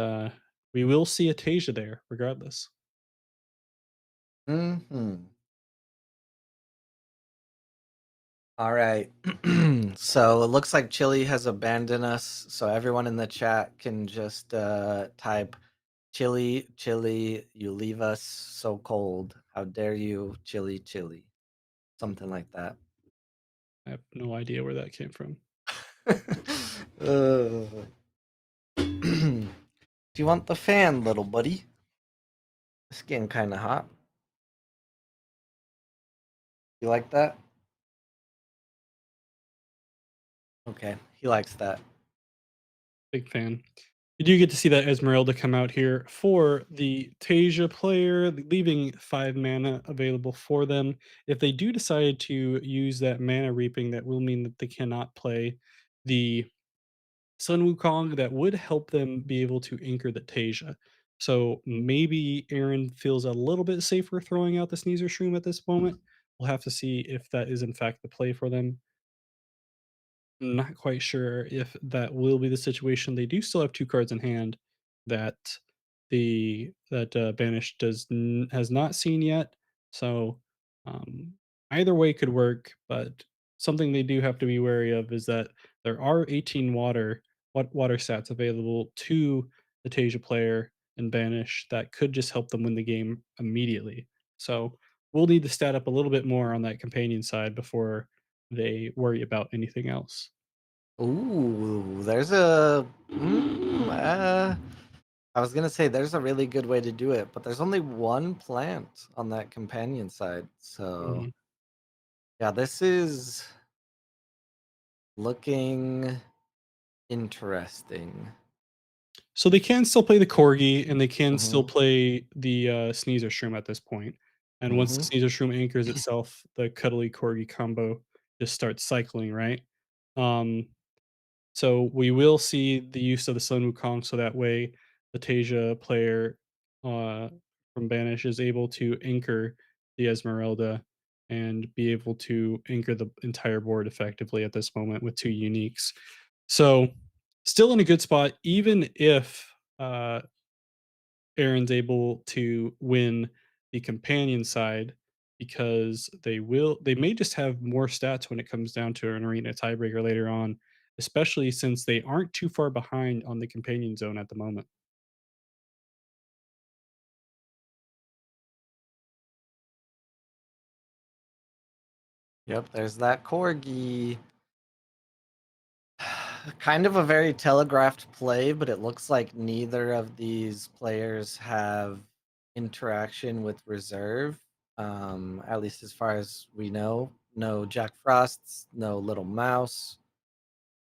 we will see a Tasia there regardless. Hmm. All right. So it looks like Chile has abandoned us. So everyone in the chat can just type Chile, Chile, you leave us so cold. How dare you, Chile, Chile. Something like that. I have no idea where that came from. Do you want the fan, little buddy? It's getting kind of hot. You like that? Okay, he likes that. Big fan. You do get to see that Esmeralda come out here for the Tasia player, leaving 5 mana available for them. If they do decide to use that mana reaping, that will mean that they cannot play the Sun Wukong. That would help them be able to anchor the Tasia. So maybe Aaron feels a little bit safer throwing out the Sneezer Shroom at this moment. We'll have to see if that is in fact the play for them. Not quite sure if that will be the situation. They do still have 2 cards in hand that Banished has not seen yet. So, um, either way could work, but something they do have to be wary of is that there are 18 water stats available to the Tasia player and Banish that could just help them win the game immediately. So, we'll need to stat up a little bit more on that companion side before they worry about anything else. Ooh, there's a. I was gonna say there's a really good way to do it, but there's only one plant on that companion side. So Mhm. yeah, this is looking interesting. So they can still play the Corgi and they can still Mm-hmm. play the Sneezer Shroom at this point. And once the Mm-hmm. Sneezer Shroom anchors itself, the Cuddly Corgi combo just starts cycling, right? Um, so we will see the use of the Sun Wukong, so that way the Tasia player uh, from Banish is able to anchor the Esmeralda and be able to anchor the entire board effectively at this moment with 2 uniques. So still in a good spot, even if uh, Aaron's able to win the companion side because they may just have more stats when it comes down to an arena tiebreaker later on, especially since they aren't too far behind on the companion zone at the moment. Yep, there's that corgi. Kind of a very telegraphed play, but it looks like neither of these players have interaction with reserve. At least as far as we know. No Jack Frosts, no Little Mouse.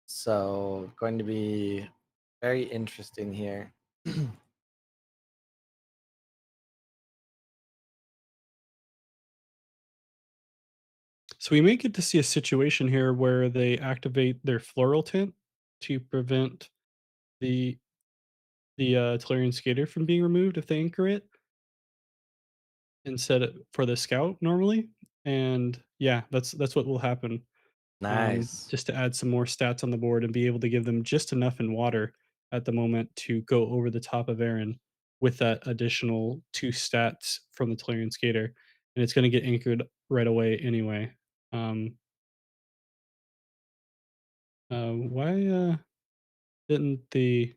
So going to be very interesting here. So we may get to see a situation here where they activate their floral tint to prevent the Tellurian Skater from being removed if they anchor it instead of for the scout normally. And yeah, that's what will happen. Nice. Just to add some more stats on the board and be able to give them just enough in water at the moment to go over the top of Aaron with that additional 2 stats from the Tellurian Skater, and it's gonna get anchored right away anyway. Um, why, didn't the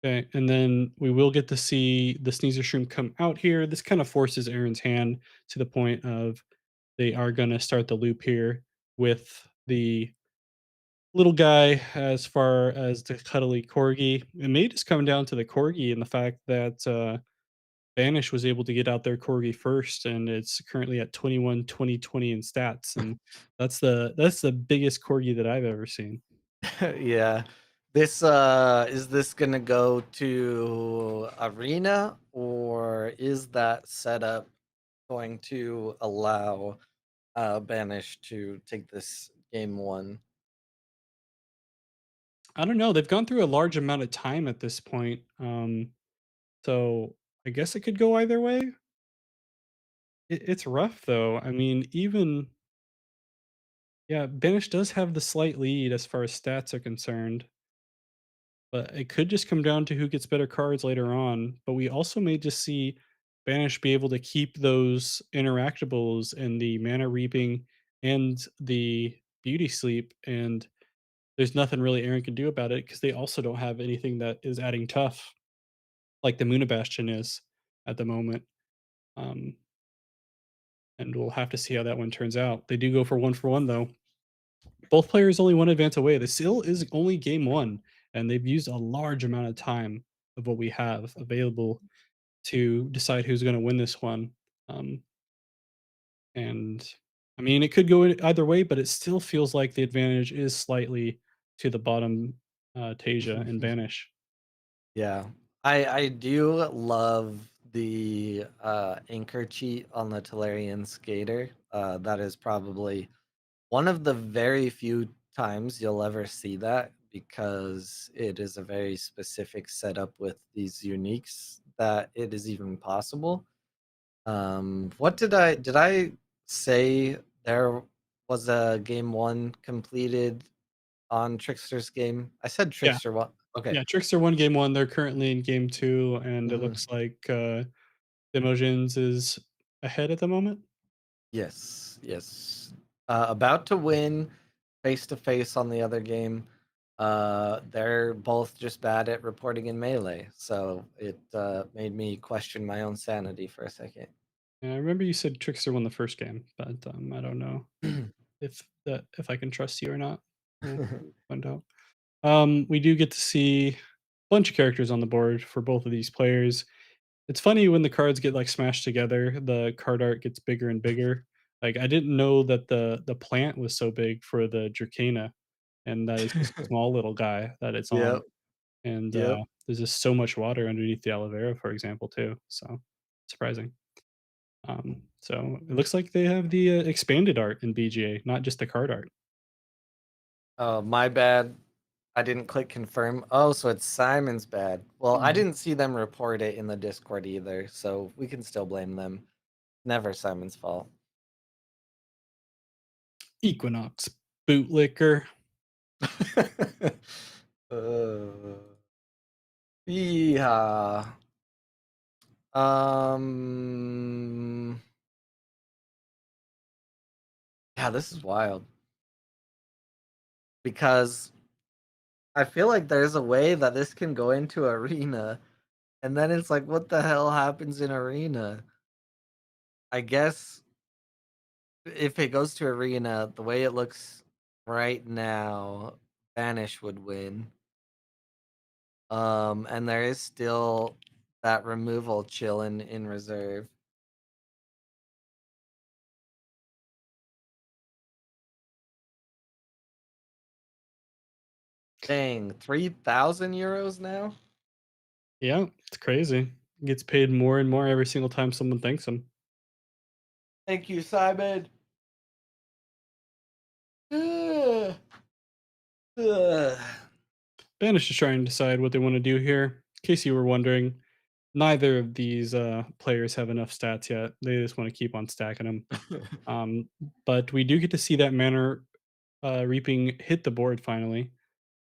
Okay, and then we will get to see the Sneezer Shroom come out here. This kind of forces Aaron's hand to the point of they are gonna start the loop here with the little guy as far as the cuddly corgi. It may just come down to the corgi and the fact that Banish was able to get out their corgi first, and it's currently at 21, 20, 20 in stats, and that's the biggest corgi that I've ever seen. Yeah. This is this gonna go to arena, or is that setup going to allow Banish to take this game one? I don't know. They've gone through a large amount of time at this point, so I guess it could go either way. It's rough though. I mean, even yeah, Banish does have the slight lead as far as stats are concerned. But it could just come down to who gets better cards later on. But we also may just see Banish be able to keep those interactables and the mana reaping and the beauty sleep. And there's nothing really Aaron can do about it because they also don't have anything that is adding tough like the Muna Bastion is at the moment. Um, and we'll have to see how that one turns out. They do go for one though. Both players only one advance away. This still is only game one, and they've used a large amount of time of what we have available to decide who's going to win this one. Um, and I mean, it could go either way, but it still feels like the advantage is slightly to the bottom, Tasia and Banish. Yeah. I do love the anchor cheat on the Tellurian skater. That is probably one of the very few times you'll ever see that, because it is a very specific setup with these uniques that it is even possible. What did I say there was a game one completed on Trickster's game? I said Yeah, Trickster one. Okay. yeah. Trickster won game one. They're currently in game two, and it Mhm. looks like Demojins is ahead at the moment. Yes, yes. About to win face to face on the other game. They're both just bad at reporting in melee, so it made me question my own sanity for a second. Yeah, I remember you said Trickster won the first game, but I don't know if I can trust you or not. We'll find out. We do get to see a bunch of characters on the board for both of these players. It's funny when the cards get like smashed together, the card art gets bigger and bigger. Like I didn't know that the plant was so big for the Dracana, and that it's just a small little guy that it's on. Yep, And yep. there's just so much water underneath the aloe vera, for example, too. So surprising. So it looks like they have the expanded art in BGA, not just the card art. Oh, my bad. I didn't click confirm. Oh, so it's Simon's bad. Well, I Mm. didn't see them report it in the Discord either, so we can still blame them. Never Simon's fault. Equinox bootlicker. uh, yeah. Um. Yeah, this is wild because I feel like there's a way that this can go into arena, and then it's like, what the hell happens in arena? I guess if it goes to arena, the way it looks right now, Vanish would win. And there is still that removal chilling in reserve. Dang, 3,000 euros now? Yeah, it's crazy. gets paid more and more every single time someone thanks him. Thank you, Simon. Ugh. Ugh. Banish is trying to decide what they want to do here. In case you were wondering, neither of these players have enough stats yet. They just want to keep on stacking them. But we do get to see that manner reaping hit the board finally.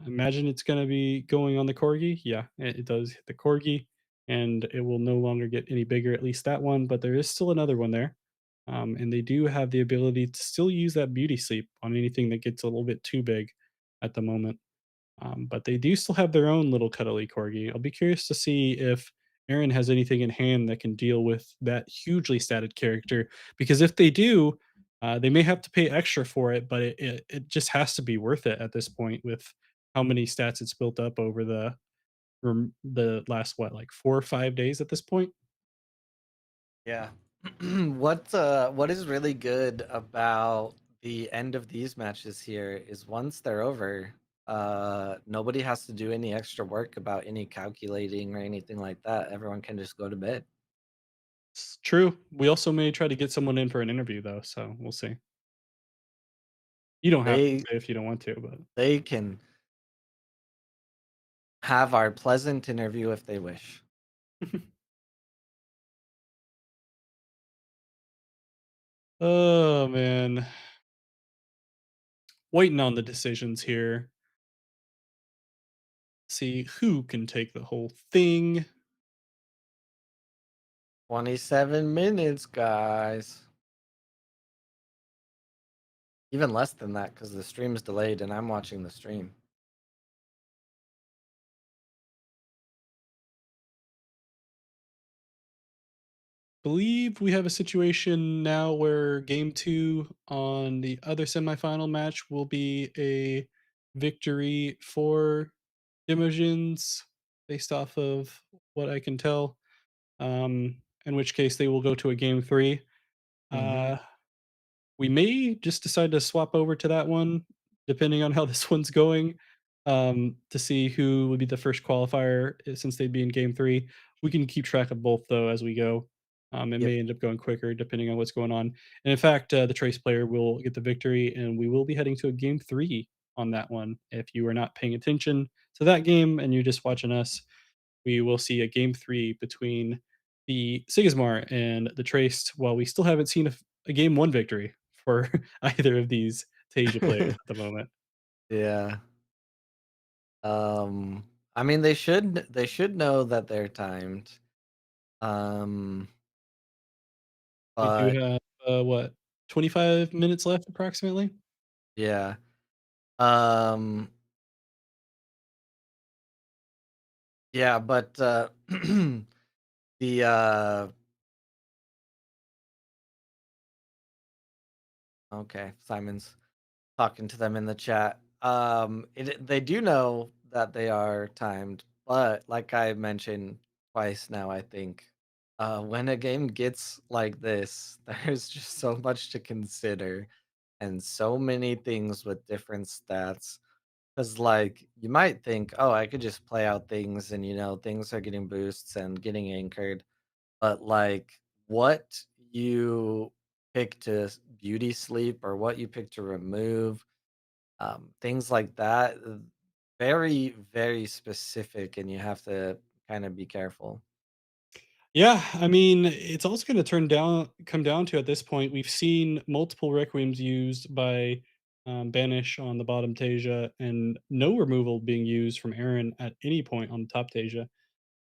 Imagine it's going to be going on the corgi. Yeah, it does hit the corgi, and it will no longer get any bigger. At least that one, but there is still another one there. And they do have the ability to still use that beauty sleep on anything that gets a little bit too big at the moment. But they do still have their own little cuddly corgi. I'll be curious to see if Aaron has anything in hand that can deal with that hugely statted character. Because if they do, they may have to pay extra for it, but it just has to be worth it at this point with how many stats it's built up over the last like 4 or 5 days at this point. Yeah. What is really good about the end of these matches here is once they're over, nobody has to do any extra work about any calculating or anything like that. Everyone can just go to bed. It's true. We also may try to get someone in for an interview though, so we'll see. You don't have to They say if you don't want to, but they can have our pleasant interview if they wish. oh man. Waiting on the decisions here. See who can take the whole thing. 27 minutes, guys. Even less than that because the stream is delayed and I'm watching the stream. Believe we have a situation now where game two on the other semifinal match will be a victory for Imogens based off of what I can tell. In which case they will go to a game three. Mm-hmm. Uh, we may just decide to swap over to that one, depending on how this one's going, to see who would be the first qualifier since they'd be in game three. We can keep track of both though as we go. It Yep. may end up going quicker depending on what's going on. And in fact, the Trace player will get the victory, and we will be heading to a game three on that one. If you are not paying attention to that game and you're just watching us, we will see a game three between the Sigismar and the Traced, while we still haven't seen a game one victory for either of these Tasia players at the moment. Yeah. I mean they should know that they're timed. Um, We do but have, what, 25 minutes left approximately? yeah. Um, yeah, but the okay, Simon's talking to them in the chat. They do know that they are timed, but like I mentioned twice now, I think when a game gets like this, there's just so much to consider and so many things with different stats. Because, like, you might think, oh, I could just play out things and, things are getting boosts and getting anchored. But, like, what you pick to beauty sleep or what you pick to remove, things like that, very, very specific. And you have to kind of be careful. Yeah, I mean, it's also gonna come down to at this point, we've seen multiple Requiems used by, Banish on the bottom Tasia, and no removal being used from Aaron at any point on the top Tasia.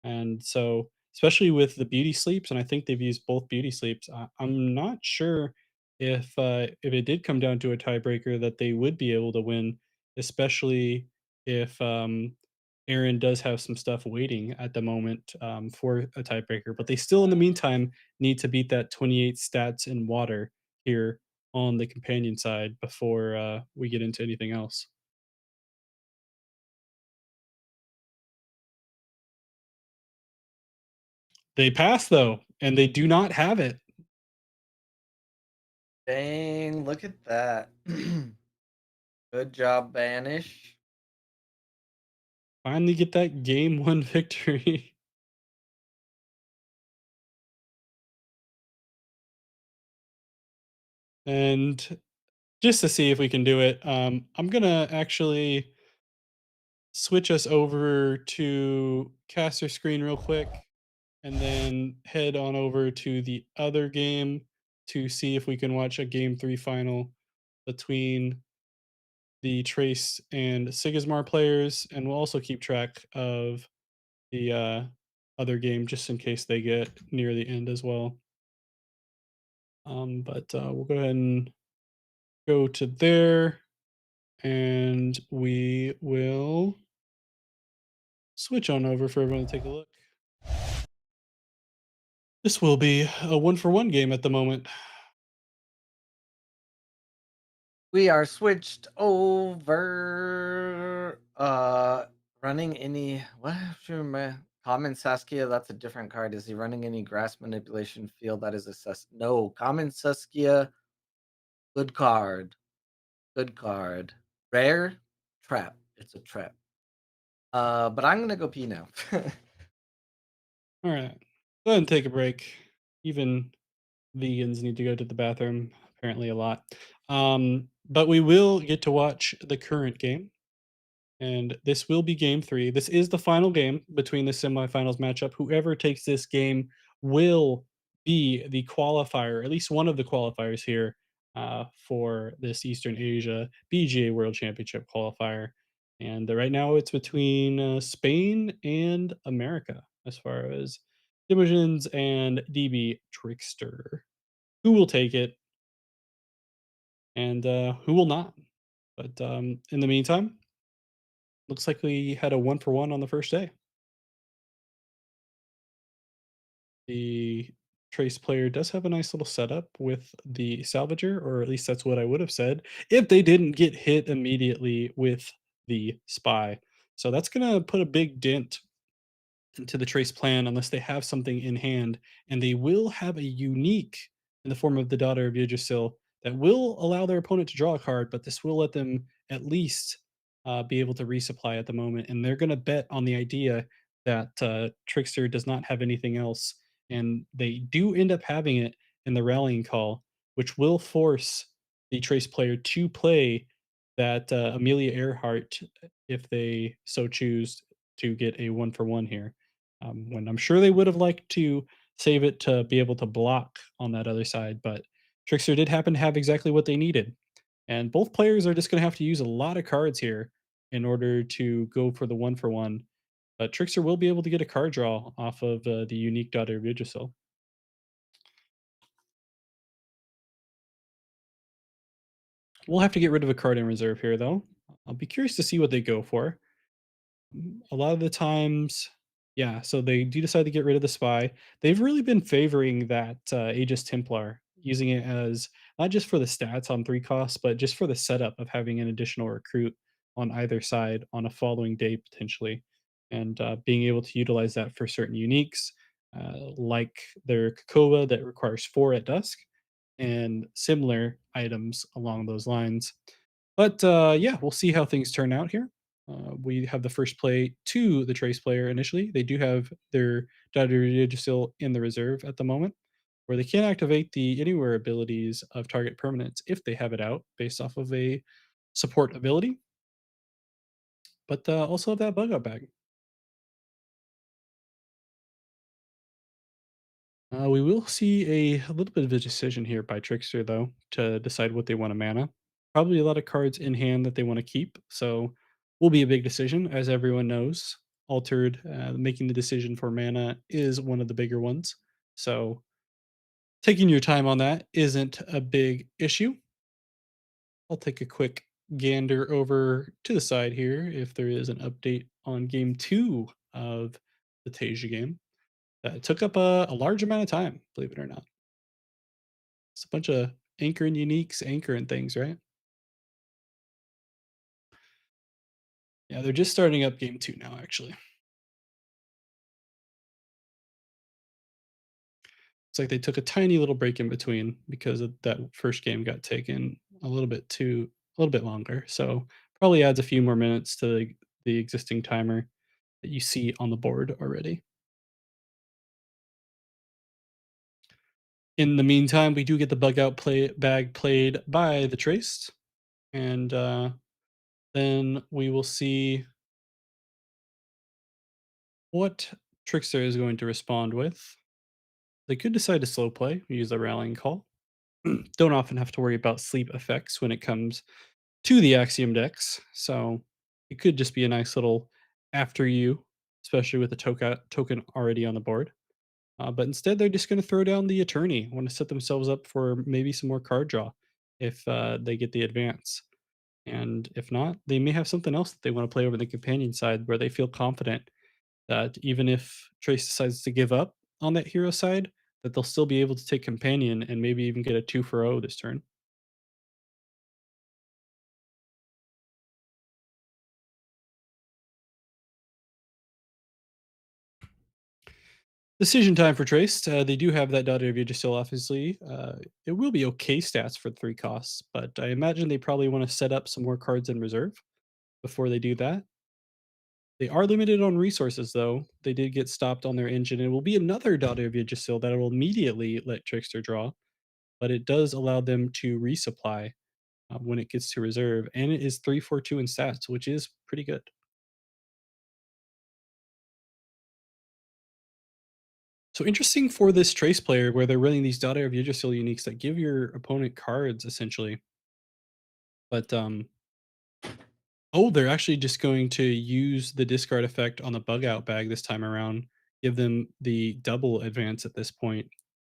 And so, especially with the beauty sleeps, and I think they've used both beauty sleeps, I'm not sure if it did come down to a tiebreaker that they would be able to win, especially if Aaron does have some stuff waiting at the moment for a tiebreaker. But they still, in the meantime, need to beat that 28 stats in water here on the companion side before we get into anything else. They pass though, and they do not have it. Dang, look at that. Good job, Banish. Finally get that game one victory. And just to see if we can do it, I'm gonna actually switch us over to caster screen real quick and then head on over to the other game to see if we can watch a game 3 final between the Trace and Sigismar players, and we'll also keep track of the other game just in case they get near the end as well. But we'll go ahead and go to there, and we will switch on over for everyone to take a look. This will be a 1-for-1 game at the moment. We are switched over. Running any what? Common Saskia. That's a different card. Is he running any grass manipulation field? That is a no. Common Saskia. Good card. Good card. Rare trap. It's a trap. But I'm gonna go pee now. All right, go ahead and take a break. Even vegans need to go to the bathroom apparently a lot. But we will get to watch the current game, and this will be game 3. This is the final game between the semifinals matchup. Whoever takes this game will be the qualifier, at least one of the qualifiers here for this Eastern Asia BGA World Championship qualifier. And right now it's between Spain and America as far as Dimensions and DB Trickster. Who will take it and who will not? But in the meantime, looks like we had a 1-for-1 on the first day. The Trace player does have a nice little setup with the Salvager, or at least that's what I would have said, if they didn't get hit immediately with the Spy. So that's going to put a big dent into the Trace plan unless they have something in hand, and they will have a unique in the form of the Daughter of Yggdrasil that will allow their opponent to draw a card, but this will let them at least be able to resupply at the moment, and they're going to bet on the idea that Trickster does not have anything else, and they do end up having it in the Rallying Call, which will force the Trace player to play that Amelia Earhart if they so choose to get a 1-for-1 here. When I'm sure they would have liked to save it to be able to block on that other side, but Trickster did happen to have exactly what they needed. And both players are just going to have to use a lot of cards here in order to go for the 1-for-1. But Trickster will be able to get a card draw off of the unique Daughter of Yggdrasil. We'll have to get rid of a card in reserve here, though. I'll be curious to see what they go for. A lot of the times, yeah, so they do decide to get rid of the Spy. They've really been favoring that Aegis Templar, using it as not just for the stats on 3 costs, but just for the setup of having an additional recruit on either side on a following day potentially, and being able to utilize that for certain uniques, like their Kakova that requires 4 at dusk, and similar items along those lines. But yeah, we'll see how things turn out here. We have the first play to the Trace player initially. They do have their Daughter still in the reserve at the moment, where they can activate the Anywhere abilities of target permanents if they have it out based off of a support ability, but also have that bug out bag. We will see a little bit of a decision here by Trickster, though, to decide what they want to mana. Probably a lot of cards in hand that they want to keep, so will be a big decision, as everyone knows. Altered, making the decision for mana is one of the bigger ones. So taking your time on that isn't a big issue. I'll take a quick gander over to the side here if there is an update on game 2 of the Tasia game. That took up a large amount of time, believe it or not. It's a bunch of anchoring uniques, anchoring things, right? Yeah, they're just starting up game 2 now, actually. It's like they took a tiny little break in between because of that first game got taken a little bit longer. So probably adds a few more minutes to the existing timer that you see on the board already. In the meantime, we do get the bug out play bag played by the Traced, and then we will see what Trickster is going to respond with. They could decide to slow play, use a rallying call. Don't often have to worry about sleep effects when it comes to the Axiom decks, so it could just be a nice little after you, especially with the token already on the board. But instead, they're just going to throw down the Attorney, want to set themselves up for maybe some more card draw if they get the advance. And if not, they may have something else that they want to play over the companion side where they feel confident that even if Trace decides to give up on that hero side, that they'll still be able to take companion and maybe even get a 2 for 0 this turn. Decision time for Traced. They do have that Daughter of Yggdrasil, obviously. It will be okay stats for 3 costs, but I imagine they probably want to set up some more cards in reserve before they do that. They are limited on resources, though. They did get stopped on their engine. It will be another Daughter of Yggdrasil that will immediately let Trickster draw, but it does allow them to resupply when it gets to reserve, and it is 3-4-2 in stats, which is pretty good. So interesting for this Trace player where they're running these Daughter of Yggdrasil uniques that give your opponent cards essentially. But oh, they're actually just going to use the discard effect on the bug out bag this time around, give them the double advance at this point.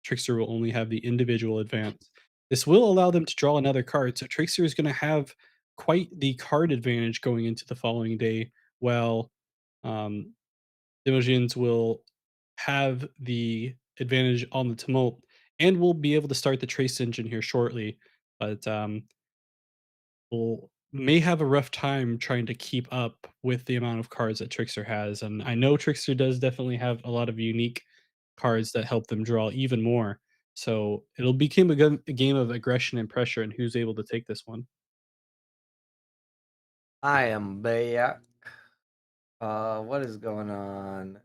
Trickster will only have the individual advance. This will allow them to draw another card. So Trickster is going to have quite the card advantage going into the following day, while um, Imogens will have the advantage on the tumult, and we'll be able to start the trace engine here shortly. But will may have a rough time trying to keep up with the amount of cards that Trickster has. And I know Trickster does definitely have a lot of unique cards that help them draw even more. So it'll become a game of aggression and pressure and who's able to take this one. I am back. What is going on?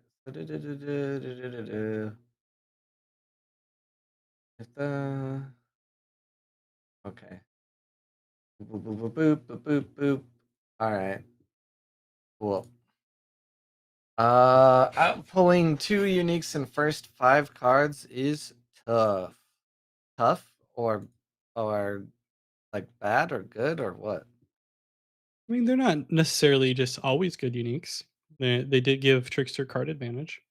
Okay. Boop, boop, boop, boop, boop, boop, boop. All right. Cool. Pulling 2 uniques in first 5 cards is tough. Tough or like bad or good or what? I mean, they're not necessarily just always good uniques. They did give Trickster card advantage.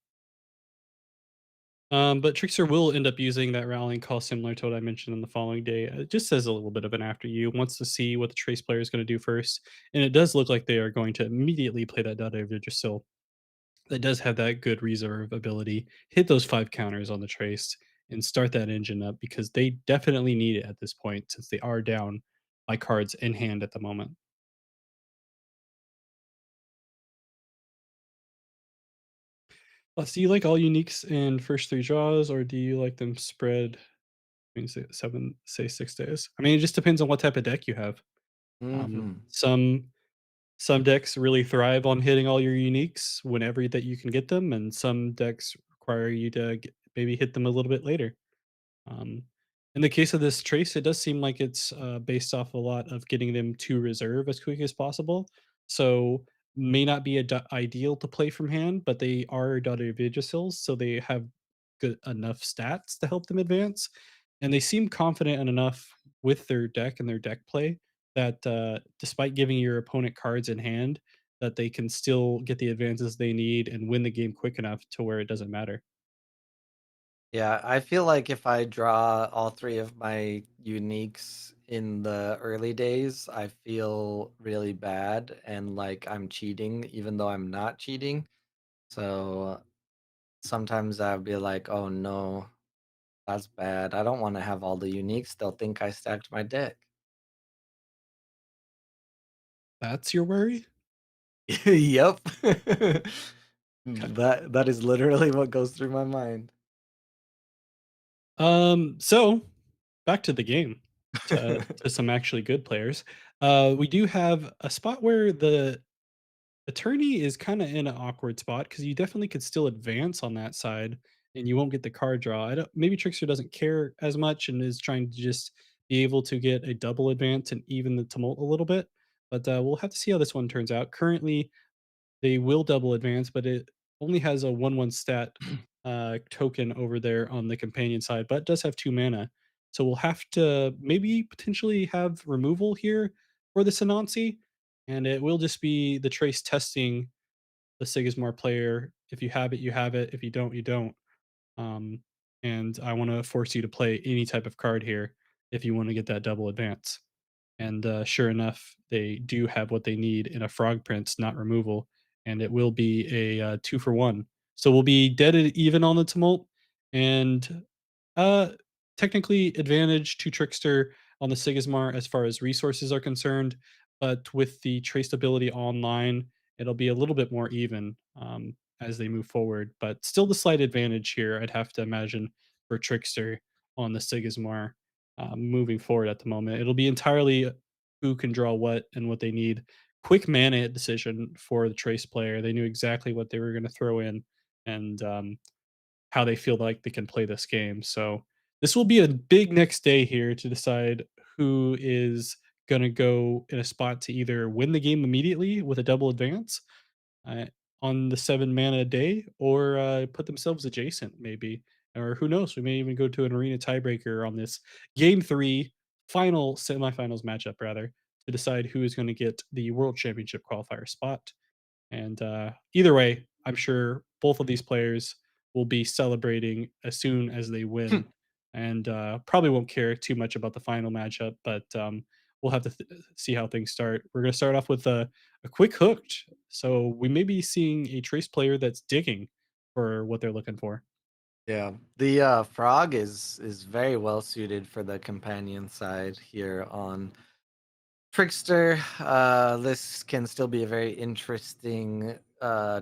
But Trickster will end up using that rallying call similar to what I mentioned in the following day. It just says a little bit of an after you, wants to see what the Trace player is going to do first. And it does look like they are going to immediately play that Dot over Yggdrasil. That does have that good reserve ability. Hit those 5 counters on the Trace and start that engine up because they definitely need it at this point since they are down by cards in hand at the moment. Do you like all uniques in first 3 draws or do you like them spread say 7, say 6 days? I mean, it just depends on what type of deck you have. Um, Mhm. some some decks really thrive on hitting all your uniques whenever that you can get them, and some decks require you to maybe hit them a little bit later. Um, in the case of this trace, it does seem like it's based off a lot of getting them to reserve as quick as possible. So may not be ideal to play from hand, but they are Daughter of Yggdrasils, so they have good enough stats to help them advance, and they seem confident enough with their deck and their deck play that despite giving your opponent cards in hand, that they can still get the advances they need and win the game quick enough to where it doesn't matter. Yeah, I feel like if I draw all 3 of my uniques in the early days, I feel really bad and like I'm cheating even though I'm not cheating. So sometimes I'll be like, "Oh no, that's bad. I don't wanna have all the uniques. They'll think I stacked my deck." That's your worry? Yep. Okay. That is literally what goes through my mind. So back to the game, to some actually good players. We do have a spot where the attorney is kind of in an awkward spot because you definitely could still advance on that side and you won't get the card draw. I don't maybe Trickster doesn't care as much and is trying to just be able to get a double advance and even the tumult a little bit, but, we'll have to see how this one turns out. Currently, they will double advance, but it only has a 1/1 stat, token over there on the companion side, but does have 2 mana. So we'll have to maybe potentially have removal here for the Sinansi, and it will just be the Trace testing the Sigismar player. If you have it, you have it. If you don't, you don't. Um, and I wanna force you to play any type of card here if you wanna get that double advance. And, sure enough, they do have what they need in a Frog Prince, not removal, and it will be a, 2 for 1. So we'll be dead at even on the Tumult, and, uh, technically advantage to Trickster on the Sigismar as far as resources are concerned, but with the traceability online, it'll be a little bit more even, as they move forward, but still the slight advantage here, I'd have to imagine, for Trickster on the Sigismar, moving forward at the moment. It'll be entirely who can draw what and what they need. Quick mana decision for the Trace player. They knew exactly what they were gonna throw in and, how they feel like they can play this game. So this will be a big next day here to decide who is going to go in a spot to either win the game immediately with a double advance uh, on the 7 mana day or put themselves adjacent maybe, or who knows, we may even go to an arena tiebreaker on this game 3 final semifinals matchup rather to decide who is going to get the world championship qualifier spot. And either way, I'm sure both of these players will be celebrating as soon as they win, and probably won't care too much about the final matchup. But we'll have to see how things start. We're going to start off with a quick hooked, so we may be seeing a Trace player that's digging for what they're looking for. Yeah, the frog is very well suited for the companion side here on Trickster. This can still be a very interesting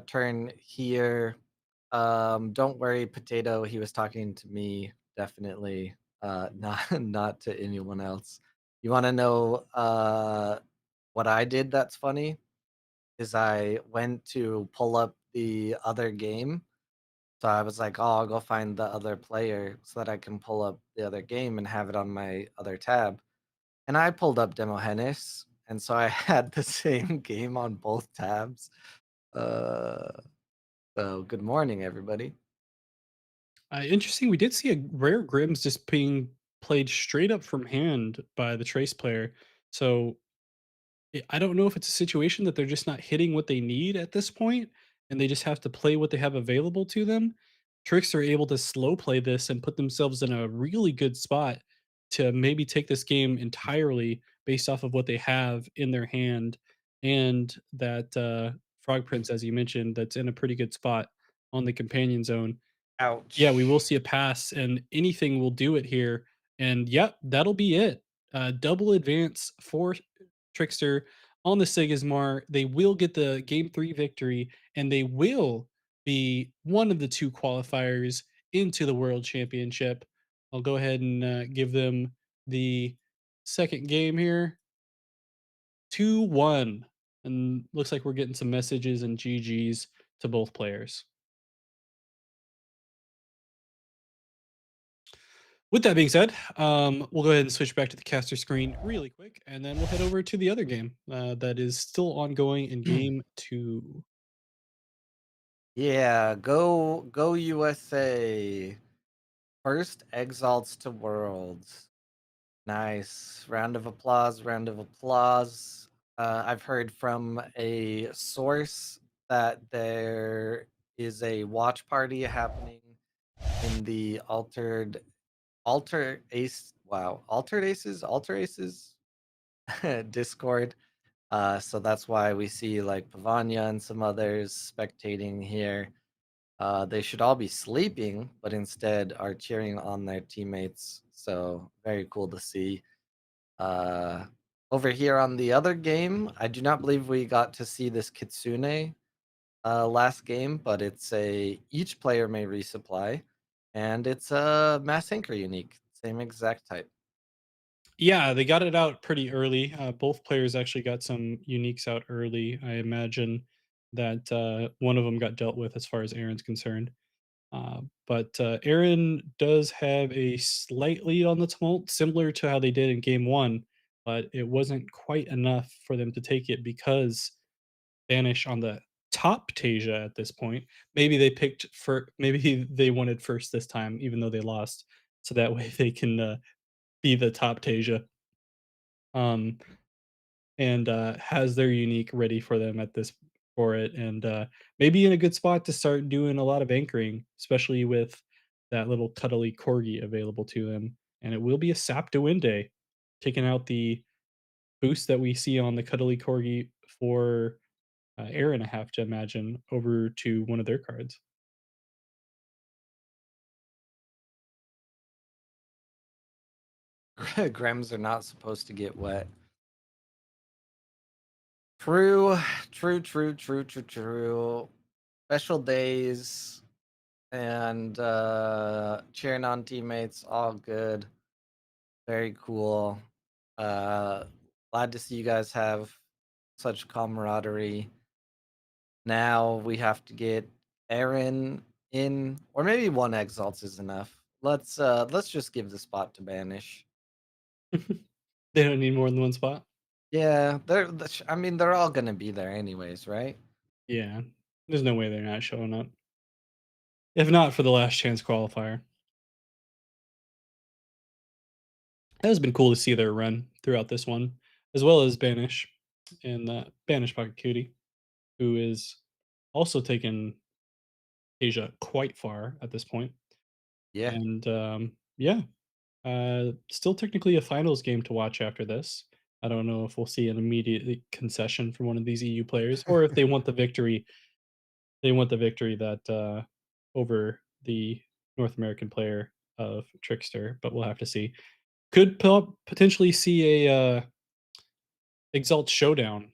turn here. Don't worry, Potato. He was talking to me, definitely. Not not to anyone else. You want to know what I did? That's funny. Is I went to pull up the other game. So I was like, oh, I'll go find the other player so that I can pull up the other game and have it on my other tab. And I pulled up Demogenes, and so I had the same game on both tabs. Uh, so good morning, everybody. Interesting. We did see a rare Grims just being played straight up from hand by the Trace player. So I don't know if it's a situation that they're just not hitting what they need at this point, and they just have to play what they have available to them. Tricks are able to slow play this and put themselves in a really good spot to maybe take this game entirely based off of what they have in their hand, and that Frog Prince, as you mentioned, that's in a pretty good spot on the companion zone. Yeah, we will Ouch. see a pass, and anything will do it here. And yep, that'll be it. Double advance for Trickster on the Sigismar. They will get the game 3 victory, and they will be one of the 2 qualifiers into the World Championship. I'll go ahead and give them the second game here 2-1. And looks like we're getting some messages and GGs to both players. With that being said, we'll go ahead and switch back to the caster screen really quick, and then we'll head over to the other game that is still ongoing in game 2. Yeah, go USA. First exalts to worlds. Nice. Round of applause, round of applause. I've heard from a source that there is a watch party happening in the alter aces Discord. So that's why we see like Pavania and some others spectating here. They should all be sleeping, but instead are cheering on their teammates. So very cool to see. Uh, Over here on the other game, I do not believe we got to see this Kitsune last game, but it's a each player may resupply, and it's a mass anchor unique, same exact type. Yeah, they got it out pretty early. Both players actually got some uniques out early. I imagine that one of them got dealt with as far as Aaron's concerned. But Aaron does have a slight lead on the Tumult, similar to how they did in game one, but it wasn't quite enough for them to take it because Banish on the top Tasia at this point. Maybe they picked for maybe they wanted first this time, even though they lost, so that way they can be the top Tasia. Um, and has their unique ready for them at this for it, and maybe in a good spot to start doing a lot of anchoring, especially with that little cuddly corgi available to them. And it will be a sap to win day, taking out the boost that we see on the cuddly corgi for Aaron. I have to imagine over to one of their cards. Grems are not supposed to get wet. True, true, true, true, true, true. Special days and cheering on teammates, all good. Very cool. Uh Glad to see you guys have such camaraderie. Now we have to get Aaron in, or maybe one exalts is enough. Let's just give the spot to Banish. They don't need more than one spot. Yeah, I mean they're all gonna be there anyways, right? Yeah, there's no way they're not showing up. If not for the last chance qualifier. It has been cool to see their run throughout this one, as well as Banish and Banish Pocket Cutie, who is also taken Asia quite far at this point. Yeah. And yeah, still technically a finals game to watch after this. I don't know if we'll see an immediate concession from one of these EU players, or if they want the victory. They want the victory that over the North American player of Trickster, but we'll have to see. Could potentially see a Exalt Showdown.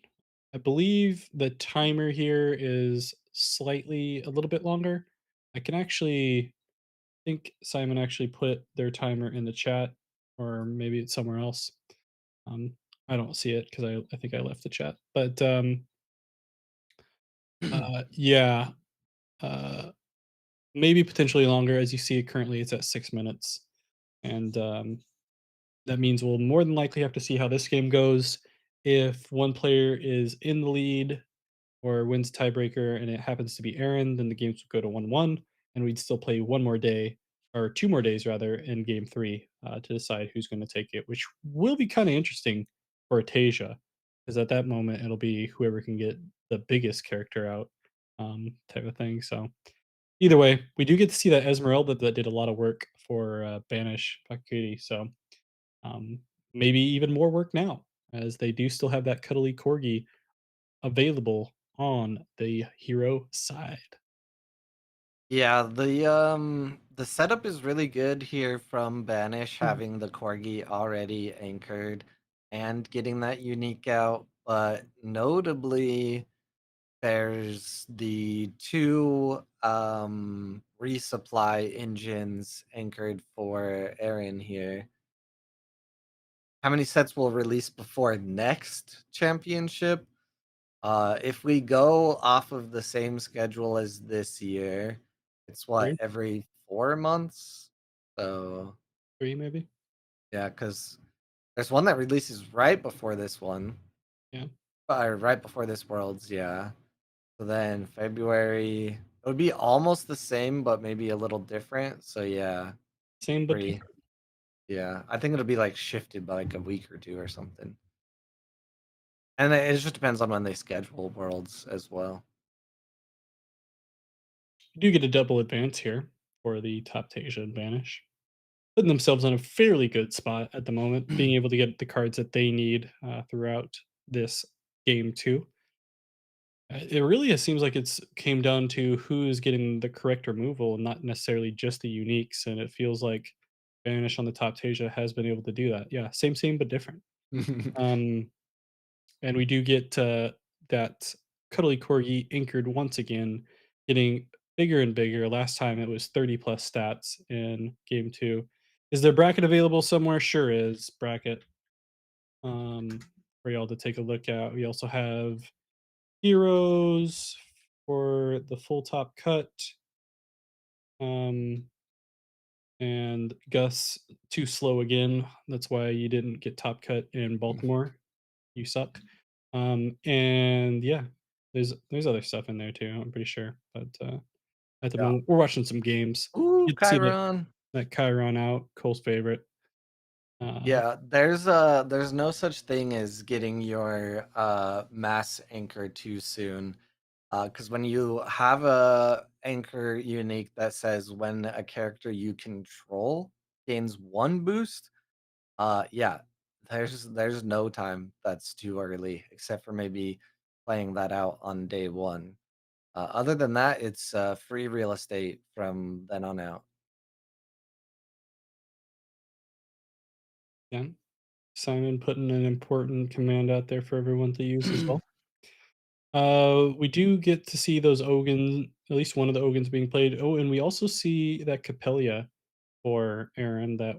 I believe the timer here is slightly a little bit longer. I can actually think Simon actually put their timer in the chat, or maybe it's somewhere else. Um, I don't see it because I think I left the chat. But yeah, uh, maybe potentially longer. As you see it currently, it's at 6 minutes, and that means we'll more than likely have to see how this game goes. If one player is in the lead or wins tiebreaker and it happens to be Aaron, then the games would go to 1-1, and we'd still play one more day, or 2 more days rather, in game 3, to decide who's gonna take it, which will be kinda interesting for Atasia, because at that moment, it'll be whoever can get the biggest character out, type of thing. So, either way, we do get to see that Esmeralda that did a lot of work for, Banish Pakudi, so, um, maybe even more work now, as they do still have that cuddly corgi available on the hero side. Yeah, the setup is really good here from Banish Mhm. having the corgi already anchored and getting that unique out, but notably there's the two resupply engines anchored for Aaron here. How many sets will release before next championship? If we go off of the same schedule as this year, it's what, 3? every 4 months? So, 3 maybe? yeah, because there's one that releases right before this one, Yeah. or right before this Worlds, yeah. So then February, it would be almost the same, but maybe a little different. So yeah, Same but 3. different. Yeah, I think it'll be like shifted by like a week or 2 or something. And it just depends on when they schedule Worlds as well. You do get a double advance here for the top Tasia and Banish, putting themselves in a fairly good spot at the moment, being able to get the cards that they need, throughout this game too. It really seems like it's came down to who's getting the correct removal and not necessarily just the uniques, and it feels like Banish on the top Tasia has been able to do that. Yeah, same but different. Um And we do get that cuddly corgi anchored once again, getting bigger and bigger. Last time it was 30 plus stats in game two. Is there bracket available somewhere? Sure is bracket, for y'all to take a look at. We also have heroes for the full top cut. Um, and Gus too slow again. That's why you didn't get top cut in Baltimore. You suck. And yeah, there's other stuff in there too. I'm pretty sure, but at the Yeah. moment we're watching some games. Ooh, Get to see Chiron. that Chiron out, Cole's favorite. Uh, Yeah, there's no such thing as getting your mass anchor too soon. Because when you have a anchor unique that says when a character you control gains 1 boost, yeah, there's no time that's too early, except for maybe playing that out on day one. Other than that, it's free real estate from then on out. yeah, Simon putting an important command out there for everyone to use as well. We do get to see those Ogans, at least one of the Ogans being played. Oh, and we also see that Capella for Aaron that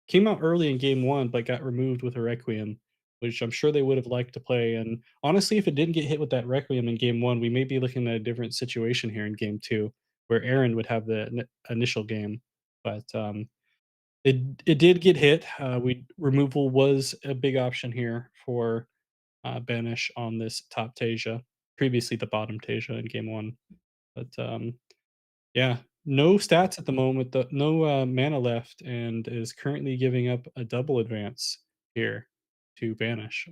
came out early in game one, but got removed with a Requiem, which I'm sure they would have liked to play. And honestly, if it didn't get hit with that Requiem in game one, we may be looking at a different situation here in game two, where Aaron would have the initial game. But it did get hit. We removal was a big option here for Banish on this top Tasia, previously the bottom Tasia in game one. But yeah, no stats at the moment, no mana left, and is currently giving up a double advance here to Banish.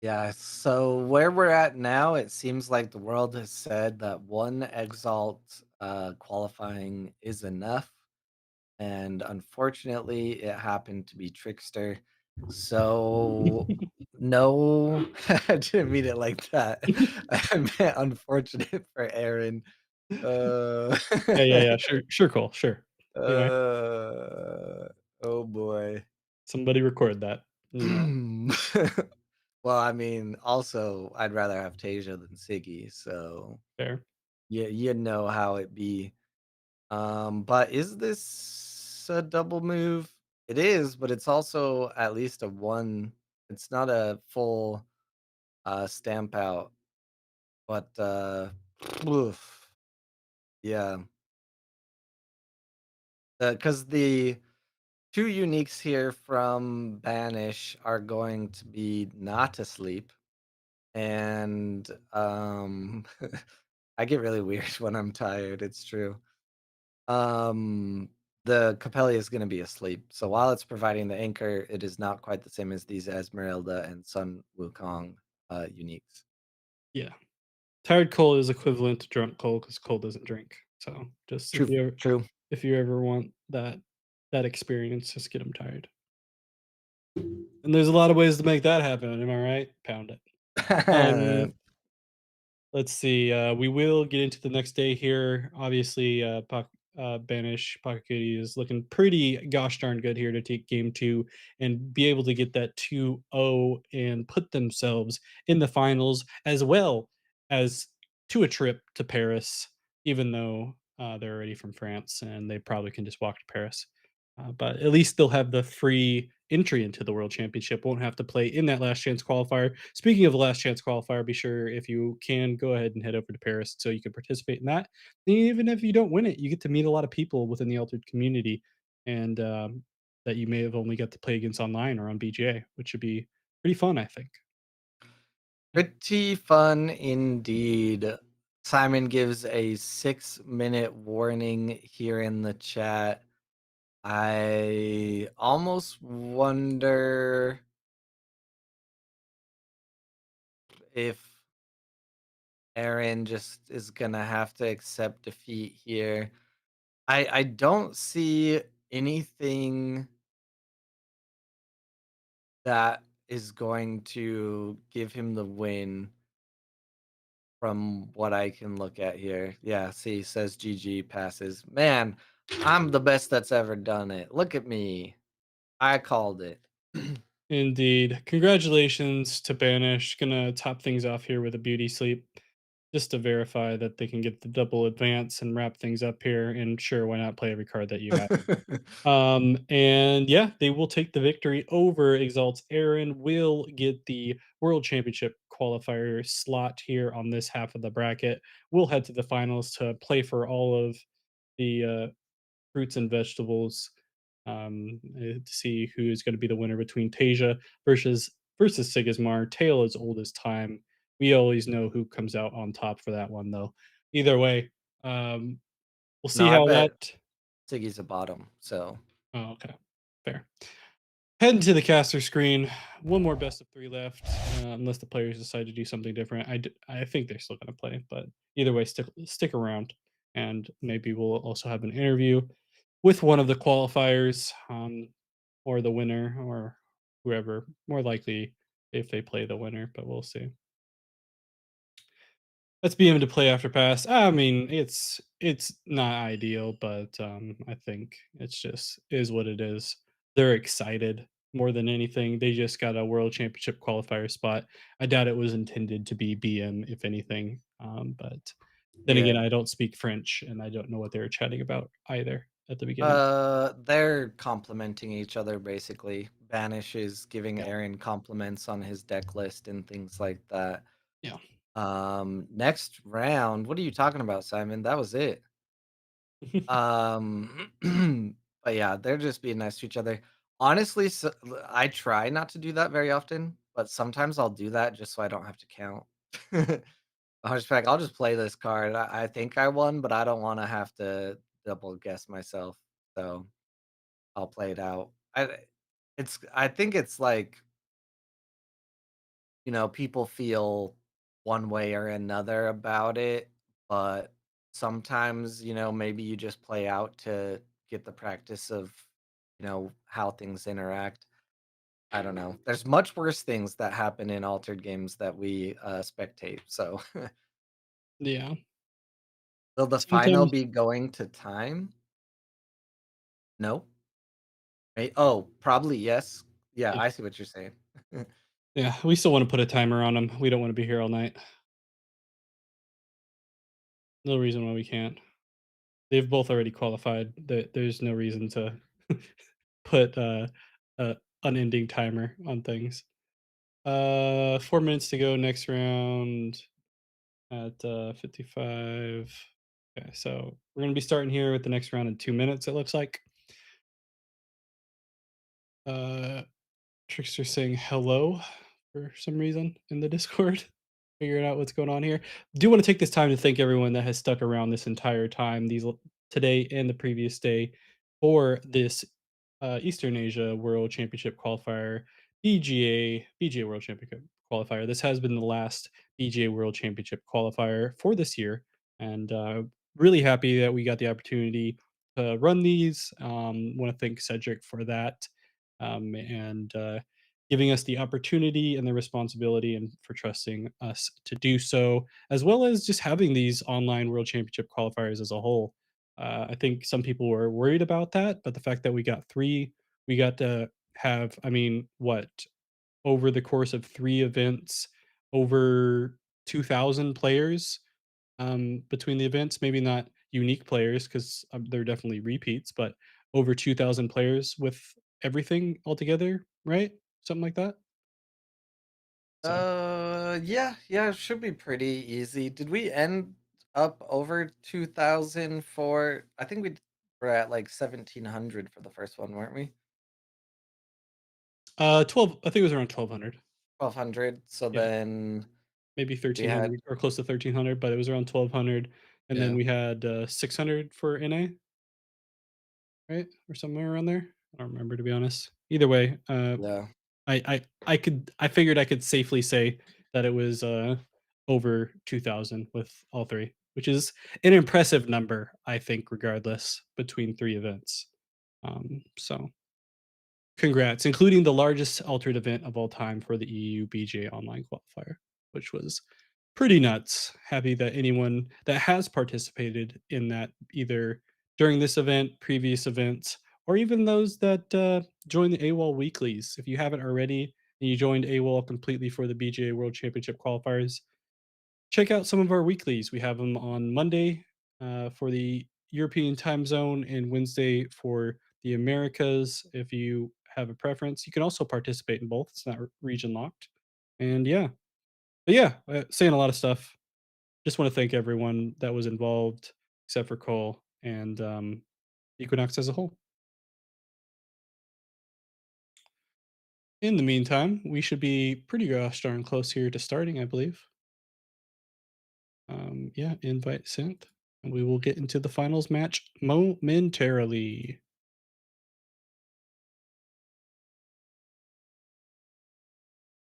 Yeah, so where we're at now, it seems like the world has said that one Exalt qualifying is enough. And unfortunately, it happened to be Trickster. So, no, I didn't mean it like that. I meant unfortunate for Aaron. Uh, Yeah, yeah, yeah. Sure, sure, Cole. Sure. Anyway, uh, oh boy. somebody record that. You know, Well, I mean, also, I'd rather have Tasia than Siggy, so fair. yeah, you know how it be. But is this a double move? It is, but it's also at least a one. It's not a full stamp out, but oof, yeah. Because the two uniques here from Banish are going to be not asleep. And I get really weird when I'm tired, it's true. Um, the Capelli is gonna be asleep, so while it's providing the anchor, it is not quite the same as these Esmeralda and Sun Wukong, uniques. Yeah, tired Cole is equivalent to drunk Cole because Cole doesn't drink. So just True, true. if you ever want that experience, just get him tired. And there's a lot of ways to make that happen. Am I right? Pound it. Um, Let's see. We will get into the next day here. Obviously, Banish Pakakuri is looking pretty gosh darn good here to take game two and be able to get that 2-0 and put themselves in the finals as well as to a trip to Paris, even though they're already from France and they probably can just walk to Paris. But at least they'll have the free entry into the World Championship. Won't have to play in that last chance qualifier. Speaking of the last chance qualifier, be sure if you can go ahead and head over to Paris so you can participate in that. And even if you don't win it, you get to meet a lot of people within the altered community, and that you may have only got to play against online or on BGA, which would be pretty fun, I think. Pretty fun indeed. Simon gives a 6-minute warning here in the chat. I almost wonder if Aaron just is gonna have to accept defeat here. I don't see anything that is going to give him the win from what I can look at here. Yeah, see, says GG passes. Man, I'm the best that's ever done it. Look at me. I called it. Indeed. Congratulations to Banish. Gonna top things off here with a beauty sleep. just to verify that they can get the double advance and wrap things up here. And sure, why not play every card that you have? And yeah, they will take the victory over Exalt's Aaron. Will get the World Championship qualifier slot here on this half of the bracket. We'll head to the finals to play for all of the fruits and vegetables to see who is going to be the winner between Tasia versus Sigismar. Tale as old as time. We always know who comes out on top for that one, though. Either way, we'll No, see I how bet that. Siggy's a bottom. So Oh, okay, fair. Heading to the caster screen. One more best of three left, unless the players decide to do something different. I think they're still going to play, but either way, stick around, and maybe we'll also have an interview with one of the qualifiers, or the winner, or whoever. More likely if they play the winner, but we'll see. Let's be able to play after pass. I mean, it's not ideal, but I think it's just is what it is. They're excited more than anything. They just got a world championship qualifier spot. I doubt it was intended to be BM, if anything. But then again, yeah. I don't speak French, and I don't know what they were chatting about either at the beginning. They're complimenting each other basically. Banish is giving Yeah, Aaron compliments on his deck list and things like that. yeah. Next round, what are you talking about, Simon? That was it. But yeah, they're just being nice to each other. Honestly, I try not to do that very often, but sometimes I'll do that just so I don't have to count. I'll just be like, I'll just play this card. I think I won, but I don't want to have to double guess myself. So I'll play it out. I think it's like, people feel one way or another about it, but sometimes, maybe you just play out to get the practice of, how things interact. I don't know. There's much worse things that happen in altered games that we spectate. So Yeah. will the final Sometimes, be going to time? No. Oh, probably yes. Yeah, yeah. I see what you're saying. Yeah, we still want to put a timer on them. We don't want to be here all night. No reason why we can't. They've both already qualified. There's no reason to put a unending timer on things. 4 minutes to go next round at 55. Okay, so we're gonna be starting here with the next round in 2 minutes, it looks like. Uh Trickster saying hello for some reason in the Discord. Figuring out what's going on here. Do want to take this time to thank everyone that has stuck around this entire time, today and the previous day, for this Eastern Asia World Championship qualifier, BGA World Championship qualifier. This has been the last BGA World Championship qualifier for this year, and really happy that we got the opportunity to run these. Want to thank Cedric for that, and giving us the opportunity and the responsibility, and for trusting us to do so, as well as just having these online World Championship qualifiers as a whole. I think some people were worried about that, but the fact that we got three, we got to have, I mean, what, over the course of three events, over 2,000 players between the events. Maybe not unique players because they're definitely repeats, but over 2,000 players with everything altogether, right? Something like that. So Yeah, yeah, it should be pretty easy. Did we end up over 2000 for I think we were at like 1700 for the first one, weren't we? 12, I think it was around 1,200. 1200. So Yeah, then maybe we had 1,300 or close to 1,300, but it was around 1,200. And then yeah, we had 600 for NA, right? Or somewhere around there. I don't remember, to be honest. Either way, yeah. I figured I could safely say that it was over 2,000 with all three, which is an impressive number, I think, regardless between three events. So congrats, including the largest altered event of all time for the EU BJ online qualifier, which was pretty nuts. Happy that anyone that has participated in that, either during this event, previous events, or even those that join the A.W.O.L weeklies. If you haven't already and you joined A.W.O.L completely for the BGA World Championship qualifiers, check out some of our weeklies. We have them on Monday for the European time zone and Wednesday for the Americas. If you have a preference, you can also participate in both. It's not region locked. And yeah, but yeah, saying a lot of stuff. Just want to thank everyone that was involved, except for Cole and Equinox as a whole. In the meantime, we should be pretty gosh darn close here to starting, I believe. Yeah, invite sent. And we will get into the finals match momentarily.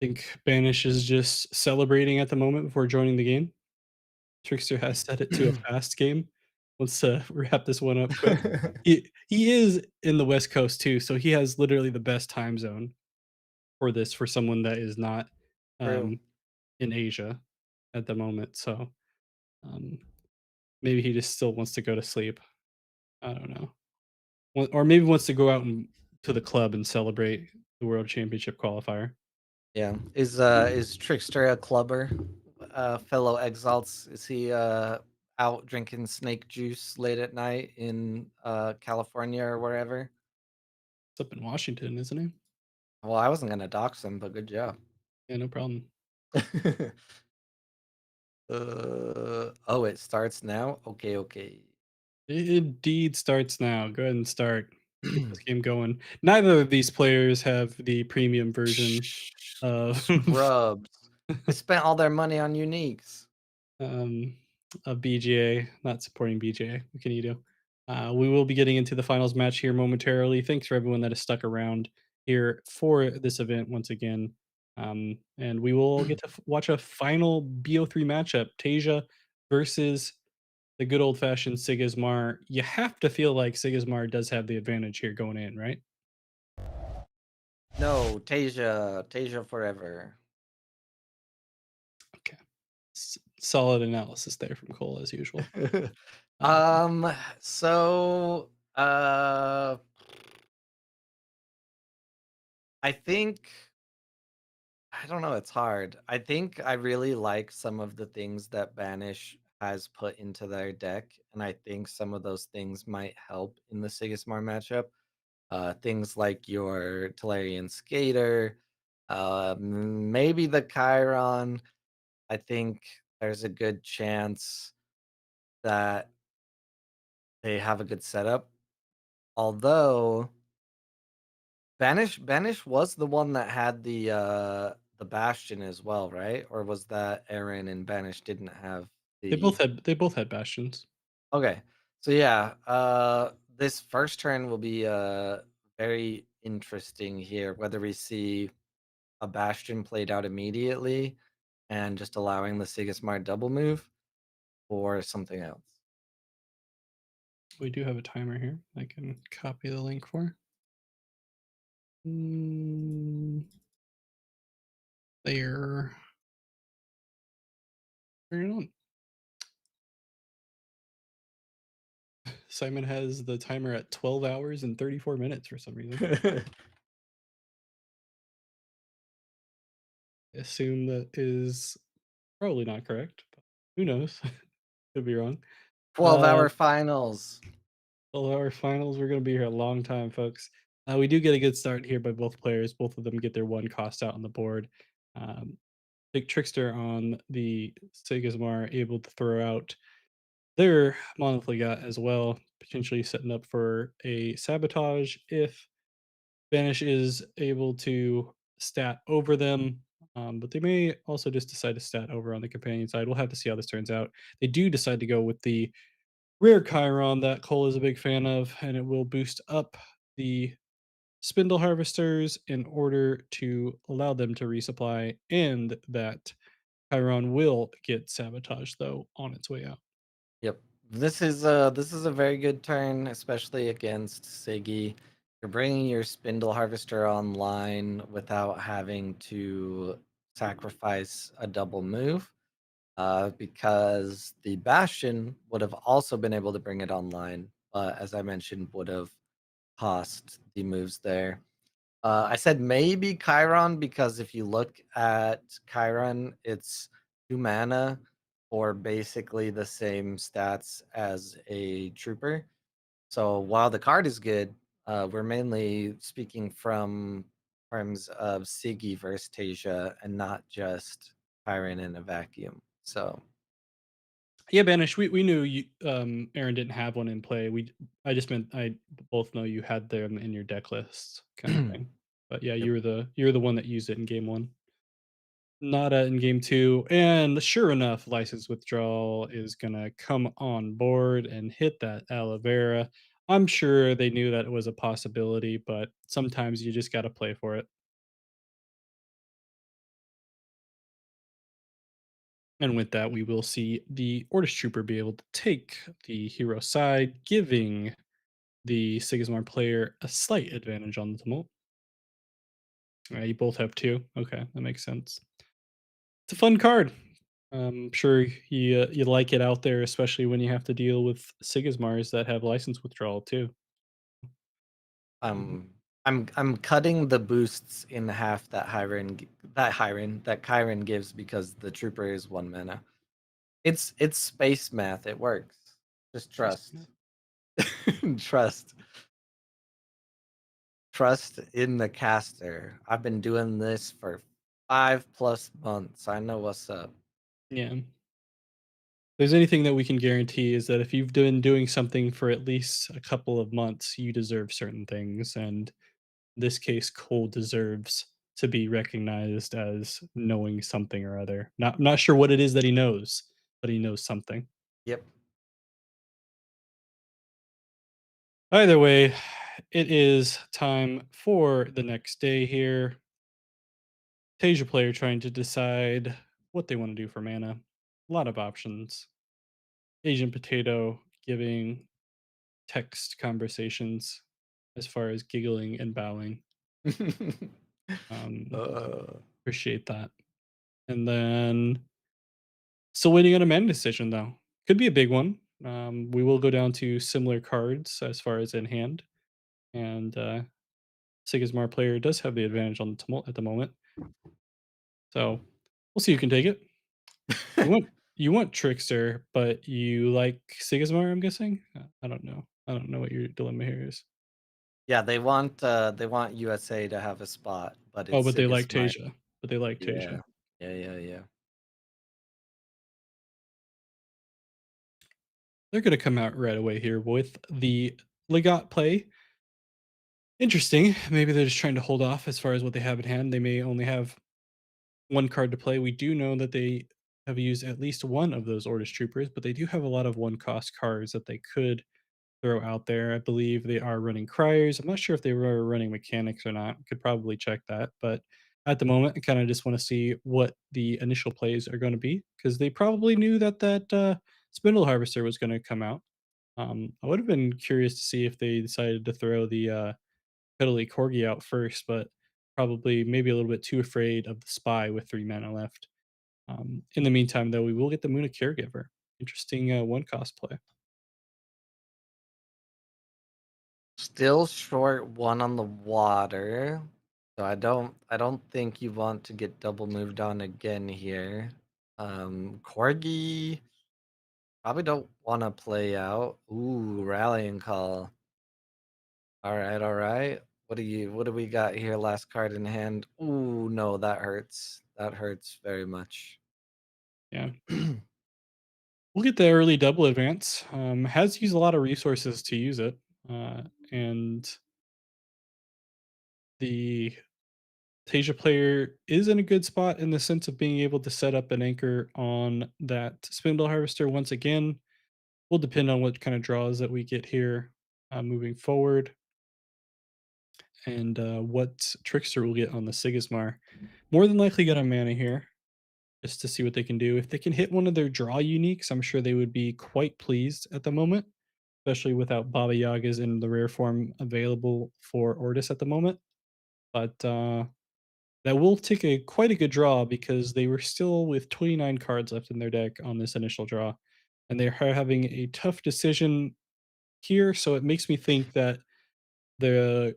I think Banish is just celebrating at the moment before joining the game. Trickster has set it to a fast game. Let's wrap this one up quick. He is in the West Coast too, so he has literally the best time zone for this for someone that is not True. um, in Asia at the moment. So um, maybe he just still wants to go to sleep. I don't know. Or maybe wants to go out and to the club and celebrate the World Championship qualifier. Yeah. Is Trickster a clubber? Fellow Exalts, is he out drinking snake juice late at night in California or wherever? It's up in Washington, isn't it? Well, I wasn't gonna dox him, but good job. Yeah, no problem. Oh, it starts now? Okay, okay. It indeed starts now. Go ahead and start. Get this game going. Neither of these players have the premium version of Scrubs. They spent all their money on uniques. um, of BGA, not supporting BGA. What can you do? We will be getting into the finals match here momentarily. Thanks for everyone that has stuck around here for this event once again. And we will get to watch a final BO3 matchup Tasia versus the good old fashioned Sigismar. You have to feel like Sigismar does have the advantage here going in, right? No, Tasia forever. Okay. Solid analysis there from Cole as usual. Uh, So I think I don't know, it's hard. I think I really like some of the things that Banish has put into their deck, and I think some of those things might help in the Sigismar matchup. Things like your Tolarian Skater, maybe the Chiron. I think there's a good chance that they have a good setup. Although Banish was the one that had the Bastion as well, right? Or was that Aaron and Banish didn't have the they both had bastions. Okay. So yeah, this first turn will be very interesting here, whether we see a Bastion played out immediately and just allowing the Sigismar double move or something else. We do have a timer here. I can copy the link for. There. Turn it on. Simon has the timer at 12 hours and 34 minutes for some reason. I assume that is probably not correct, but who knows? Could be wrong. 12-hour finals. 12-hour finals. We're going to be here a long time, folks. We do get a good start here by both players. Both of them get their one cost out on the board. Big Trickster on the Sigismar able to throw out their Monoflegot as well, potentially setting up for a sabotage if Banish is able to stat over them. But they may also just decide to stat over on the companion side. We'll have to see how this turns out. They do decide to go with the rare Chiron that Cole is a big fan of, and it will boost up the spindle harvesters in order to allow them to resupply, and that Chiron will get sabotaged though on its way out. Yep. This is a very good turn, especially against Siggy. You're bringing your Spindle Harvester online without having to sacrifice a double move, because the Bastion would have also been able to bring it online, but as I mentioned, would have cost the moves there. I said maybe Chiron because if you look at Chiron, it's 2 mana for basically the same stats as a trooper. So while the card is good, we're mainly speaking from terms of Siggy versus Tasia and not just Tyron in a vacuum. So Yeah, Banish, we knew you Aaron didn't have one in play. I just meant I both know you had them in your deck lists kind of thing. But yeah, yep. you were the one that used it in game 1. Nada in game 2, and sure enough, license withdrawal is gonna come on board and hit that aloe vera. I'm sure they knew that it was a possibility, but sometimes you just gotta play for it. And with that, we will see the Ordis Trooper be able to take the hero side, giving the Sigismar player a slight advantage on the tumult. You both have 2. Okay, that makes sense. It's a fun card. I'm sure you like it out there, especially when you have to deal with Sigismars that have license withdrawal too. Mhm. Um, I'm cutting the boosts in half that Kyron gives because the trooper is 1 mana. It's space math. It works. Just Nice. trust. trust. Trust in the caster. I've been doing this for 5+ months. I know what's up. Yeah. There's anything that we can guarantee is that if you've been doing something for at least a couple of months, you deserve certain things. And in this case, Cole deserves to be recognized as knowing something or other. Not sure what it is that he knows, but he knows something. Yep. Either way, it is time for the next day here. Tasia player trying to decide what they want to do for mana. A lot of options. Agent Potato giving text conversations as far as giggling and bowing. Um, uh, appreciate that. And then still waiting on a mana decision though. Could be a big one. We will go down to similar cards as far as in hand. And Sigismar player does have the advantage on the tumult at the moment. So we'll see who can take it. You want you want Trickster, but you like Sigismar, I'm guessing? I don't know. I don't know what your dilemma here is. yeah, they want USA to have a spot, but Oh, it's but they like Sigismund. Tasia. But they like Yeah. Tasia. Yeah. They're gonna come out right away here with the Legat play. Interesting. Maybe they're just trying to hold off as far as what they have at hand. They may only have one card to play. We do know that they have used at least one of those Ordis Troopers, but they do have a lot of one cost cards that they could throw out there. I believe they are running Criers. I'm not sure if they were running Mechanics or not. Could probably check that. But at the moment, I kind of just want to see what the initial plays are going to be because they probably knew that Spindle Harvester was going to come out. I would have been curious to see if they decided to throw the Cuddly Corgi out first, but probably maybe a little bit too afraid of the Spy with 3 mana left. In the meantime, though, we will get the Muna Caregiver. Interesting one cost play. Still short one on the water. So I don't think you want to get double moved on again here. Corgi probably don't want to play out. Ooh, rallying call. All right. What do we got here? Last card in hand. Ooh, no, that hurts. That hurts very much. Yeah. We'll get the early double advance. Has used a lot of resources to use it. And the Tasia player is in a good spot in the sense of being able to set up an anchor on that Spindle Harvester once again. Will depend on what kind of draws that we get here moving forward and what Trickster will get on the Sigismar. More than likely get a mana here just to see what they can do. If they can hit one of their draw uniques, I'm sure they would be quite pleased at the moment, especially without Baba Yagas in the rare form available for Ordis at the moment. But that will take quite a good draw because they were still with 29 cards left in their deck on this initial draw, and they're having a tough decision here. So it makes me think that the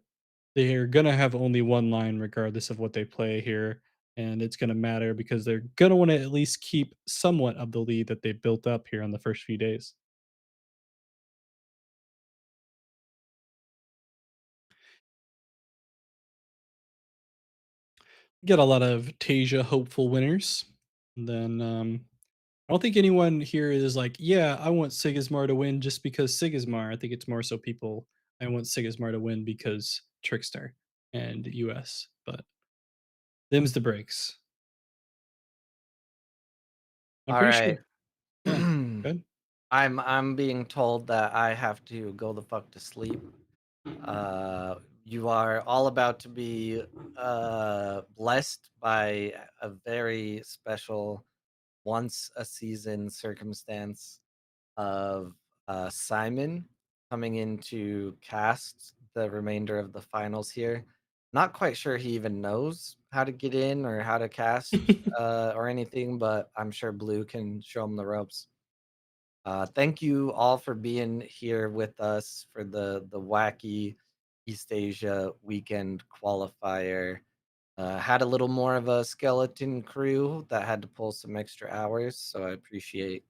they're gonna have only one line regardless of what they play here. and it's gonna matter because they're gonna wanna at least keep somewhat of the lead that they built up here on the first few days. Get a lot of Tasia hopeful winners. And then I don't think anyone here is like, yeah, I want Sigismar to win just because Sigismar. I think it's more so people I want Sigismar to win because Trickster and US. But them's the breaks. I'm All pretty sure. right. Yeah. Good. I'm being told that I have to go the fuck to sleep. You are all about to be blessed by a very special once a season circumstance of Simon coming in to cast the remainder of the finals here. Not quite sure he even knows how to get in or how to cast or anything, but I'm sure Blue can show him the ropes. Thank you all for being here with us for the wacky East Asia weekend qualifier. Had a little more of a skeleton crew that had to pull some extra hours, so I appreciate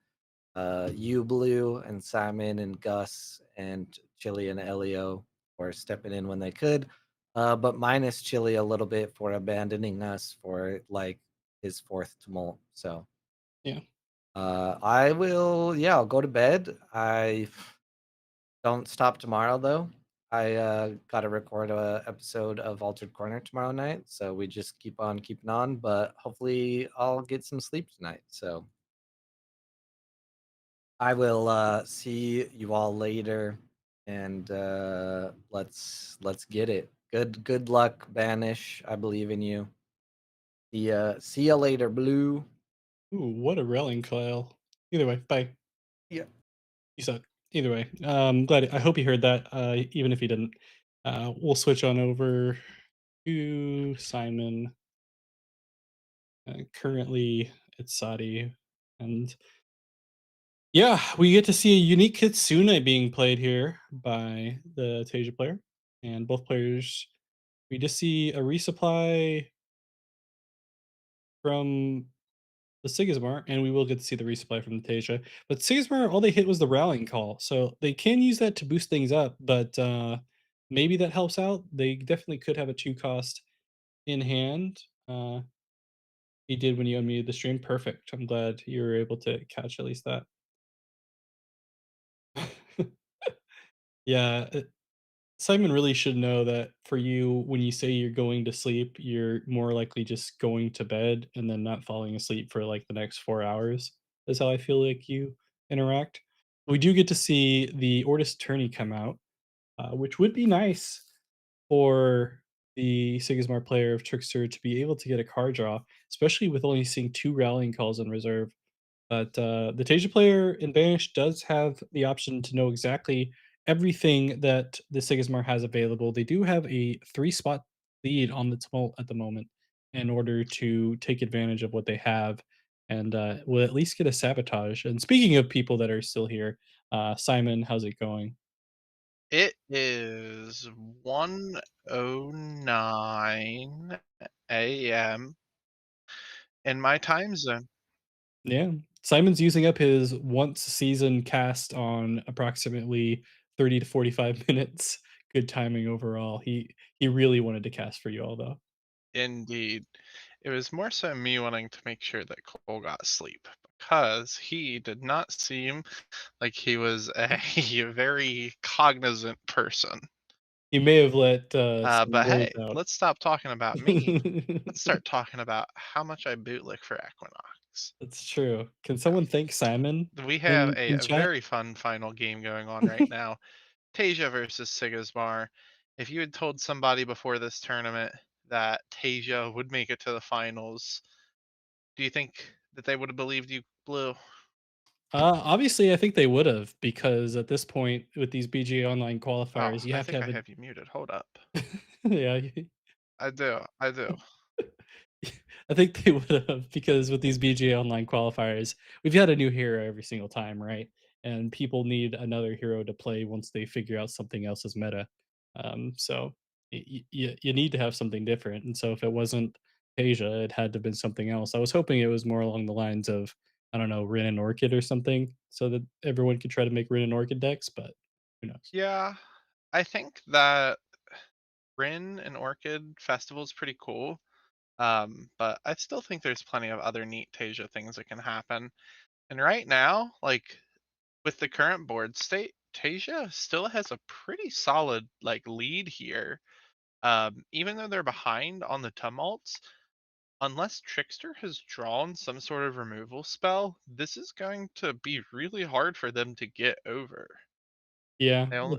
you, Blue, and Simon, and Gus, and Chili and Elio for stepping in when they could. But minus Chili a little bit for abandoning us for like his fourth tumult. So Yeah. I will, yeah, I'll go to bed. I don't stop tomorrow though. I got to record a episode of Altered Corner tomorrow night, so we just keep on keeping on. But hopefully, I'll get some sleep tonight. So I will see you all later, and let's get it. Good luck, Banish. I believe in you. See ya later, Blue. Ooh, what a rallying call. Either way, bye. Yeah. You suck. Either way, glad I hope you heard that. Even if you didn't, we'll switch on over to Simon. Currently, it's Sadi, and yeah, we get to see a unique Kitsune being played here by the Tasia player, and both players. We just see a resupply from the Sigismar, and we will get to see the resupply from the Tasia. But Sigismar, all they hit was the rallying call, so they can use that to boost things up. But maybe that helps out. They definitely could have a 2 cost in hand. He did when you unmuted the stream. Perfect. I'm glad you were able to catch at least that. Yeah, Simon really should know that for you, when you say you're going to sleep, you're more likely just going to bed and then not falling asleep for like the next 4 hours. Is how I feel like you interact. We do get to see the Ortis tourney come out, which would be nice for the Sigismar player of Trickster to be able to get a card draw, especially with only seeing 2 rallying calls in reserve. But the Tasia player in Banish does have the option to know exactly everything that the Sigismar has available. They do have a 3 spot lead on the Tumult at the moment in order to take advantage of what they have and will at least get a sabotage. And speaking of people that are still here, Simon, how's it going? It is 1:09 AM in my time zone. Yeah. Simon's using up his once season cast on approximately 30 to 45 minutes. Good timing overall. He really wanted to cast for you all though. Indeed. It was more so me wanting to make sure that Cole got sleep because he did not seem like he was a very cognizant person. He may have let some But words hey, out. let's stop talking about me. Let's start talking about how much I bootlick for Equinox. That's true. Can someone thank Simon We have in a chat? very fun final game going on right now. Tasia versus Sigismar. If you had told somebody before this tournament that Tasia would make it to the finals, do you think that they would have believed you, Blue? Obviously, I think they would have because at this point with these BGA online Oh, qualifiers, you I have to think I have a have you muted. Hold up. yeah. I do. I do. I think they would have because with these BGA online qualifiers, we've got a new hero every single time, right? And people need another hero to play once they figure out something else is meta. So you need to have something different. And so if it wasn't Asia, it had to have been something else. I was hoping it was more along the lines of, I don't know, Rin and Orchid or something, so that everyone could try to make Rin and Orchid decks, but who knows? Yeah, I think that Rin and Orchid Festival is pretty cool. But I still think there's plenty of other neat Tasia things that can happen. And right now, like with the current board state, Tasia still has a pretty solid like lead here. Even though they're behind on the tumults, unless Trickster has drawn some sort of removal spell, this is going to be really hard for them to get over. Yeah, They only,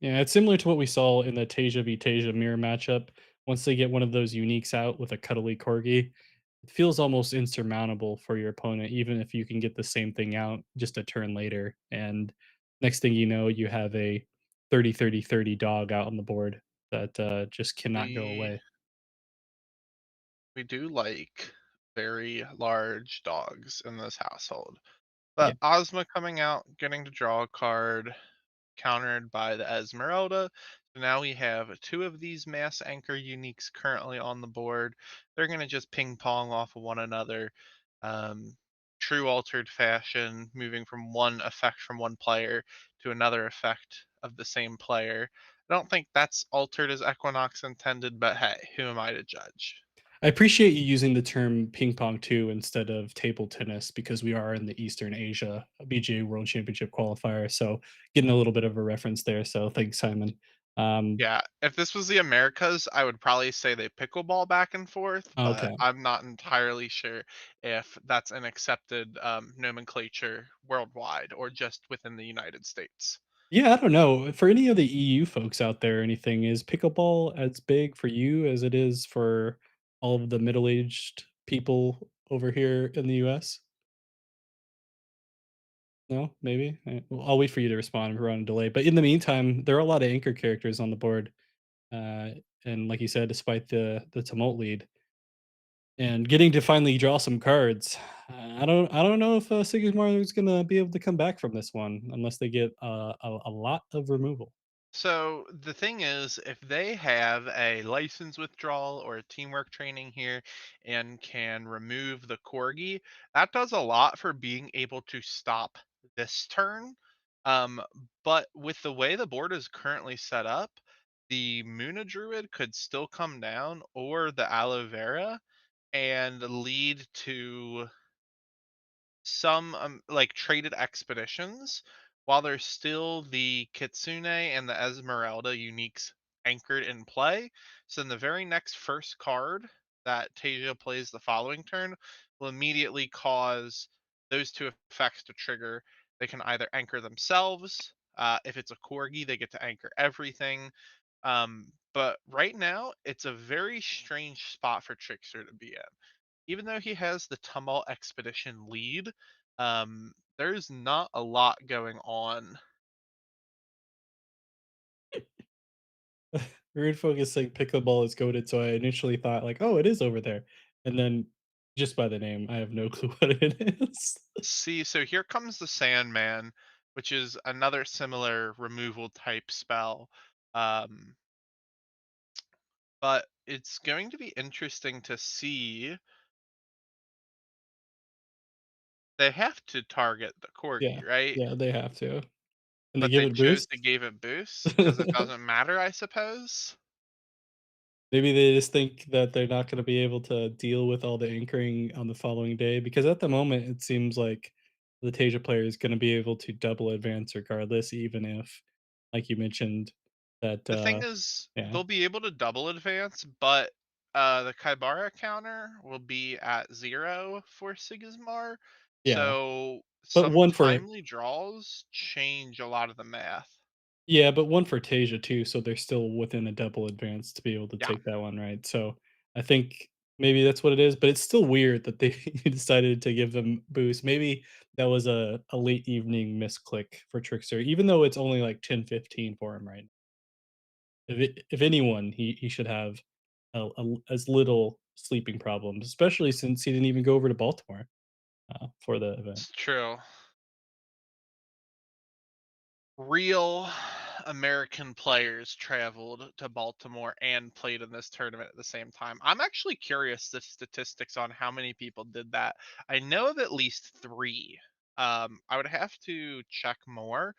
it's similar to what we saw in the Tasia v Tasia mirror matchup. Once they get one of those uniques out with a cuddly corgi, it feels almost insurmountable for your opponent, even if you can get the same thing out just a turn later. And next thing you know, you have a 30-30-30 dog out on the board that just cannot go we away. we do like very large dogs in this household. Yeah. But Ozma coming out, getting to draw a card, countered by the Esmeralda. So now we have two of these Mass Anchor uniques currently on the board. They're going to just ping pong off of one another. Um, True altered fashion, moving from one effect from one player to another effect of the same player. I don't think that's altered as Equinox intended, but hey, who am I to judge? I appreciate you using the term ping pong too instead of table tennis because we are in the Eastern Asia BGA World Championship qualifier. So getting a little bit of a reference there. So thanks, Simon. Um, Yeah, if this was the Americas, I would probably say they pickleball back and forth, but okay. I'm not entirely sure if that's an accepted nomenclature worldwide or just within the United States. Yeah, I don't know. For any of the EU folks out there or anything, is pickleball as big for you as it is for all of the middle-aged people over here in the US? No, maybe. Well, I'll wait for you to respond. We're on a delay. But in the meantime, there are a lot of anchor characters on the board. Uh, and like you said, despite the tumult lead and getting to finally draw some cards, I don't know if Sigismar is gonna be able to come back from this one unless they get a lot of removal. So the thing is, if they have a license withdrawal or a teamwork training here and can remove the corgi, that does a lot for being able to stop this turn. Um, but with the way the board is currently set up, the Muna Druid could still come down or the Aloe Vera and lead to some like traded expeditions while there's still the Kitsune and the Esmeralda uniques anchored in play. So in the very next first card that Tasia plays the following turn will immediately cause those two effects to trigger. They can either anchor themselves. If it's a corgi, they get to anchor everything. But right now, it's a very strange spot for Trickster to be in even though he has the Tumult Expedition lead, there's not a lot going on. Rune Folk is saying pickleball is goaded, so I initially thought like, "Oh, it is over there," and then just by the name, I have no clue what it is. See, so here comes the Sandman, which is another similar removal type spell. Um, but it's going to be interesting to see. They have to target the Yeah, Corgi, right? yeah, they have to, and they But give they it chose boost. to give it boost because it doesn't matter, I suppose. Maybe they just think that they're not gonna be able to deal with all the anchoring on the following day, because at the moment, it seems like the Tasia player is gonna be able to double advance regardless, even if, like you mentioned, that, The thing is, yeah, they'll be able to double advance, but the Kaibara counter will be at 0 for Sigismar. yeah, So but some one for timely draws change a lot of the math. yeah, but one for Tasia too, so they're still within a double advance to be able to Yeah. take that one, right? So, I think maybe that's what it is, but it's still weird that they decided to give them boost. Maybe that was a late evening misclick for Trickster, even though it's only like 10:15 for him right now. If anyone, he should have as little sleeping problems, especially since he didn't even go over to Baltimore, for the event. It's true. Real American players traveled to Baltimore and played in this tournament at the same time. I'm actually curious the statistics on how many people did that. I know of at least 3. I would have to check more,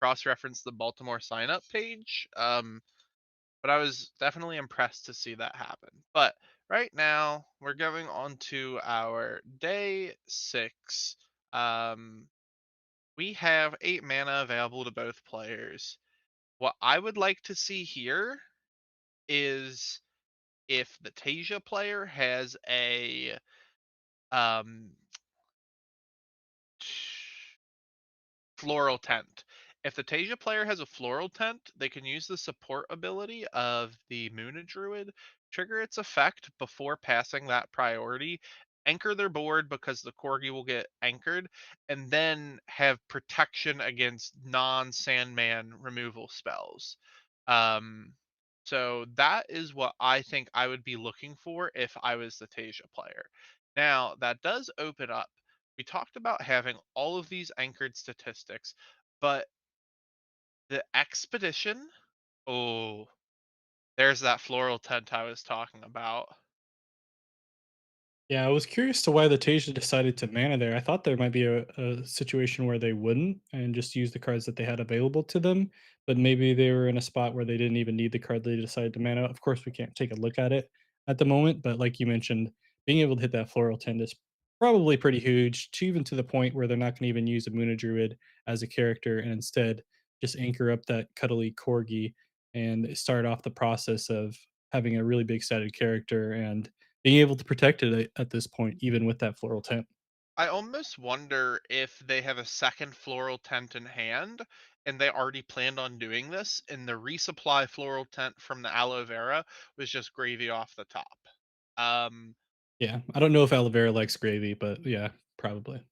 cross-reference the Baltimore sign-up page. But I was definitely impressed to see that happen. But right now, we're going on to our day 6. Um, we have 8 mana available to both players. What I would like to see here is if the Tasia player has a um, floral tent. If the Tasia player has a floral tent, they can use the support ability of the Moon Druid, trigger its effect before passing that priority, anchor their board because the Corgi will get anchored, and then have protection against non-Sandman removal spells. Um, so that is what I think I would be looking for if I was the Tasia player. Now, that does open up, we talked about having all of these anchored statistics, but the expedition, oh, there's that floral tent I was talking about. Yeah, I was curious to why the Tasia decided to mana there. I thought there might be a situation where they wouldn't and just use the cards that they had available to them, but maybe they were in a spot where they didn't even need the card they decided to mana. Of course, we can't take a look at it at the moment, but like you mentioned, being able to hit that floral tend is probably pretty huge, to even to the point where they're not going to even use a Muna Druid as a character and instead just anchor up that cuddly corgi and start off the process of having a really big sided character and being able to protect it at this point, even with that floral tent. I almost wonder if they have a second floral tent in hand and they already planned on doing this, and the resupply floral tent from the aloe vera was just gravy off the top. Um, Yeah, I don't know if aloe vera likes gravy, but yeah, probably.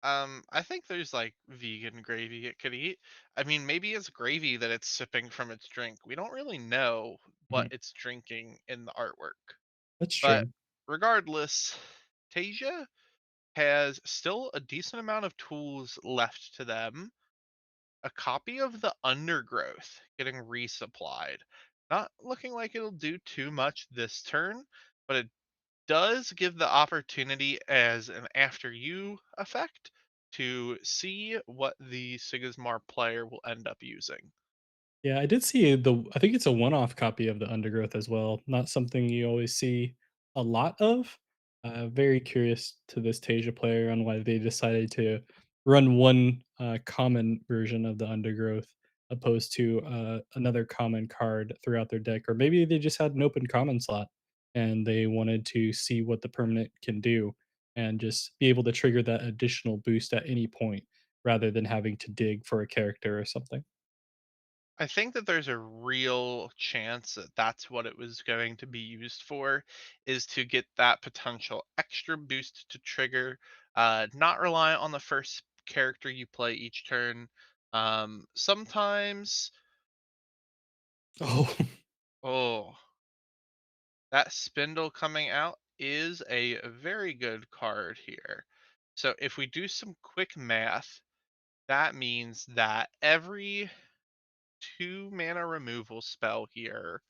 I think there's like vegan gravy it could eat. I mean, maybe it's gravy that it's sipping from its drink. We don't really know what Mhm. it's drinking in the artwork. That's But true. regardless, Tasia has still a decent amount of tools left to them. A copy of the Undergrowth getting resupplied. Not looking like it'll do too much this turn, but it does give the opportunity as an after you effect to see what the Sigismar player will end up using. Yeah, I did see I think it's a one-off copy of the Undergrowth as well, not something you always see a lot of. Very curious to this Tasia player on why they decided to run one, common version of the Undergrowth opposed to, another common card throughout their deck, or maybe they just had an open common slot and they wanted to see what the permanent can do and just be able to trigger that additional boost at any point rather than having to dig for a character or something. I think that there's a real chance that that's what it was going to be used for, is to get that potential extra boost to trigger, not rely on the first character you play each turn. Sometimes, Oh. oh, that spindle coming out is a very good card here. So if we do some quick math, that means that every 2 mana removal spell here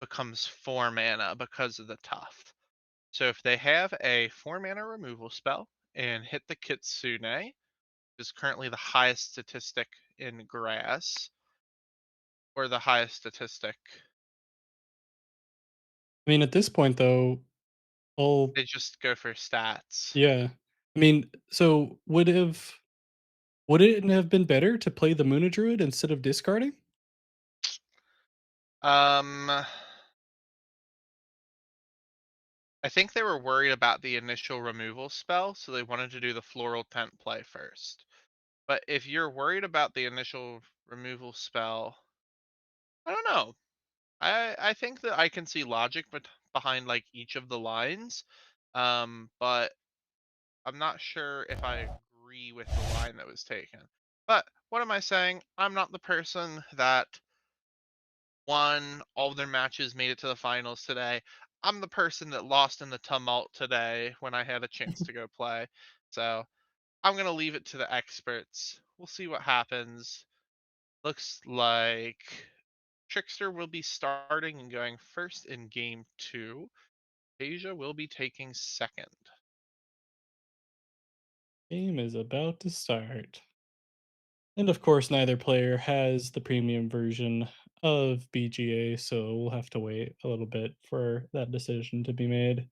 becomes 4 mana because of the tough. So if they have a 4 mana removal spell and hit the Kitsune, which is currently the highest statistic in grass, or the highest statistic, I mean, at this point, though, well, they just go for stats. yeah. I mean, so would it have been better to play the Moona Druid instead of discarding? Um, I think they were worried about the initial removal spell, so they wanted to do the floral tent play first. But if you're worried about the initial removal spell, I don't know. I think that I can see logic behind like each of the lines, but I'm not sure if I agree with the line that was taken. But what am I saying? I'm not the person that won all of their matches, made it to the finals today. I'm the person that lost in the tumult today when I had a chance to go play. So I'm gonna leave it to the experts. We'll see what happens. Looks like Trickster will be starting and going first in game two. Asia will be taking second. Game is about to start. And of course, neither player has the premium version of BGA, so we'll have to wait a little bit for that decision to be made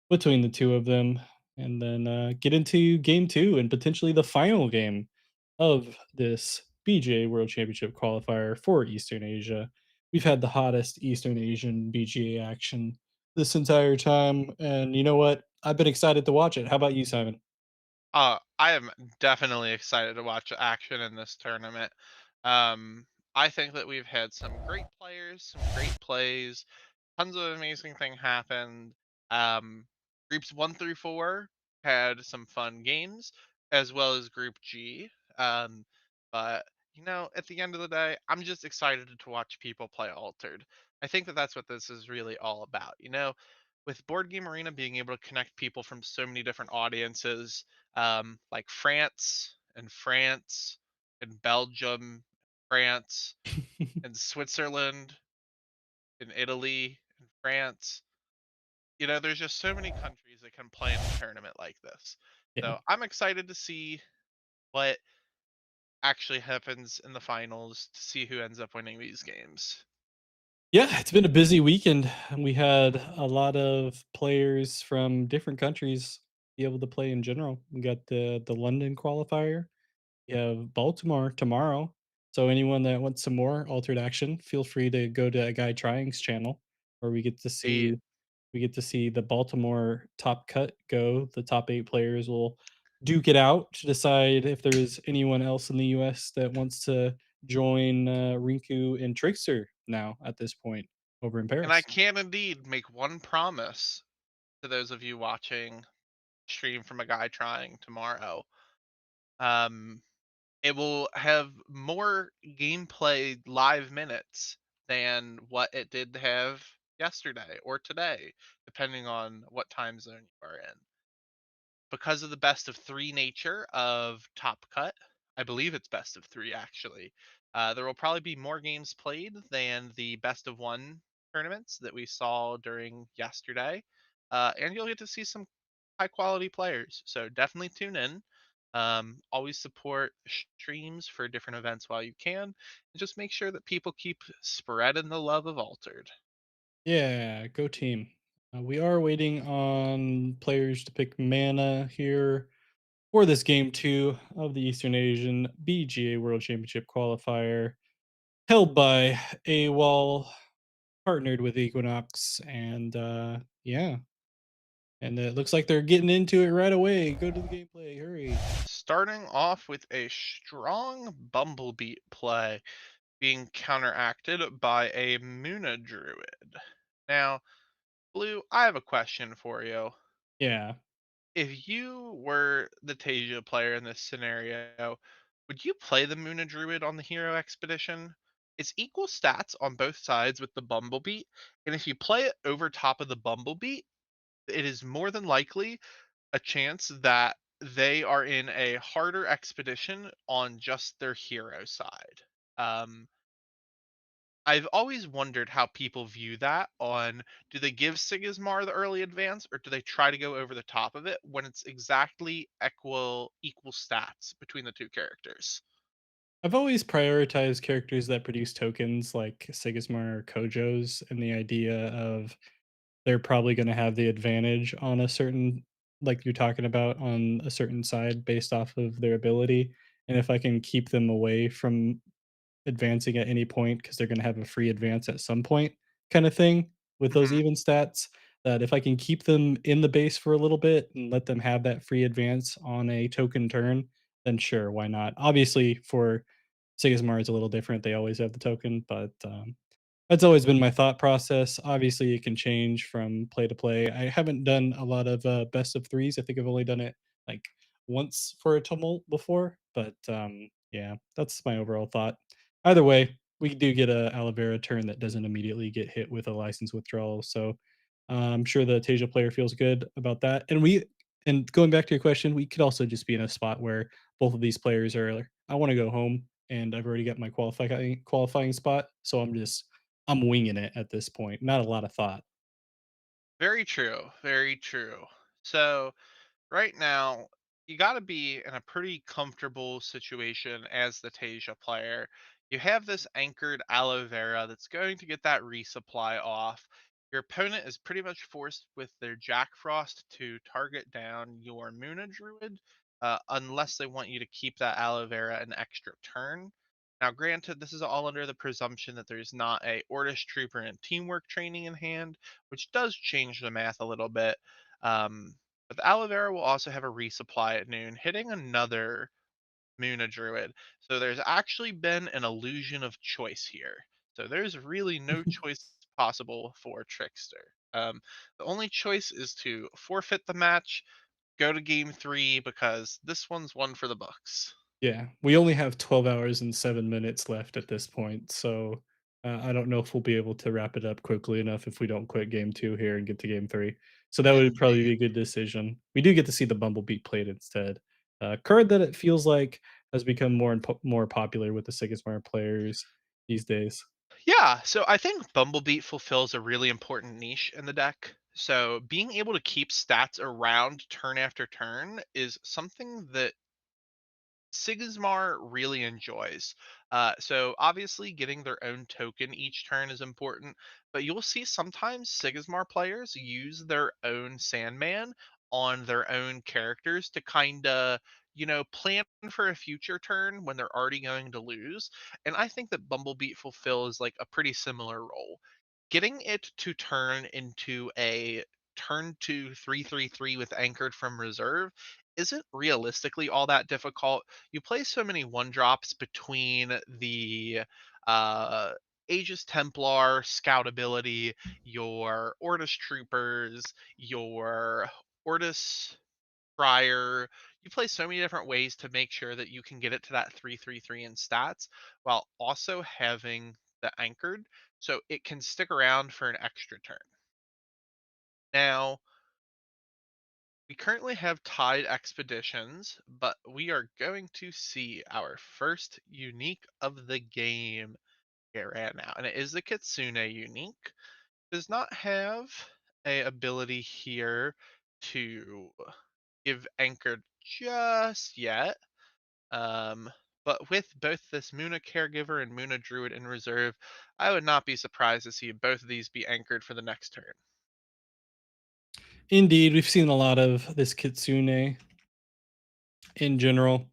between the two of them, and then get into game two and potentially the final game of this BGA World Championship qualifier for Eastern Asia. We've had the hottest Eastern Asian BGA action this entire time, and you know what? I've been excited to watch it. How about you, Simon? I am definitely excited to watch action in this tournament. Um, I think that we've had some great players, some great plays, tons of amazing thing happened. Um, Groups 1 through 4 had some fun games, as well as Group G. But at the end of the day, I'm just excited to watch people play Altered. I think that that's what this is really all about. With Board Game Arena being able to connect people from so many different audiences, like France and Belgium, France and Switzerland and Italy and France. There's just so many countries that can play in a tournament like this. Yeah. So I'm excited to see what actually happens in the finals to see who ends up winning these games. Yeah, it's been a busy weekend. We had a lot of players from different countries be able to play in general. We got the London qualifier. We have Baltimore tomorrow. So anyone that wants some more altered action, feel free to go to a Guy Trying's channel where Indeed. we get to see the Baltimore top cut go. The top 8 players will duke it out to decide if there is anyone else in the US that wants to join Rinku and Trickster now at this point over in And I Paris. can indeed make one promise to those of you watching stream from a guy trying tomorrow. Um, it will have more gameplay live minutes than what it did have yesterday or today, depending on what time zone you are in. Because of the best of 3 nature of Top Cut, I believe it's best of 3 actually. There will probably be more games played than the best of 1 tournaments that we saw during yesterday. And you'll get to see some high quality players. So definitely tune in. Always support streams for different events while you can. And just make sure that people keep spreading the love of Altered. Yeah, go team. We are waiting on players to pick mana here for this game two of the Eastern Asian BGA World Championship qualifier held by A.W.O.L, partnered with Equinox, and yeah, and it looks like they're getting into it right away. Go to the gameplay, hurry! Starting off with a strong Bumblebee play being counteracted by a Muna Druid. Now, Blue, I have a question for you. Yeah, If you were the Tasia player in this scenario, would you play the Muna Druid on the Hero Expedition? It's equal stats on both sides with the Bumblebee, and if you play it over top of the Bumblebee, it is more than likely a chance that they are in a harder expedition on just their hero side. Um, I've always wondered how people view that on, do they give Sigismar the early advance or do they try to go over the top of it when it's exactly equal stats between the two characters? I've always prioritized characters that produce tokens like Sigismar or Kojo's, and the idea of they're probably gonna have the advantage on a certain, like you're talking about, on a certain side based off of their ability, and if I can keep them away from advancing at any point because 'cause they're gonna have a free advance at some point kinda thing with those Mhm. even stats, that if I can keep them in the base for a little bit and let them have that free advance on a token turn, then sure, why not? Obviously, for Sigismar, it's a little different, they always have the token, but, that's always been my thought process. Obviously, it can change from play to play. I haven't done a lot of best of threes. I think I've only done it like once for a tumult before, but yeah, that's my overall thought. Either way, we do get a Alavera turn that doesn't immediately get hit with a license withdrawal. So I'm sure the Tasia player feels good about that. And going back to your question, we could also just be in a spot where both of these players are like, I want to go home. and I've already got my qualifying spot, so I'm winging it at this point. Not a lot of thought. Very true. Very true. So right now, you got to be in a pretty comfortable situation as the Tasia player. You have this anchored aloe vera that's going to get that resupply off. Your opponent is pretty much forced with their Jack Frost to target down your Muna Druid, unless they want you to keep that aloe vera an extra turn. Now, granted, this is all under the presumption that there's not a Ordish Trooper and teamwork training in hand, which does change the math a little bit. Um, but the aloe vera will also have a resupply at noon, hitting another Muna Druid. So there's actually been an illusion of choice here. So there's really no choice possible for Trickster. The only choice is to forfeit the match, go to game 3 because this one's one for the books. Yeah, we only have 12 hours and 7 minutes left at this point, so, I don't know if we'll be able to wrap it up quickly enough if we don't quit game 2 here and get to game 3. So that would probably be Indeed. a good decision. We do get to see the Bumblebee played instead. Card that it feels like has become more popular with the Sigismar players these days. Yeah, so I think Bumblebee fulfills a really important niche in the deck. So being able to keep stats around turn after turn is something that Sigismar really enjoys. So obviously, getting their own token each turn is important, but you'll see sometimes Sigismar players use their own Sandman on their own characters to kind of, plan for a future turn when they're already going to lose. And I think that Bumblebee fulfills like a pretty similar role. Getting it to turn into a turn to 3/3/3 with anchored from reserve isn't realistically all that difficult. You play so many one drops between the uh Aegis Templar scout ability, your Ortus Troopers, your Ortus Friar. You play so many different ways to make sure that you can get it to that 3/3/3 in stats while also having the anchored so it can stick around for an extra turn. Now, we currently have tied expeditions, but we are going to see our first unique of the game here right now, and it is the Kitsune unique. Does not have a ability here to give anchored just yet. Um, but with both this Muna caregiver and Muna druid in reserve, I would not be surprised to see both of these be anchored for the next turn. Indeed, we've seen a lot of this Kitsune in general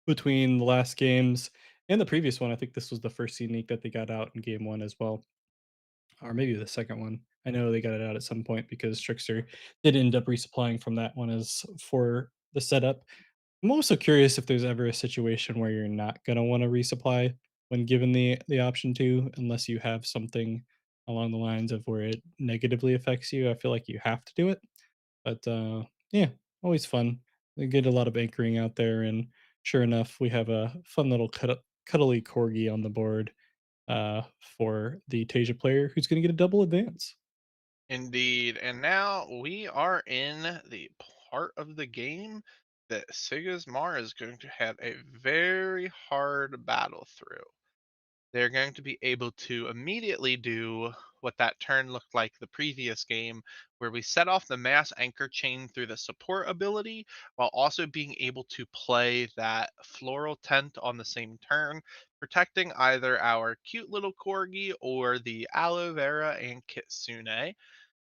between the last games and the previous one. I think this was the first unique that they got out in game 1 as well, or maybe the second one. I know they got it out at some point because Trickster did end up resupplying from that one as for the setup. I'm also curious if there's ever a situation where you're not gonna want to resupply when given the option to, unless you have something along the lines of where it negatively affects you. I feel like you have to do it, but yeah, always fun. We get a lot of anchoring out there, and sure enough, we have a fun little cuddly corgi on the board for the Tasia player who's going to get a double advance. Indeed. And now we are in the part of the game that Sigismar is going to have a very hard battle through. They're going to be able to immediately do what that turn looked like the previous game, where we set off the mass anchor chain through the support ability while also being able to play that floral tent on the same turn, protecting either our cute little corgi or the aloe vera and kitsune.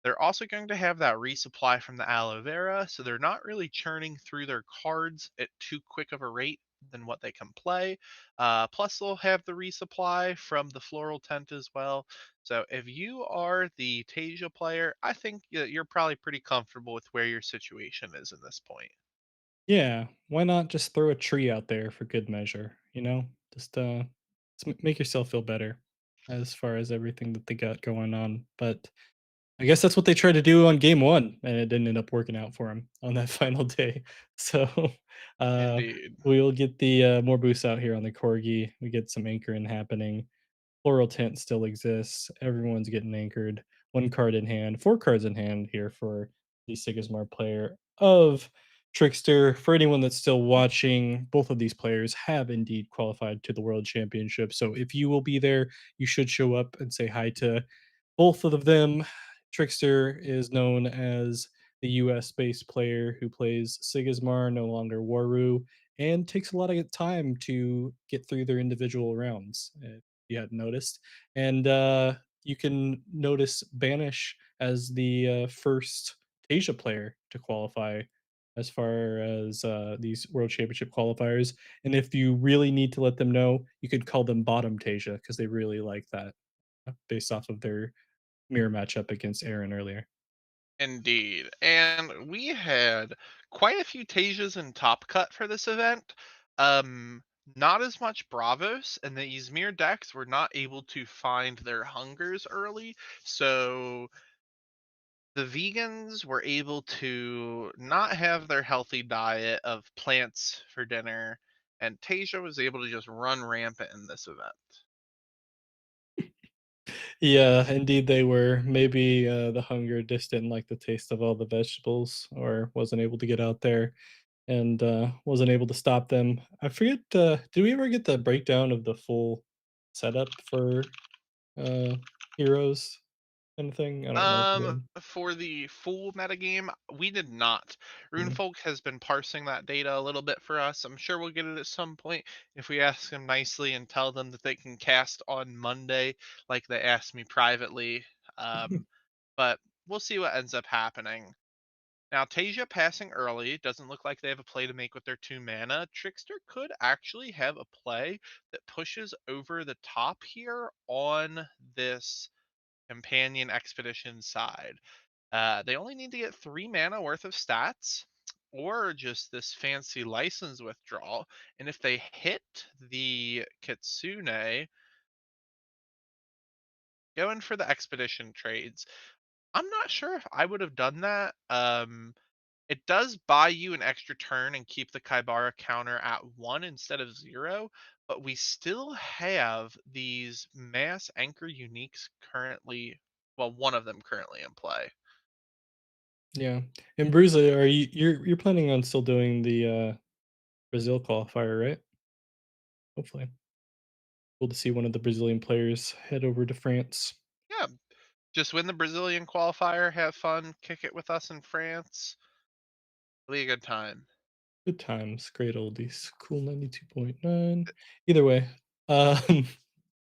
They're also going to have that resupply from the aloe vera, so they're not really churning through their cards at too quick of a rate than what they can play. Plus, they'll have the resupply from the floral tent as well. So, if you are the Tasia player, I think that you're probably pretty comfortable with where your situation is in this point. Yeah, why not just throw a tree out there for good measure? Just make yourself feel better as far as everything that they got going on. But I guess that's what they tried to do on game 1, and it didn't end up working out for him on that final day. So, uh, Indeed. we'll get the, more boosts out here on the Corgi. We get some anchoring happening. Floral Tent still exists. Everyone's getting anchored. 1 card in hand, 4 cards in hand here for the Sigismar player of Trickster, for anyone that's still watching, both of these players have indeed qualified to the World Championship. So if you will be there, you should show up and say hi to both of them. Trickster is known as the US based player who plays Sigismar, no longer Waru, and takes a lot of time to get through their individual rounds, if you hadn't noticed. And you can notice Banish as the first Asia player to qualify as far as these World Championship qualifiers. And if you really need to let them know, you could call them Bottom Tasia because they really like that based off of their mirror matchup against Aaron earlier. Indeed. And we had quite a few Tasias in Top Cut for this event. Um, Not as much Bravos, and the Izmir decks were not able to find their hungers early. So the vegans were able to not have their healthy diet of plants for dinner, and Tasia was able to just run rampant in this event. Yeah, indeed they were. Maybe the hunger just didn't like the taste of all the vegetables or wasn't able to get out there and wasn't able to stop them. I forget, did we ever get the breakdown of the full setup for uh, heroes kind of thing? I don't know if we did. For the full metagame, we did not. Rune Mm. Folk has been parsing that data a little bit for us. I'm sure we'll get it at some point if we ask them nicely and tell them that they can cast on Monday, like they asked me privately. But we'll see what ends up happening. Now, Tasia passing early doesn't look like they have a play to make with their 2 mana. Trickster could actually have a play that pushes over the top here on this companion expedition side. They only need to get 3 mana worth of stats or just this fancy license withdrawal. And if they hit the Kitsune, going for the expedition trades, I'm not sure if I would have done that. It does buy you an extra turn and keep the Kaibara counter at 1 instead of 0, but we still have these mass anchor uniques currently, well, one of them currently in play. Yeah. And Bruza, you're planning on still doing the Brazil qualifier, right? Hopefully. Cool to see one of the Brazilian players head over to France. Yeah, just win the Brazilian qualifier, have fun, kick it with us in France. It'll be a good time. Good times, great oldies. Cool 92.9. Either way, um,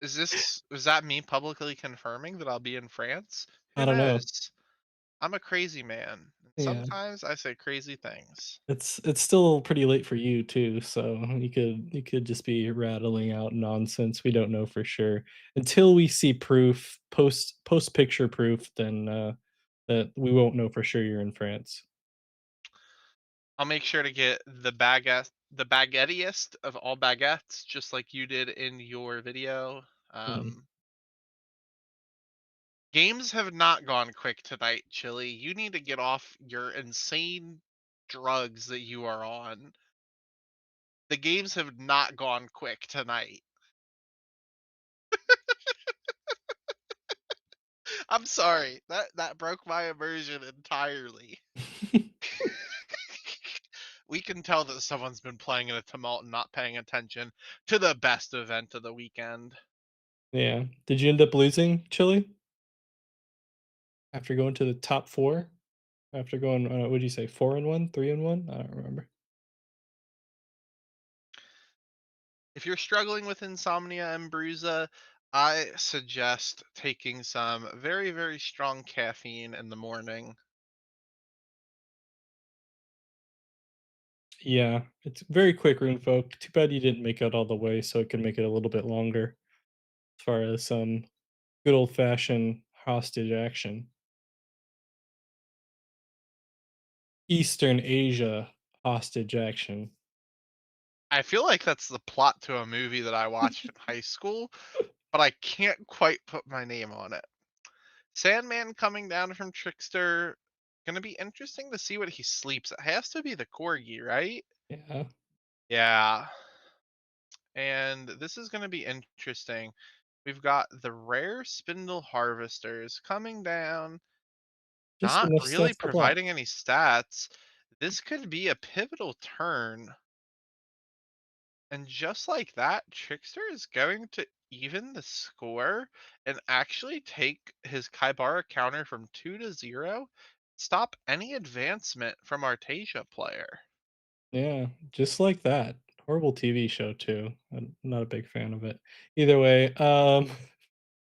Is that me publicly confirming that I'll be in France? I Who don't know. knows? I'm a crazy man. And Yeah. sometimes I say crazy things. It's still pretty late for you too, so you could just be rattling out nonsense. We don't know for sure. Until we see proof, post picture proof, then that we won't know for sure you're in France. I'll make sure to get the baguettiest of all baguettes, just like you did in your video. Hmm. Games have not gone quick tonight, Chili. You need to get off your insane drugs that you are on. The games have not gone quick tonight. I'm sorry. That broke my immersion entirely. We can tell that someone's been playing in a tumult and not paying attention to the best event of the weekend. Yeah. Did you end up losing Chile after going to the top four? After going, what did you say, 4-1, 3-1? I don't remember. If you're struggling with insomnia and bruisa, I suggest taking some very, very strong caffeine in the morning. Yeah, it's very quick, Rune Folk. Too bad you didn't make it all the way, so it can make it a little bit longer as far as some good old fashioned hostage action. Eastern Asia hostage action. I feel like that's the plot to a movie that I watched in high school, but I can't quite put my name on it. Sandman coming down from Trickster. Gonna be interesting to see what he sleeps. It has to be the corgi, right? Yeah. Yeah. And this is gonna be interesting. We've got the rare spindle harvesters coming down, Just not enough really stats to block. providing any stats. This could be a pivotal turn. And just like that, Trickster is going to even the score and actually take his Kaibara counter from 2-0, stop any advancement from Artesia player. Yeah, just like that. Horrible TV show too. I'm not a big fan of it. Either way,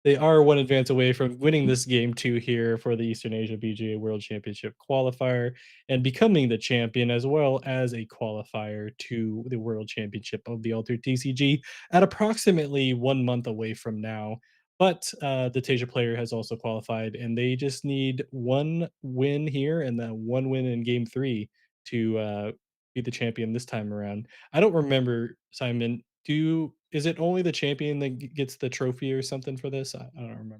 they are one advance away from winning this game 2 here for the Eastern Asia BGA World Championship qualifier and becoming the champion as well as a qualifier to the World Championship of the Altered TCG at approximately 1 month away from now. But the Tasia player has also qualified, and they just need one win here and then one win in game 3 to be the champion this time around. I don't remember, Simon, is it only the champion that gets the trophy or something for this? I don't remember.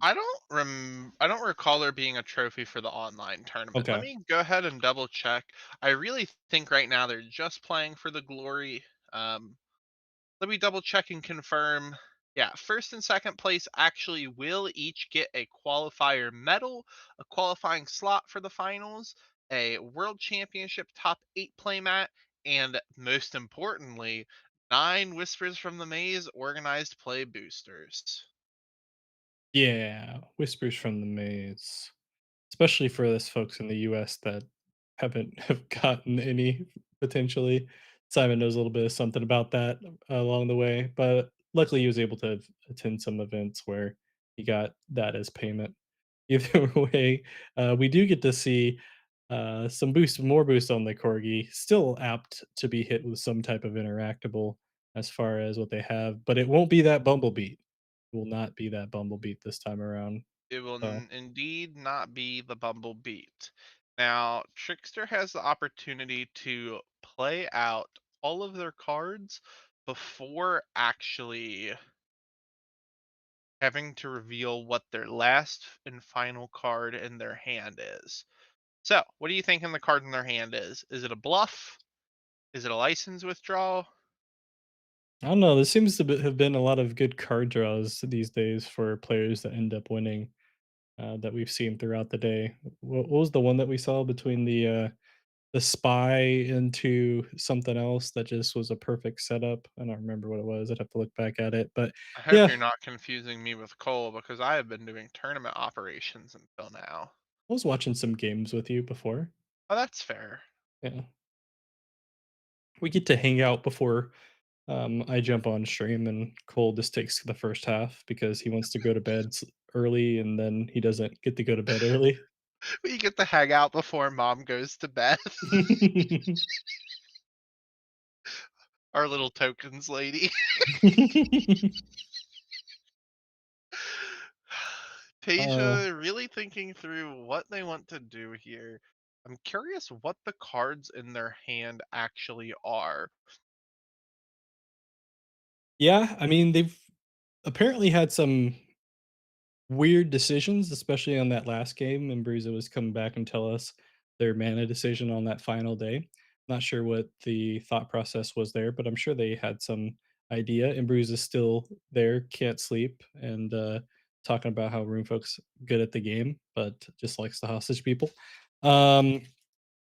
I don't recall there being a trophy for the online tournament. Let Okay. me go ahead and double check. I really think right now they're just playing for the glory. Um, Let me double check and confirm. Yeah, first and second place actually will each get a qualifier medal, a qualifying slot for the finals, a world championship top 8 playmat, and most importantly, 9 Whispers from the Maze organized play boosters. Yeah, Whispers from the Maze. Especially for us folks in the US that haven't have gotten any potentially. Simon knows a little bit of something about that along the way, but luckily he was able to attend some events where he got that as payment. Either way, we do get to see some more boost on the corgi. Still apt to be hit with some type of interactable as far as what they have, but it won't be that Bumblebeat. It will not be that Bumblebeat this time around. It will So indeed not be the Bumble Beat. Now, Trickster has the opportunity to play out all of their cards before actually having to reveal what their last and final card in their hand is. So, what do you think in the card in their hand is? Is it a bluff? Is it a license withdrawal? I don't know. There seems to have been a lot of good card draws these days for players that end up winning that we've seen throughout the day. What was the one that we saw between the spy into something else that just was a perfect setup? I don't remember what it was. I'd have to look back at it. But I hope yeah, you're not confusing me with Cole because I have been doing tournament operations until now. I was watching some games with you before. Oh, that's fair. Yeah, we get to hang out before I jump on stream, and Cole just takes the first half because he wants to go to bed early, and then he doesn't get to go to bed early. We get to hang out before mom goes to bed. Our little tokens lady. uh, Tasia really thinking through what they want to do here. I'm curious what the cards in their hand actually are. yeah, I mean, they've apparently had some weird decisions, especially on that last game. And Bruiser was coming back and tell us their mana decision on that final day. Not sure what the thought process was there, but I'm sure they had some idea. And Bruise is still there, can't sleep, and talking about how Rune Folk's good at the game, but just likes to hostage people. Um,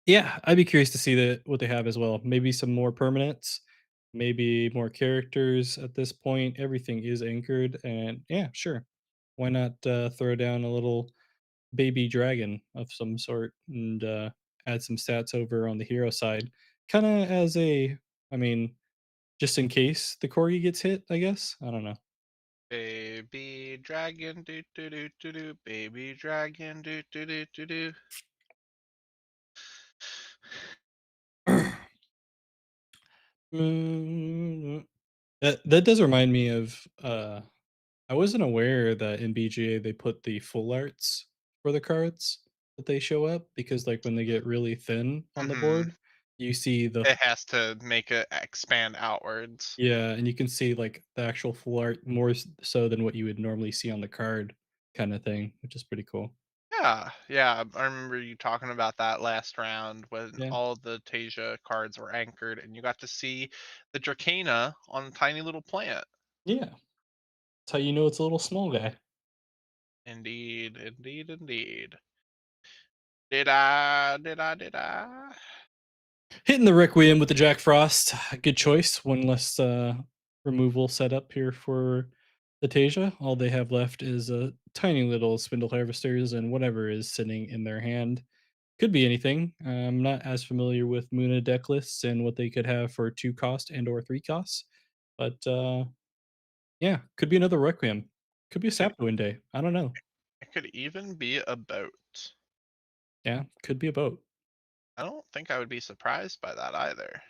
yeah, I'd be curious to see what they have as well. Maybe some more permanents, maybe more characters at this point. Everything is anchored, and yeah, sure. Why not throw down a little baby dragon of some sort and add some stats over on the hero side? Kind of as I mean, just in case the corgi gets hit, I guess. I don't Baby dragon, do do do do do. Baby dragon, do do do do do. know. Mm, that does remind me of I wasn't aware that in BGA they put the full arts for the cards that they show up because like when they get really thin on the Hmm. board, you see the It has to make it expand outwards. yeah, and you can see like the actual full art more so than what you would normally see on the card kind of thing, which is pretty cool. Yeah, yeah. I remember you talking about that last round when Yeah. all the Tasia cards were anchored and you got to see the Dracana on a tiny little plant. Yeah. That's how you know it's a little small guy. Indeed, indeed, indeed. Did I? Did I? Did I? Hitting the Requiem with the Jack Frost. Good choice. One less removal setup here for the Tasia. All they have left is a tiny little Spindle Harvesters and whatever is sitting in their hand. Could be anything. I'm not as familiar with Muna deck lists and what they could have for 2 cost and or 3 costs. But yeah, could be another Requiem. Could be a Could Sapwoin day. I don't know. it could even be a boat. Yeah, could be a boat. I don't think I would be surprised by that either.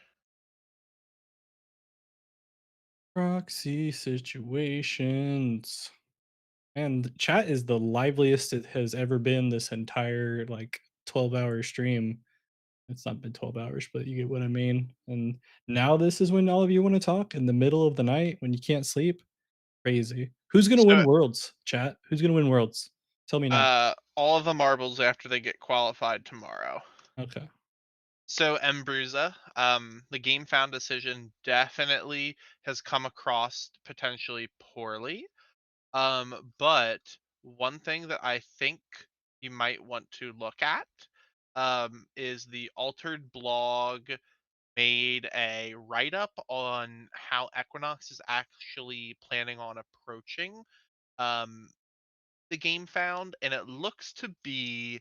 Proxy situations. And the chat is the liveliest it has ever been this entire like 12-hour stream. It's not been 12 hours, but you get what I mean. And now this is when all of you want to talk in the middle of the night when you can't sleep. Crazy. Who's gonna So win worlds, chat? Who's gonna win worlds? Tell me now. all of the marbles after they get qualified tomorrow. Okay. So Embruza, the game found decision definitely has come across potentially poorly. But one thing that I think you might want to look at is the altered blog made a write up on how Equinox is actually planning on approaching um, the game found, and it looks to be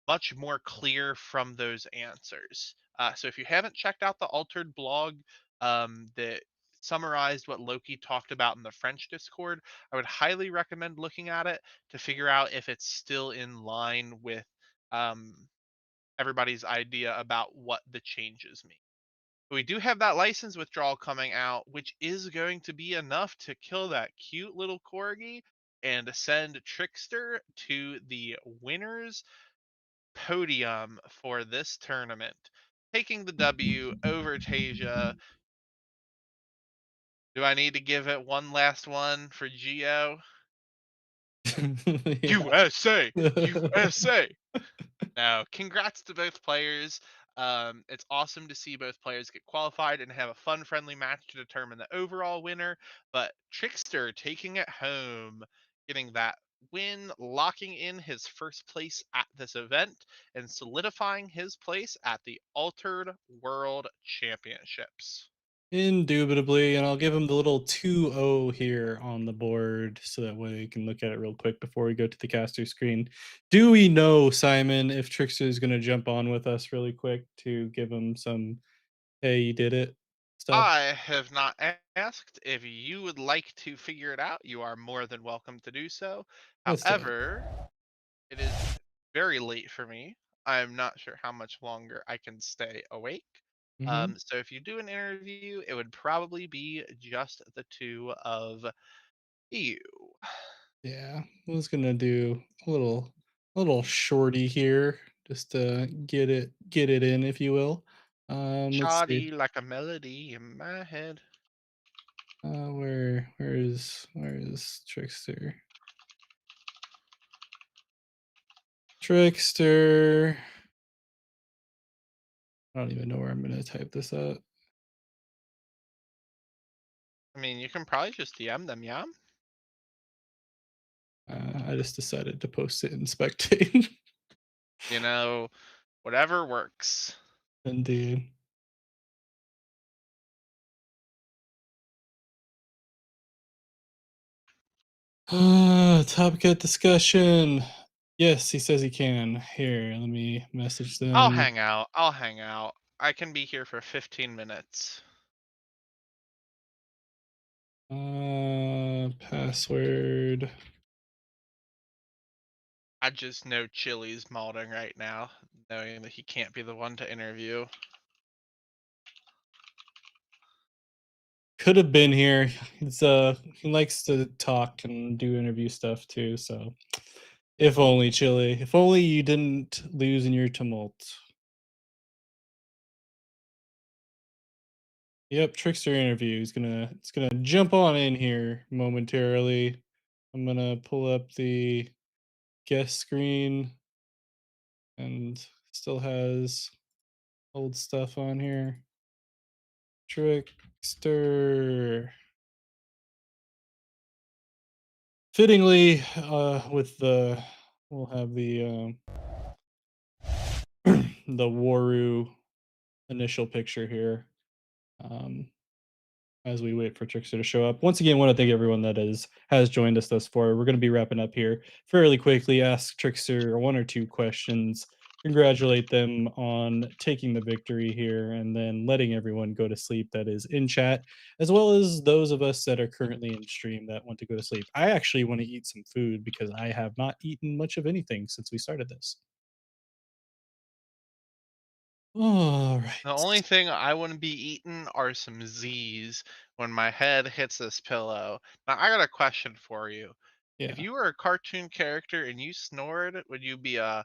much more clear from those answers. So if you haven't checked out the altered blog that summarized what Loki talked about in the French Discord, I would highly recommend looking at it to figure out if it's still in line with um, everybody's idea about what the changes mean. We do have that license withdrawal coming out, which is going to be enough to kill that cute little corgi and send Trickster to the winners podium for this tournament, taking the W over Tasia. Do I need to give it one last one for Geo? Yeah. USA! USA! Now, congrats to both players. It's awesome to see both players get qualified and have a fun, friendly match to determine the overall winner. But Trickster taking it home, getting that win, locking in his first place at this event, and solidifying his place at the Altered World Championships. Indubitably, and I'll give him the little 2-0 here on the board so that way we can look at it real quick before we go to the caster screen. Do we know, Simon, if Trickster is going to jump on with us really quick to give him some, hey, you did it stuff? I have not asked. If you would like to figure it out, you are more than welcome to do so. Let's do it. However, it is very late for me. I'm not sure how much longer I can stay awake. Hmm. So if you do an interview, it would probably be just the two of you. Yeah, I was gonna do a little shorty here just to get it in, if you will. Let's see. Shoddy like a melody in my head. Where is Trickster? Trickster. I don't even know where I'm gonna type this out. I mean, you can probably just DM them, yeah? I just decided to post it in spectate. You know, whatever works. Indeed. Top cut discussion. Yes, he says he can. Here, let me message I'll them. hang out. I'll hang out. I can be here for 15 minutes. Password. I just know Chili's molding right now, knowing that he can't be the one to interview. Could have been here. He likes to talk and do interview stuff too, so if only Chile. If only you didn't lose in your tumult. Yep, Trickster interview. It's gonna jump on in here momentarily. I'm gonna pull up the guest screen and still has old stuff on here. Trickster. Fittingly, we'll have the the Waru initial picture here. As we wait for Trickster to show up. Once again, I want to thank everyone that has joined us thus far. We're going to be wrapping up here fairly quickly. Ask Trickster one or two questions, congratulate them on taking the victory here, and then letting everyone go to sleep that is in chat, as well as those of us that are currently in stream that want to go to sleep. I actually want to eat some food because I have not eaten much of anything since we started this. All right. The only thing I wouldn't be eating are some Z's when my head hits this pillow. Now, I got a question for you. If Yeah. you were a cartoon character and you snored, would you be a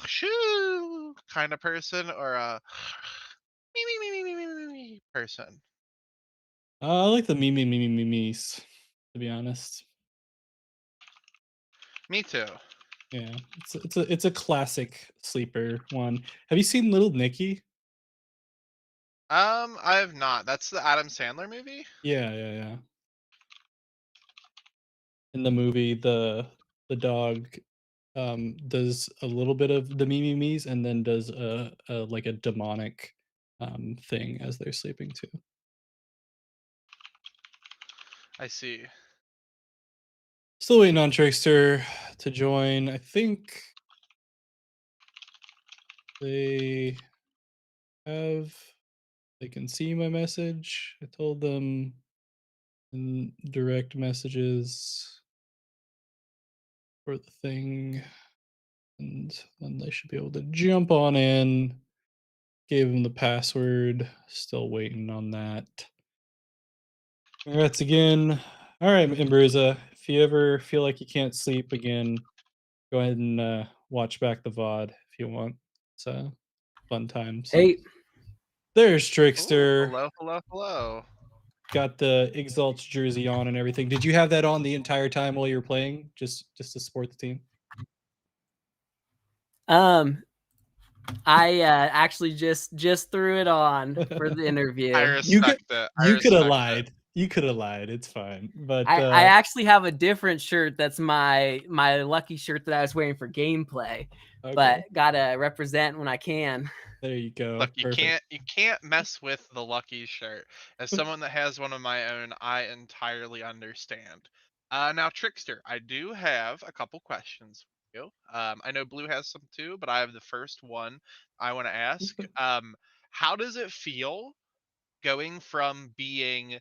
shoo kind of person or a me me me me me me me me person? I like the me's, to be honest. Me too. Yeah, it's a classic sleeper one. Have you seen Little Nicky? I have not. That's the Adam Sandler movie. Yeah. In the movie, the dog does a little bit of the me's and then does a like a demonic thing as they're sleeping too. I see. Still waiting on Trickster to join. I think they have they can see my message. I told them in direct messages for the thing, and then they should be able to jump on in. Gave them the password. Still waiting on that. Congrats again. All right, Imbruza. If you ever feel like you can't sleep again, go ahead and watch back the VOD if you want. It's fun times. Hey, There's Ooh, Trickster. hello, hello, hello. Got the Exalts jersey on and everything. Did you have that on the entire time while you were playing, just to support the team? I actually just threw it on for the interview. I respect it. I You could have respect it. lied. You could have lied. It's fine. But I actually have a different shirt that's my lucky shirt that I was wearing for gameplay, okay, but gotta represent when I can. there you go. Look, Perfect. you can't mess with the lucky shirt. As someone that has one of my own, I entirely understand. Now, Trickster, I do have a couple questions for you. I know Blue has some too, but I have the first one I want to ask. How does it feel going from being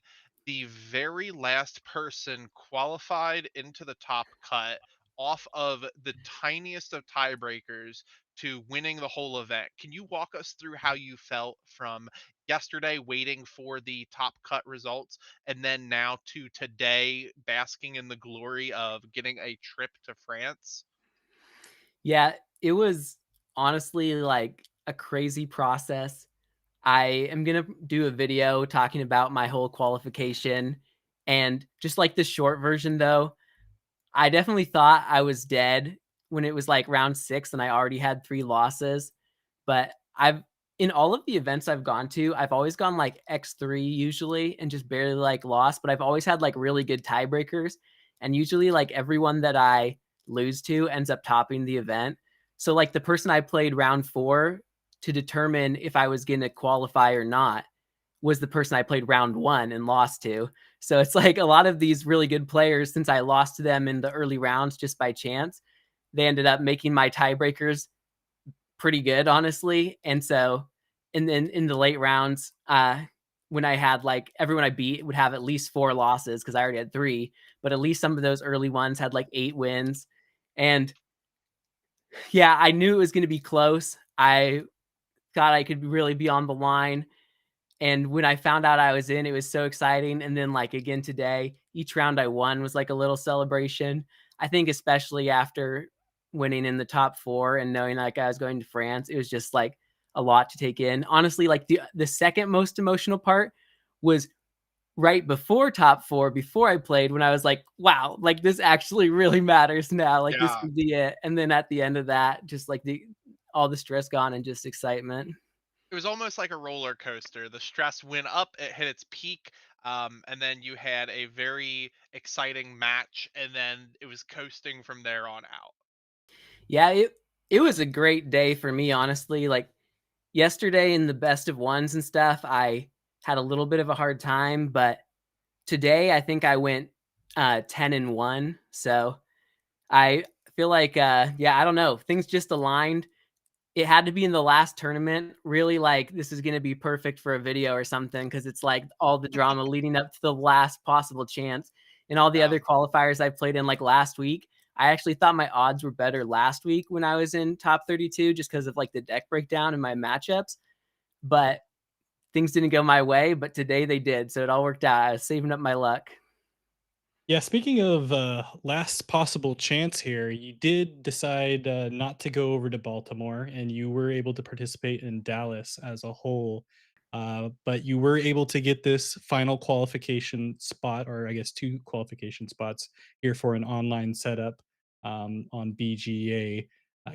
the very last person qualified into the top cut off of the tiniest of tiebreakers to winning the whole event? Can you walk us through how you felt from yesterday waiting for the top cut results and then now to today basking in the glory of getting a trip to France? Yeah, it was honestly like a crazy process. I am gonna do a video talking about my whole qualification, and just like the short version though, I definitely thought I was dead when it was like round 6 and I already had 3 losses, but I've in all of the events I've gone to, I've always gone like X3 usually and just barely like lost, but I've always had like really good tiebreakers, and usually like everyone that I lose to ends up topping the event. So like the person I played round 4 to determine if I was going to qualify or not was the person I played round 1 and lost to. So it's like a lot of these really good players, since I lost to them in the early rounds just by chance, they ended up making my tiebreakers pretty good, honestly. And so, and then in the late rounds, when I had like everyone I beat would have at least 4 losses because I already had 3, but at least some of those early ones had like 8 wins. And yeah, I knew it was going to be close. I thought I could really be on the line. And when I found out I was in, it was so exciting. And then like again today, each round I won was like a little celebration. I think especially after winning in the top 4 and knowing like I was going to France, it was just like a lot to take in. Honestly, like the second most emotional part was right before top 4, before I played, when I was like, wow, like this actually really matters now. Like this Yeah. could be it. And then at the end of that, just like all the stress gone and just excitement. It was almost like a roller coaster. The stress went up, it hit its peak, and then you had a very exciting match, and then it was coasting from there on out. Yeah, it was a great day for me, honestly. Like yesterday in the best of ones and stuff, I had a little bit of a hard time, but today I think I went 10-1. So I feel like yeah, I don't know. Things just aligned. It had to be in the last tournament. Really, like, this is gonna be perfect for a video or something, because it's like all the drama leading up to the last possible chance. And all the Yeah. other qualifiers I played in like last week, I actually thought my odds were better last week when I was in top 32, just because of like the deck breakdown and my matchups. But things didn't go my way, but today they did. So it all worked out. I was saving up my luck. Yeah, speaking of last possible chance here, you did decide not to go over to Baltimore, and you were able to participate in Dallas as a whole. But you were able to get this final qualification spot, or I guess two qualification spots here for an online setup on BGA.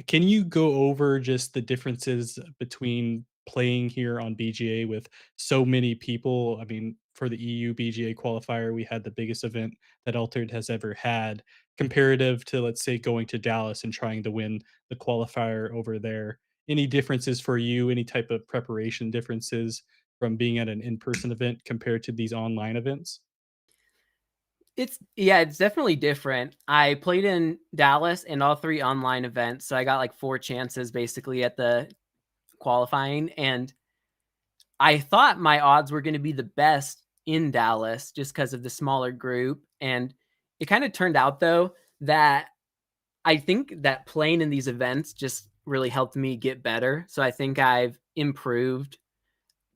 Can you go over just the differences between playing here on BGA with so many people? I mean, for the EU BGA qualifier, we had the biggest event that Altered has ever had, comparative to, let's say, going to Dallas and trying to win the qualifier over there. Any differences for you? Any type of preparation differences from being at an in-person event compared to these online events? It's definitely different. I played in Dallas and all 3 online events, so I got like 4 chances basically at the qualifying, and I thought my odds were gonna be the best in Dallas just because of the smaller group, and it kinda turned out though that I think that playing in these events just really helped me get better. So I think I've improved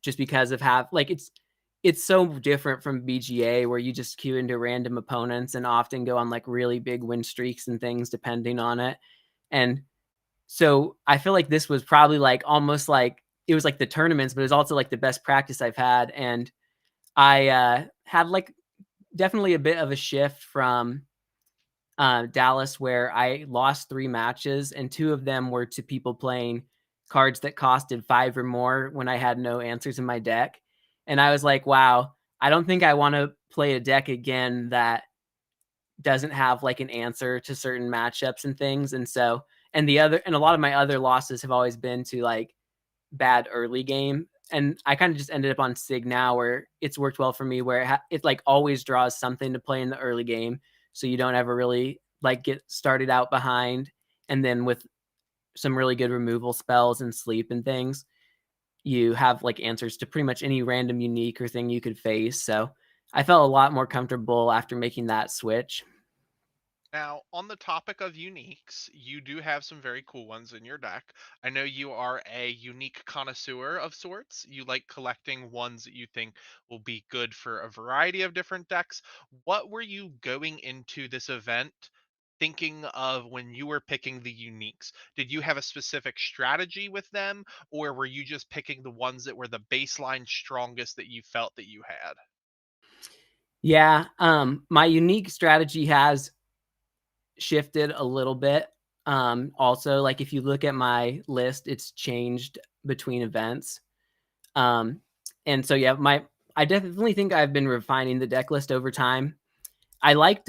just because of it's so different from BGA, where you just queue into random opponents and often go on like really big win streaks and things depending on it. And so I feel like this was probably like almost like it was like the tournaments, but it was also like the best practice I've had. And I had like definitely a bit of a shift from Dallas, where I lost 3 matches, and 2 of them were to people playing cards that costed 5 or more when I had no answers in my deck. And I was like, wow, I don't think I want to play a deck again that doesn't have like an answer to certain matchups and things. And so, and a lot of my other losses have always been to like bad early game. And I kind of just ended up on Sig now, where it's worked well for me, where it like always draws something to play in the early game. So you don't ever really like get started out behind. And then with some really good removal spells and sleep and things, you have like answers to pretty much any random unique or thing you could face. So I felt a lot more comfortable after making that switch. Now, on the topic of uniques, you do have some very cool ones in your deck. I know you are a unique connoisseur of sorts. You like collecting ones that you think will be good for a variety of different decks. What were you going into this event thinking of when you were picking the uniques? Did you have a specific strategy with them, or were you just picking the ones that were the baseline strongest that you felt that you had? Yeah, my unique strategy has shifted a little bit. Also, like if you look at my list, it's changed between events. Um, and so yeah, I definitely think I've been refining the deck list over time. I liked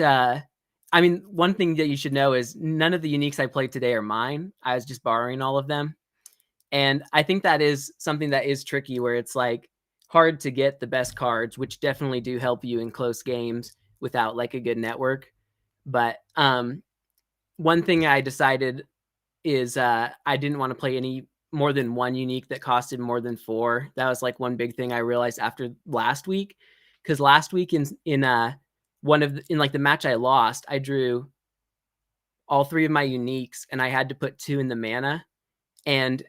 I mean, one thing that you should know is none of the uniques I played today are mine. I was just borrowing all of them. And I think that is something that is tricky, where it's like hard to get the best cards, which definitely do help you in close games without like a good network. But one thing I decided is I didn't want to play any more than 1 unique that costed more than 4. That was like one big thing I realized after last week, because last week in like the match I lost, I drew all 3 of my uniques and I had to put 2 in the mana. And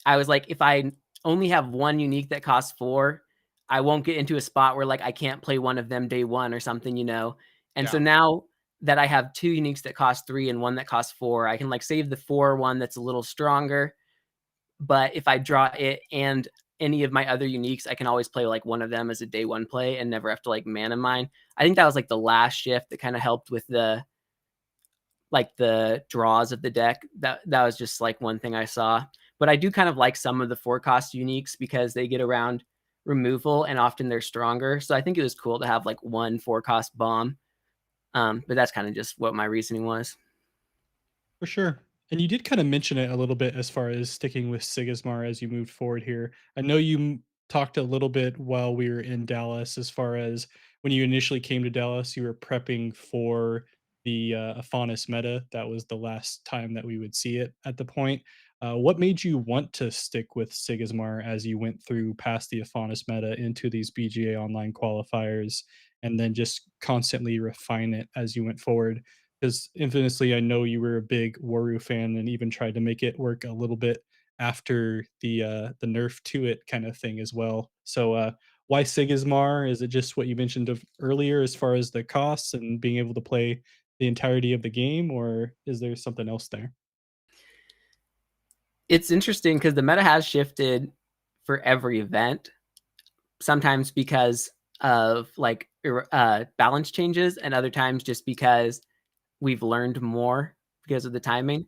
I was like, if I only have 1 unique that costs 4, I won't get into a spot where like I can't play one of them day 1 or something, you know. And so Yeah. now that I have 2 uniques that cost 3 and 1 that costs 4, I can like save the 4 one that's a little stronger. But if I draw it and any of my other uniques, I can always play like one of them as a day 1 play and never have to like mana mine. I think that was like the last shift that kind of helped with the draws of the deck. That was just like one thing I saw. But I do kind of like some of the 4 cost uniques because they get around removal and often they're stronger. So I think it was cool to have like 1 4 cost bomb. But that's kind of just what my reasoning was. For sure. And you did kind of mention it a little bit as far as sticking with Sigismar as you moved forward here. I know you talked a little bit while we were in Dallas as far as when you initially came to Dallas, you were prepping for the Afanis meta. That was the last time that we would see it at the point. What made you want to stick with Sigismar as you went through past the Afanis meta into these BGA online qualifiers and then just constantly refine it as you went forward? Because infamously, I know you were a big Waru fan and even tried to make it work a little bit after the nerf to it kind of thing as well. So why Sigismar? Is it just what you mentioned of earlier as far as the costs and being able to play the entirety of the game, or is there something else there? It's interesting because the meta has shifted for every event, sometimes because of like balance changes, and other times just because we've learned more because of the timing.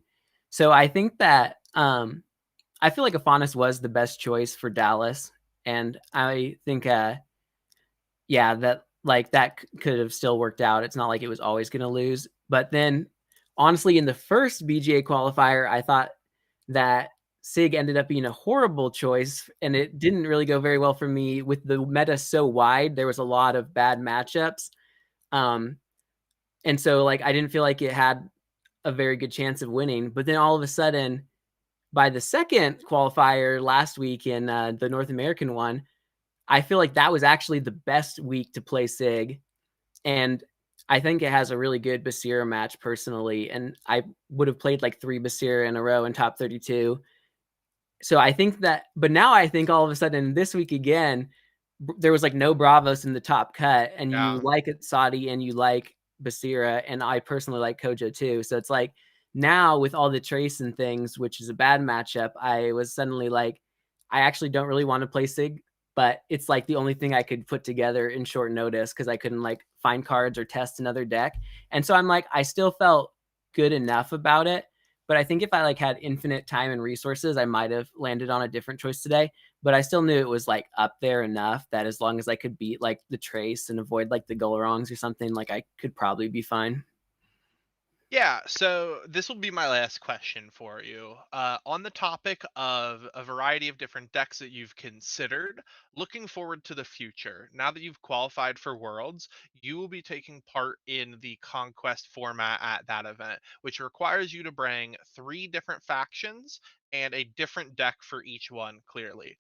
So I think that I feel like Afanis was the best choice for Dallas, and I think yeah, that like that could have still worked out. It's not like it was always going to lose. But then honestly, in the first BGA qualifier, I thought that Sig ended up being a horrible choice, and it didn't really go very well for me. With the meta so wide, there was a lot of bad matchups. And so like I didn't feel like it had a very good chance of winning. But then all of a sudden, by the second qualifier last week in the North American one, I feel like that was actually the best week to play Sig. And I think it has a really good Basira match personally. And I would have played like 3 Basira in a row in top 32. So I think that, but now I think all of a sudden this week again, there was like no Bravos in the top cut, and you like it Saudi and you like Basira, and I personally like Kojo too. So it's like now with all the Trace and things, which is a bad matchup, I was suddenly like, I actually don't really want to play Sig, but it's like the only thing I could put together in short notice because I couldn't like find cards or test another deck. And so I'm like, I still felt good enough about it. But I think if I like had infinite time and resources, I might have landed on a different choice today. But I still knew it was like up there enough that as long as I could beat like the Trace and avoid like the Gularongs or something, like I could probably be fine. Yeah, so this will be my last question for you. On the topic of a variety of different decks that you've considered, looking forward to the future, now that you've qualified for Worlds, you will be taking part in the Conquest format at that event, which requires you to bring 3 different factions and a different deck for each one, clearly.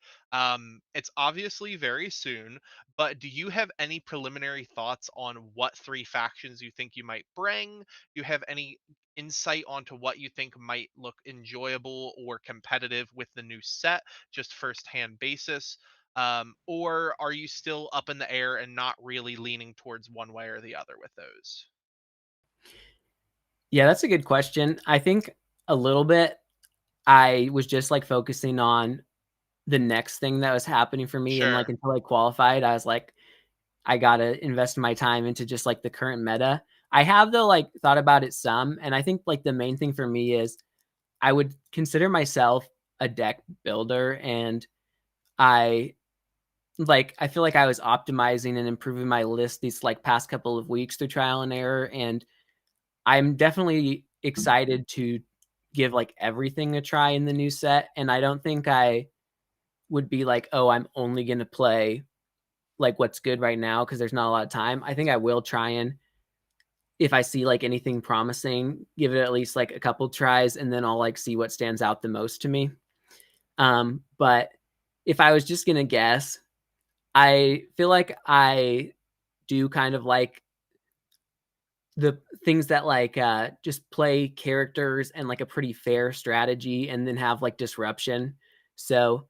It's obviously very soon, but do you have any preliminary thoughts on what 3 factions you think you might bring? You have any insight onto what you think might look enjoyable or competitive with the new set, just firsthand basis? Or are you still up in the air and not really leaning towards one way or the other with those? Yeah, that's a good question. I think a little bit I was just like focusing on the next thing that was happening for me. And like Sure. until I qualified, I was like, I gotta invest my time into just like the current meta. I have though like thought about it some, and I think like the main thing for me is I would consider myself a deck builder, and I I feel like I was optimizing and improving my list these like past couple of weeks through trial and error, and I'm definitely excited to give like everything a try in the new set. And I don't think I would be like, oh, I'm only gonna play like what's good right now because there's not a lot of time. I think I will try and if I see like anything promising, give it at least like a couple tries, and then I'll like see what stands out the most to me. But if I was just gonna guess, I feel like I do kind of like the things that like just play characters and like a pretty fair strategy and then have like disruption. So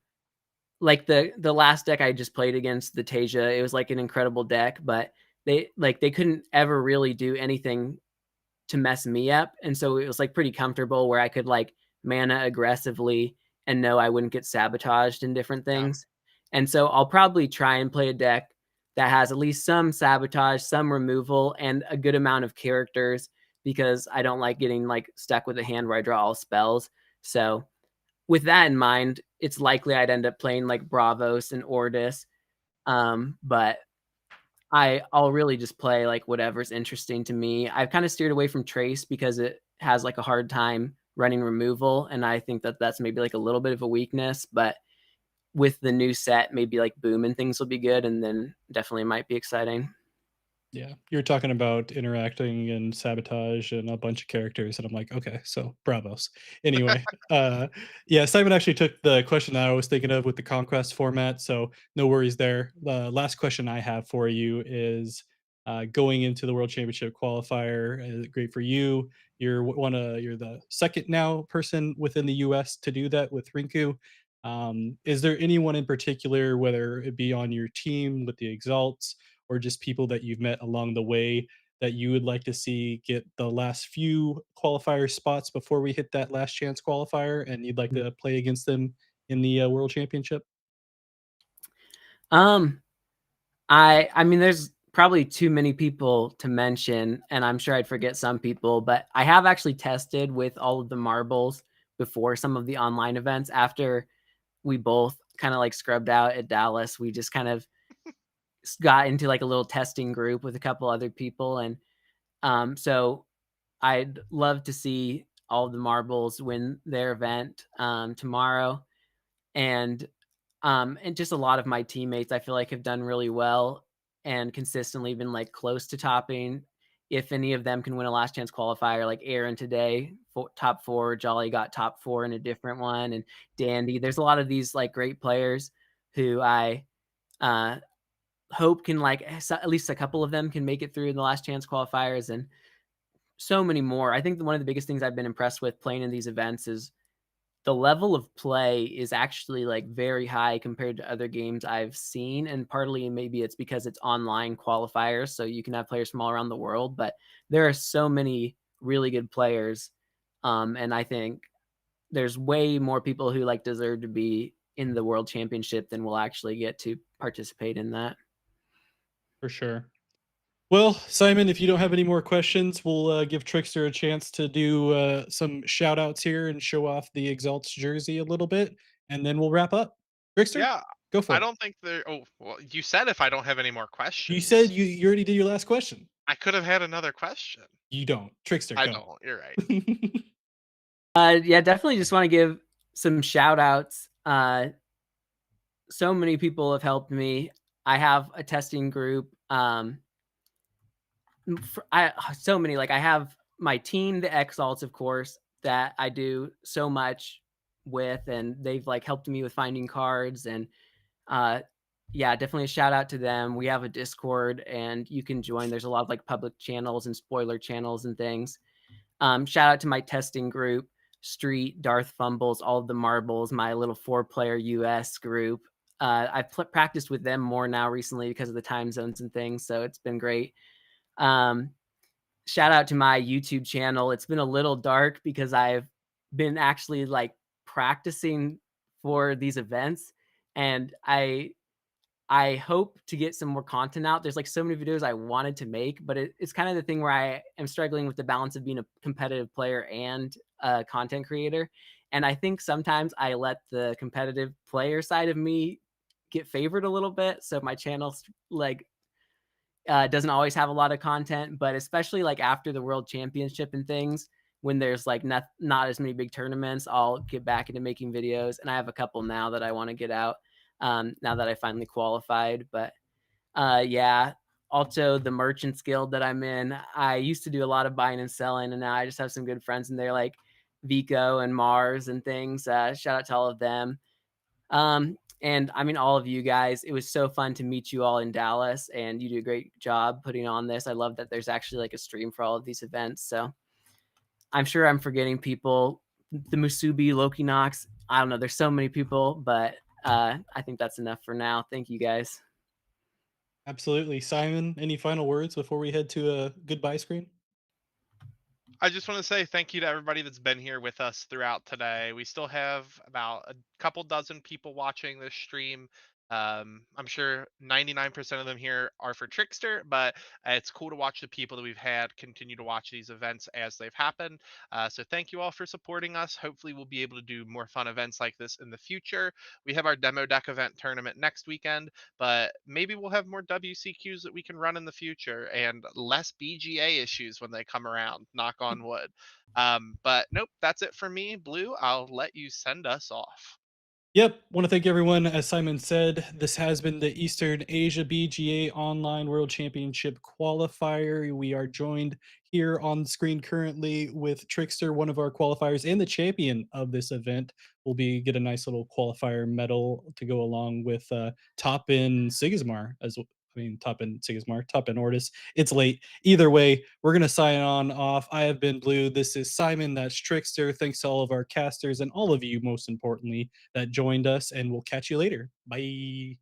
like the last deck I just played against the Tasia, it was like an incredible deck, but they couldn't ever really do anything to mess me up. And so it was like pretty comfortable where I could like mana aggressively and know I wouldn't get sabotaged in different Yeah. things. And so I'll probably try and play a deck that has at least some sabotage, some removal, and a good amount of characters because I don't like getting like stuck with a hand where I draw all spells. So with that in mind, it's likely I'd end up playing like Bravos and Ordis. But I'll really just play like whatever's interesting to me. I've kind of steered away from Trace because it has like a hard time running removal, and I think that that's maybe like a little bit of a weakness, but with the new set, maybe like Boom and things will be good, and then definitely might be exciting. Yeah, you're talking about interacting and sabotage and a bunch of characters, and I'm like, okay, so bravos. Anyway, yeah, Simon actually took the question that I was thinking of with the conquest format, so no worries there. The last question I have for you is going into the World Championship qualifier. Great for you. You're the second now person within the U.S. to do that with Rinku. Is there anyone in particular, whether it be on your team with the Exalts, or just people that you've met along the way that you would like to see get the last few qualifier spots before we hit that last chance qualifier, and you'd like to play against them in the World Championship? Um, I mean, there's probably too many people to mention, and I'm sure I'd forget some people, but I have actually tested with all of the marbles before some of the online events. After we both kind of like scrubbed out at Dallas, we just kind of got into like a little testing group with a couple other people, and so I'd love to see all of the marbles win their event tomorrow, and just a lot of my teammates I feel like have done really well and consistently been like close to topping. If any of them can win a last chance qualifier, like Aaron today, top four, Jolly got top four in a different one, and Dandy. There's a lot of these like great players who I uh, hope can like at least a couple of them can make it through the last chance qualifiers, and so many more. I think one of the biggest things I've been impressed with playing in these events is the level of play is actually like very high compared to other games I've seen. And partly maybe it's because it's online qualifiers, so you can have players from all around the world, but there are so many really good players. And I think there's way more people who like deserve to be in the world championship than will actually get to participate in that. For sure. Well, Simon, if you don't have any more questions, we'll give Trickster a chance to do some shout outs here and show off the Exalts jersey a little bit, and then we'll wrap up. Trickster, Yeah, go for I it. don't think there. Oh, well, you said if I don't have any more You said questions, you already did your last question. I could have had another question. You don't. Trickster, I go. don't. You're right. Yeah, definitely just want to give some shout outs. So many people have helped me. I have a testing group. So many, like I have my team, the Exalts, of course, that I do so much with, and they've like helped me with finding cards, and uh yeah, definitely a shout out to them. We have a Discord and you can join. There's a lot of like public channels and spoiler channels and things. Shout out to my testing group, Street, Darth Fumbles, all of the marbles, my little 4-player US group. I've practiced with them more now recently because of the time zones and things, so it's been great. Um, Shout out to my YouTube channel. It's been a little dark because I've been actually like practicing for these events, and I hope to get some more content out. There's like so many videos I wanted to make, but it's kind of the thing where I am struggling with the balance of being a competitive player and a content creator. And I think sometimes I let the competitive player side of me get favored a little bit. So my channel's like doesn't always have a lot of content, but especially like after the world championship and things, when there's like not as many big tournaments, I'll get back into making videos. And I have a couple now that I want to get out now that I finally qualified. But yeah, also the Merchants Guild that I'm in, I used to do a lot of buying and selling, and now I just have some good friends in there like Vico and Mars and things. Shout out to all of them. And I mean, all of you guys, it was so fun to meet you all in Dallas, and you do a great job putting on this. I love that there's actually like a stream for all of these events. So I'm sure I'm forgetting people. The Musubi, Loki Knox. I don't know. There's so many people, but I think that's enough for now. Thank you guys. Absolutely. Simon, any final words before we head to a goodbye screen? I just want to say thank you to everybody that's been here with us throughout today. We still have about a couple dozen people watching this stream. I'm sure 99% of them here are for Trickster, but it's cool to watch the people that we've had continue to watch these events as they've happened. So thank you all for supporting us. Hopefully, we'll be able to do more fun events like this in the future. We have our demo deck event tournament next weekend, but maybe we'll have more WCQs that we can run in the future and less BGA issues when they come around. Knock on wood. But nope, that's it for me. Blue, I'll let you send us off. Yep. Want to thank everyone. As Simon said, this has been the Eastern Asia BGA Online World Championship Qualifier. We are joined here on the screen currently with Trickster, one of our qualifiers and the champion of this event. We'll be get a nice little qualifier medal to go along with Top in Sigismar as well. I mean, Top in Sigismar, Top in Ortis. It's late. Either way, we're going to sign on off. I have been Blue. This is Simon. That's Trickster. Thanks to all of our casters and all of you, most importantly, that joined us, and we'll catch you later. Bye.